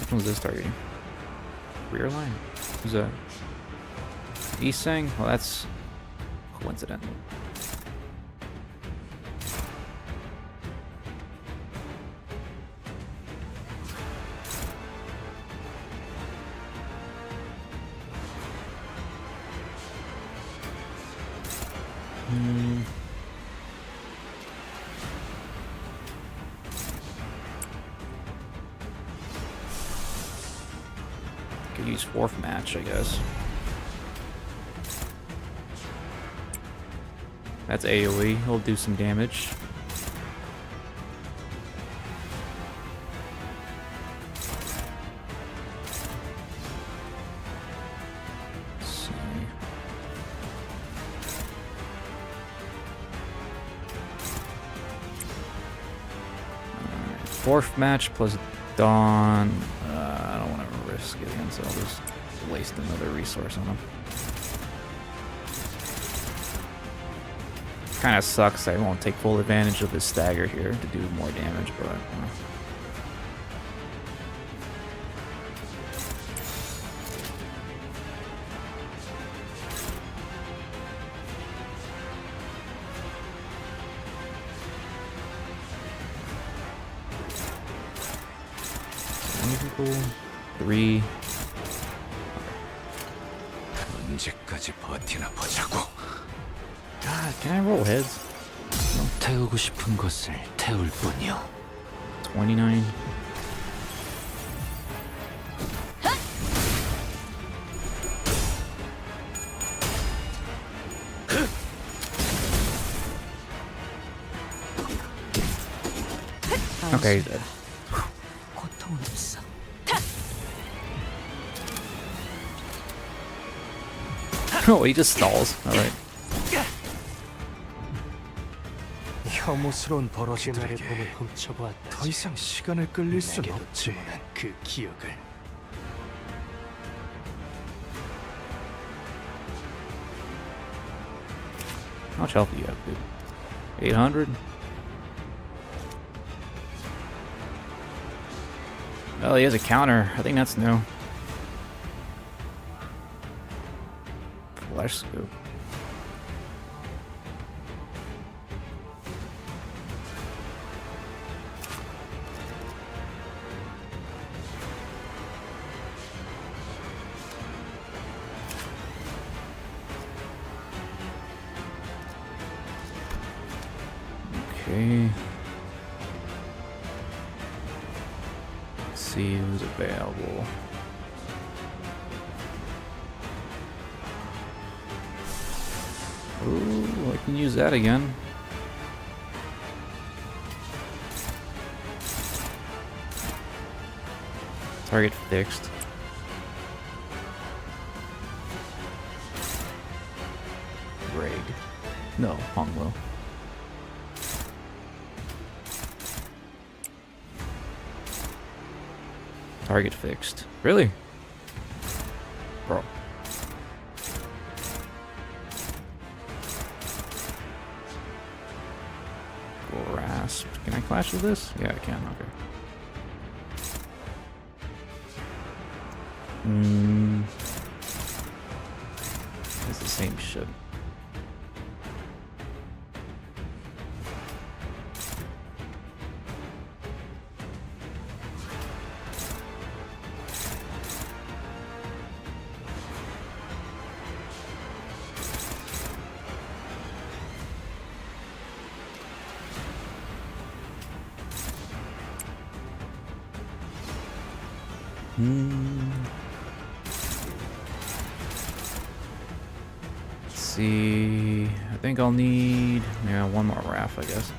Which one's this targeting? Rear line? Who's that? Isang? Well, that's coincidental. use fourth match, I guess. That's AoE. He'll do some damage. Let's see. Alright, fourth match plus Dawn. I don't want to risk it again, so I'll just waste another resource on him. Kind of sucks. I won't take full advantage of his stagger here to do more damage, but. Three. 언제까지 버티나 보자고. God, can I roll heads? 태우고 싶은 것을 태울 뿐이요. 29. Okay, he's dead. 고통은 없어. Oh, he just stalls. Alright. 혐오스러운 버러지들에게 더 이상 시간을 끌릴 순 없지. 그 기억을. How much health do you have, dude? 800? Oh, he has a counter. I think that's new. Flesh scoop. Okay. Let's see who's available. Ooh, I can use that again. Target fixed. Raid. No, Honglo. Target fixed. Really? Bro. Grasp. Can I clash with this? Yeah, I can. Okay. It's the same shit. Let's see. I think I'll need one more RAF, I guess.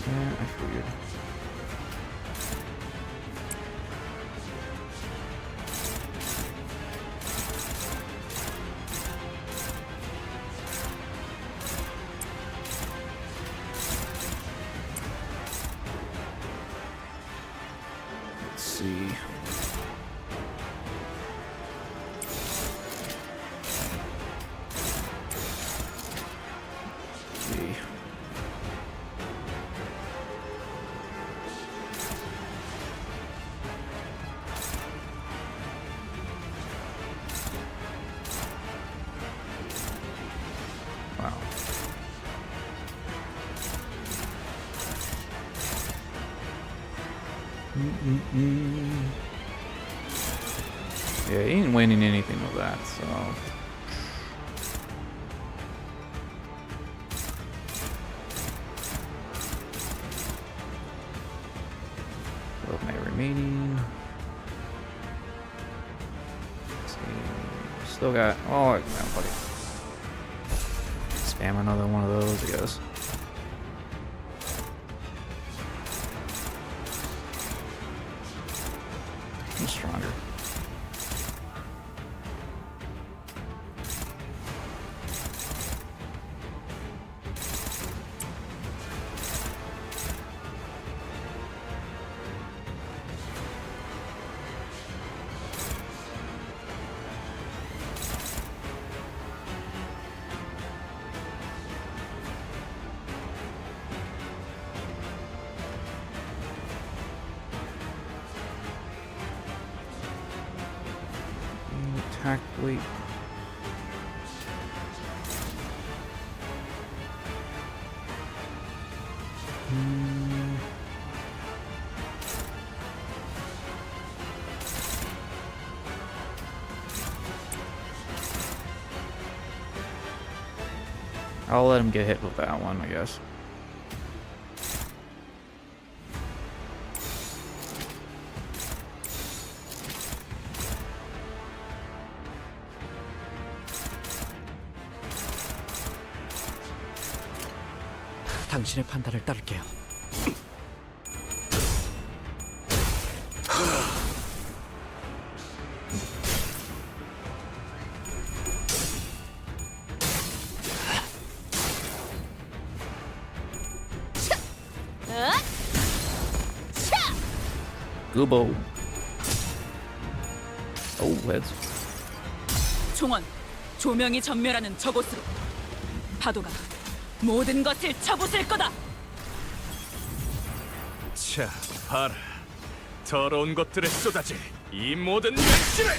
Yeah, I figured. Let's see. Yeah, he ain't winning anything with that, so. What my remaining? Let's see. Still got. Oh, man, buddy. Spam another one of those, I guess. I'm stronger. Attack weight. I'll let him get hit with that one, I guess. 당신의 판단을 따를게요. Gubo. Oh, heads. 총원, 조명이 전멸하는 저곳으로. 파도가 모든 것을 쳐부술 거다. 자, 봐라. 더러운 것들에 쏟아질 이 모든 열심을.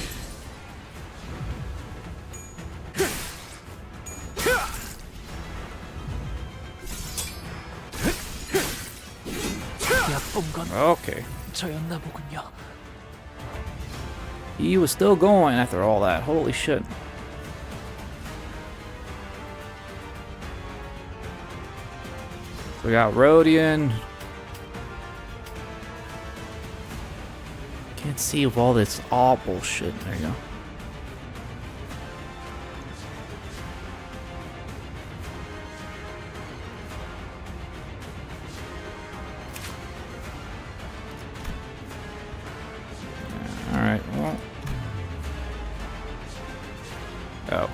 얕본 건 okay. 저였나 보군요. He was still going after all that. Holy shit. We got Rodian. Can't see with all this all bullshit. There you go. Alright, well. Oh.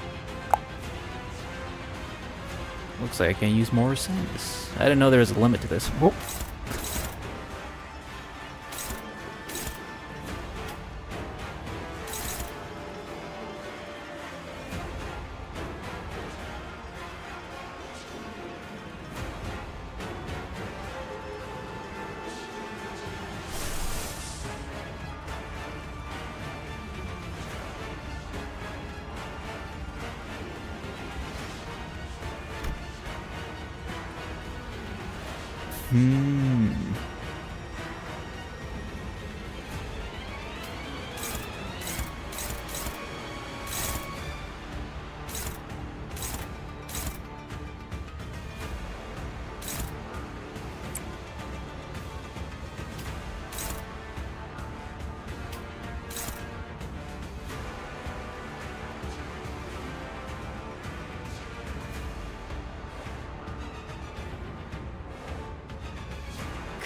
Looks like I can use more Sands. I didn't know there was a limit to this. Whoop.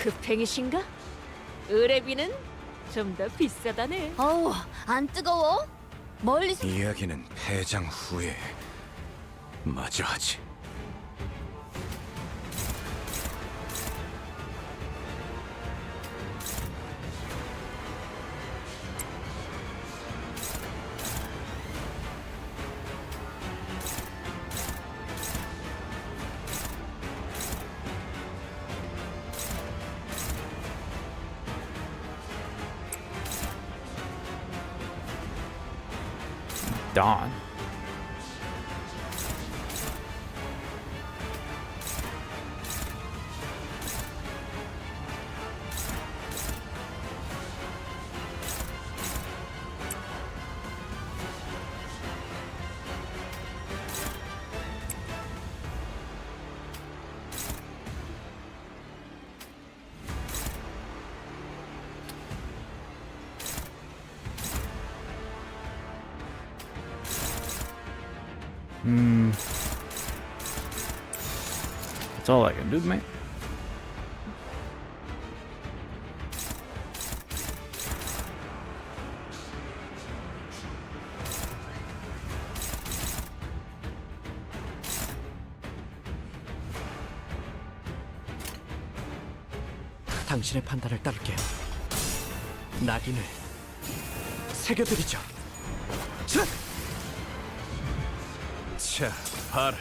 급행이신가? 의뢰비는 좀 더 비싸다네. 어우, 안 뜨거워? 멀리서 이야기는 패장 후에 마저 하지. Dawn. That's all I can do, mate. 당신의 판단을 따를게요. 낙인을 새겨드리죠. 자, 봐라.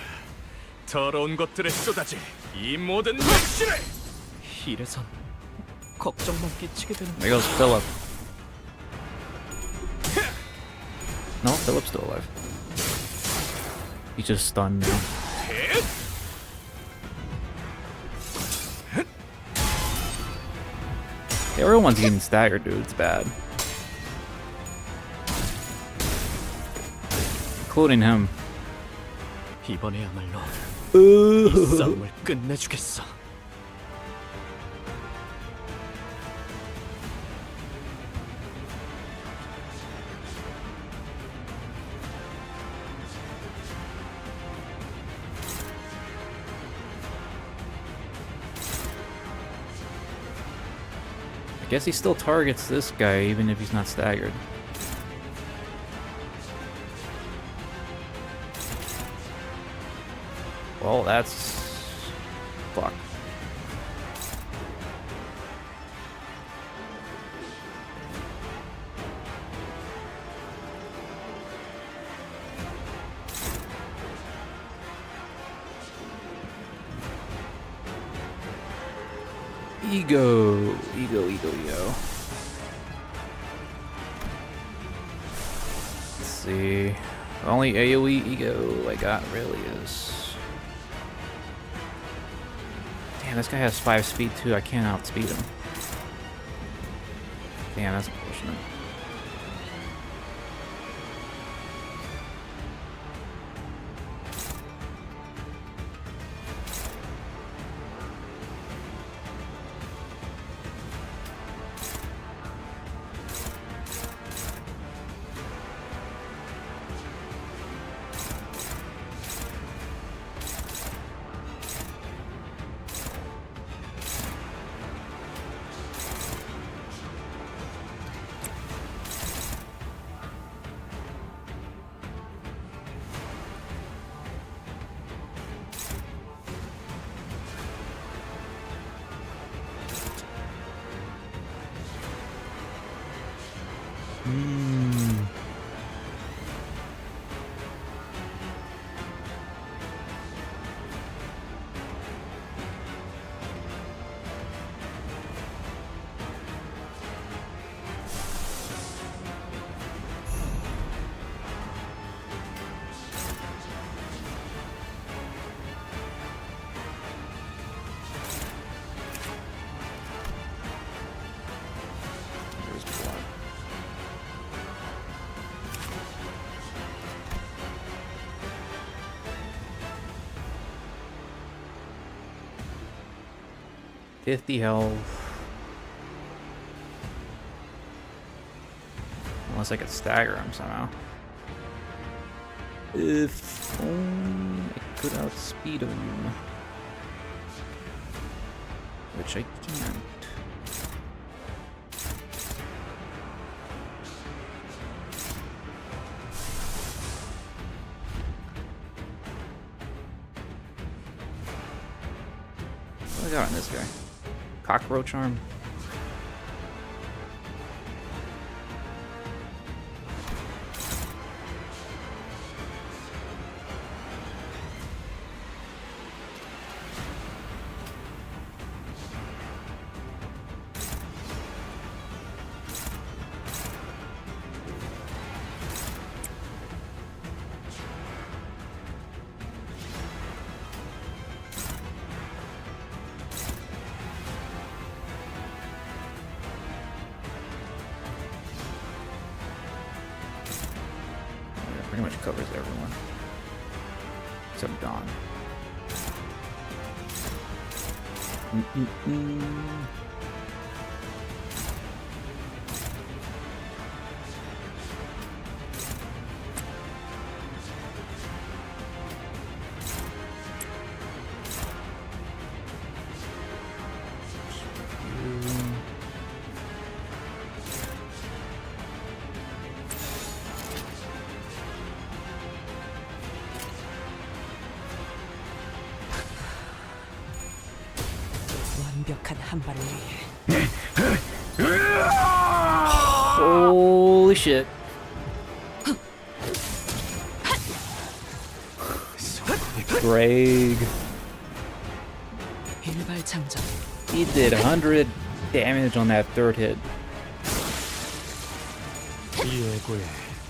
더러운 것들의 쏟아질 이 모든 맥시를! 이래선 걱정만 끼치게 되는. There goes Philip. No, Philip's still alive. He's just stunned now. Everyone's getting staggered, dude. It's bad. Including him. 이번에야말로 이 싸움을 끝내주겠어. I guess he still targets this guy even if he's not staggered. Well, that's... fuck. Ego. Let's see. The only AoE ego I got really is... Damn, this guy has 5 speed too. I can't outspeed him. Damn, that's unfortunate. $50 health. Unless I could stagger him somehow. If only I could outspeed him. Which I can't. What do I got on this guy? Cockroach arm? Pretty much covers everyone. Except Dawn. 완벽한 한 발을 위해 Holy shit. Greg. 일발 장전. He did 100 damage on that third hit. 이 애고에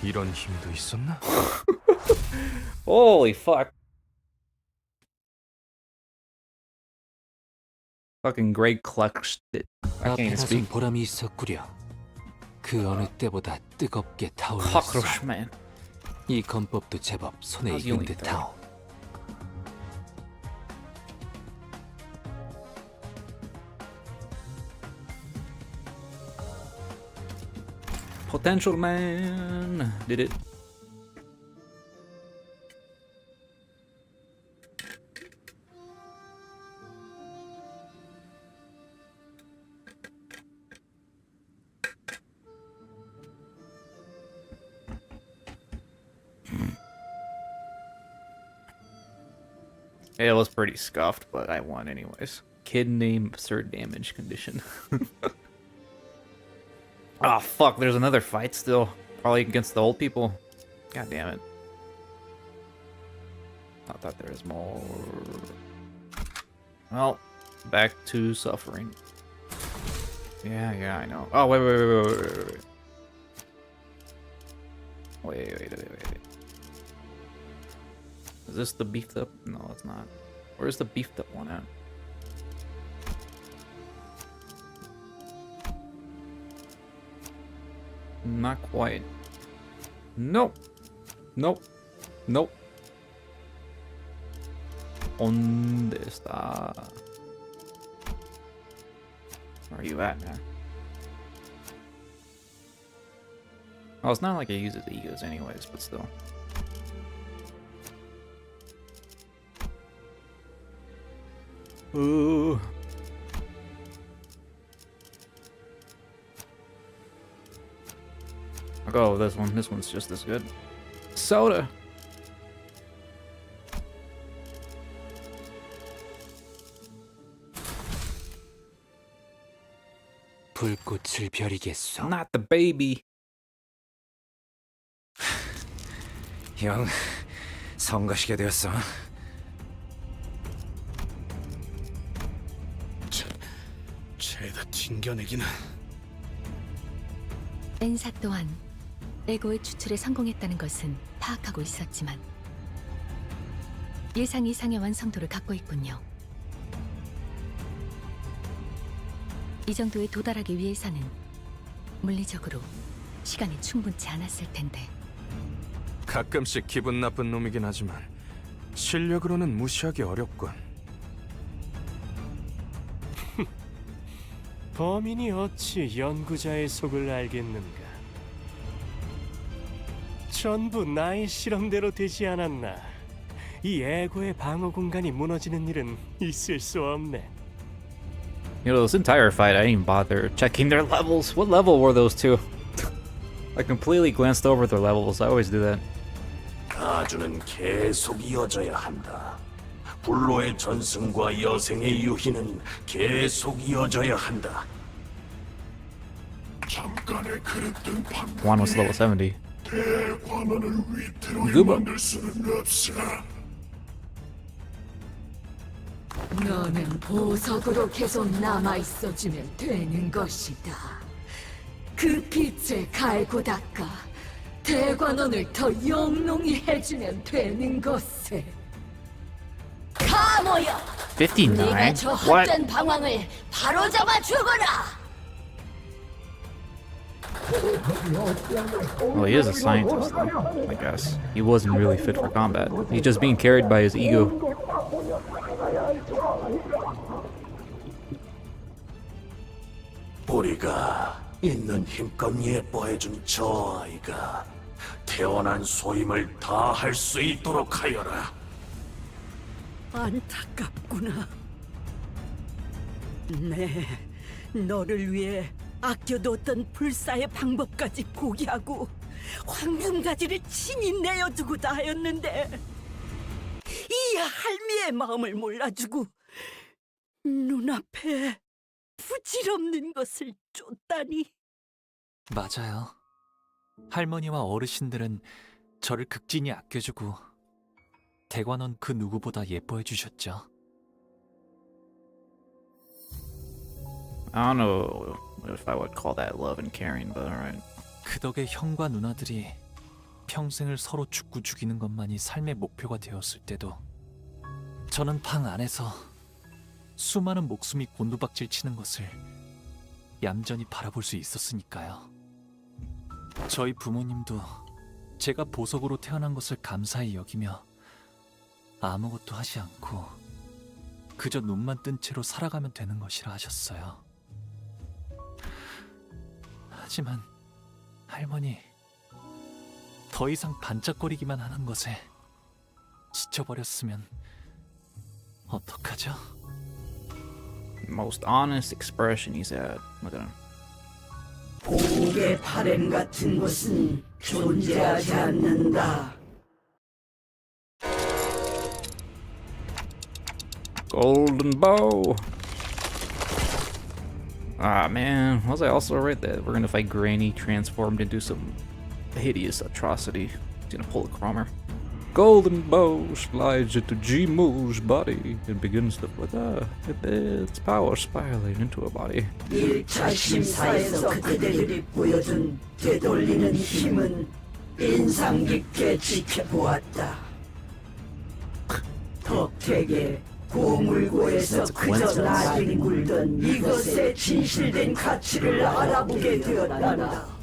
이런 힘도 있었나? Holy fuck. Fucking Greg clutched it. I can't even 앞에나선 speak. 보람이 있었구려. 그 어느 때보다 뜨겁게 타올랐어. Cockroach man. 이 검법도 제법 손에 How's he 익은 only 듯하오. Potential man did it. It was pretty scuffed, but I won anyways. Kid name absurd damage condition. Oh fuck, there's another fight still. Probably against the old people. God damn it. I thought there was more. Well, back to suffering. Yeah, I know. Oh, wait. Wait. Is this the beefed up? No, it's not. Where's the beefed up one at? Not quite. Nope. ¿Dónde está? Where are you at, man? Oh, it's not like it uses egos anyways, but still. Ooh. I'll go with this one. This one's just as good. Soda. 불꽃을 벼리겠소. Not the baby. 형, 성가시게 되었어. 죄다 튕겨내기는. 엔사 또한 에고의 추출에 성공했다는 것은 파악하고 있었지만 예상 이상의 완성도를 갖고 있군요. 이 정도에 도달하기 위해서는 물리적으로 시간이 충분치 않았을 텐데. 가끔씩 기분 나쁜 놈이긴 하지만 실력으로는 무시하기 어렵군. 범인이 어찌 연구자의 속을 알겠는가? 전부 나의 실험대로 되지 않았나? 이 에고의 방어 공간이 무너지는 일은 있을 수 없네. You know, this entire fight, I didn't even bother checking their levels. What level were those two? I completely glanced over their levels. I always do that. 가주는 계속 이어져야 한다. 불로의 전승과 여생의 유희는 계속 이어져야 한다. 잠깐의 그릇된 One was level 70. 대관원을 위태로이 Gooba. 만들 수는 없어. 너는 보석으로 계속 남아있어주면 되는 것이다. 그 빛을 갈고 닦아 대관원을 더 영롱히 해주면 되는 것을. 가모여! 59? 네가 저 What? 헛된 방황을 바로잡아 주거라! Well, he is a scientist, though, I guess. He wasn't really fit for combat. He's just being carried by his ego. 우리가 있는 힘껏 예뻐해준 저 아이가 태어난 소임을 다 할 수 있도록 하여라. 안타깝구나. 네, 너를 위해 아껴뒀던 불사의 방법까지 포기하고 황금가지를 친히 내어주고다 하였는데 이 할미의 마음을 몰라주고 눈앞에 부질없는 것을 쫓다니. 맞아요. 할머니와 어르신들은 저를 극진히 아껴주고 대관원 그 누구보다 예뻐해 주셨죠. I don't know if I would call that love and caring, but alright. 그 덕에 형과 누나들이 평생을 서로 죽고 죽이는 것만이 삶의 목표가 되었을 때도 저는 방 안에서 수많은 목숨이 곤두박질 치는 것을 얌전히 바라볼 수 있었으니까요. 저희 부모님도 제가 보석으로 태어난 것을 감사히 여기며 아무것도 하지 않고 그저 눈만 뜬 채로 살아가면 되는 것이라 하셨어요. 하지만 할머니, 더 이상 반짝거리기만 하는 것에 지쳐버렸으면 어떡하죠? Most honest expression he's had. Look at him. 고국의 바램 같은 것은 존재하지 않는다. Golden bow. Ah man, was I also right that we're gonna fight Granny transformed into some hideous atrocity? He's gonna pull a Cromer. Golden bow slides into Jimu's body and begins to with its power spiraling into a body. 1차 심사에서 그대들이 보여준 되돌리는 힘은 인상 깊게 지켜보았다. 덕택에 고물고에서 그저 나중에 물던 이것의 진실된 가치를 알아보게 되었단다.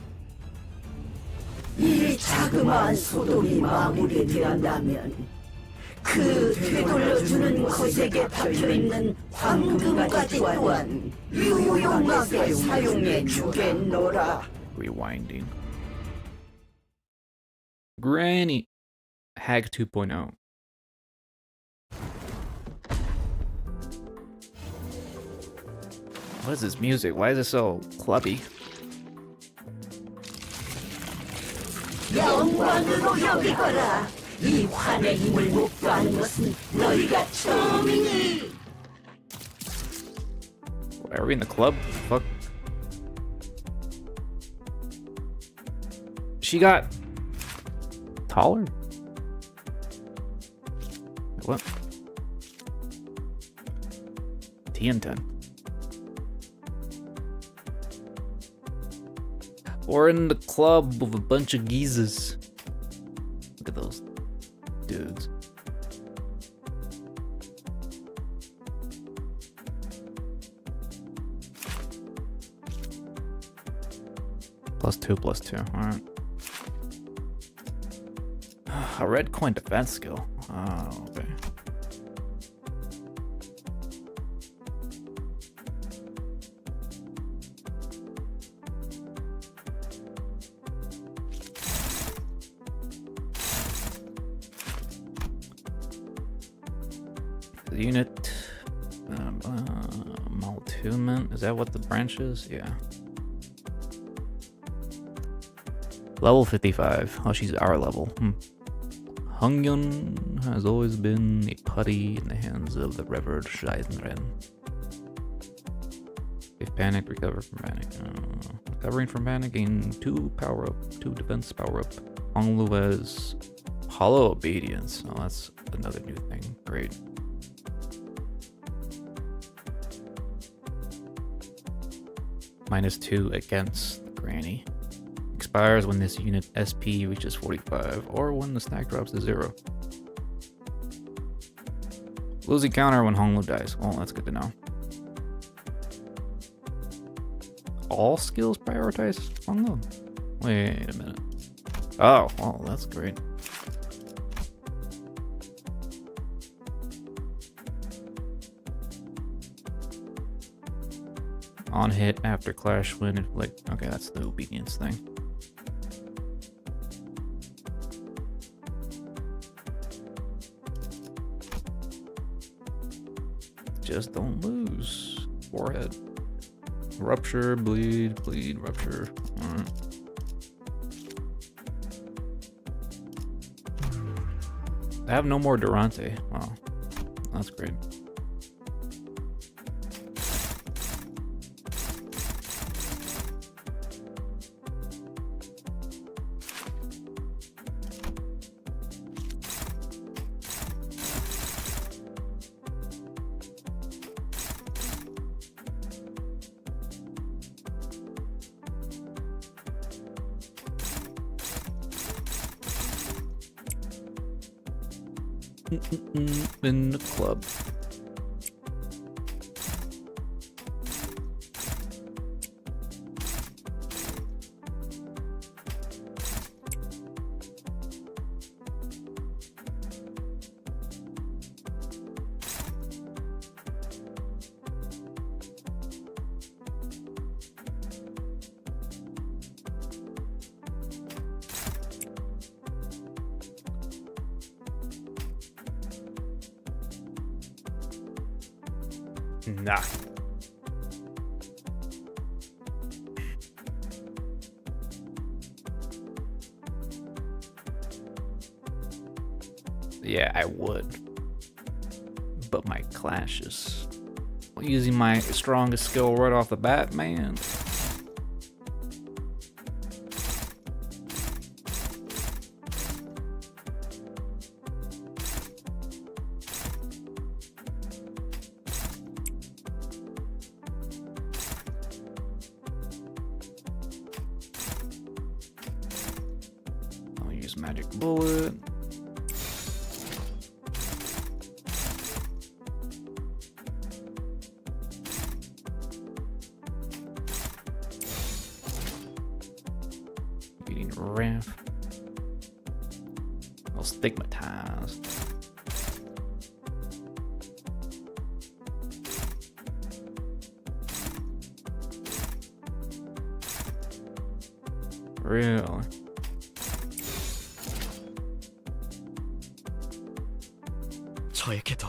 이 자그마한 소동이 마무리되었다면 그 되돌려주는 것에게 박혀있는 황금가지 또한 유용하게 사용해 주겠노라. Rewinding. Granny Hag 2.0. What is this music? Why is it so clubby? 영광으로 여기거라. 이 환의 힘을 목도하는 것은 너희가 처음이니. Are we in the club? Fuck. She got taller? What? TN10. We're in the club with a bunch of geezers. Look at those dudes. +2, alright. A red coin defense skill. Oh, okay. The unit Maltumen, is that what the branch is? Yeah. Level 55. Oh, she's our level. Hungyun has always been a putty in the hands of the revered Scheidenren. If panicked, recover from panic. Recovering from panic, gain 2 power up, 2 defense power up. Honglu has hollow obedience. Oh, that's another new thing. Great. -2 against Granny. Expires when this unit SP reaches 45 or when the stack drops to 0. Losing counter when Honglu dies. Oh, that's good to know. All skills prioritize Honglu? Wait a minute. Oh, well, that's great. On hit after clash when inflict. Okay, that's the obedience thing. Just don't lose. Forehead. Rupture, bleed, bleed, rupture. Alright. I have no more Durante. Wow. That's great. in the club. Nah. Yeah, I would. But my clashes. Using my strongest skill right off the bat, man. I'll use magic bullet. Beating Ramp. I'll stigmatize. Really? 저에게도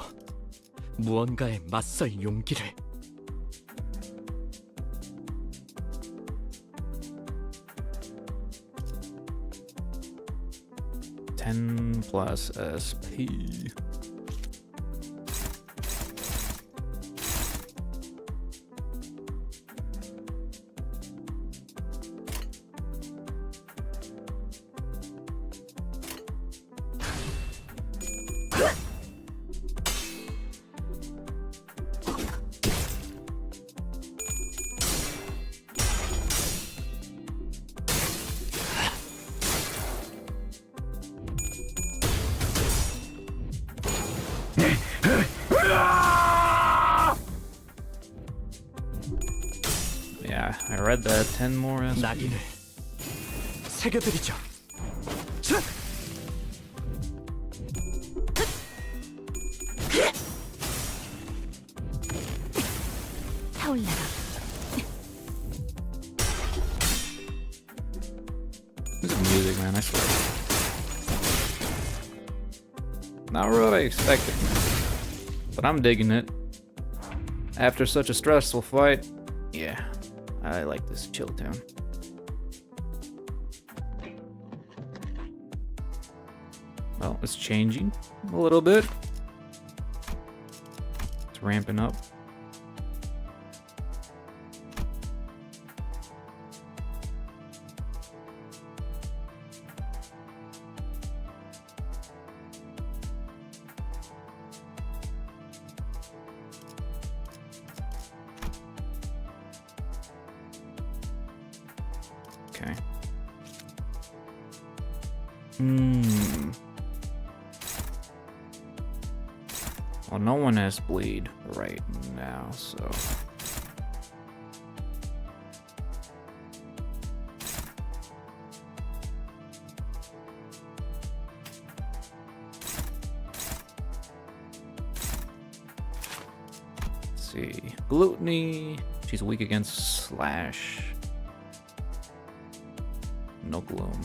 무언가에 맞설 용기를. (10 plus SP). Yeah, I read that. 10 more SP. 낙인을 새겨드리죠. 타올라라. This is music, man, I swear. Not what I expected, but I'm digging it. After such a stressful fight, yeah, I like this chill tune. Well, it's changing a little bit. It's ramping up. Okay. Well, no one has bleed right now, so. Let's see. Gluttony. She's weak against slash. No gloom.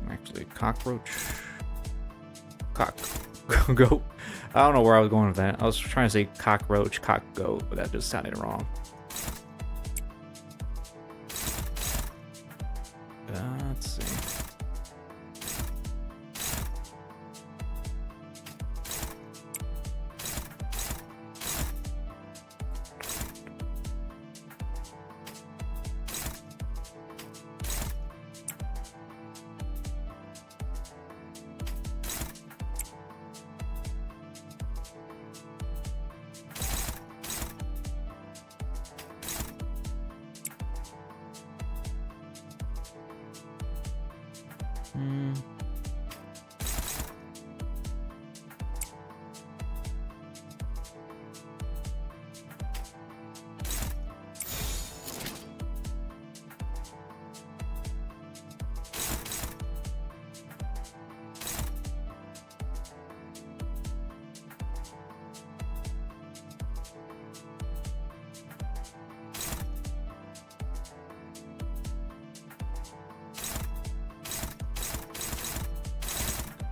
Actually, cockroach. Goat. I don't know where I was going with that. I was trying to say cockroach, cock goat, but that just sounded wrong. Let's see.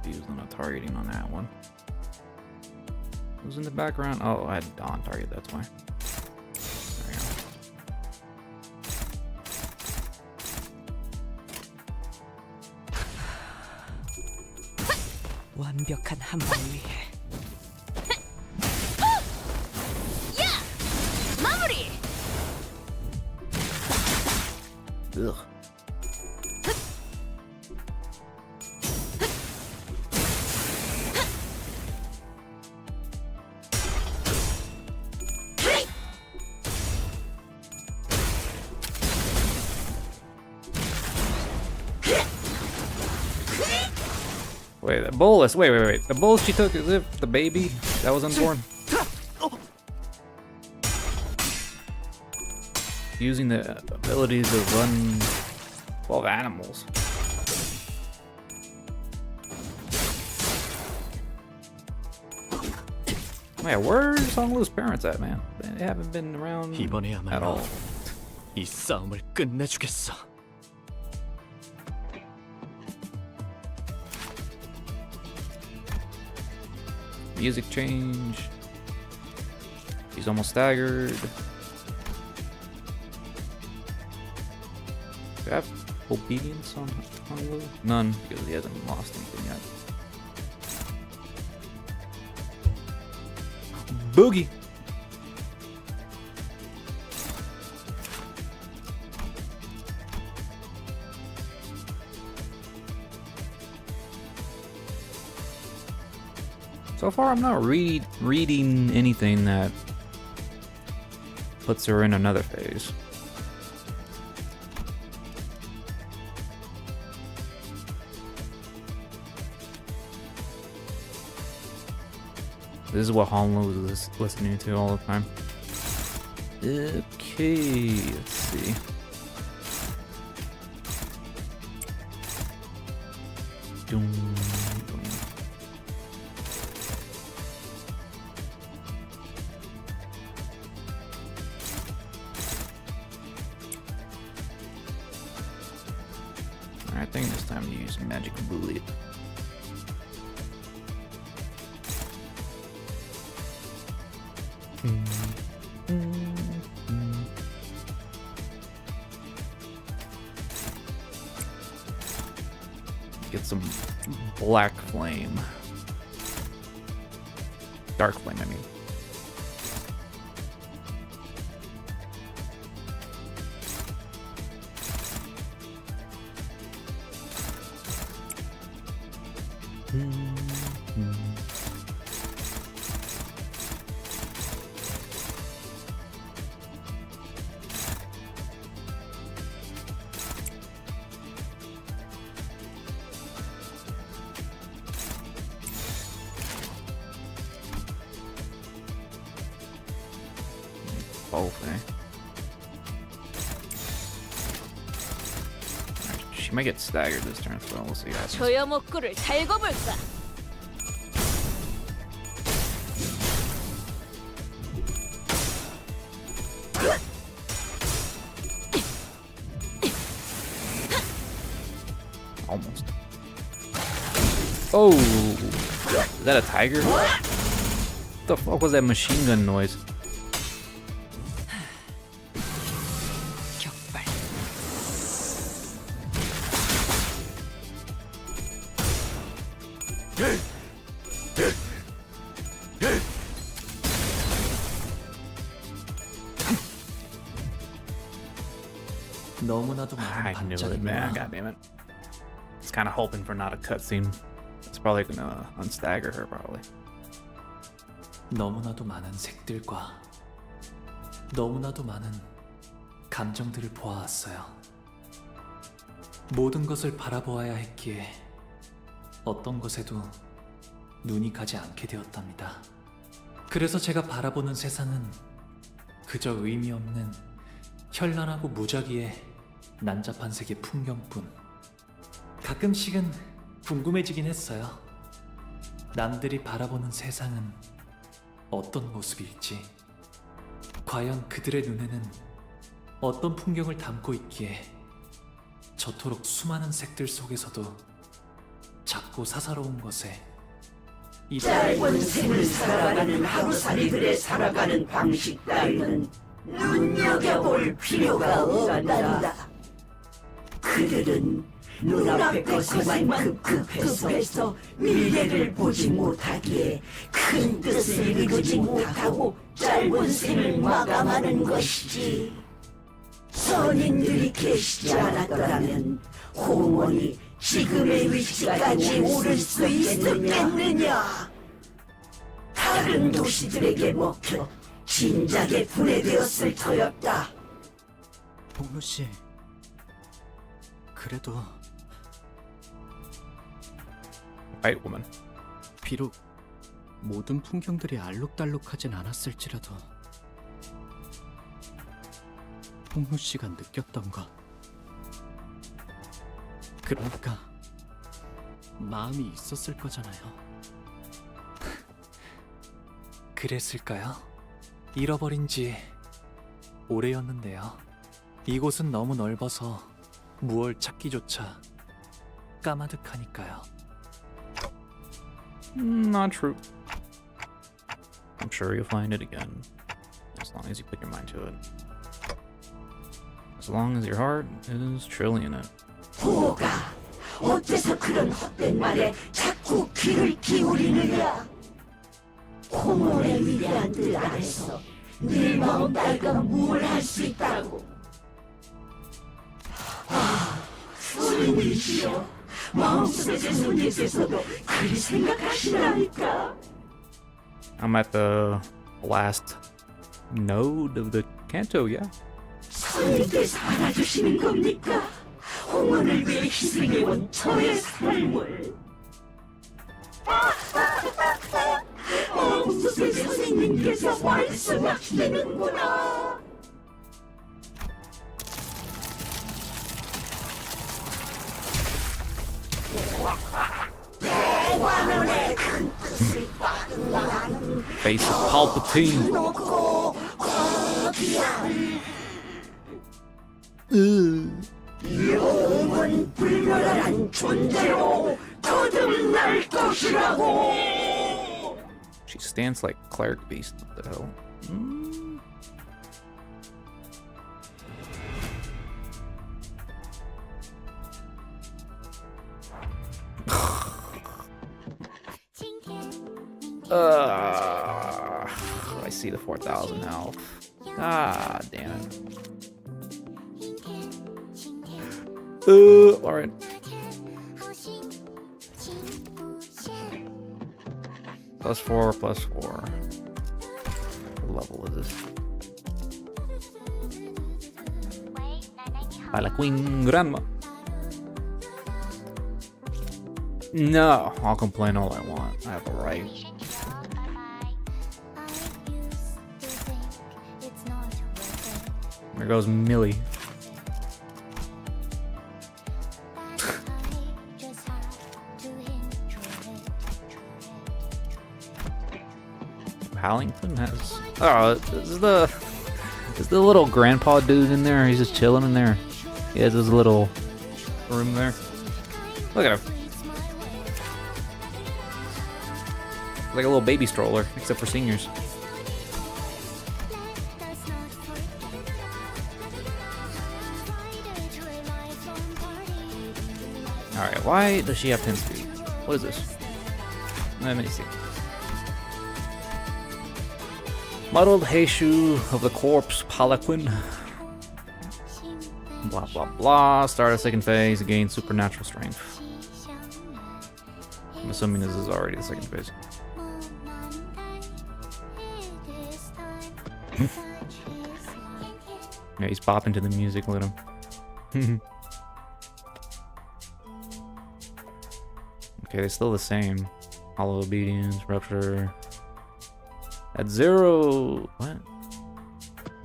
Using a targeting on that one. Who's in the background? Oh, I had Dawn target, that's why. There you go. 완벽한 한 발 위해 야! 마무리! Ugh. Wait, the bolus. Wait. The bolus she took as if the baby that was unborn. Using the ability to run 12 animals. Man, where's Songlu's parents at, man? They haven't been around at 이번에야말로 all. 이 싸움을 끝내주겠어. Music change. He's almost staggered. Do I have obedience on Lu? None, because he hasn't lost anything yet. Boogie! So far, I'm not reading anything that puts her in another phase. This is what Honlu was listening to all the time. Okay, let's see. Doom. I think it's time to use magic bullet. Get some black flame. Dark flame, I mean. Both, eh? She might get staggered this turn, so we'll see how it happens. 조여목구를 달고 볼까? Almost. Oh! Is that a tiger? What the fuck was that machine gun noise? 너무나도 I 많은 knew it, man. God damn it. I was kind of hoping for not a cutscene. It's probably gonna unstagger her, probably. 너무나도 많은 색들과 너무나도 많은 감정들을 보아왔어요. 모든 것을 바라보아야 했기에 어떤 것에도 눈이 가지 않게 되었답니다. 그래서 제가 바라보는 세상은 그저 의미 없는 현란하고 무작위의 난잡한 세계 풍경뿐. 가끔씩은 궁금해지긴 했어요. 남들이 바라보는 세상은 어떤 모습일지, 과연 그들의 눈에는 어떤 풍경을 담고 있기에 저토록 수많은 색들 속에서도 작고 사사로운 것에 짧은 생을 살아가는 하루살이들의 살아가는 방식 따위는 눈여겨볼 필요가 없단다. 그들은 눈앞의 것에만 급급해서 미래를 보지 못하기에 큰 뜻을 이루지 못하고 짧은 생을 마감하는 것이지. 선인들이 계시지 않았더라면 홍원이 지금의 위치까지 오를 수 있었겠느냐? 다른 도시들에게 먹혀 진작에 분해되었을 터였다. 홍루 씨, 그래도 White woman. 비록 모든 풍경들이 알록달록하진 않았을지라도 홍루 씨가 느꼈던 것, 그러니까 마음이 있었을 거잖아요. 그랬을까요? 잃어버린 지 오래였는데요. 이곳은 너무 넓어서 무얼 찾기조차 까마득하니까요. Not true. I'm sure you'll find it again, as long as you put your mind to it. As long as your heart is truly in it. 보가 어째서 그런 헛된 말에 자꾸 귀를 기울이느냐? 홍원의 위대한 뜻 안에서 네 마음 따위가 뭘 할 수 있다고? 아, 손님이시여, 마음속의 손님께서도 그리 생각하시나니까. I'm at the last node of the Canto, yeah. 손님께서 알아주시는 겁니까? 홍원을 위해 희생해온 저의 삶을. 마음속의 선생님께서 말씀하시는구나. 대관원의 큰 뜻을 빠져나가는 Face of Palpatine. 영원 불멸한 존재로 거듭날 것이라고. She stands like cleric beast. What the hell? I see the 4,000 health. Ah, damn it. Alright. +4, +4. What level is this? By la Queen Grandma. No, I'll complain all I want. I have a right. There goes Millie. Hallington has. Oh, is the little grandpa dude in there? He's just chilling in there. He has his little room there. Look at him. Like a little baby stroller, except for seniors. Alright, why does she have 10 speed? What is this? Let me see. Muddled Heishu of the Corpse Palaquin. Blah blah blah. Start a second phase, gain supernatural strength. I'm assuming this is already the second phase. Yeah, he's bopping to the music, let him. Okay, they're still the same. Hollow obedience, rupture. At 0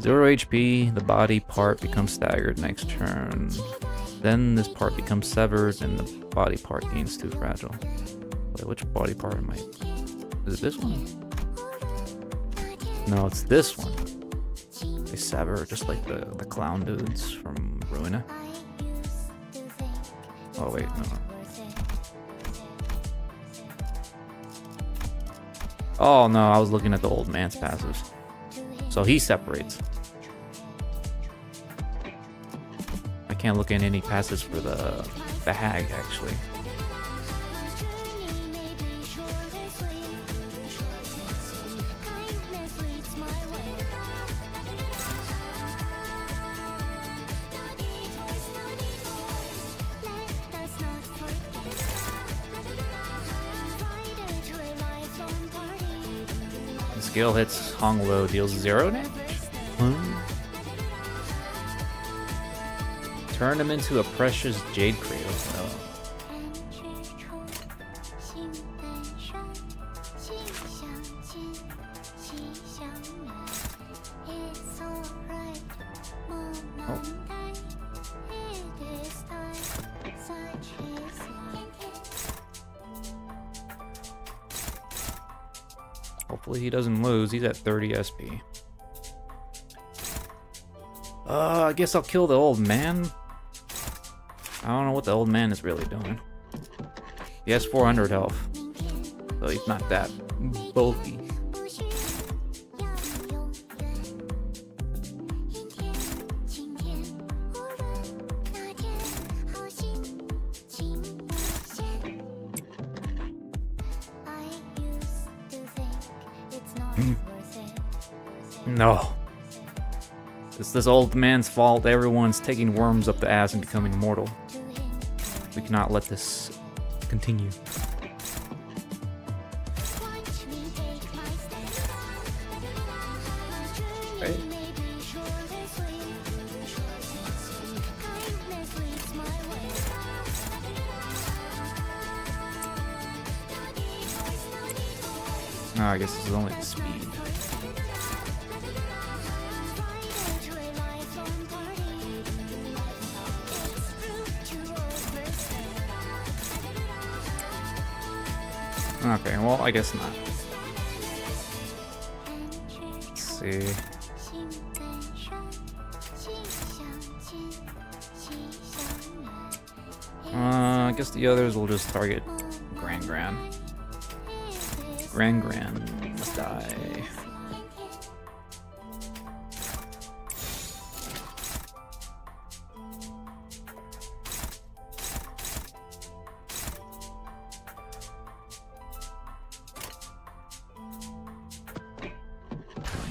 HP, the body part becomes staggered next turn. Then this part becomes severed and the body part gains 2 fragile. Wait, which body part am I? Is it this one? No, it's this one. They sever just like the clown dudes from Ruina. Oh wait, no. Oh no, I was looking at the old man's passives. So he separates. I can't look at any passives for the hag actually. Skill hits Hong Lo, deals 0 damage? Turn him into a precious jade cradle. Oh. Hopefully he doesn't lose. He's at 30 SP. I guess I'll kill the old man. I don't know what the old man is really doing. He has 400 health. So he's not that bulky. No. It's this old man's fault. Everyone's taking worms up the ass and becoming immortal. We cannot let this continue. Right. Oh, I guess this is only the speed. Okay, well, I guess not. Let's see. I guess the others will just target Gran. Gran must die.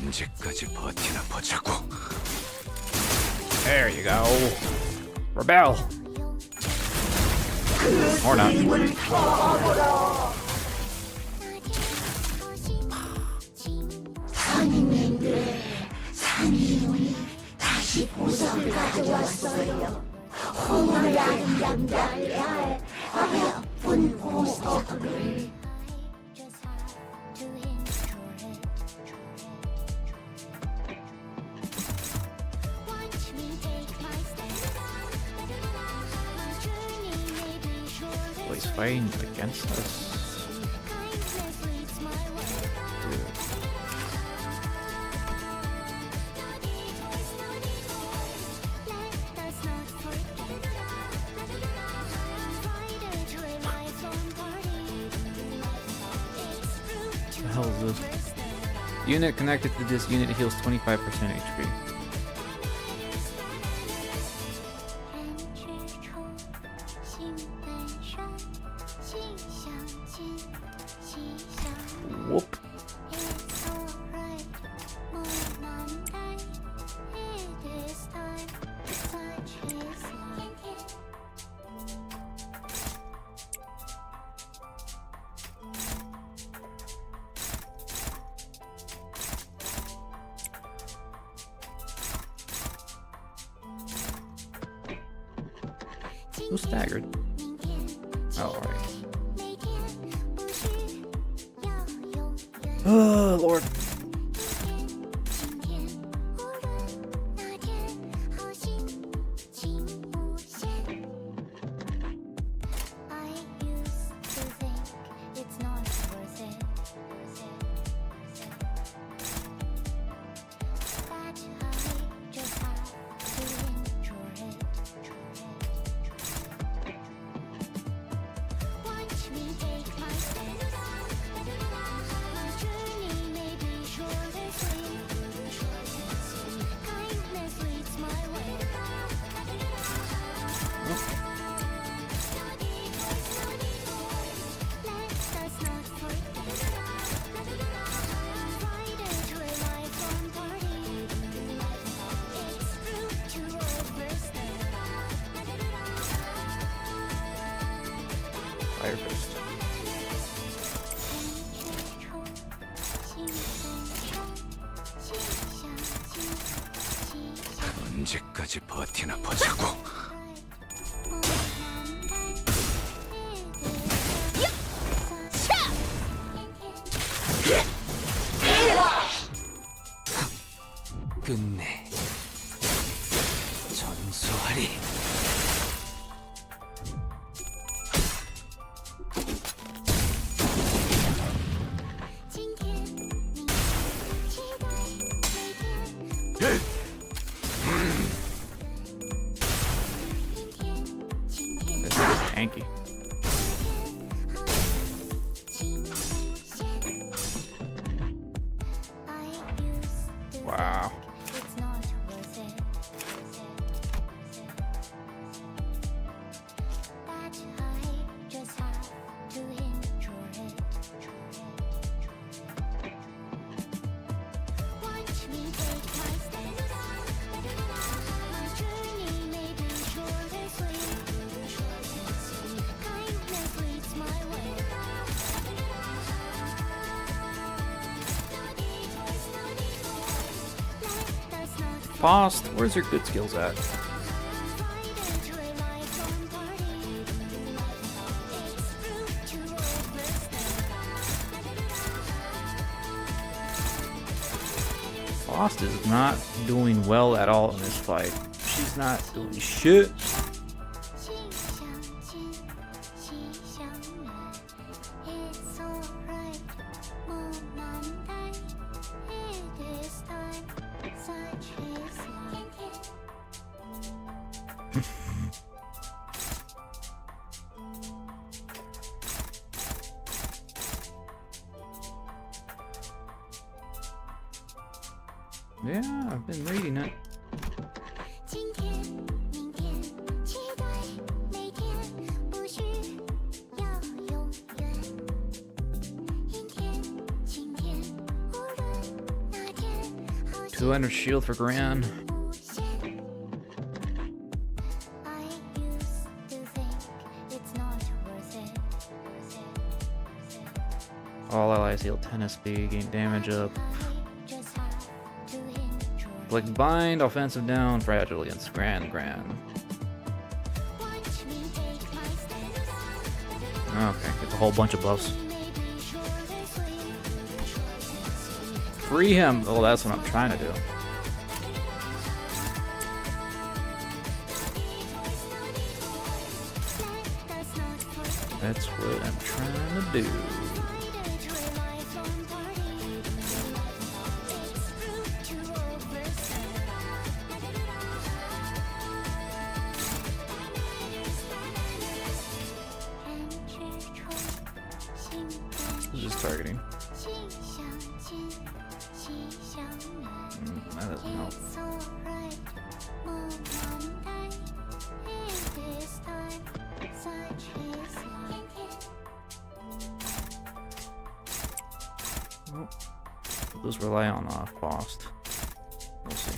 언제까지 버티나 보자고. There you go. Rebel. Or not. 선인님들의 선인이 다시 보석을 가져왔어요. 홍어를 아름답게 할 어여쁜 보석을. He's fighting against us. Dude. What the hell is this? Unit connected to this unit heals 25% HP. Whoop. Who's staggered? Oh, alright. Oh, Lord. Fire Fist. 언제까지 버티나 보자고. 끝내. 전소하리. This is tanky. Wow. Fast, where's your good skills at? Fast is not doing well at all in this fight. She's not doing shit. Yeah, I've been reading it. $200 shield for Gran. All allies heal 10 SP, gain damage up. Like bind, offensive down, fragile against Gran. Okay, gets a whole bunch of buffs. Free him! Oh, that's what I'm trying to do. That's what I'm trying to do. Just targeting. That doesn't help. Oh. Let's rely on Faust. We'll see.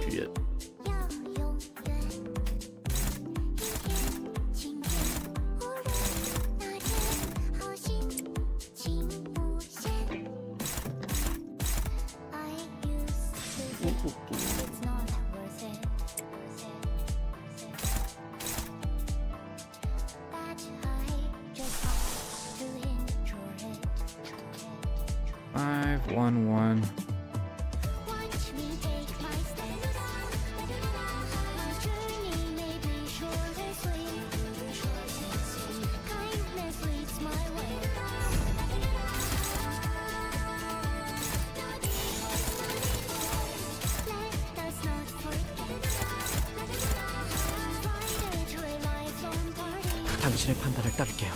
Shit. Five, 1, 1. 당신의 판단을 따를게요.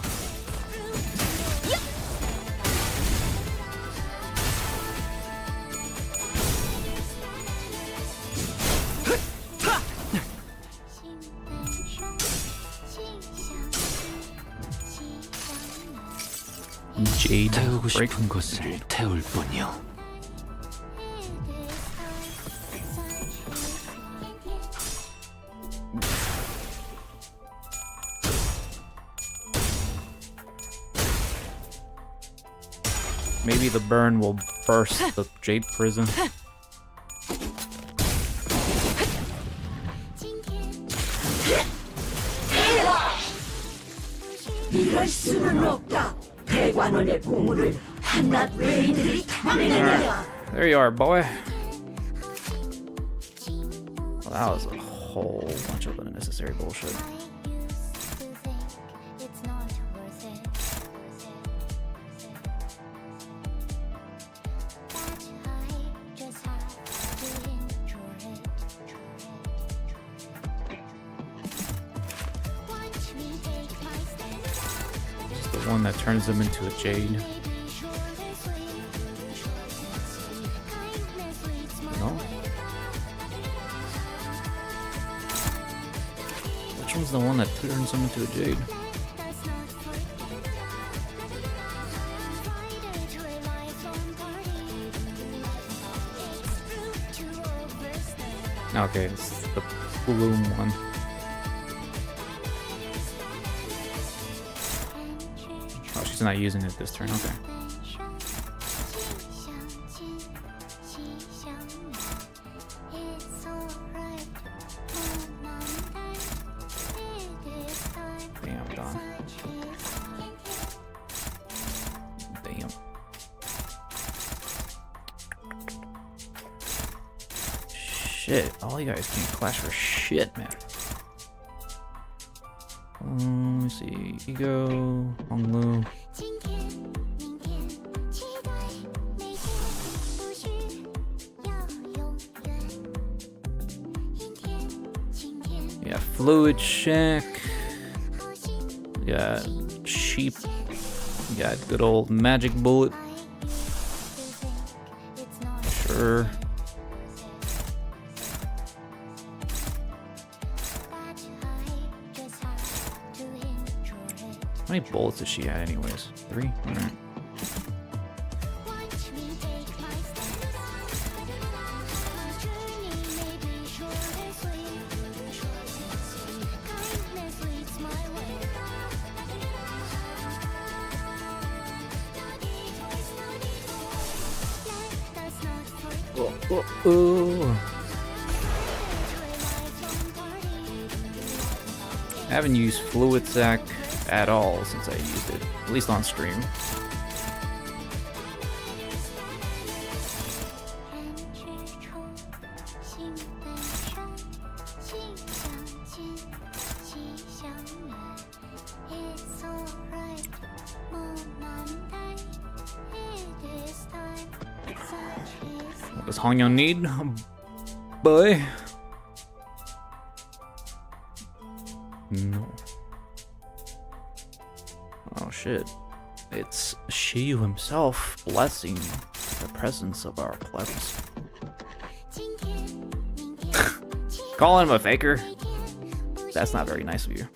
Jade 태우고 break. 싶은 곳을 태울 뿐이요. Maybe the burn will burst the Jade prison. 이럴 수는 없다. 대관원의 보물을 한낱 외인들이 탐내느냐. There you are, boy. Well, that was a whole bunch of unnecessary bullshit. The one that turns them into a jade. No? Which one's the one that turns them into a jade? Okay, it's the bloom one. Oh, she's not using it this turn, okay. Damn, Don. Damn. Shit, all you guys can't clash for shit, man. Let me see. Ego, Honglu. Yeah, Fluid Shack. We got Sheep. We got good old Magic Bullet. Sure. How many bullets does she have anyways? 3? Alright. I haven't used Fluid Sack at all since I used it, at least on stream. What does Hongyeon need? Boy. No. Oh shit. It's Shiyu himself blessing the presence of our plebs. Calling him a faker? That's not very nice of you.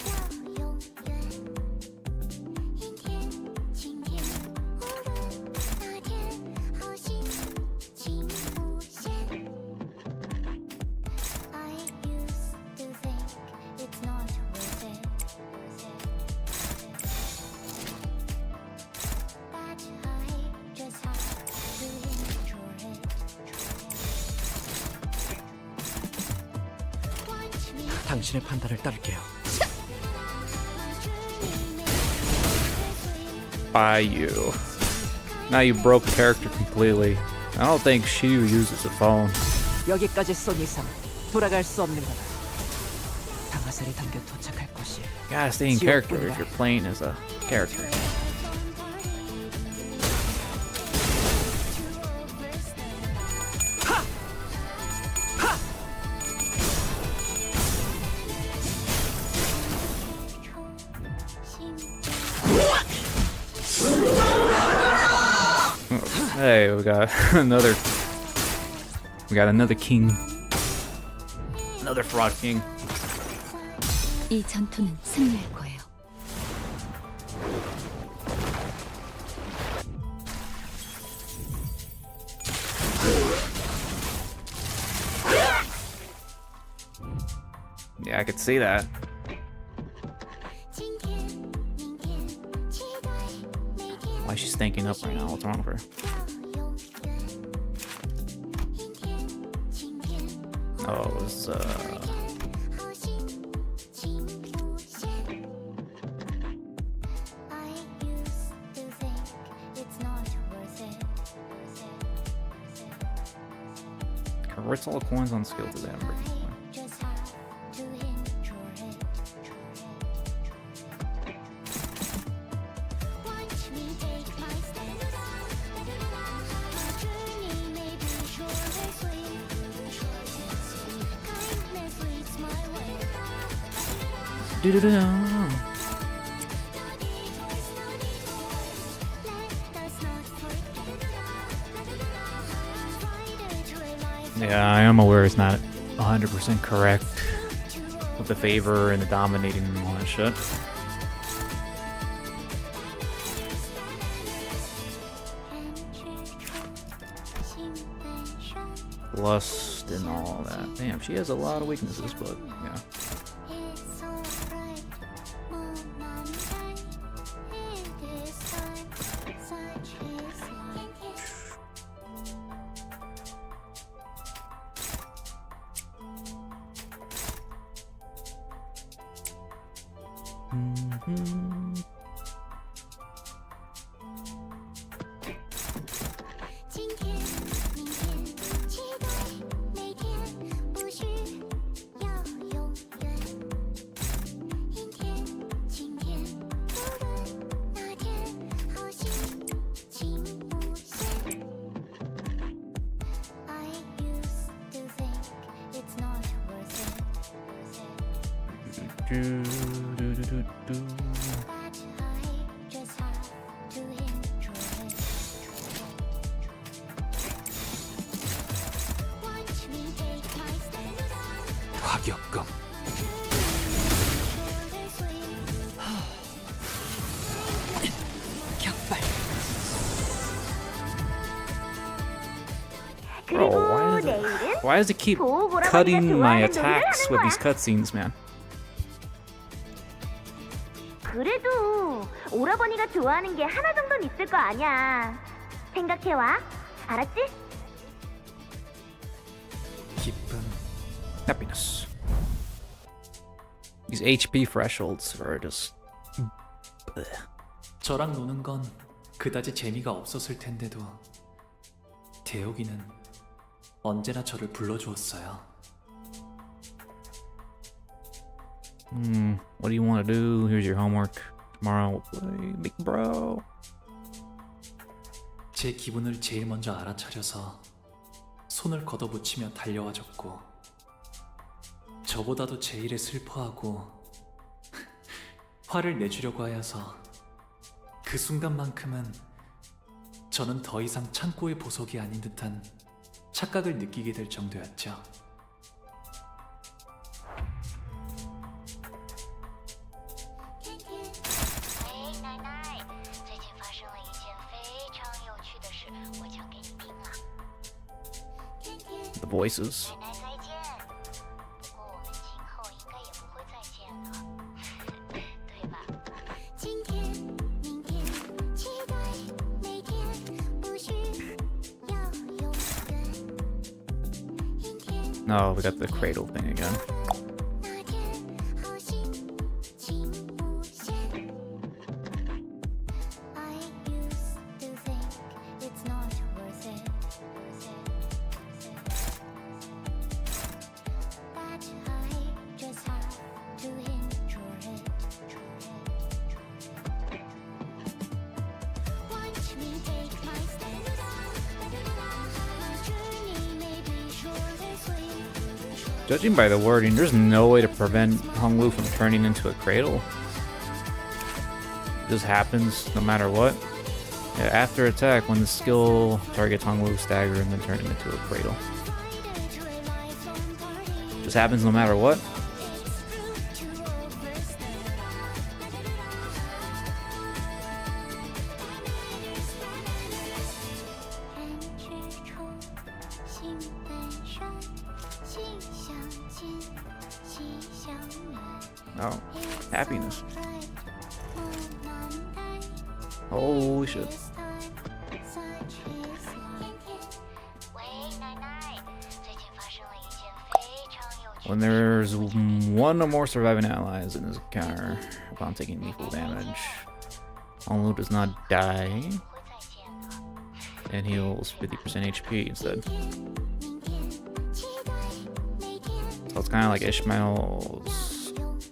당신의 판단을 따를게요. By you. Now you broke character completely. I don't think Shiyu uses a phone. 여기까지 쏜 이상 돌아갈 수 없는 거다. 방아쇠를 당겨 도착할 곳이 You gotta stay in character if you're playing as a character. Hey, we got another king. Another frog king. 이 전투는 승리할 거예요. Yeah, I could see that. Why is she stinking up right now? What's wrong with her? Oh, it was, Converts all the coins on skill to them. Yeah, I am aware it's not 100% correct with the favor and the dominating and all that shit. Lust and all that. Damn, she has a lot of weaknesses, but yeah. 화격검. 격발. Bro, why does it keep cutting my attacks with these cutscenes, man? 그래도 오라버니가 좋아하는 게 하나 정도는 있을 거 아니야. 생각해와. 알았지? 기쁨. Happiness. These HP thresholds are just... 저랑 노는 건 그다지 재미가 없었을 텐데도 대혁이는 언제나 저를 불러주었어요. What do you want to do? Here's your homework. Tomorrow we'll play Big Bro. 제 기분을 제일 먼저 알아차려서 손을 걷어붙이며 달려와줬고 저보다도 제 일에 슬퍼하고 화를 내주려고 하여서 그 순간만큼은 저는 더 이상 창고의 보석이 아닌 듯한 착각을 느끼게 될 정도였죠. The voices. Oh, we got the cradle thing again. Judging by the wording, there's no way to prevent Honglu from turning into a cradle. It just happens no matter what. Yeah, after attack, when the skill targets Honglu, stagger and then turn him into a cradle. Just happens no matter what. Oh, happiness. Holy shit. When there's one or more surviving allies in this encounter, upon taking equal damage, Honglu does not die and heals 50% HP instead. So it's kind of like Ishmael's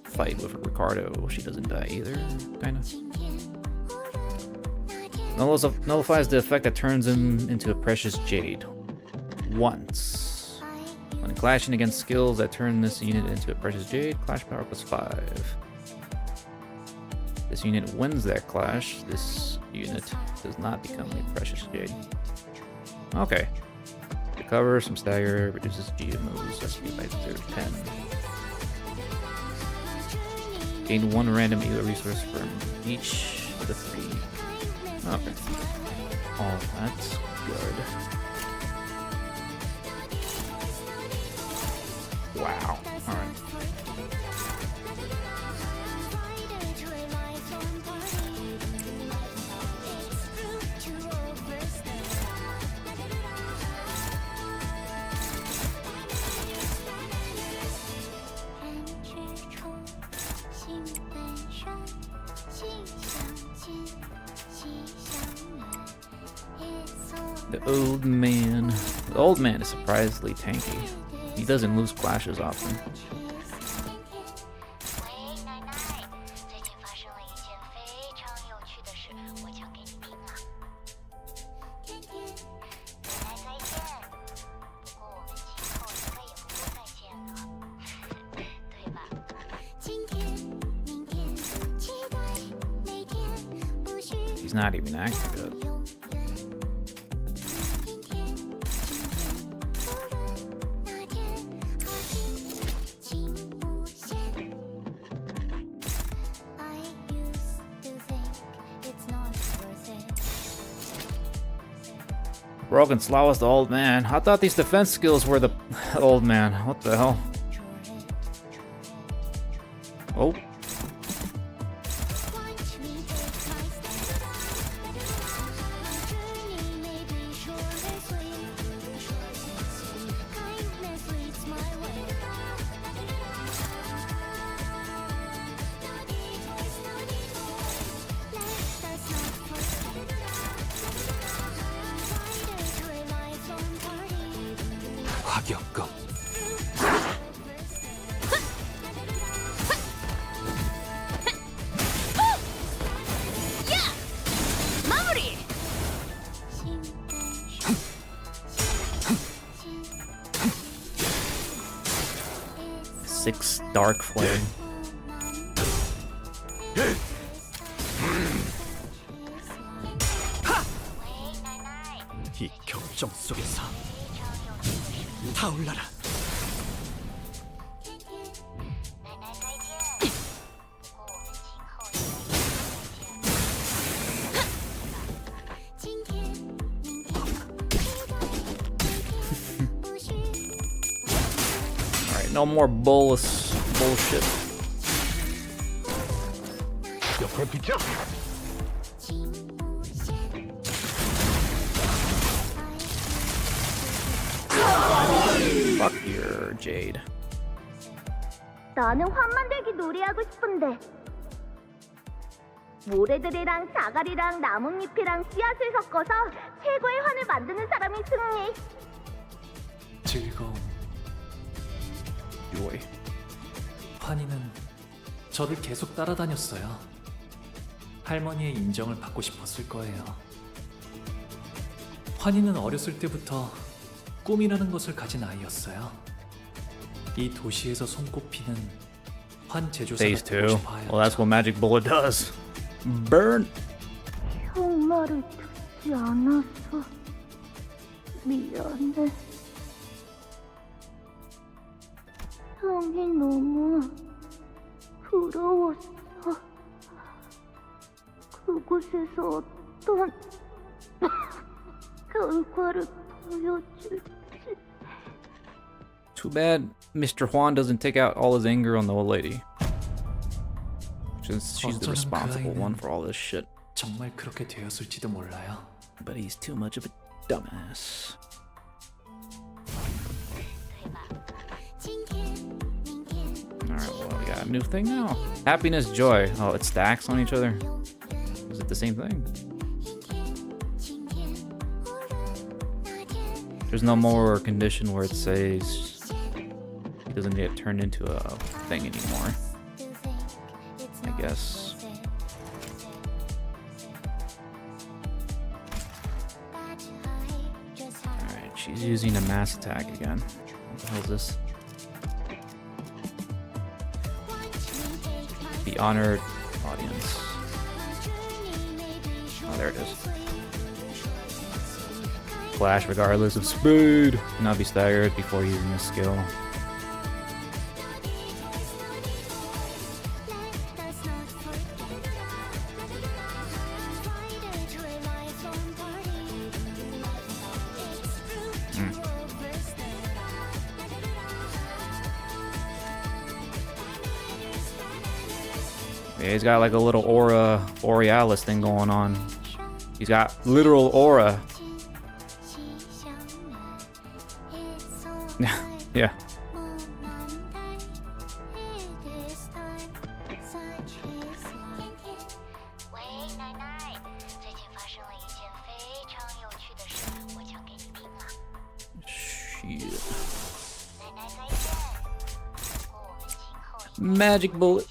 fight with Ricardo. She doesn't die either, kind of. Nullifies the effect that turns him into a precious jade once. When clashing against skills that turn this unit into a precious jade, clash power +5. This unit wins that clash. This unit does not become a precious jade. Okay. Recover, some stagger, reduces GMO's SP by 10. Gain 1 random elo resource from each of the 3. Okay. Oh, that's good. Wow. Alright. The old man. The old man is surprisingly tanky. He doesn't lose clashes often. He's not even acting good. Broken Slow is the old man. I thought these defense skills were the old man. What the hell? Oh. 화격검. 마무리. Six dark flame. 이 격정 속에서 타올라라. Alright, no more bolus bullshit. Fuck your Jade. 나는 환 만들기 놀이하고 싶은데 모래들이랑 자갈이랑 나뭇잎이랑 씨앗을 섞어서 최고의 환을 만드는 사람이 승리. 즐거움. Joy. 환희는 저를 계속 따라다녔어요. 할머니의 인정을 받고 싶었을 거예요. 환희는 어렸을 때부터 꿈이라는 것을 가진 아이였어요. 이 도시에서 손꼽히는 환 제조사가 Phase 되고 2. 싶어 하였죠. Well, that's what Magic Bullet does. Burn. 형 말을 듣지 않았어. 미안해. 형이 너무 부러웠어. 그곳에서 어떤 결과를 보여줄지. Too bad Mr. Juan doesn't take out all his anger on the old lady. Since she's the 어쩌면 그 responsible 아이는 one for all this shit. 정말 그렇게 되었을지도 몰라요. But he's too much of a dumbass. Alright, well, we got a new thing now. Happiness, joy. Oh, it stacks on each other? Is it the same thing? There's no more condition where it says it doesn't get turned into a thing anymore. I guess. Alright, she's using a mass attack again. What the hell is this? The honored audience. Oh, there it is. Flash regardless of speed. Cannot be staggered before using this skill. Yeah, he's got like a little aura borealis thing going on. He's got literal aura. Yeah. Shit. Magic bullet.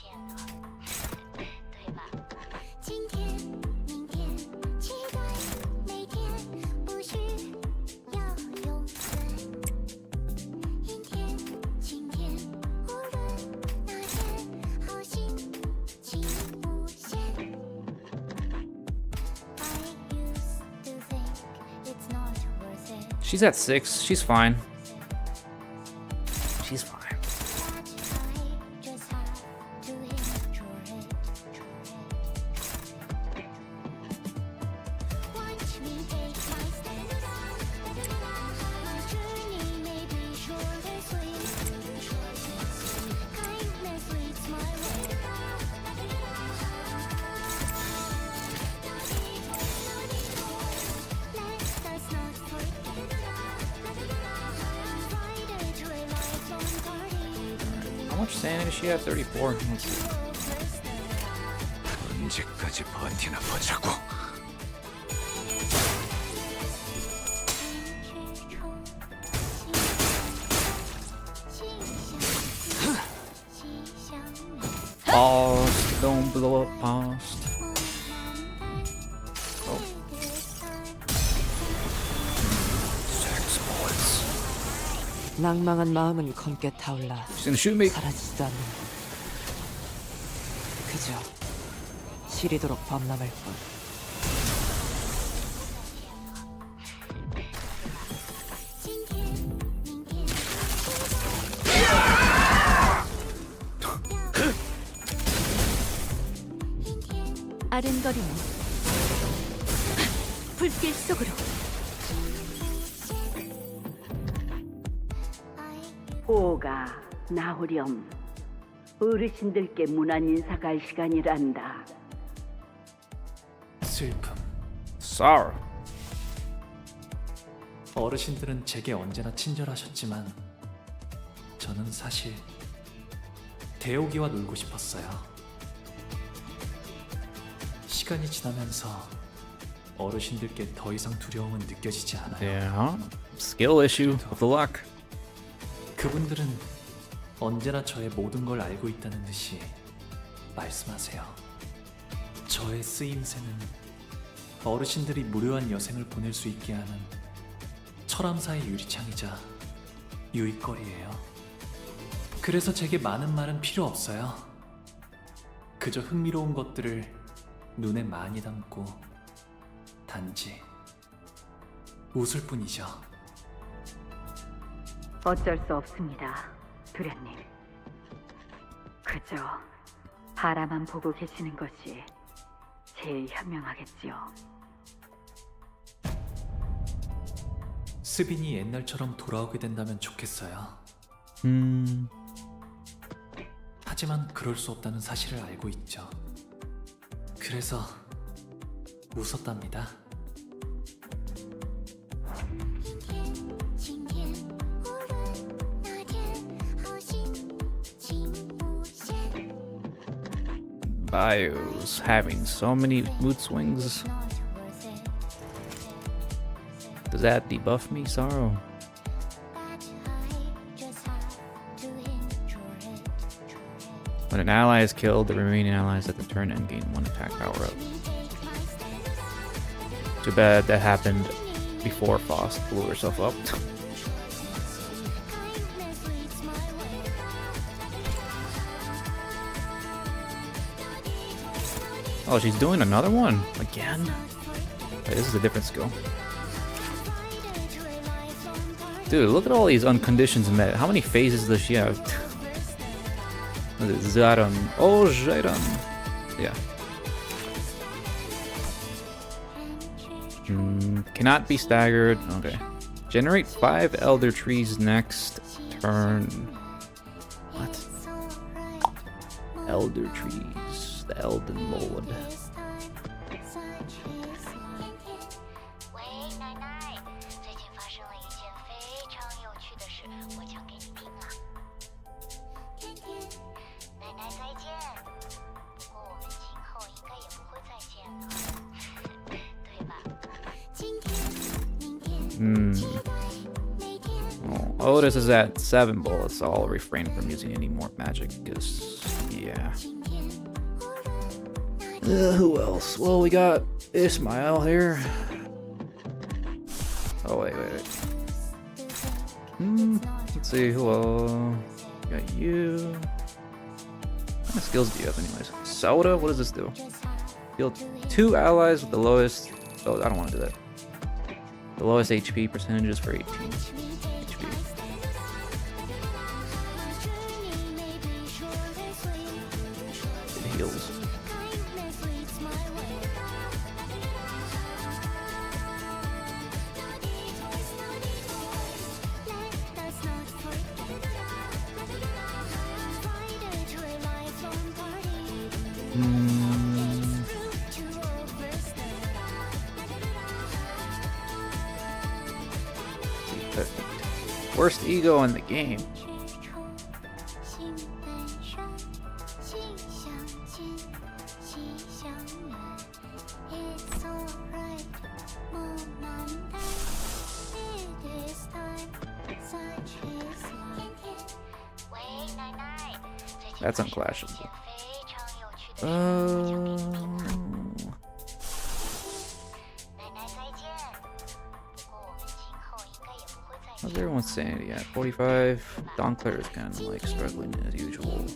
She's at 6. She's fine. She's fine. How much sanity does she have? 34. Let's see. 언제까지 버티나 보자고. Past, don't blow up past. Oh. Sex boys. 낭망한 마음은 검게 타올라 She's gonna shoot me. 사라지지도 않는 그저 시리도록 범람할 뿐. 아른거리는 불길 속으로. 오가 나오렴. 어르신들께 문안 인사갈 시간이란다. 슬픔. Sorrow. 어르신들은 제게 언제나 친절하셨지만 저는 사실 대오기와 놀고 싶었어요. 시간이 지나면서 어르신들께 더 이상 두려움은 느껴지지 않아요. Yeah. Skill issue of the luck. 그분들은 언제나 저의 모든 걸 알고 있다는 듯이 말씀하세요. 저의 쓰임새는 어르신들이 무료한 여생을 보낼 수 있게 하는 철암사의 유리창이자 유익거리예요. 그래서 제게 많은 말은 필요 없어요. 그저 흥미로운 것들을 눈에 많이 담고 단지 웃을 뿐이죠. 어쩔 수 없습니다, 두련님. 그저 바라만 보고 계시는 것이 제일 현명하겠지요. 스빈이 옛날처럼 돌아오게 된다면 좋겠어요. 하지만 그럴 수 없다는 사실을 알고 있죠. 그래서 웃었답니다. Bio's having so many mood swings. Does that debuff me, Sorrow? When an ally is killed, the remaining allies at the turn end gain 1 attack power up. Too bad that happened before Faust blew herself up. Oh, she's doing another one? Again? Wait, this is a different skill. Dude, look at all these unconditions met. How many phases does she have? What is it? Zaram. Oh, Zairam. Yeah. Cannot be staggered. Okay. Generate 5 Elder Trees next turn. What? Elder Trees. The Elden Lord. Oh, Otis is at 7 bullets, so I'll refrain from using any more magic, because, yeah. Who else? Well, we got Ismail here. Oh, wait. Let's see, who else? Got you. What kind of skills do you have anyways? Soda? What does this do? Heal 2 allies with the lowest... Oh, I don't want to do that. The lowest HP percentages for 18 HP. It heals. Worst ego in the game. That's unclashable. How's everyone's sanity at? 45. Donkler is kind of like struggling as usual.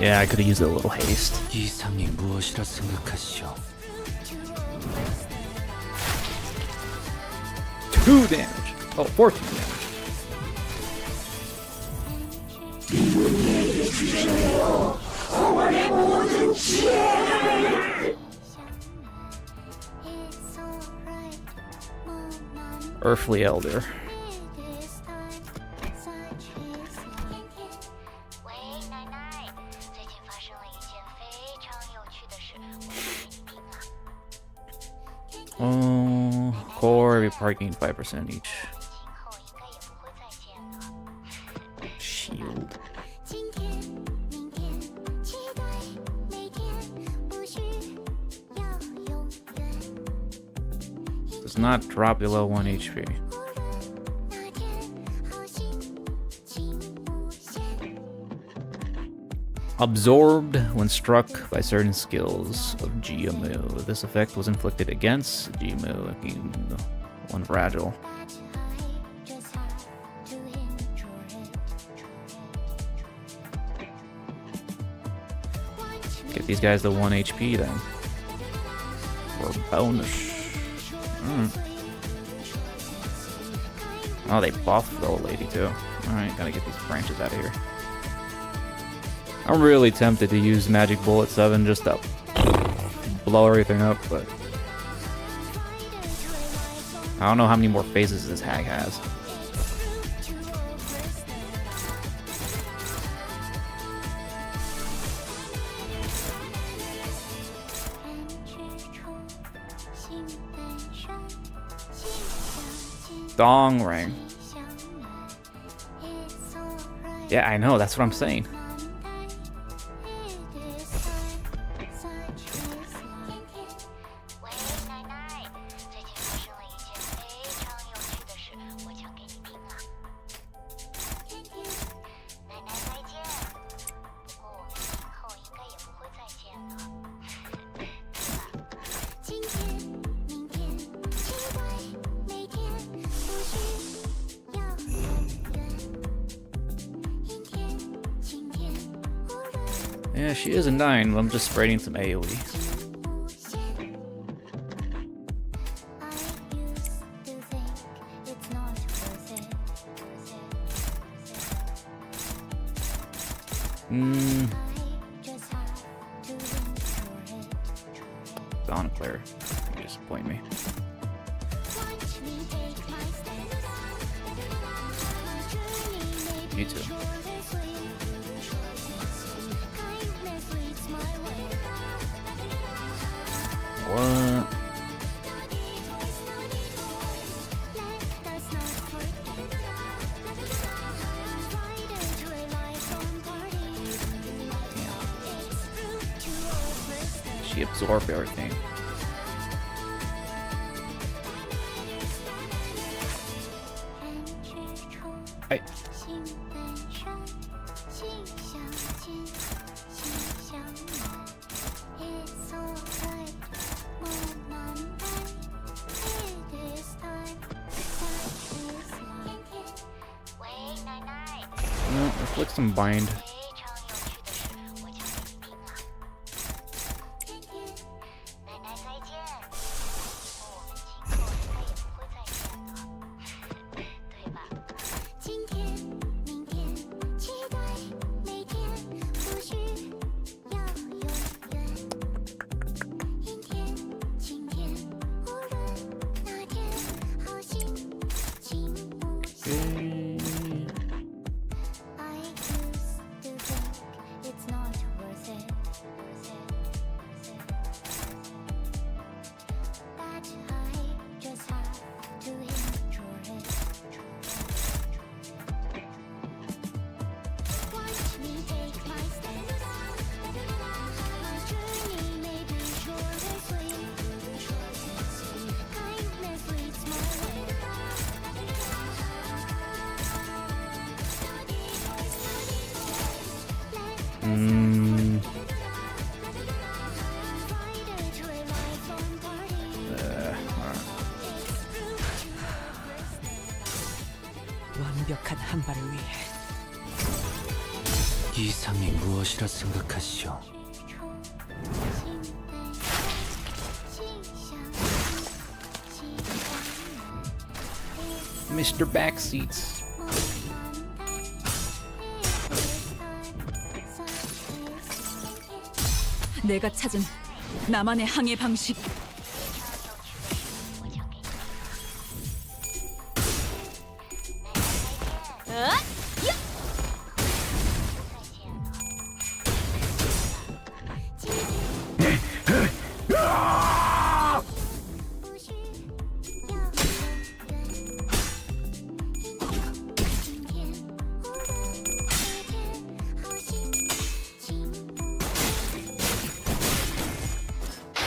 Yeah, I could have used a little haste. 이상이 무엇이라 생각하시오? 2 damage. Oh, 14 damage. Earthly Elder. Oh, core every gain 5% each. Shield. Does not drop below 1 HP. Absorbed when struck by certain skills of Jiamu. This effect was inflicted against Jiamu, making one fragile. Get these guys to 1 HP then. Or bonus. Oh, they buffed the old lady too. Alright, gotta get these branches out of here. I'm really tempted to use Magic Bullet 7 just to blow everything up, but I don't know how many more phases this hag has. Dong ring. Yeah, I know, that's what I'm saying. Yeah, she isn't dying, but I'm just spreading some AoE. Claire, you disappoint me. Me too. What? She absorbed everything. Hey. No, let's some bind. 완벽한 한 발을 위해 이상이 무엇이라 생각하시오? Mr. Backseats. 내가 찾은 나만의 항해 방식.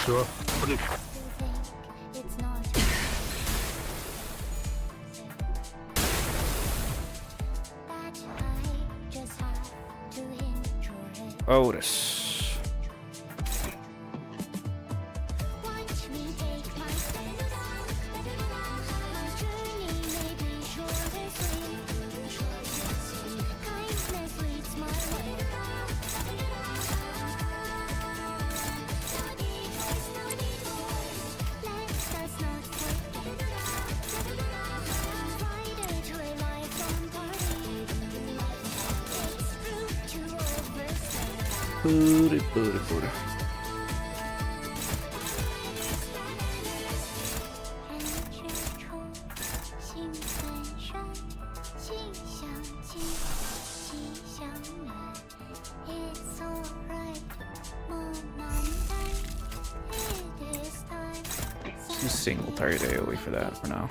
좋아, 확인. Otis. Booty. Just single target AoE for that for now.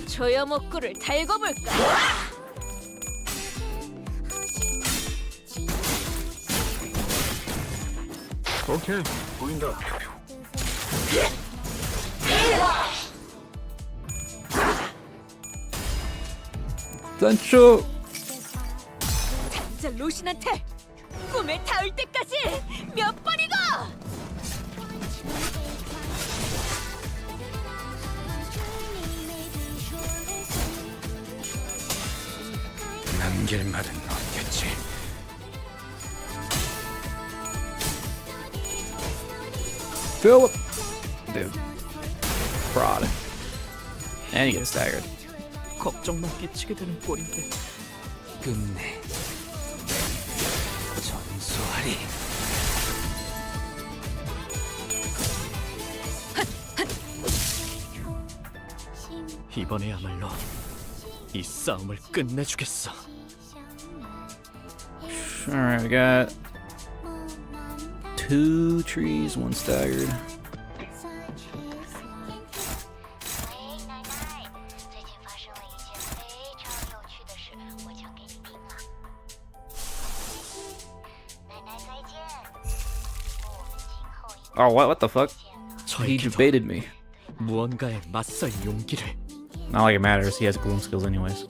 조여 목구를 달고 볼까? 오케이, 보인다. 단초. 자, 로신한테 꿈에 닿을 때까지 몇 번이고! 남길말은 없겠지. Philip. Dude. Fraud. And he gets staggered. 걱정만 끼치게 되는 꼴인데. 끝내. 전소하리. 이번에야말로 이 싸움을 끝내주겠어. Alright, we got 2 trees, 1 staggered. Oh, what the fuck? He debated me. 무언가에 맞설 용기를. Not like it matters, he has gloom skills anyways.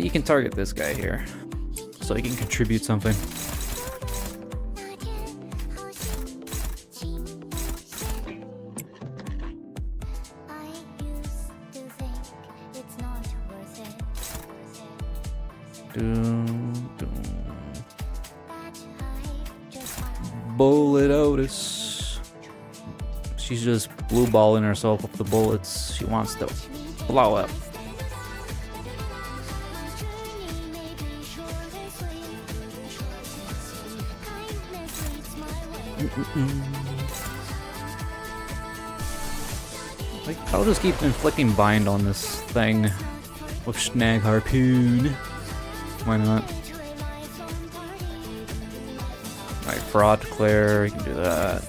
You can target this guy here, so he can contribute something. Bullet Otis. She's just blue balling herself with the bullets. She wants to blow up. Like, I'll just keep inflicting bind on this thing with Snag Harpoon. Why not? Like, Fraud Declare, you can do that.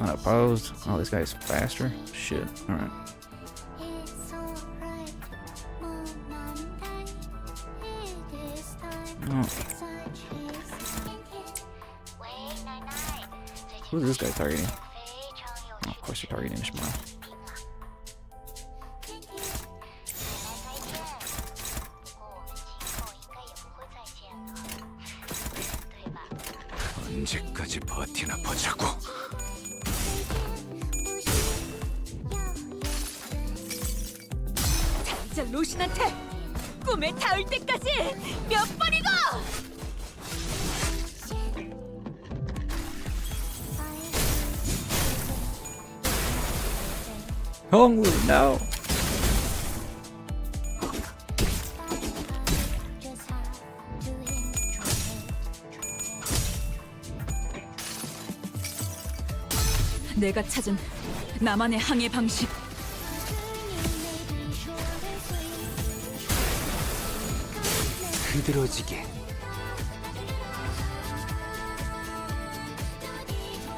Unopposed. Oh, this guy's faster. Shit. Alright. Oh. Who's this guy targeting? Oh, of course, you're targeting Ishmael. 언제까지 버티나 보자고. 자, 로신한테 꿈에 닿을 때까지 몇 번이고! Hongwu, no. 내가 찾은 나만의 항해 방식. 흐드러지게.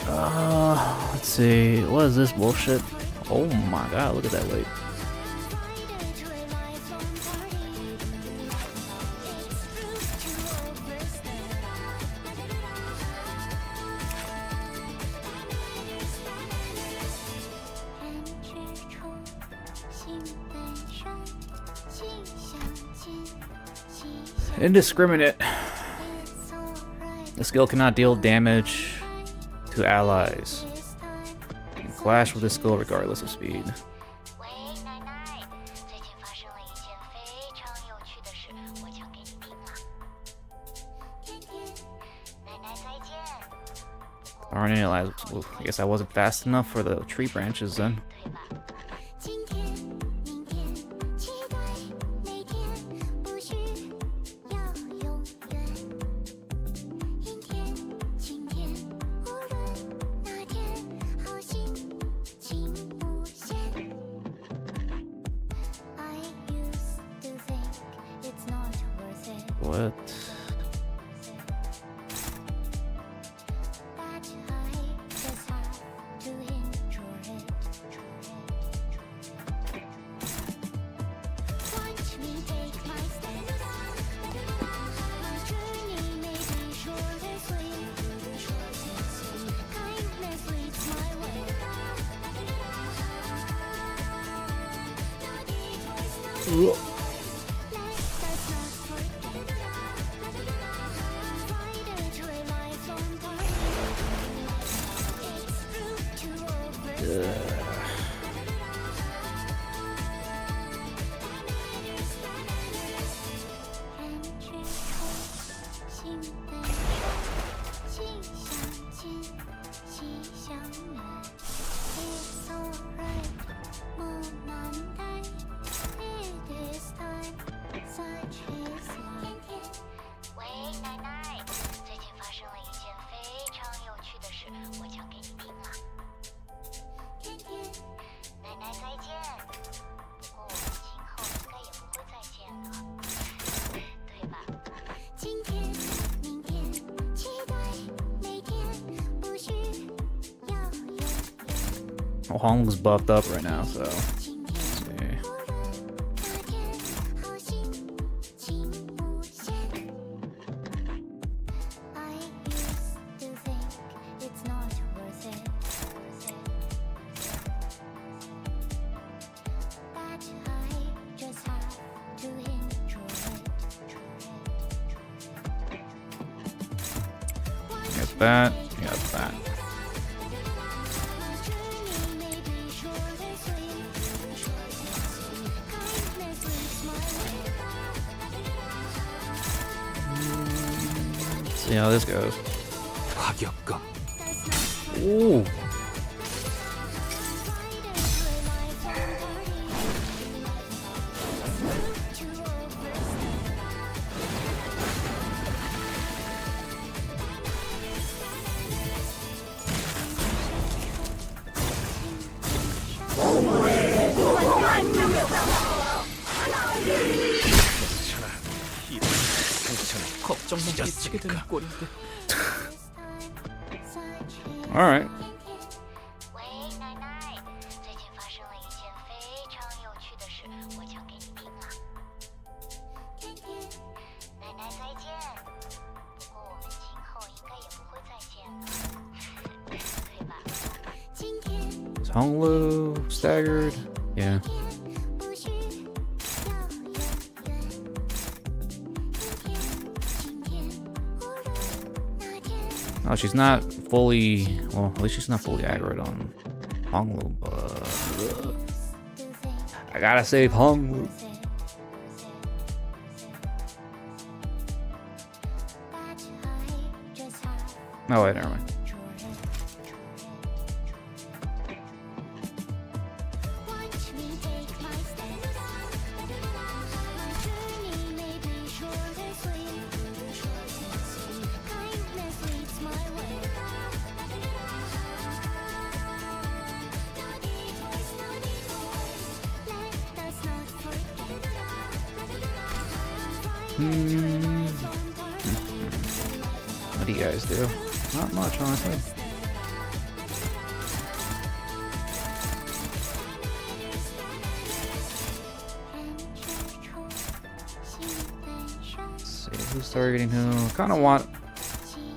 Let's see. What is this bullshit? Oh my god, look at that weight. Indiscriminate. The skill cannot deal damage to allies. You can clash with this skill regardless of speed. Darn it, I guess I wasn't fast enough for the tree branches then. What? Oh, Hong's buffed up right now, so let's see. Got that, got that. See how this goes. 파격감. Ooh. 걱정만 끼치게 되는 꼴인데. All right. Is Honglu staggered? Yeah. Oh, she's not fully, well, at least she's not fully aggroed on Honglu, but I gotta save Honglu. Oh wait, never mind. What do you guys do? Not much, honestly. Let's see who's targeting who. I kind of want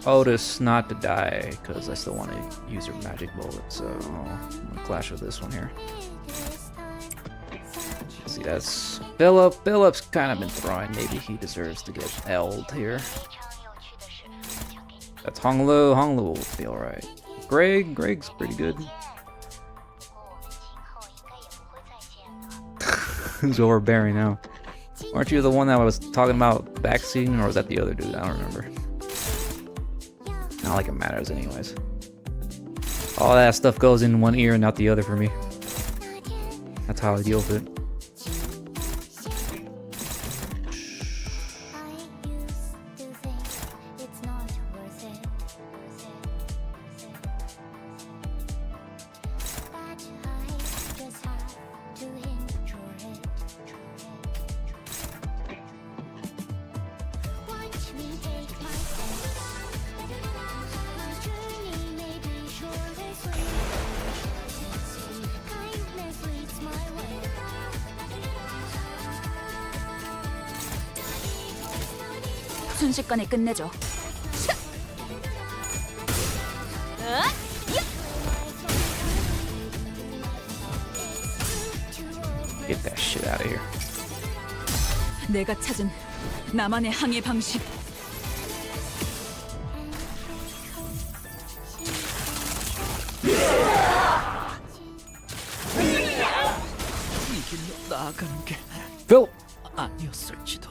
Otis not to die because I still want to use her magic bullet. So I'm gonna clash with this one here. See, that's Philip. Philip's kind of been throwing. Maybe he deserves to get L'd here. That's Honglu. Honglu will feel right. Greg's pretty good. Who's overbearing now? Aren't you the one that was talking about vaccine, or was that the other dude? I don't remember. Not like it matters anyways. All that stuff goes in one ear and out the other for me. That's how I deal with it. 순식간에 끝내죠. Get that shit out of here. 내가 찾은 나만의 항해 방식. 이 길로 나아가는 게 Phil 아니었을지도.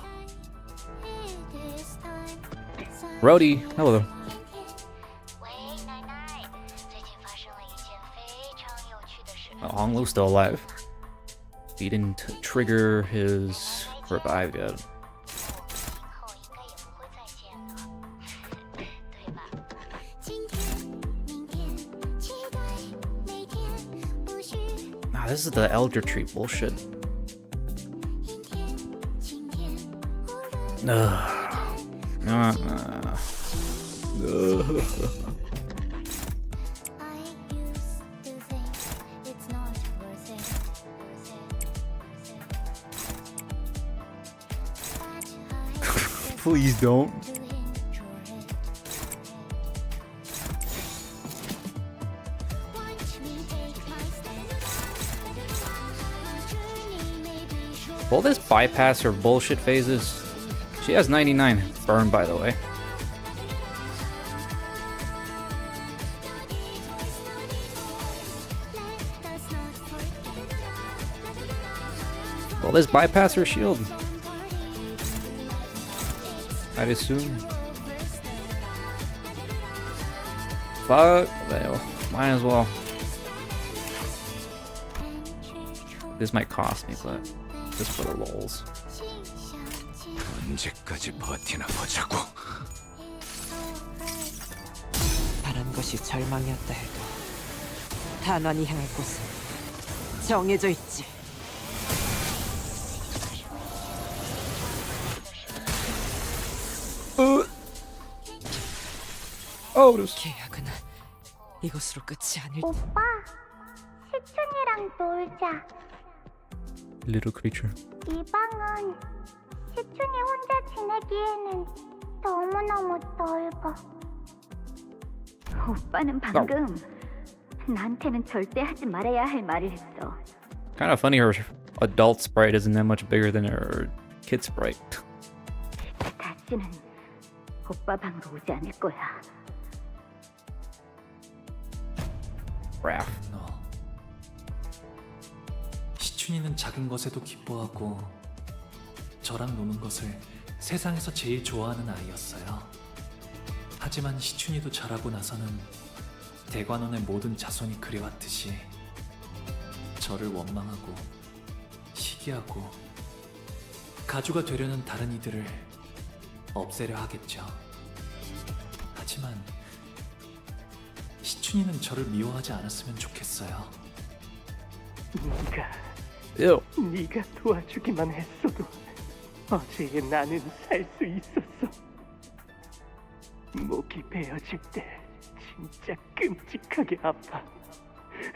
Rody, hello. Oh, Honglu's still alive. He didn't trigger his revive yet. Nah, this is the Elder Tree bullshit. Please don't. Will this bypass her bullshit phases? She has 99 burn, by the way. Will this bypass her shield? I'd assume. Fuck, well, might as well. This might cost me, but just for the lulz. 언제까지 버티나 보자고. 바란 것이 절망이었다 해도 단원이 향할 곳은 정해져 있지. 계약은 이것으로 끝이 아닐. 오빠, 시춘이랑 놀자. Little creature. 이 방은 시춘이 혼자 지내기에는 너무너무 넓어. 오빠는 방금 나한테는 절대 하지 말아야 할 말을 했어. Kind of funny her adult sprite isn't that much bigger than her kid sprite. 다시는 오빠 방으로 오지 않을 거야. Raph. 시춘이는 작은 것에도 기뻐하고 저랑 노는 것을 세상에서 제일 좋아하는 아이였어요. 하지만 시춘이도 자라고 나서는 대관원의 모든 자손이 그래왔듯이 저를 원망하고 시기하고 가주가 되려는 다른 이들을 없애려 하겠죠. 하지만 시춘이는 저를 미워하지 않았으면 좋겠어요. 네가 도와주기만 했어도 어제의 나는 살 수 있었어. 목이 베어질 때 진짜 끔찍하게 아파.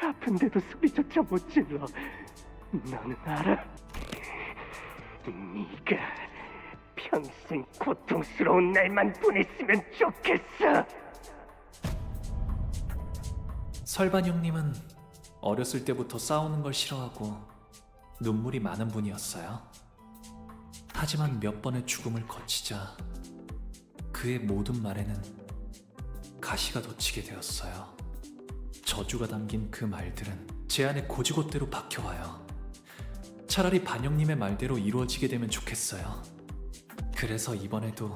아픈데도 소리조차 못 질러. 너는 알아? 네가 평생 고통스러운 날만 보냈으면 좋겠어. 설반 형님은 어렸을 때부터 싸우는 걸 싫어하고 눈물이 많은 분이었어요. 하지만 몇 번의 죽음을 거치자 그의 모든 말에는 가시가 돋치게 되었어요. 저주가 담긴 그 말들은 제 안에 고지곳대로 박혀와요. 차라리 반영님의 말대로 이루어지게 되면 좋겠어요. 그래서 이번에도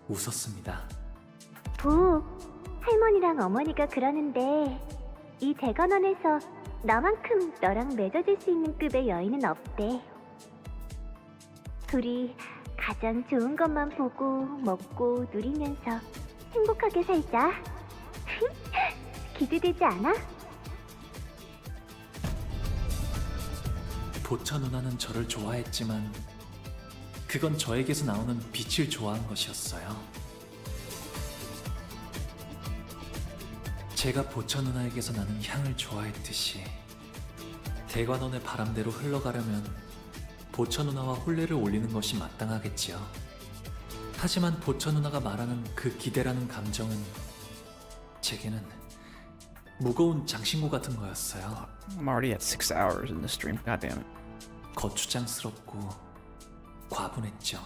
웃었습니다. 부, 할머니랑 어머니가 그러는데 이 대관원에서 나만큼 너랑 맺어질 수 있는 급의 여인은 없대. 둘이 가장 좋은 것만 보고 먹고 누리면서 행복하게 살자. 기대되지 않아? 보차 누나는 저를 좋아했지만 그건 저에게서 나오는 빛을 좋아한 것이었어요. 제가 보차 누나에게서 나는 향을 좋아했듯이 대관원의 바람대로 흘러가려면 보차 누나와 혼례를 올리는 것이 마땅하겠지요. 하지만 보차 누나가 말하는 그 기대라는 감정은 제게는 무거운 장신구 같은 거였어요. I'm already at 6 hours in this stream. God damn it. 거추장스럽고 과분했죠.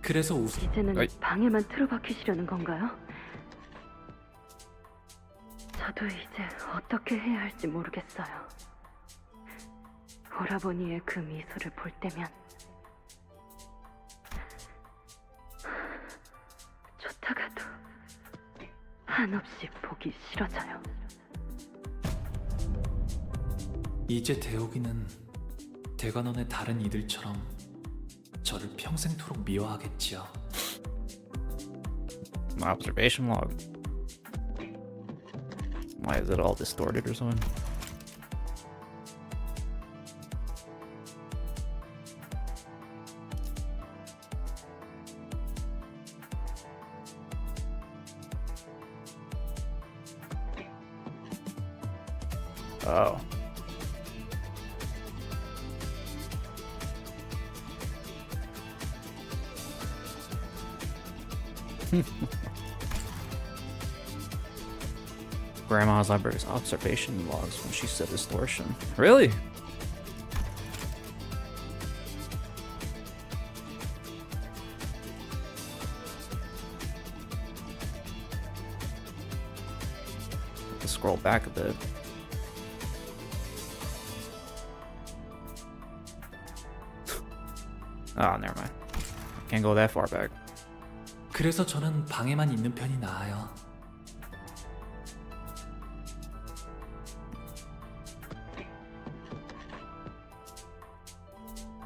그래서 이제는 방에만 틀어박히시려는 건가요? 저도 이제 어떻게 해야 할지 모르겠어요. 오라버니의 그 미소를 볼 때면 좋다가도 한없이 보기 싫어져요. 이제 대옥이는 대관원의 다른 이들처럼 저를 평생토록 미워하겠지요. My observation log. Why is it all distorted or something? Oh. Grandma's library's observation logs when she said distortion. Really? Have to scroll back a bit. Ah, never mind. Can't go that far back. 그래서 저는 방에만 있는 편이 나아요.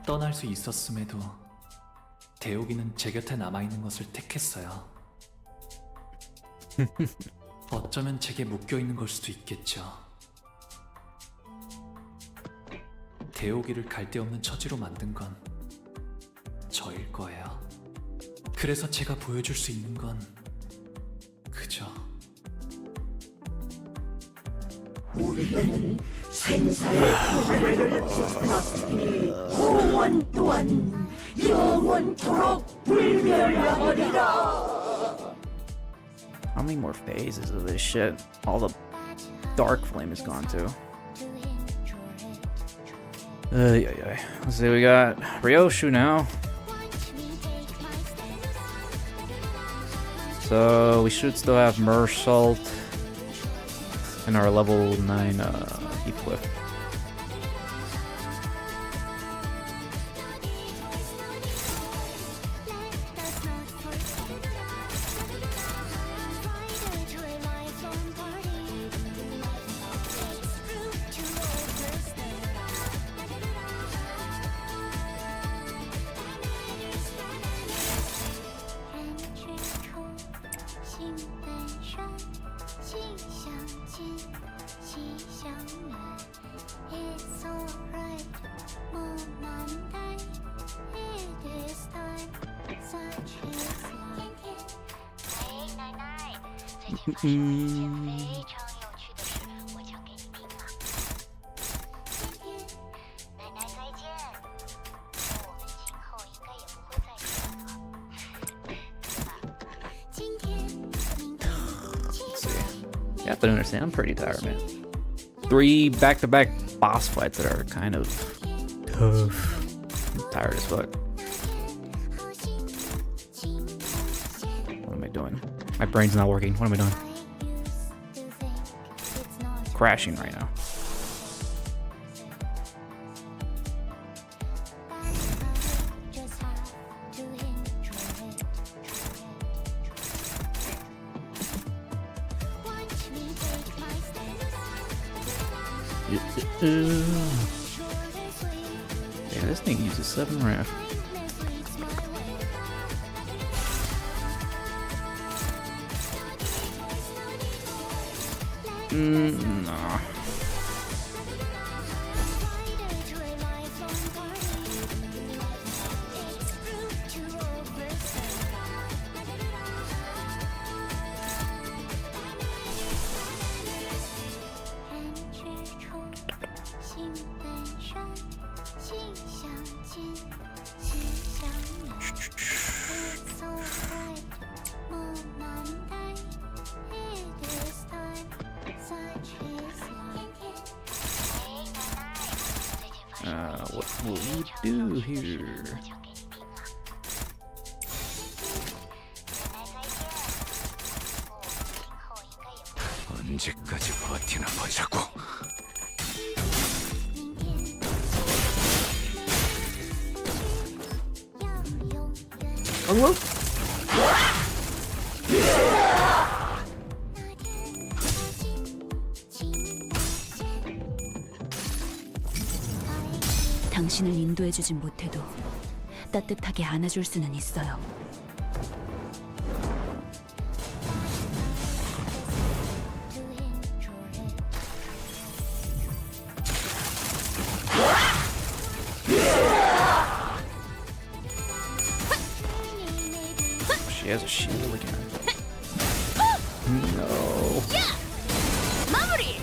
떠날 수 있었음에도 대옥이는 제 곁에 남아있는 것을 택했어요. 어쩌면 제게 묶여있는 걸 수도 있겠죠. 대옥이를 갈데없는 처지로 만든 건 저일 거예요. 그래서 제가 보여줄 수 있는 건 그저 우리는 생사의 구별을 지켰으니 공원 또한 영원토록 불멸하리라. How many more phases of this shit? All the dark flame is gone too. Yeah. Let's see, we got Ryoshu now. So we should still have Mersault in our level 9 Heathcliff. You have to understand, I'm pretty tired, man. 3 back-to-back boss fights that are kind of tough. I'm tired as fuck. What am I doing? My brain's not working. What am I doing? Crashing right now. Yeah, this thing uses 7 ref. Nah. What will we do here? 언제까지 버티나 보자고. 당신을 인도해주진 못해도 따뜻하게 안아줄 수는 있어요. She has a shield again. No. 마무리.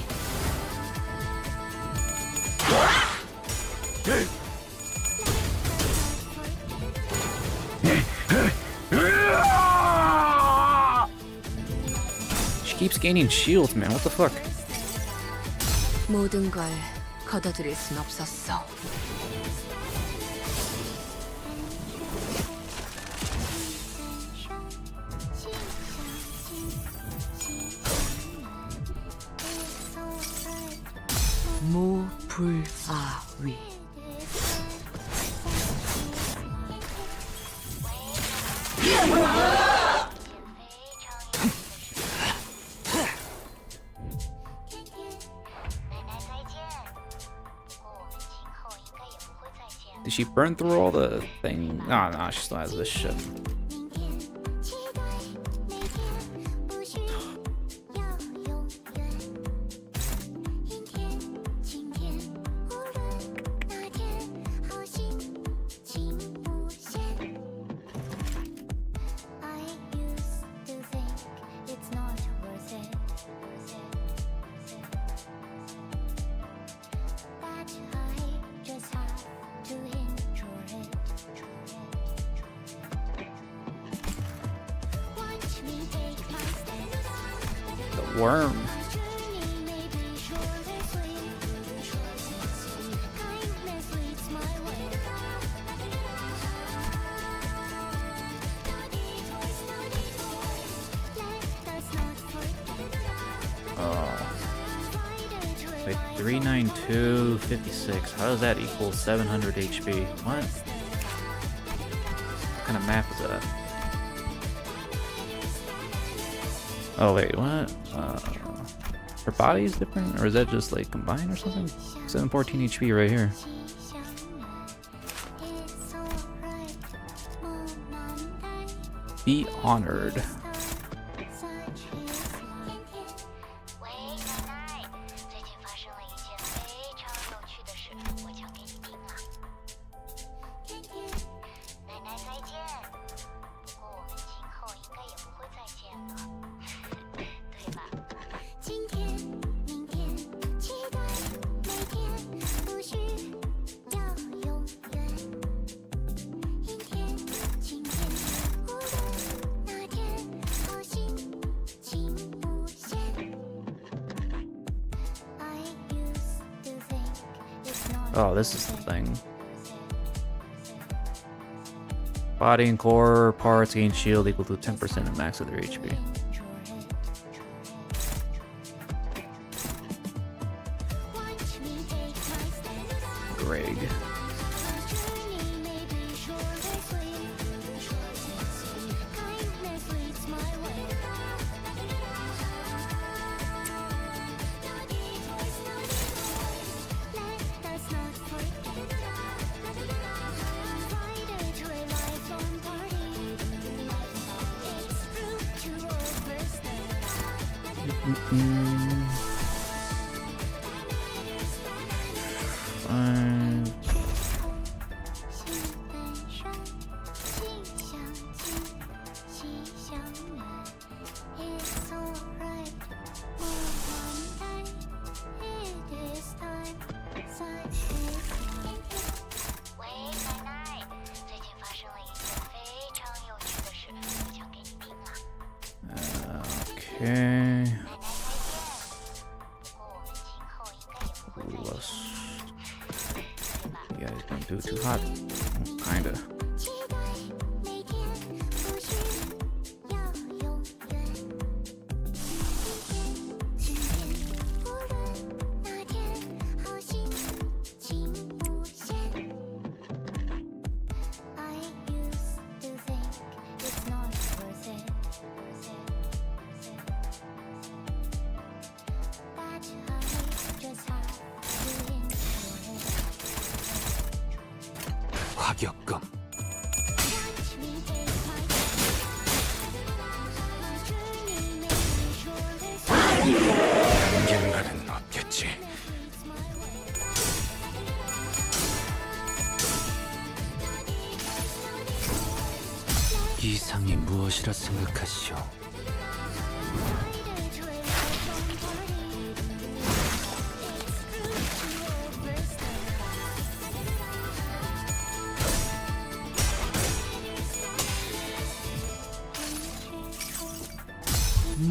She keeps gaining shields, man. What the fuck? 모든 걸 걷어들일 순 없었어. 무불아위. Did she burn through all the thing? Oh, no, she still has this shit. The worm. Oh. Wait, 392, 56. How does that equal 700 HP? What? What kind of map is that? Oh wait, what? Her body is different, or is that just like combined or something? 714 HP right here. Be honored. Oh, this is the thing. Body and core parts gain shield equal to 10% of max of their HP. Greg. Okay. You guys gonna do it too hot? Kinda. 과격금. 언젠가는 없겠지. 이상이 무엇이라 생각하시오?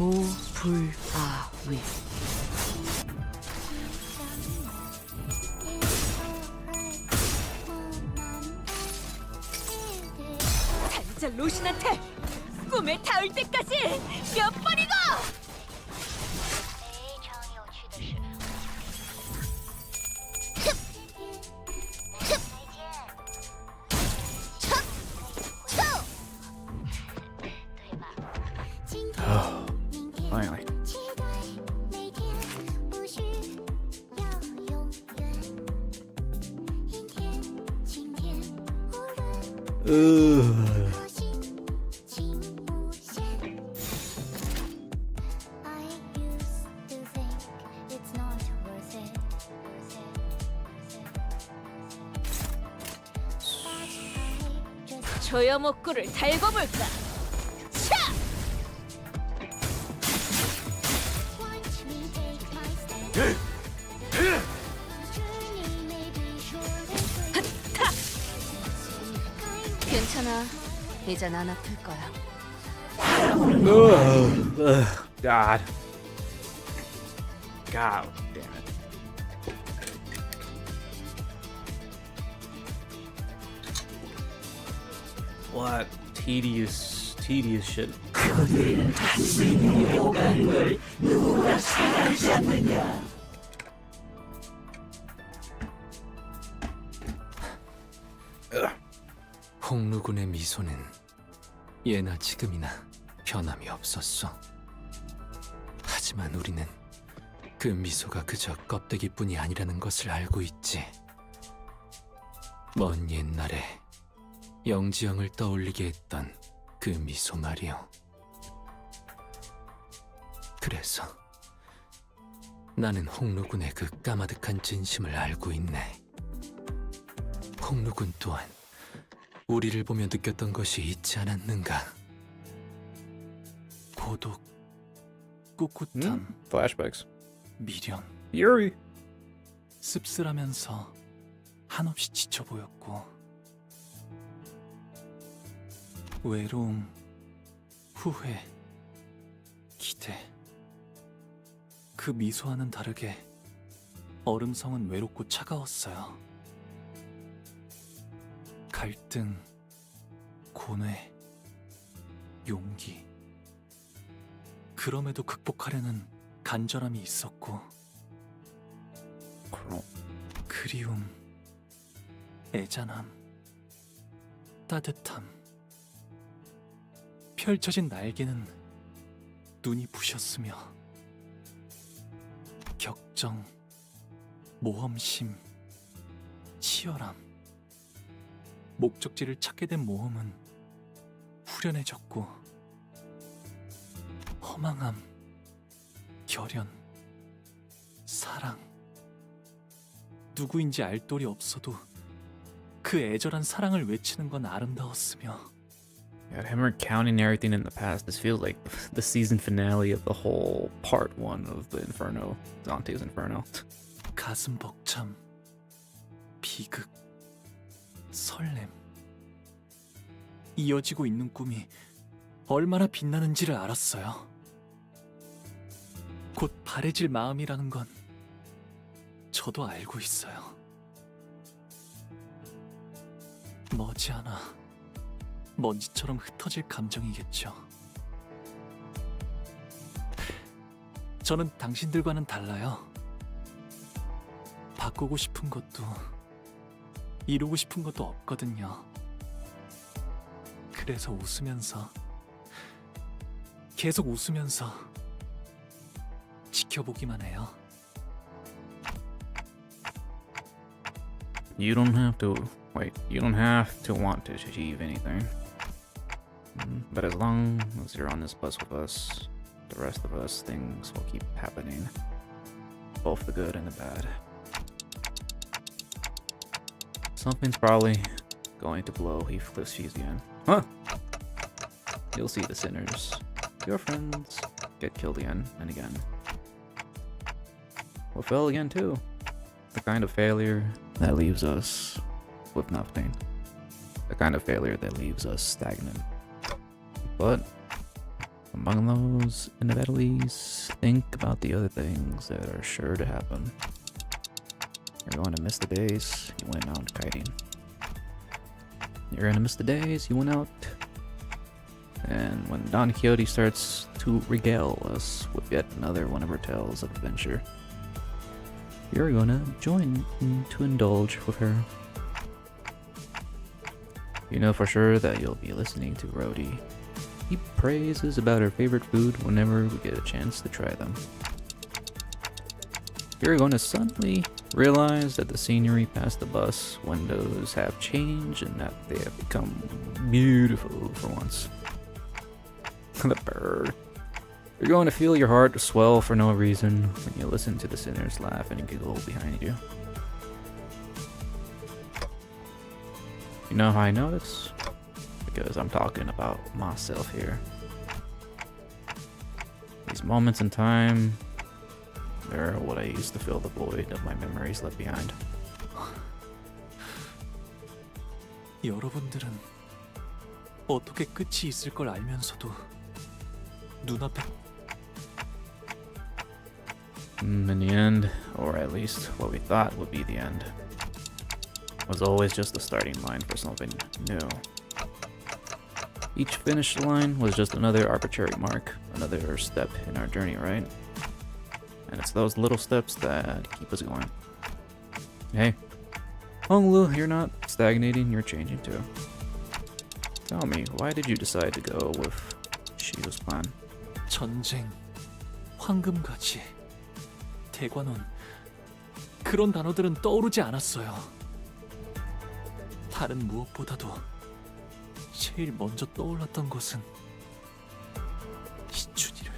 무불아위. 단자 로신한테 꿈에 닿을 때까지 몇 번이고! Finally. 조여목구를 달궈볼까? 차! 괜찮아. 이젠 안 아플 거야. God. God damn it. What tedious shit. 그들은 다스리는 오간을 누구나 잘 알지 않느냐. 홍루군의 미소는 예나 지금이나 변함이 없었어. 하지만 우리는 그 미소가 그저 껍데기뿐이 아니라는 것을 알고 있지. 먼 옛날에 영지영을 떠올리게 했던 그 미소 말이오. 그래서 나는 홍루군의 그 까마득한 진심을 알고 있네. 홍루군 또한 우리를 보며 느꼈던 것이 있지 않았는가? 고독, 꿋꿋함, Flashbacks. 미련, Yuri. 씁쓸하면서 한없이 지쳐 보였고, 외로움, 후회, 기대. 그 미소와는 다르게 얼음성은 외롭고 차가웠어요. 갈등, 고뇌, 용기. 그럼에도 극복하려는 간절함이 있었고, 그리움, 애잔함, 따뜻함. 펼쳐진 날개는 눈이 부셨으며, 격정, 모험심, 치열함. 목적지를 찾게 된 모험은 후련해졌고, 허망함, 결연, 사랑. 누구인지 알 도리 없어도 그 애절한 사랑을 외치는 건 아름다웠으며. God, him recounting everything in the past. This feels like the season finale of the whole part 1 of the Inferno, Dante's Inferno. 가슴 벅참, 비극, 설렘. 이어지고 있는 꿈이 얼마나 빛나는지를 알았어요. 곧 바래질 마음이라는 건 저도 알고 있어요. 머지않아 먼지처럼 흩어질 감정이겠죠. 저는 당신들과는 달라요. 바꾸고 싶은 것도 이루고 싶은 것도 없거든요. 그래서 웃으면서, 계속 웃으면서 지켜보기만 해요. You don't have to want to achieve anything. But as long as you're on this bus with us, the rest of us, things will keep happening. Both the good and the bad. Something's probably going to blow. He flips she's again. Huh? You'll see the sinners, your friends, get killed again and again. We'll fail again too. The kind of failure that leaves us with nothing. The kind of failure that leaves us stagnant. But among those inevitabilities, think about the other things that are sure to happen. You're going to miss the days you went out kiting. You're going to miss the days you went out. And when Don Quixote starts to regale us with yet another one of her tales of adventure, you're going to join to indulge with her. You know for sure that you'll be listening to Rhodey heap praises about her favorite food whenever we get a chance to try them. You're going to suddenly realize that the scenery past the bus windows have changed and that they have become beautiful for once. The bird. You're going to feel your heart swell for no reason when you listen to the sinners laugh and giggle behind you. You know how I know this? Because I'm talking about myself here. These moments in time, they're what I use to fill the void of my memories left behind. 여러분들은 어떻게 끝이 있을 걸 알면서도 눈앞에 In the end, or at least what we thought would be the end, was always just the starting line for something new. Each finish line was just another arbitrary mark, another step in our journey, right? And it's those little steps that keep us going. Hey, Honglu, you're not stagnating, you're changing too. Tell me, why did you decide to go with Shiu's plan? 전쟁, 황금가지, 대관원, 그런 단어들은 떠오르지 않았어요. 다른 무엇보다도 제일 먼저 떠올랐던 것은 시춘이를,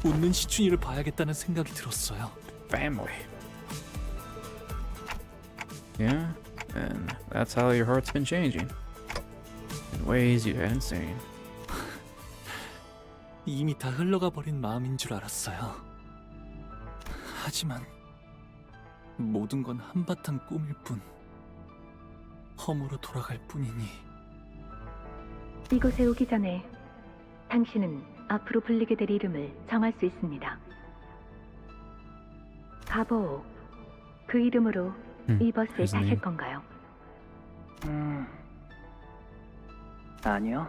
웃는 시춘이를 봐야겠다는 생각이 들었어요. Family. Yeah, and that's how your heart's been changing. In ways you hadn't seen. 이미 다 흘러가 버린 마음인 줄 알았어요. 하지만 모든 건 한바탕 꿈일 뿐, 험으로 돌아갈 뿐이니. 이곳에 오기 전에 당신은 앞으로 불리게 될 이름을 정할 수 있습니다. 가보, 그 이름으로 이 버스에 타실 건가요? 아니요.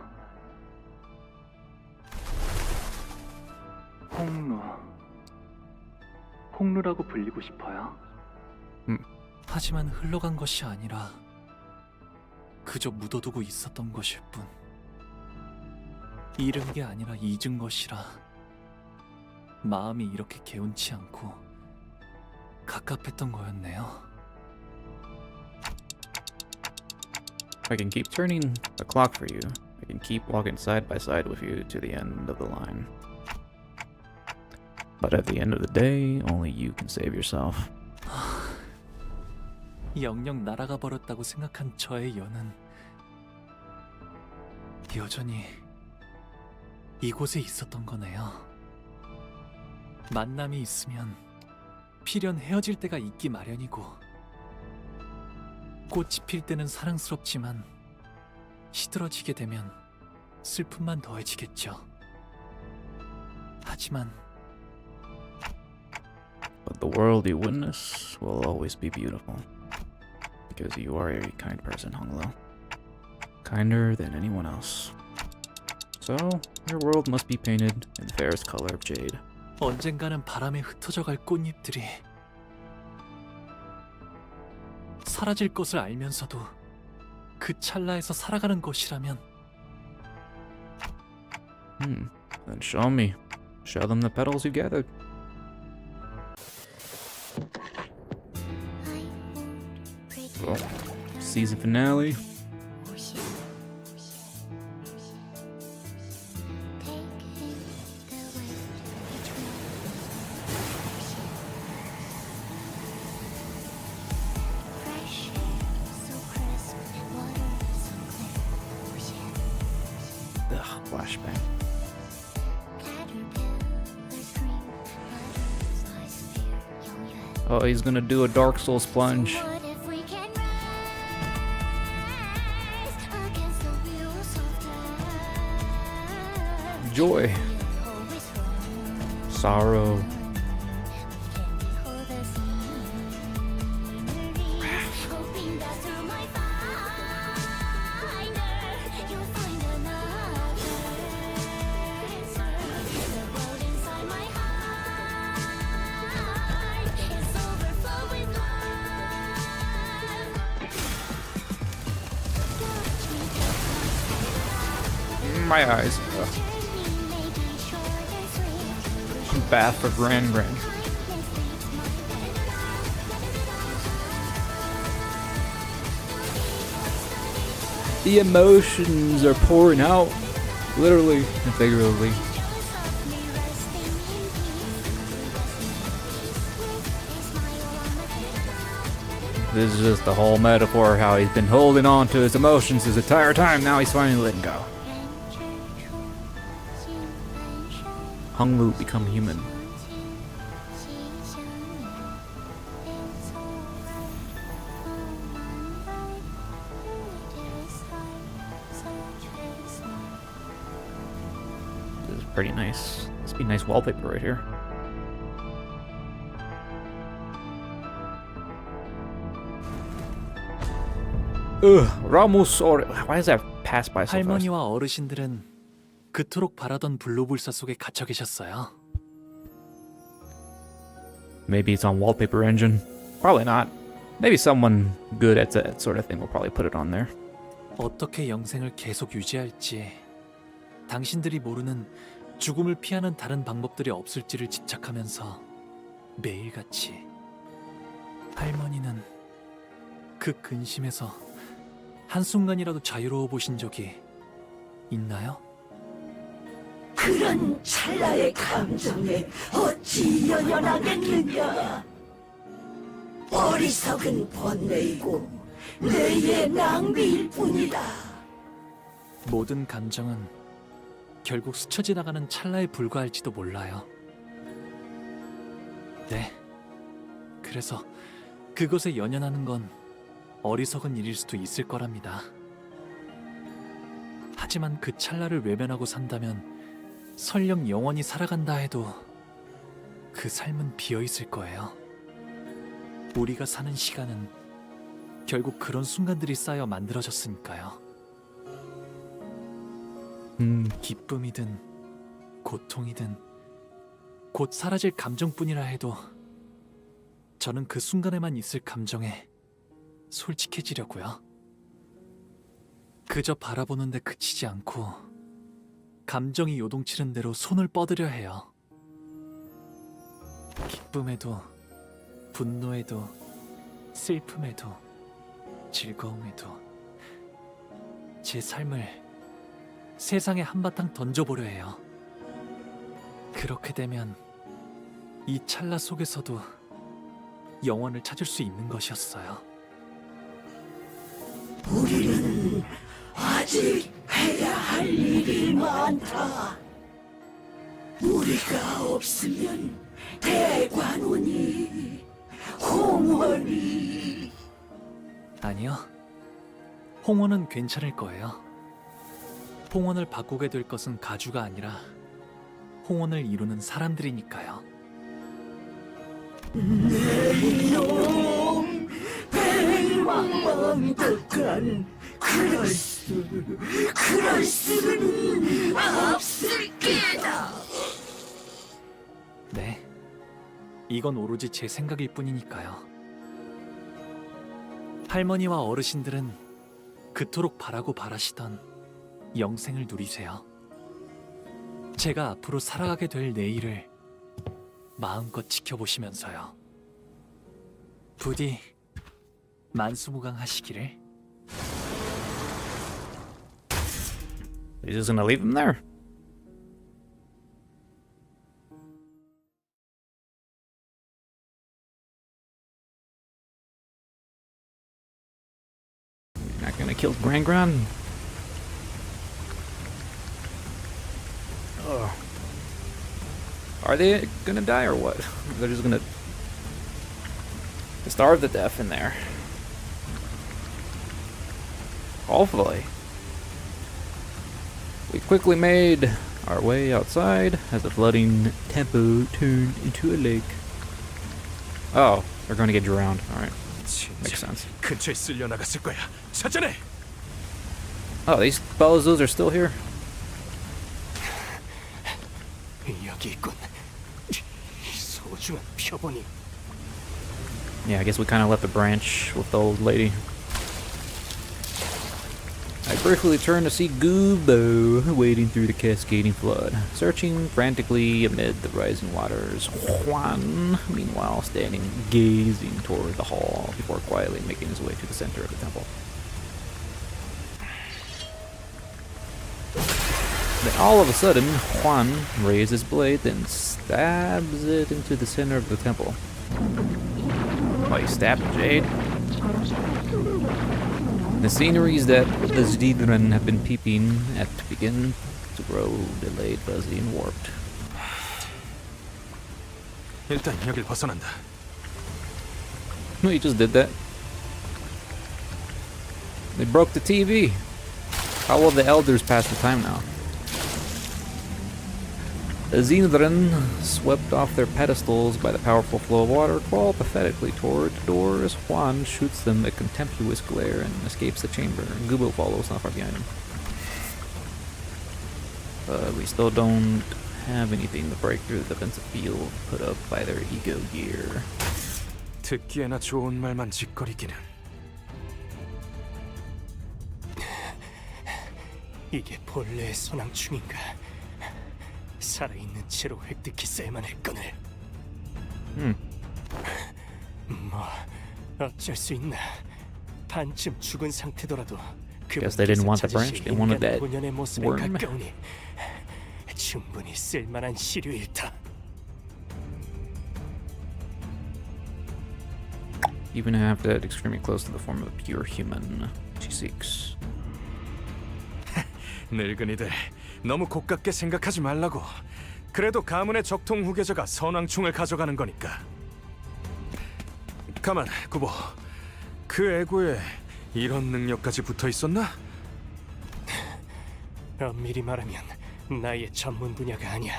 홍루라고 불리고 싶어요. 하지만 흘러간 것이 아니라 그저 묻어두고 있었던 것일 뿐. 잃은 게 아니라 잊은 것이라 마음이 이렇게 개운치 않고 갑갑했던 거였네요. I can keep turning the clock for you. I can keep walking side by side with you to the end of the line. But at the end of the day, only you can save yourself. 영영 날아가 버렸다고 생각한 저의 연은 여전히 이곳에 있었던 거네요. 만남이 있으면 필연 헤어질 때가 있기 마련이고, 꽃이 필 때는 사랑스럽지만 시들어지게 되면 슬픔만 더해지겠죠. 하지만 But the world you witness will always be beautiful. Because you are a kind person, Honglo. Kinder than anyone else. So, your world must be painted in the fairest color of jade. 언젠가는 바람에 흩어져 갈 꽃잎들이 사라질 것을 알면서도 그 찰나에서 살아가는 것이라면 Then show me. Show them the petals you gathered. Well, season finale. Ugh, flashbang. Oh, he's gonna do a Dark Souls plunge. Joy. Sorrow. My eyes. Ugh. Bath of Gran. The emotions are pouring out, literally and figuratively. This is just the whole metaphor, how he's been holding on to his emotions his entire time, now he's finally letting go. Honglu become human. This is pretty nice. This would be nice wallpaper right here. Ugh, Ramos or why does that pass by so fast? 할머니와 어르신들은 그토록 바라던 불로불사 속에 갇혀 계셨어요. Maybe it's on wallpaper engine. Probably not. Maybe someone good at that sort of thing will probably put it on there. 어떻게 영생을 계속 유지할지, 당신들이 모르는 죽음을 피하는 다른 방법들이 없을지를 집착하면서 매일같이 할머니는 그 근심에서 한순간이라도 자유로워 보신 적이 있나요? 그런 찰나의 감정에 어찌 연연하겠느냐. 어리석은 번뇌이고 뇌의 낭비일 뿐이다. 모든 감정은 결국 스쳐 지나가는 찰나에 불과할지도 몰라요. 네, 그래서 그것에 연연하는 건 어리석은 일일 수도 있을 거랍니다. 하지만 그 찰나를 외면하고 산다면 설령 영원히 살아간다 해도 그 삶은 비어있을 거예요. 우리가 사는 시간은 결국 그런 순간들이 쌓여 만들어졌으니까요. 기쁨이든 고통이든 곧 사라질 감정뿐이라 해도 저는 그 순간에만 있을 감정에 솔직해지려고요. 그저 바라보는데 그치지 않고 감정이 요동치는 대로 손을 뻗으려 해요. 기쁨에도 분노에도 슬픔에도 즐거움에도 제 삶을 세상에 한바탕 던져보려 해요. 그렇게 되면 이 찰나 속에서도 영원을 찾을 수 있는 것이었어요. 우리는 아직 해야 할 일이 많다. 우리가 없으면 대관원이, 홍원이... 아니요. 홍원은 괜찮을 거예요. 홍원을 바꾸게 될 것은 가주가 아니라 홍원을 이루는 사람들이니까요. 내 영, 배망망덕한 그럴 수는 없을 게다. 네. 이건 오로지 제 생각일 뿐이니까요. 할머니와 어르신들은 그토록 바라고 바라시던 영생을 누리세요. 제가 앞으로 살아가게 될 내일을 마음껏 지켜보시면서요. 부디 만수무강하시기를. He's just gonna leave him there. You're not gonna kill Gran. Oh. Are they gonna die or what? They're just gonna starve to death in there. Hopefully. We quickly made our way outside as the flooding tempo turned into a lake. Oh, they're going to get drowned. Alright. Makes sense. 근처에 쓸려 나갔을 거야. 찾아내. Oh, these bozos are still here? 여기 있군. 소중한 표본이. Yeah, I guess we kind of left the branch with the old lady. I briefly turned to see Gubo wading through the cascading flood, searching frantically amid the rising waters. Juan, meanwhile, standing gazing toward the hall before quietly making his way to the center of the temple. Then all of a sudden, Juan raises his blade and stabs it into the center of the temple. Oh, he stabbed Jade? The sceneries that the Zdidran have been peeping at begin to grow delayed, fuzzy, and warped. 일단 여길 벗어난다. No, he just did that. They broke the TV. How will the elders pass the time now? The Xenodren, swept off their pedestals by the powerful flow of water, crawl pathetically toward the door as Juan shoots them a contemptuous glare and escapes the chamber. Gubo follows not far behind him. But we still don't have anything to break through the defensive field put up by their ego gear. 듣기에나 좋은 말만 짓거리기는. 이게 본래의 소낭충인가? 살아있는 채로 획득했어야만 했거늘. 뭐 어쩔 수 있나. 반쯤 죽은 상태더라도 Guess they didn't want the branch, they wanted that 본연의 모습에 worm. 가까우니 충분히 쓸만한 시류일다. Even after that, extremely close to the form of a pure human she seeks. 늙은이들 너무 고깝게 생각하지 말라고. 그래도 가문의 적통 후계자가 선왕충을 가져가는 거니까. 가만, 구보. 그 애고에 이런 능력까지 붙어 있었나? 엄밀히 말하면 나의 전문 분야가 아니야.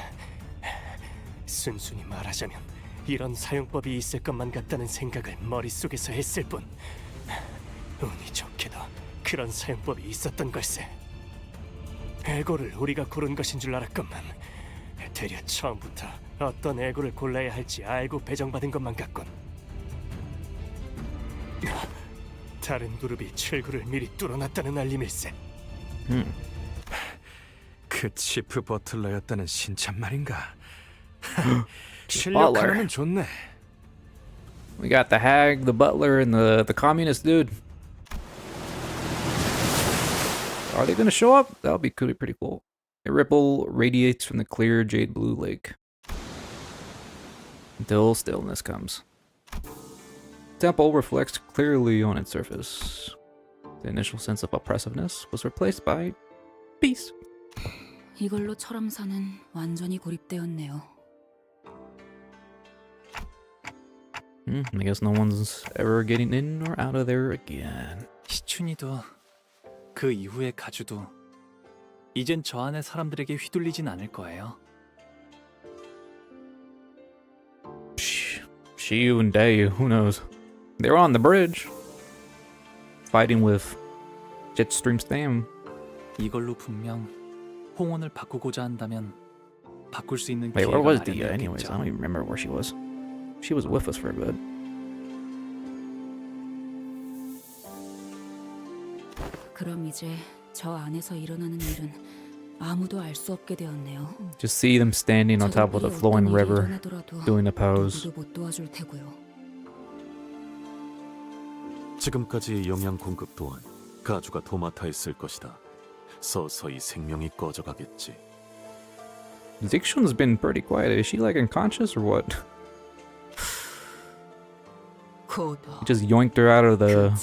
순순히 말하자면 이런 사용법이 있을 것만 같다는 생각을 머릿속에서 했을 뿐. 운이 좋게도 그런 사용법이 있었던 걸세. 애고를 우리가 고른 것인 줄 알았건만 되려 처음부터 어떤 애고를 골라야 할지 알고 배정받은 것만 같군. 다른 그룹이 출구를 미리 뚫어놨다는 알림일세. 그 치프 버틀러였다는 신참 말인가? Butler. 실력하면 좋네. We got the hag, the butler, and the communist dude. Are they gonna show up? That'll be pretty cool. A ripple radiates from the clear jade blue lake until stillness comes. Temple reflects clearly on its surface. The initial sense of oppressiveness was replaced by peace. 이걸로 철암사는 완전히 고립되었네요. I guess no one's ever getting in or out of there again. 시춘이도 그 이후의 가주도 이젠 저 안의 사람들에게 휘둘리진 않을 거예요. Shiyu and Dayu, who knows? They're on the bridge, fighting with Jetstream Stam. 이걸로 분명 홍원을 바꾸고자 한다면 바꿀 수 있는 Wait, 기회가 where was Dia anyways? I 마련되었겠죠. don't even remember where she was. She was with us for a bit. 그럼 이제 저 안에서 일어나는 일은 아무도 알 수 없게 되었네요. Just see them standing on top of the flowing river, doing a pose. 누구도 못 도와줄 테고요. 지금까지의 영양 공급 또한 가주가 도맡아 있을 것이다. 서서히 생명이 꺼져가겠지. Zixun's been pretty quiet. Is she like unconscious or what? Just yoinked her out of the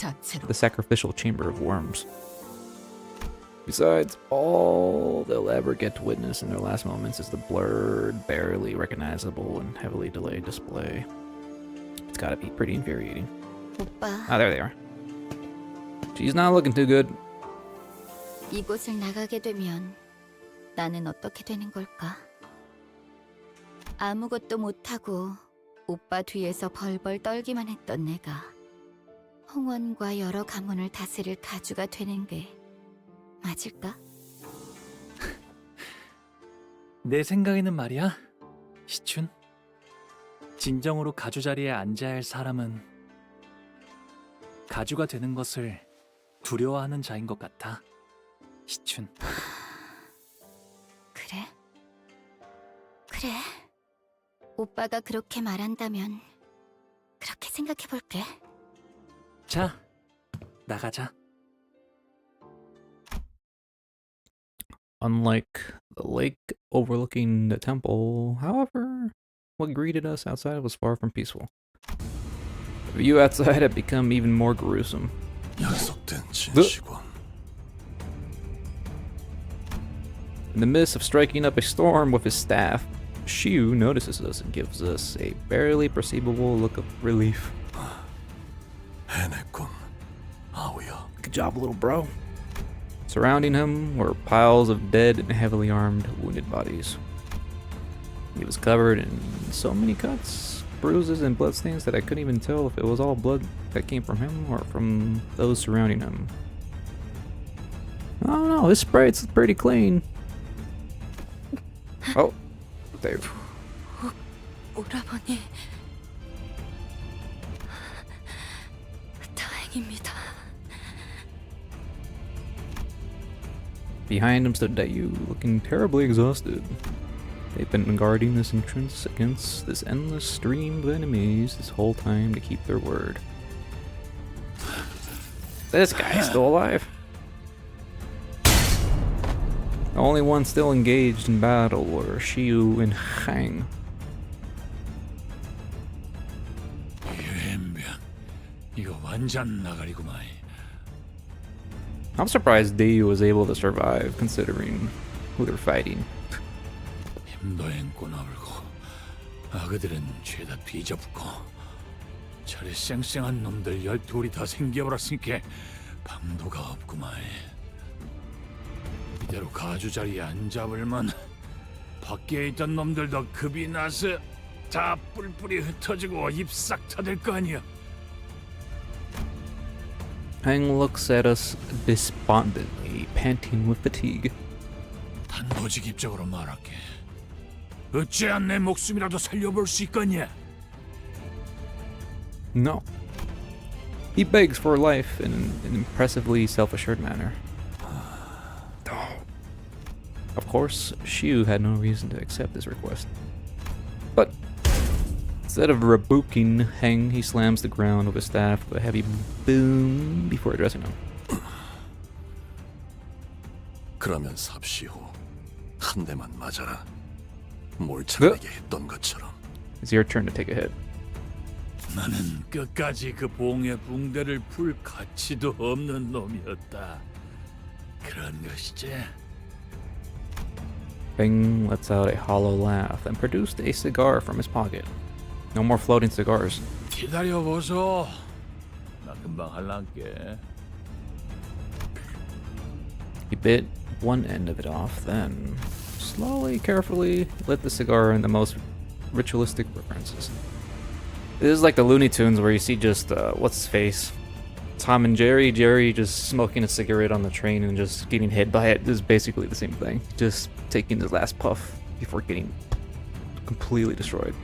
sacrificial chamber of worms. Besides, all they'll ever get to witness in their last moments is the blurred, barely recognizable, and heavily delayed display. It's gotta be pretty infuriating. 오빠, Ah, there they are. She's not looking too good. 이곳을 나가게 되면 나는 어떻게 되는 걸까? 아무것도 못하고 오빠 뒤에서 벌벌 떨기만 했던 내가 홍원과 여러 가문을 다스릴 가주가 되는 게 맞을까? 내 생각에는 말이야, 시춘. 진정으로 가주 자리에 앉아야 할 사람은 가주가 되는 것을 두려워하는 자인 것 같아, 시춘. 그래? 그래. 오빠가 그렇게 말한다면 그렇게 생각해 볼게. 자, 나가자. Unlike the lake overlooking the temple, however, what greeted us outside was far from peaceful. The view outside had become even more gruesome. 약속된 진시군. In the midst of striking up a storm with his staff, Shiu notices us and gives us a barely perceivable look of relief. 해냈군, 아우야. Good job, little bro. Surrounding him were piles of dead and heavily armed, wounded bodies. He was covered in so many cuts, bruises, and bloodstains that I couldn't even tell if it was all blood that came from him or from those surrounding him. I don't know, his sprite's pretty clean. Oh, Dave. 오라버니, 다행입니다. Behind him stood Dayu, looking terribly exhausted. They've been guarding this entrance against this endless stream of enemies this whole time to keep their word. This guy's still alive. The only ones still engaged in battle were Shiu and Heng. 이거 완전 나가리구만. I'm surprised Dayu was able to survive considering who they're fighting. 힘도 앵꼬 나불고 아그들은 죄다 뒤져붙고 저리 쌩쌩한 놈들 12이 다 생겨버렸으니까 방도가 없구만. 이대로 가주 자리에 안 잡을만 밖에 있던 놈들도 급이 나서 다 뿔뿔이 흩어지고 입 싹 터질 거 아니야. Heng looks at us despondently, panting with fatigue. 단도직입적으로 말할게. 어찌한 내 목숨이라도 살려볼 수 있겠냐? No. He begs for life in an impressively self-assured manner. Of course, Xiu had no reason to accept this request. But instead of rebuking Heng, he slams the ground with his staff with a heavy boom before addressing him. 그러면 삽시오. 한 대만 맞아라. 몰창에게 했던 것처럼. It's your turn to take a hit. 나는 끝까지 그 봉의 붕대를 풀 가치도 없는 놈이었다. 그런 것이지. Heng lets out a hollow laugh and produced a cigar from his pocket. No more floating cigars. 기다려 보소. 나 금방 할란게. He bit one end of it off, then slowly, carefully lit the cigar in the most ritualistic references. This is like the Looney Tunes where you see just, what's his face? Tom and Jerry. Jerry just smoking a cigarette on the train and just getting hit by it. This is basically the same thing. Just taking his last puff before getting completely destroyed.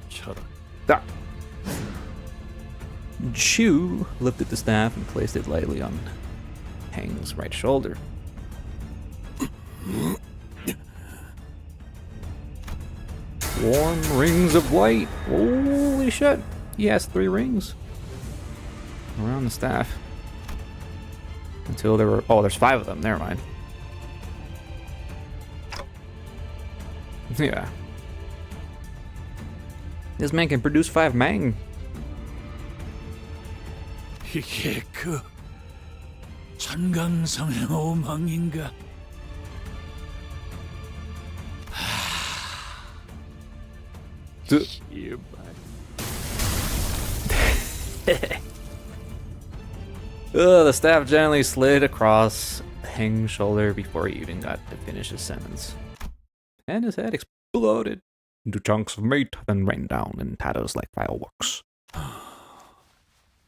Shut up. Ah. Chu lifted the staff and placed it lightly on Heng's right shoulder. Warm rings of light. Holy shit. He has 3 rings around the staff. Until there were... Oh, there's 5 of them. Never mind. Yeah. This man can produce 5 mang. 이게 그 천강성의 오망인가? The staff gently slid across Heng's shoulder before he even got to finish his sentence. And his head exploded into chunks of meat, then rained down in tatters like fireworks.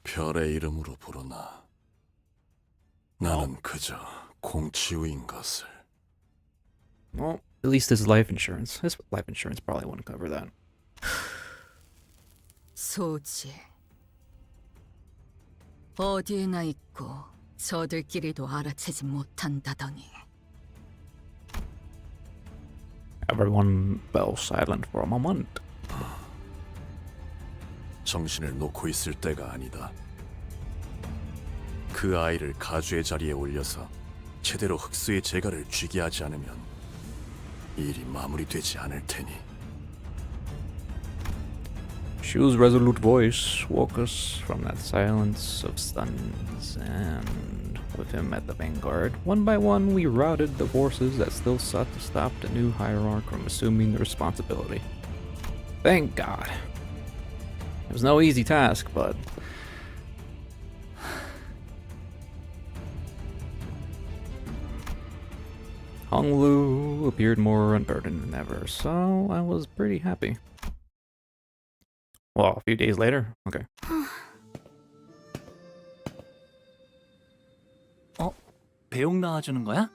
별의 이름으로 부르나. 나는 그저 공치우인 것을. Well, at least his life insurance. His life insurance probably wouldn't cover that. 소지. 어디에나 있고 저들끼리도 알아채지 못한다더니. Everyone fell silent for a moment. 정신을 놓고 있을 때가 아니다. 그 아이를 가주의 자리에 올려서 제대로 흑수의 재갈을 쥐게 하지 않으면 일이 마무리되지 않을 테니. Shu's resolute voice woke us from that silence of stuns, and with him at the vanguard, one by one we routed the forces that still sought to stop the new hierarch from assuming the responsibility. Thank God. It was no easy task, but... Hong Lu appeared more unburdened than ever, so I was pretty happy. Well, a few days later? Okay. 배웅 나와주는 거야?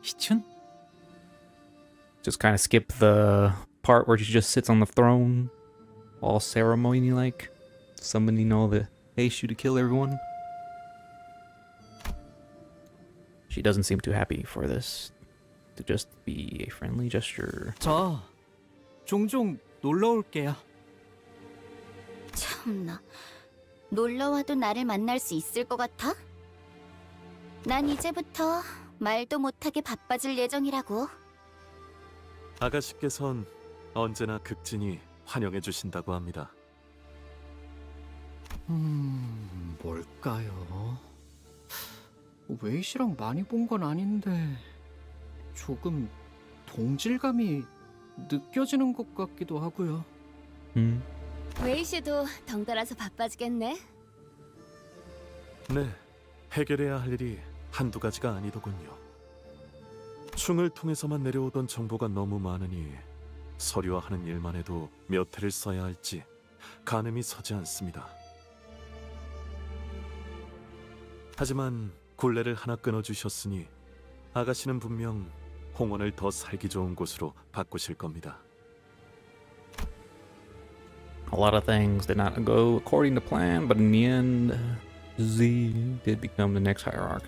희춘? Just kind of skip the part where she just sits on the throne, all ceremony-like, summoning all the Heishu to kill everyone. She doesn't seem too happy for this to just be a friendly gesture. 저 종종 놀러 올게요. 참나, 놀러와도 나를 만날 수 있을 것 같아? 난 이제부터 말도 못하게 바빠질 예정이라고. 아가씨께선 언제나 극진히 환영해 주신다고 합니다. 뭘까요? 웨이 씨랑 많이 본 건 아닌데 조금 동질감이 느껴지는 것 같기도 하고요. 웨이 씨도 덩달아서 바빠지겠네. 네, 해결해야 할 일이 한두 가지가 아니더군요. 충을 통해서만 내려오던 정보가 너무 많으니 서류화하는 일만 해도 몇 회를 써야 할지 가늠이 서지 않습니다. 하지만 굴레를 하나 끊어주셨으니 아가씨는 분명 홍원을 더 살기 좋은 곳으로 바꾸실 겁니다. A lot of things did not go according to plan, but in the end, Z did become the next hierarch.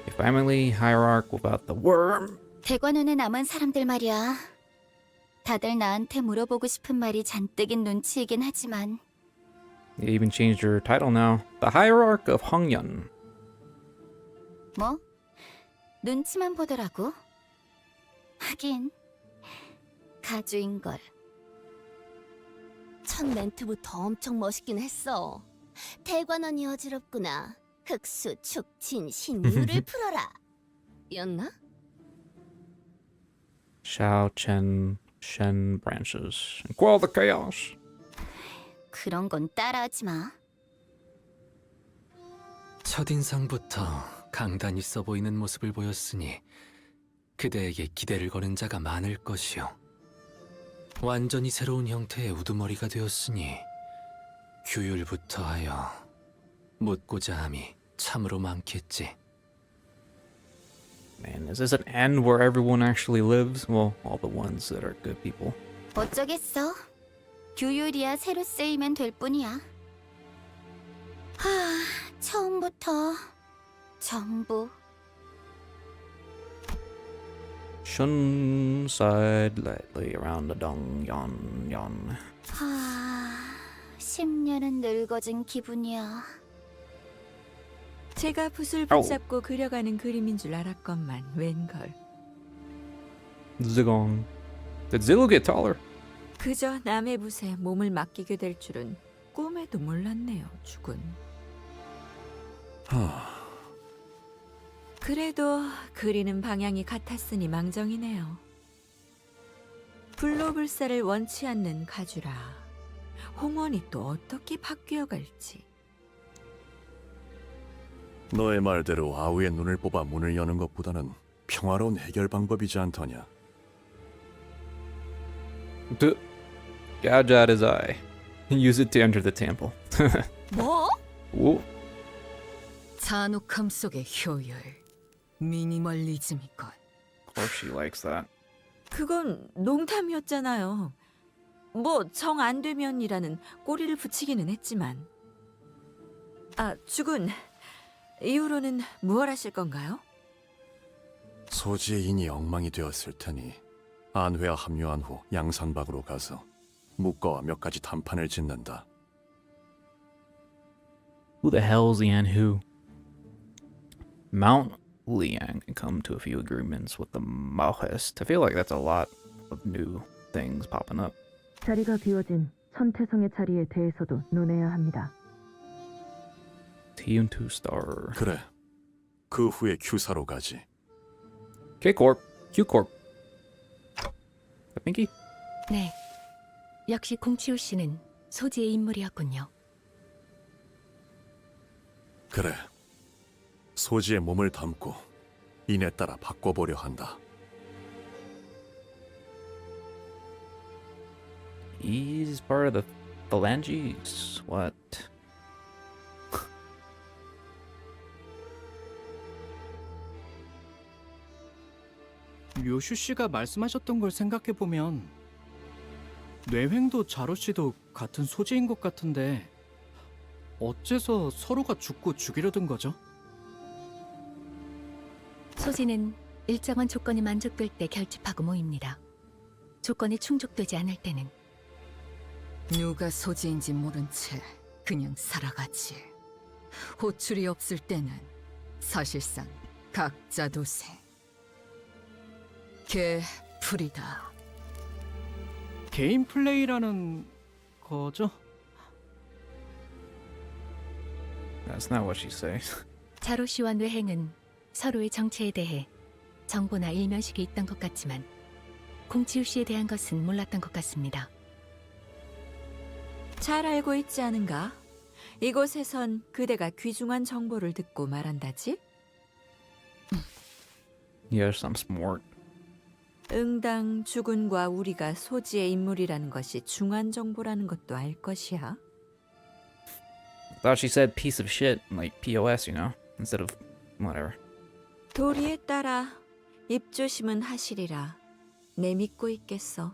A family hierarch without the worm. 대관원에 남은 사람들 말이야. 다들 나한테 물어보고 싶은 말이 잔뜩인 눈치이긴 하지만 They even changed your title now. The hierarch of Hongyeon. 뭐? 눈치만 보더라고. 하긴 가주인걸. 첫 멘트부터 엄청 멋있긴 했어. 대관원이 어지럽구나. 흑수, 축진, 신유를 풀어라. 였나? Xiao Chen Shen branches and quell the chaos. 그런 건 따라하지 마. 첫인상부터 강단 있어 보이는 모습을 보였으니 그대에게 기대를 거는 자가 많을 것이요. 완전히 새로운 형태의 우두머리가 되었으니 규율부터 하여 묻고자 함이 참으로 많겠지. Man, is this an end where everyone actually lives? Well, all the ones that are good people. 어쩌겠어. 규율이야 새로 쓰이면 될 뿐이야. 하, 처음부터 전부. Shun sighed lightly around the Daguanyuan. 하, 10년은 늙어진 기분이야. 제가 붓을 붙잡고 그려가는 그림인 줄 알았건만 웬걸. Zigong. Did Zillow get taller? 그저 남의 붓에 몸을 맡기게 될 줄은 꿈에도 몰랐네요, 죽은. 그래도 그리는 방향이 같았으니 망정이네요. 불로불사를 원치 않는 가주라. 홍원이 또 어떻게 바뀌어갈지. 너의 말대로 아우의 눈을 뽑아 문을 여는 것보다는 평화로운 해결 방법이지 않더냐. Gouge out his eye. Use it to enter the temple. 뭐? Whoa. 잔혹함 속의 효율. 미니멀리즘이건. Of course she likes that. 그건 농담이었잖아요. 뭐 정 안 되면이라는 꼬리를 붙이기는 했지만. 아, 죽은 이후로는 무얼 하실 건가요? 소지의 인이 엉망이 되었을 테니 안회와 합류한 후 양산박으로 가서 묵과와 몇 가지 단판을 짓는다. Who the hell's Yan Hu? Mount Liang can come to a few agreements with the Maoist. I feel like that's a lot of new things popping up. 자리가 비워진 천태성의 자리에 대해서도 논해야 합니다. T and 2-star. 그래. 그 후에 Q사로 가지. K-Corp. Q-Corp. Pinky? 네. 역시 공치우 씨는 소지의 인물이었군요. 그래. 소지의 몸을 담고 인에 따라 바꿔보려 한다. He's part of the Phalanges. What? 료슈 씨가 말씀하셨던 걸 생각해 보면 뇌횡도 자로 씨도 같은 소재인 것 같은데 어째서 서로가 죽고 죽이려던 거죠? 소지는 일정한 조건이 만족될 때 결집하고 모입니다. 조건이 충족되지 않을 때는 누가 소지인지 모른 채 그냥 살아가지. 호출이 없을 때는 사실상 각자 도생. 개풀이다. 개인 플레이라는 거죠? That's not what she says. 자로 씨와 뇌행은 서로의 정체에 대해 정보나 일면식이 있던 것 같지만 공치우 씨에 대한 것은 몰랐던 것 같습니다. 잘 알고 있지 않은가? 이곳에선 그대가 귀중한 정보를 듣고 말한다지? Yes, I'm smart. 응당 주군과 우리가 소지의 인물이라는 것이 중한 정보라는 것도 알 것이야. Thought she said piece of shit, like POS, you know, instead of whatever. 도리에 따라 입조심은 하시리라. 내 믿고 있겠어.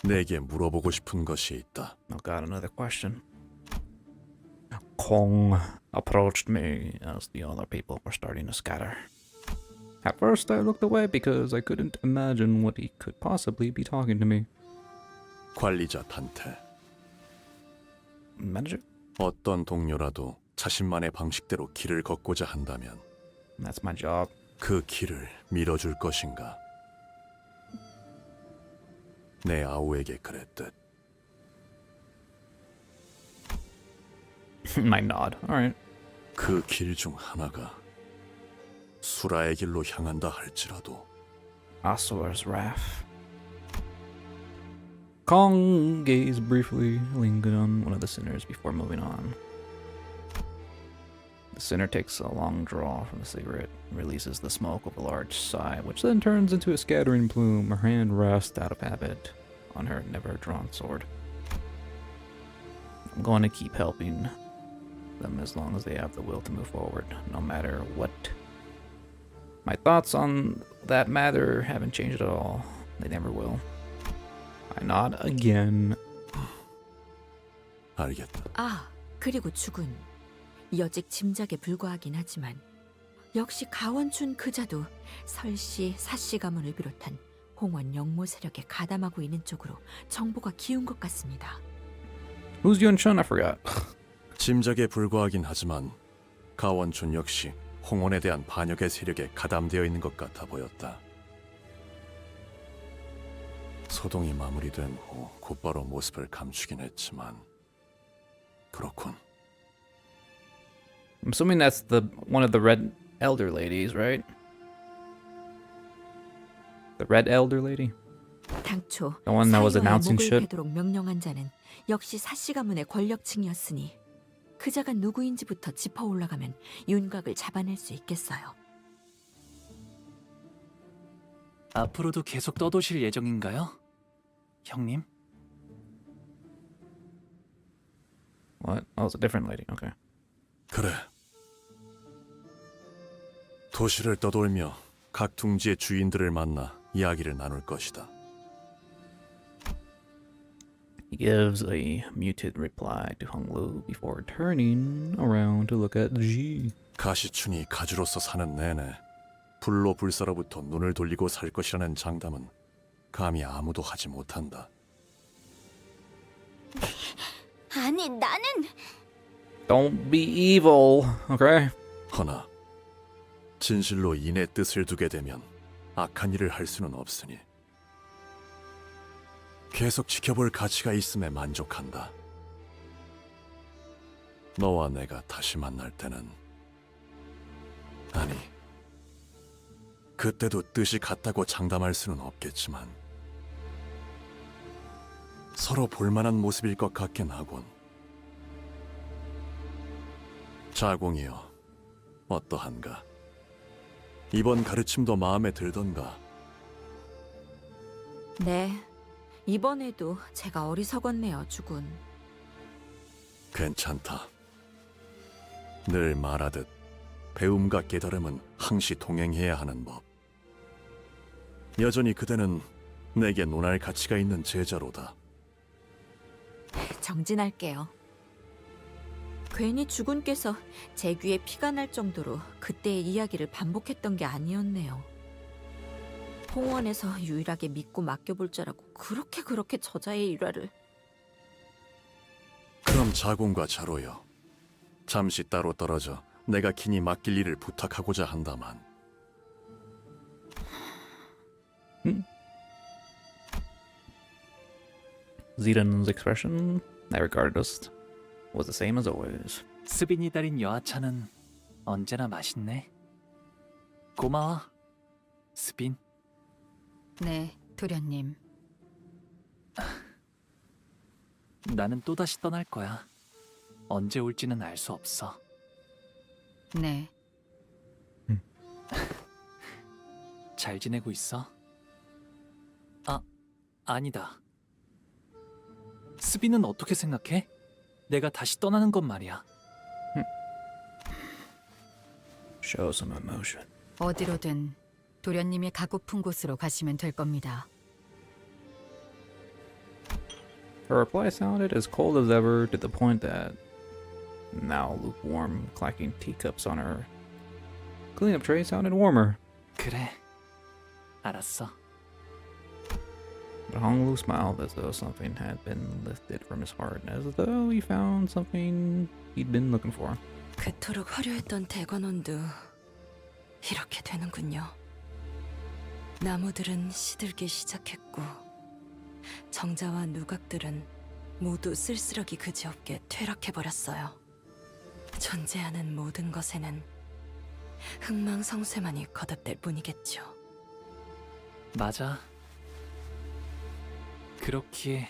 내게 물어보고 싶은 것이 있다. Oh god, another question. Kong approached me as the other people were starting to scatter. At first I looked away because I couldn't imagine what he could possibly be talking to me. 관리자 단테. Manager? 어떤 동료라도 자신만의 방식대로 길을 걷고자 한다면 That's my job. 그 길을 밀어줄 것인가? 내 아우에게 그랬듯. My nod. Alright. 그 길 중 하나가 수라의 길로 향한다 할지라도 Asur's Wrath. Kong gazed briefly, lingered on one of the sinners before moving on. The sinner takes a long draw from the cigarette, releases the smoke with a large sigh, which then turns into a scattering plume. Her hand rests out of habit on her never-drawn sword. I'm going to keep helping them as long as they have the will to move forward, no matter what. My thoughts on that matter haven't changed at all. They never will. I nod again. 알겠다. 아, 그리고 주군. 여직 짐작에 불과하긴 하지만 역시 가원춘 그자도 설씨, 사씨 가문을 비롯한 홍원 영모 세력에 가담하고 있는 쪽으로 정보가 기운 것 같습니다. Who's Yunchun? I forgot. 짐작에 불과하긴 하지만 가원춘 역시 홍원에 대한 반역의 세력에 가담되어 있는 것 같아 보였다. 소동이 마무리된 후 곧바로 모습을 감추긴 했지만 그렇군. I'm assuming that's the one of the red elder ladies, right? The red elder lady? 당초 The one that was announcing 목을 shit? 베도록 명령한 자는 역시 사씨 가문의 권력층이었으니 그자가 누구인지부터 짚어 올라가면 윤곽을 잡아낼 수 있겠어요. 앞으로도 계속 떠도실 예정인가요? 형님? What? Oh, it's a different lady. Okay. 그래. 도시를 떠돌며 각 둥지의 주인들을 만나 이야기를 나눌 것이다. He gives a muted reply to Honglu before turning around to look at Ji. 가시춘이 가주로서 사는 내내 불로 불사로부터 눈을 돌리고 살 것이라는 장담은 감히 아무도 하지 못한다. 아니, 나는 Don't be evil, okay? 허나 진실로 인의 뜻을 두게 되면 악한 일을 할 수는 없으니 계속 지켜볼 가치가 있음에 만족한다. 너와 내가 다시 만날 때는 아니 그때도 뜻이 같다고 장담할 수는 없겠지만 서로 볼만한 모습일 것 같긴 하군. 자공이여, 어떠한가? 이번 가르침도 마음에 들던가? 네, 이번에도 제가 어리석었네요, 주군. 괜찮다. 늘 말하듯 배움과 깨달음은 항시 동행해야 하는 법. 여전히 그대는 내게 논할 가치가 있는 제자로다. 정진할게요. 괜히 주군께서 제 귀에 피가 날 정도로 그때의 이야기를 반복했던 게 아니었네요. 홍원에서 유일하게 믿고 맡겨볼 자라고 그렇게 저자의 일화를. 그럼 자공과 자로여, 잠시 따로 떨어져 내가 긴히 맡길 일을 부탁하고자 한다만. Zidan's expression, I regarded us, was the same as always. 스빈이 달인 여하차는 언제나 맛있네. 고마워, 스빈. 네, 도련님. 나는 또다시 떠날 거야. 언제 올지는 알 수 없어. 네. 잘 지내고 있어? 아니다. 스비는 어떻게 생각해? 내가 다시 떠나는 건 말이야. Show some emotion. 어디로든 도련님이 가고픈 곳으로 가시면 될 겁니다. Her reply sounded as cold as ever, to the point that now lukewarm, clacking teacups on her cleanup tray sounded warmer. 그래. 알았어. But Honglu smiled as though something had been lifted from his heart, as though he found something he'd been looking for. 그토록 화려했던 대관원도 이렇게 되는군요. 나무들은 시들기 시작했고 정자와 누각들은 모두 쓸쓸하기 그지없게 퇴락해버렸어요. 존재하는 모든 것에는 흥망성쇠만이 거듭될 뿐이겠죠. 맞아. 그렇기에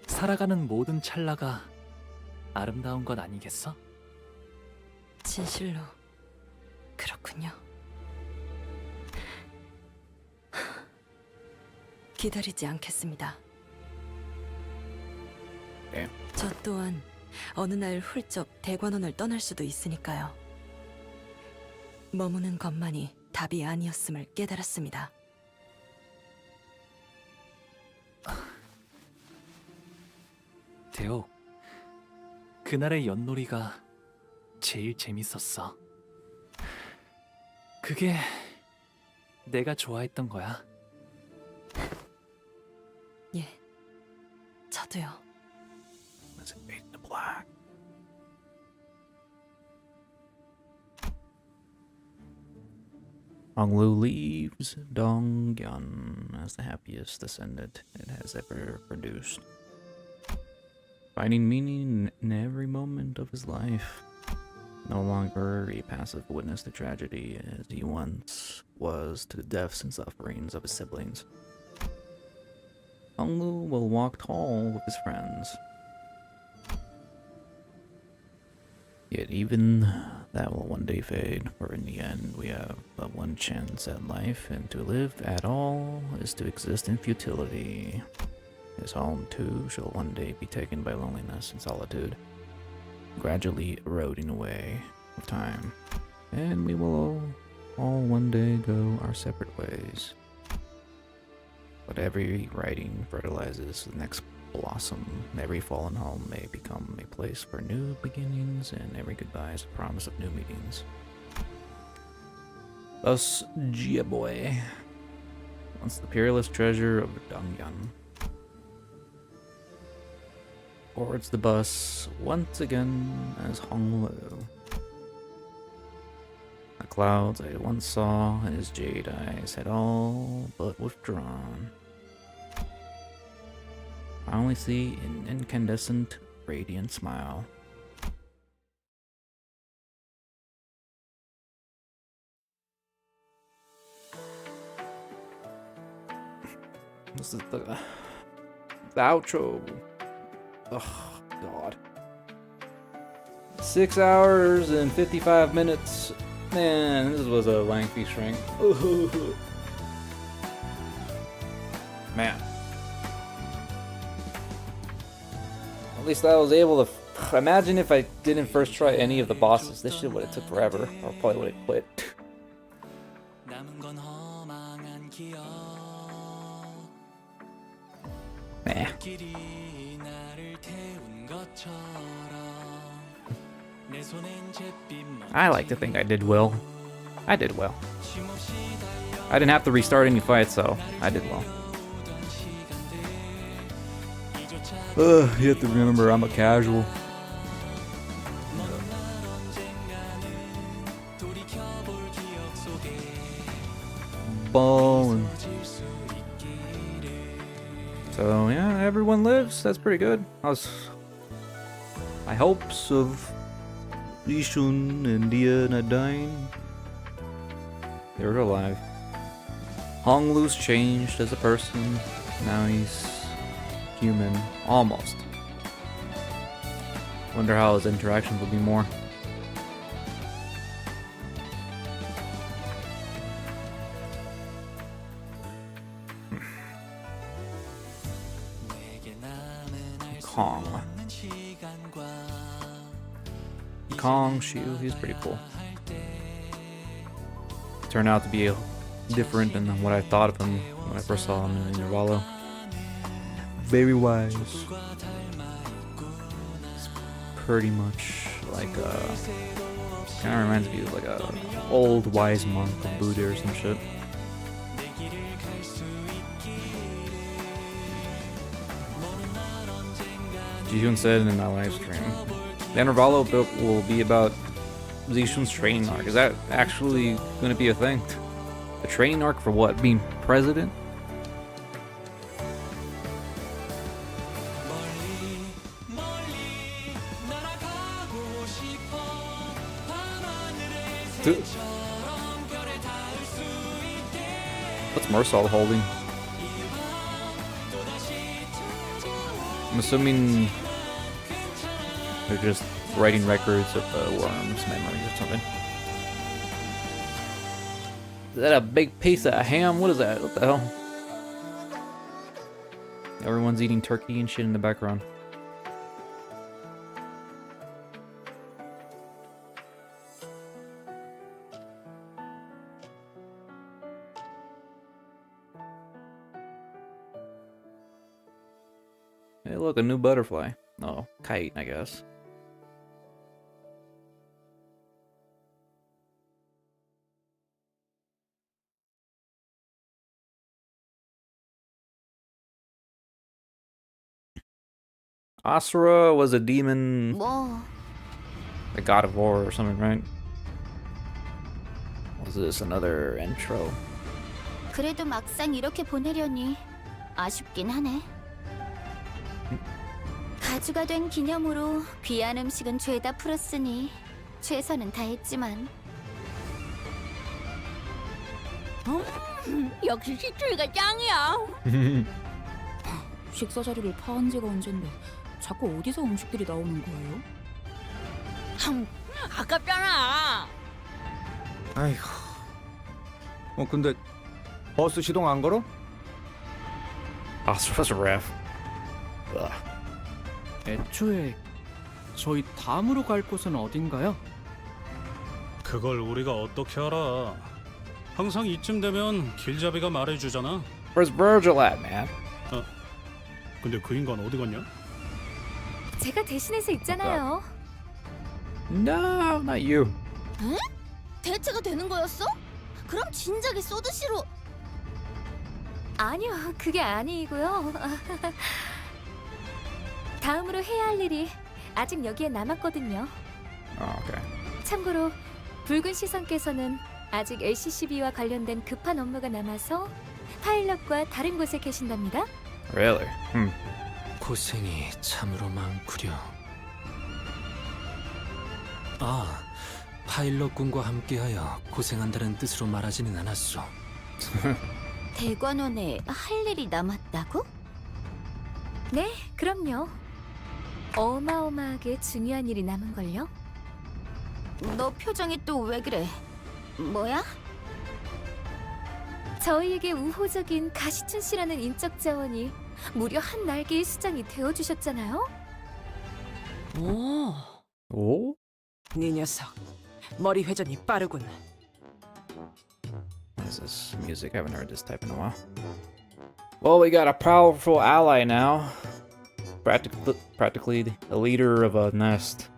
살아가는 모든 찰나가 아름다운 것 아니겠어? 진실로 그렇군요. 기다리지 않겠습니다. 네. 저 또한 어느 날 훌쩍 대관원을 떠날 수도 있으니까요. 머무는 것만이 답이 아니었음을 깨달았습니다. 대옥, 그날의 연놀이가 제일 재밌었어. 그게 내가 좋아했던 거야. 예, 저도요. Let's fade to black. Honglu leaves Daguanyuan as the happiest descendant it has ever produced, finding meaning in every moment of his life. No longer a passive witness to tragedy as he once was to the deaths and sufferings of his siblings. Honglu will walk tall with his friends. Yet even that will one day fade, for in the end we have but one chance at life, and to live at all is to exist in futility. His home too shall one day be taken by loneliness and solitude, gradually eroding away with time, and we will all one day go our separate ways. But every writing fertilizes the next blossom. Every fallen home may become a place for new beginnings, and every goodbye is a promise of new meetings. Thus, Jia Boy, once the peerless treasure of Daguanyuan, boards the bus once again as Honglu. The clouds I once saw in his jade eyes had all but withdrawn. I only see an incandescent, radiant smile. This is the outro. Oh, God. 6 hours and 55 minutes. Man, this was a lengthy shrink. Man. At least I was able to... Imagine if I didn't first try any of the bosses. This shit would have took forever. Or probably would have quit. Man. I like to think I did well. I did well. I didn't have to restart any fights, so I did well. You have to remember, I'm a casual. Ballin'. So yeah, everyone lives. That's pretty good. My hopes of Lishun and Dia not dying. They're alive. Honglu's changed as a person. Now he's human. Almost. Wonder how his interactions will be more. Kong. Kong Shu, he's pretty cool. Turned out to be different than what I thought of him when I first saw him in Intervallo. Very wise. It's pretty much like kind of reminds me of like a old wise monk of Buddha or some shit. Jihun said in my live stream, the Intervallo book will be about Zishun's training arc. Is that actually going to be a thing? A training arc for what? Being president? Dude. What's Mersal holding? I'm assuming they're just writing records of the worm's memory or something. Is that a big piece of ham? What is that? What the hell? Everyone's eating turkey and shit in the background. Hey, look, a new butterfly. Oh, kite, I guess. Asura was a demon, 뭐 the god of war or something, right? Was this another intro? 그래도 막상 이렇게 보내려니 아쉽긴 하네. 가주가 된 기념으로 귀한 음식은 죄다 풀었으니 최선은 다했지만. 역시 시추이가 짱이야. 식사 자리를 파한 지가 언젠데 자꾸 어디서 음식들이 나오는 거예요? 아깝잖아. 아이고. 근데 버스 시동 안 걸어? Asura's ref. 애초에 저희 다음으로 갈 곳은 어딘가요? 그걸 우리가 어떻게 알아? 항상 이쯤 되면 길잡이가 말해주잖아. Where's Virgil at, man? 근데 그 인간 어디 갔냐? 제가 대신해서 있잖아요. No, not you. 에? 대체가 되는 거였어? 그럼 진작에 쏘드시로. 아니요, 그게 아니고요. 다음으로 해야 할 일이 아직 여기에 남았거든요. Okay. 참고로 붉은 시선께서는 아직 LCCB와 관련된 급한 업무가 남아서 파일럿과 다른 곳에 계신답니다. Really? 고생이 참으로 많구려. 아, 파일럿군과 함께하여 고생한다는 뜻으로 말하지는 않았소. 대관원에 할 일이 남았다고? 네, 그럼요. 어마어마하게 중요한 일이 남은걸요? 너 표정이 또 왜 그래? 뭐야? 저희에게 우호적인 가시춘 씨라는 인적 자원이 무려 한 날개의 수장이 되어주셨잖아요? 오, 오? 네 녀석 머리 회전이 빠르군. What is this music? I haven't heard this type in a while. Well, we got a powerful ally now. Practically a leader of a nest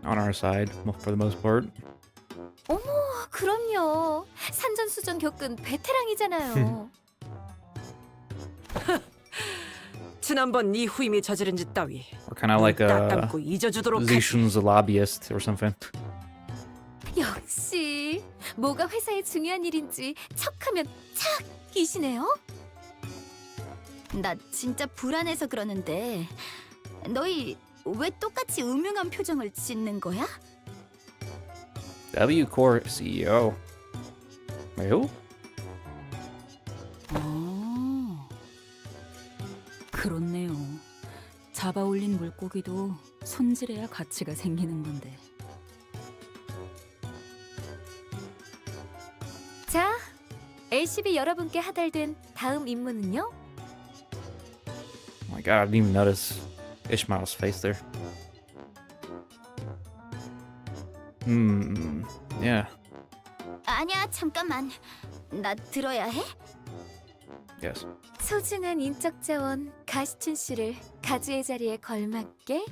on our side for the most part. 어머, 그럼요. 산전수전 겪은 베테랑이잖아요. 지난번 네 후임이 저지른 짓 따위 Or kind of like 딱 a 감고 잊어주도록 하지. Zishun's a lobbyist or something. 역시 뭐가 회사의 중요한 일인지 척하면 착이시네요. 나 진짜 불안해서 그러는데 너희 왜 똑같이 음흉한 표정을 짓는 거야? W Corp CEO. Wait, who? 그렇네요. 잡아 올린 물고기도 손질해야 가치가 생기는 건데. 자, LCB 여러분께 하달된 다음 임무는요? Oh my god, I didn't even notice. Ishmael's face there. Yeah. 아니야, 잠깐만. 나 들어야 해? Yes. 소중한 인적 자원 가시춘 씨를 가주의 자리에 걸맞게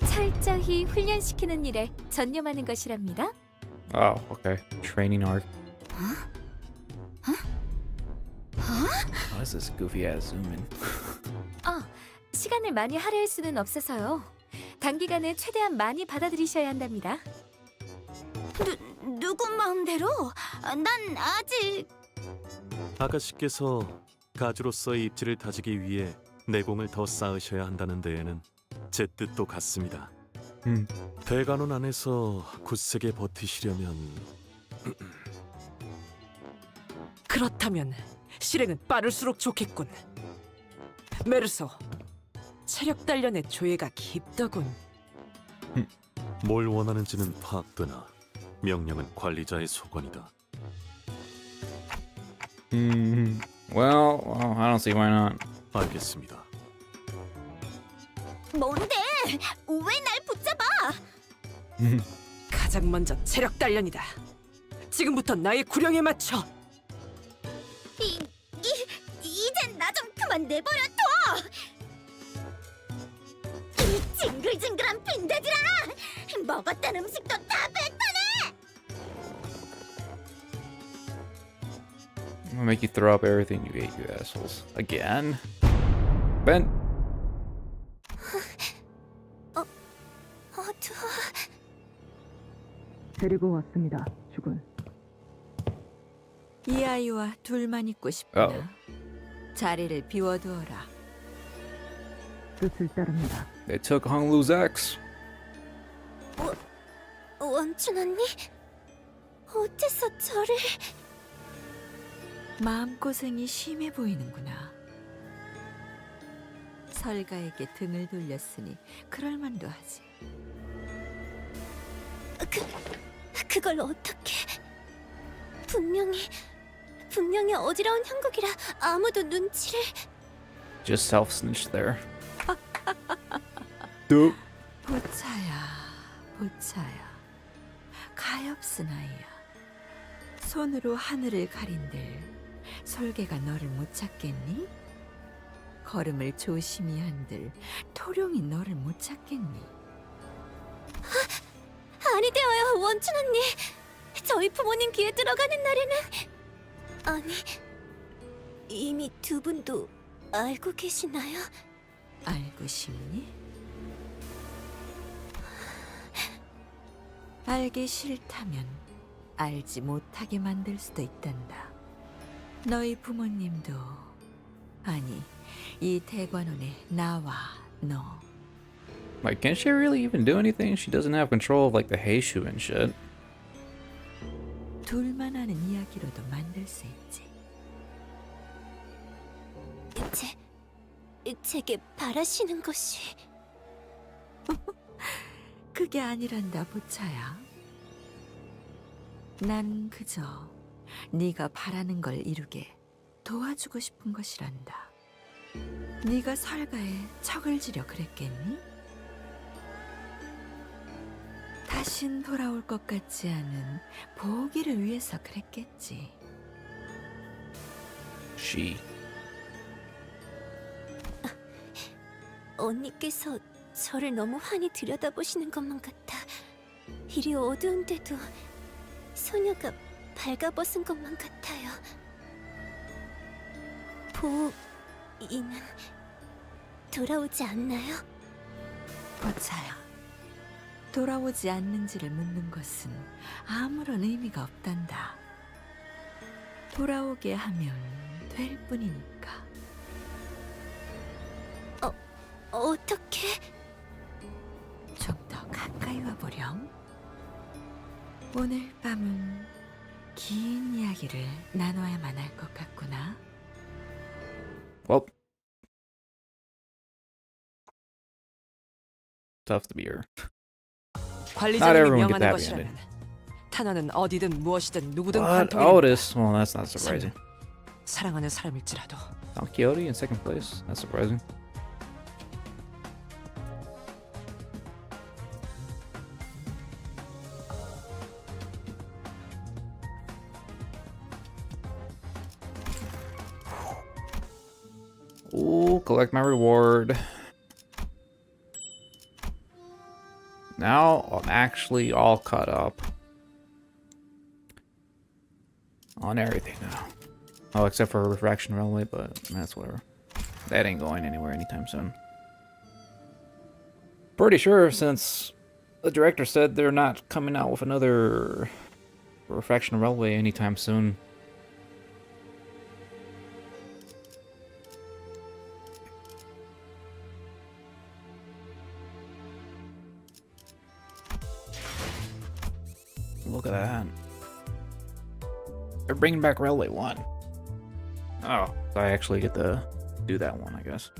철저히 훈련시키는 일에 전념하는 것이랍니다. Oh, okay. Training arc. What is this goofy ass zoom in? 시간을 많이 할애할 수는 없어서요. 단기간에 최대한 많이 받아들이셔야 한답니다. 누구 마음대로? 난 아직... 아가씨께서 가주로서의 입지를 다지기 위해 내공을 더 쌓으셔야 한다는 데에는 제 뜻도 같습니다. 대관원 안에서 굳세게 버티시려면 그렇다면 실행은 빠를수록 좋겠군. 메르소, 체력 단련의 조예가 깊더군. 뭘 원하는지는 파악되나 명령은 관리자의 소관이다. Well, I don't see why not. 알겠습니다. 뭔데? 왜 날 붙잡아? 가장 먼저 체력 단련이다. 지금부터 나의 구령에 맞춰. 이젠 나 좀 그만 내버려 둬! 이 징글징글한 빈대들아! 먹었던 음식도 다 뱉어내! I'm gonna make you throw up everything you ate, you assholes. Again? Ben! 어두워. 데리고 왔습니다, 주군. 이 아이와 둘만 있고 싶구나. 자리를 비워두어라. 뜻을 따릅니다. They took Honglu's ex. 원춘 언니? 어째서 저를... 마음고생이 심해 보이는구나. 설가에게 등을 돌렸으니 그럴 만도 하지. 그걸 어떻게... 분명히 어지러운 형국이라 아무도 눈치를... Just self-snitched there. Dope. 보차야. 가엾은 아이야. 손으로 하늘을 가린들 솔개가 너를 못 찾겠니? 걸음을 조심히 한들 토룡이 너를 못 찾겠니? 아니 되어요, 원춘 언니. 저희 부모님 귀에 들어가는 날에는... 아니, 이미 두 분도 알고 계시나요? 알고 싶니? 알기 싫다면 알지 못하게 만들 수도 있단다. 너희 부모님도, 아니, 이 대관원의 나와 너. Like, can she really even do anything? She doesn't have control of like the Heishu and shit. 둘만 아는 이야기로도 만들 수 있지. 제게 바라시는 것이... 그게 아니란다, 보차야. 난 그저 네가 바라는 걸 이루게 도와주고 싶은 것이란다. 네가 설가에 척을 지려 그랬겠니? 다신 돌아올 것 같지 않은 보기를 위해서 그랬겠지. She. 언니께서 저를 너무 환히 들여다보시는 것만 같아 이리 어두운데도 소녀가 발가벗은 것만 같아요. 보이는 돌아오지 않나요? 보차야, 돌아오지 않는지를 묻는 것은 아무런 의미가 없단다. 돌아오게 하면 될 뿐이니까. 어떻게? 좀 더 가까이 와보렴. 오늘 밤은 긴 이야기를 나눠야만 할 것 같구나. Well, tough to be her. 관리자님이 명하는 것이라면 탄원은 어디든 무엇이든 누구든 관통해. Otis? Well, that's not surprising. 사랑하는 사람일지라도. Quixote in second place? That's surprising. Collect my reward. Now I'm actually all caught up on everything now. Oh, except for Refraction Railway, but that's whatever. That ain't going anywhere anytime soon. Pretty sure, since the director said they're not coming out with another Refraction Railway anytime soon. Look at that. They're bringing back Railway 1. Oh, so I actually get to do that one, I guess.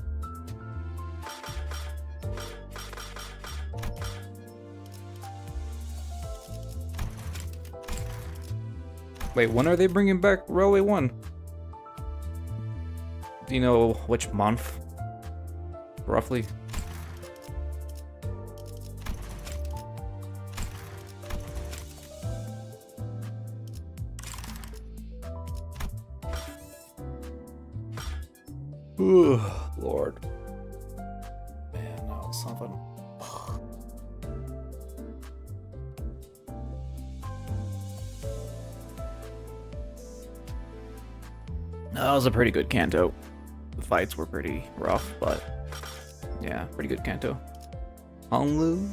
Wait, when are they bringing back Railway 1? Do you know which month? Roughly? Ooh, Lord. Man, that was something. That was a pretty good Canto. The fights were pretty rough, but yeah, pretty good Canto. Honglu,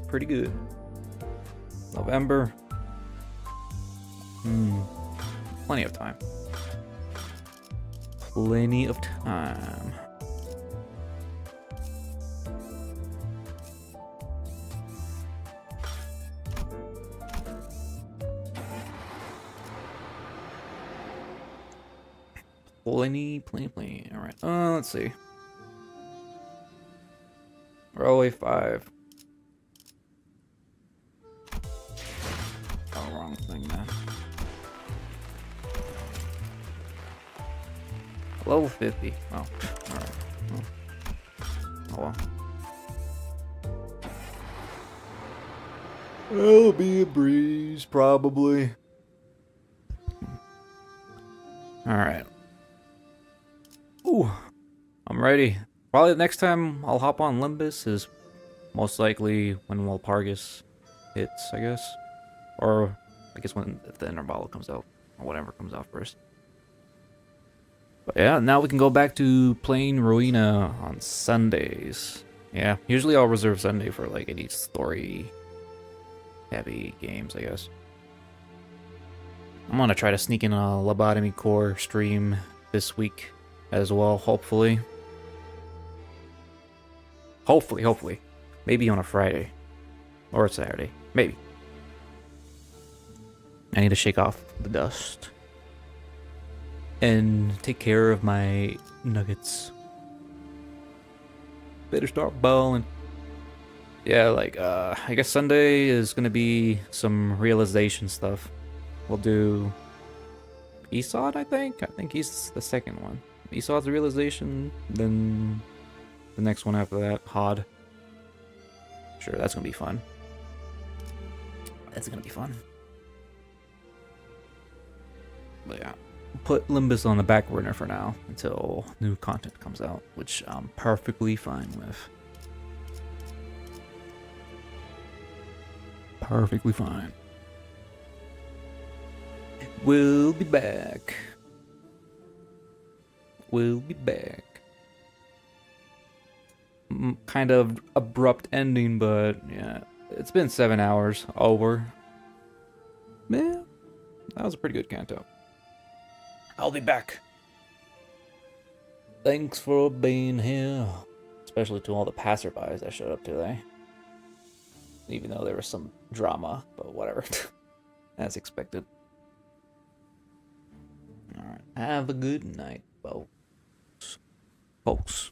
pretty good. November. Plenty of time. Plenty of time. Plenty. Alright, let's see. Railway 5. Oh, wrong thing, man. Level 50. Oh, alright. Oh well. It'll be a breeze, probably. Alright. Ooh, I'm ready. Probably the next time I'll hop on Limbus is most likely when Walpurgis hits, I guess. Or I guess if the Interval comes out, or whatever comes out first. But yeah, now we can go back to playing Ruina on Sundays. Yeah, usually I'll reserve Sunday for like any story heavy games, I guess. I'm gonna try to sneak in a Lobotomy Core stream this week as well, hopefully. Hopefully. Maybe on a Friday. Or a Saturday. Maybe. I need to shake off the dust. And take care of my nuggets. Better start balling. Yeah, like, I guess Sunday is gonna be some realization stuff. We'll do Esod, I think? I think he's the second one. Esod's realization, then the next one after that, Hod. Sure, that's gonna be fun. That's gonna be fun. But yeah, put Limbus on the back burner for now until new content comes out, which I'm perfectly fine with. Perfectly fine. We'll be back. We'll be back. Kind of abrupt ending, but yeah, it's been 7 hours over. Man, that was a pretty good Canto. I'll be back. Thanks for being here, especially to all the passerbys that showed up today. Even though there was some drama, but whatever. As expected. Alright, have a good night, folks.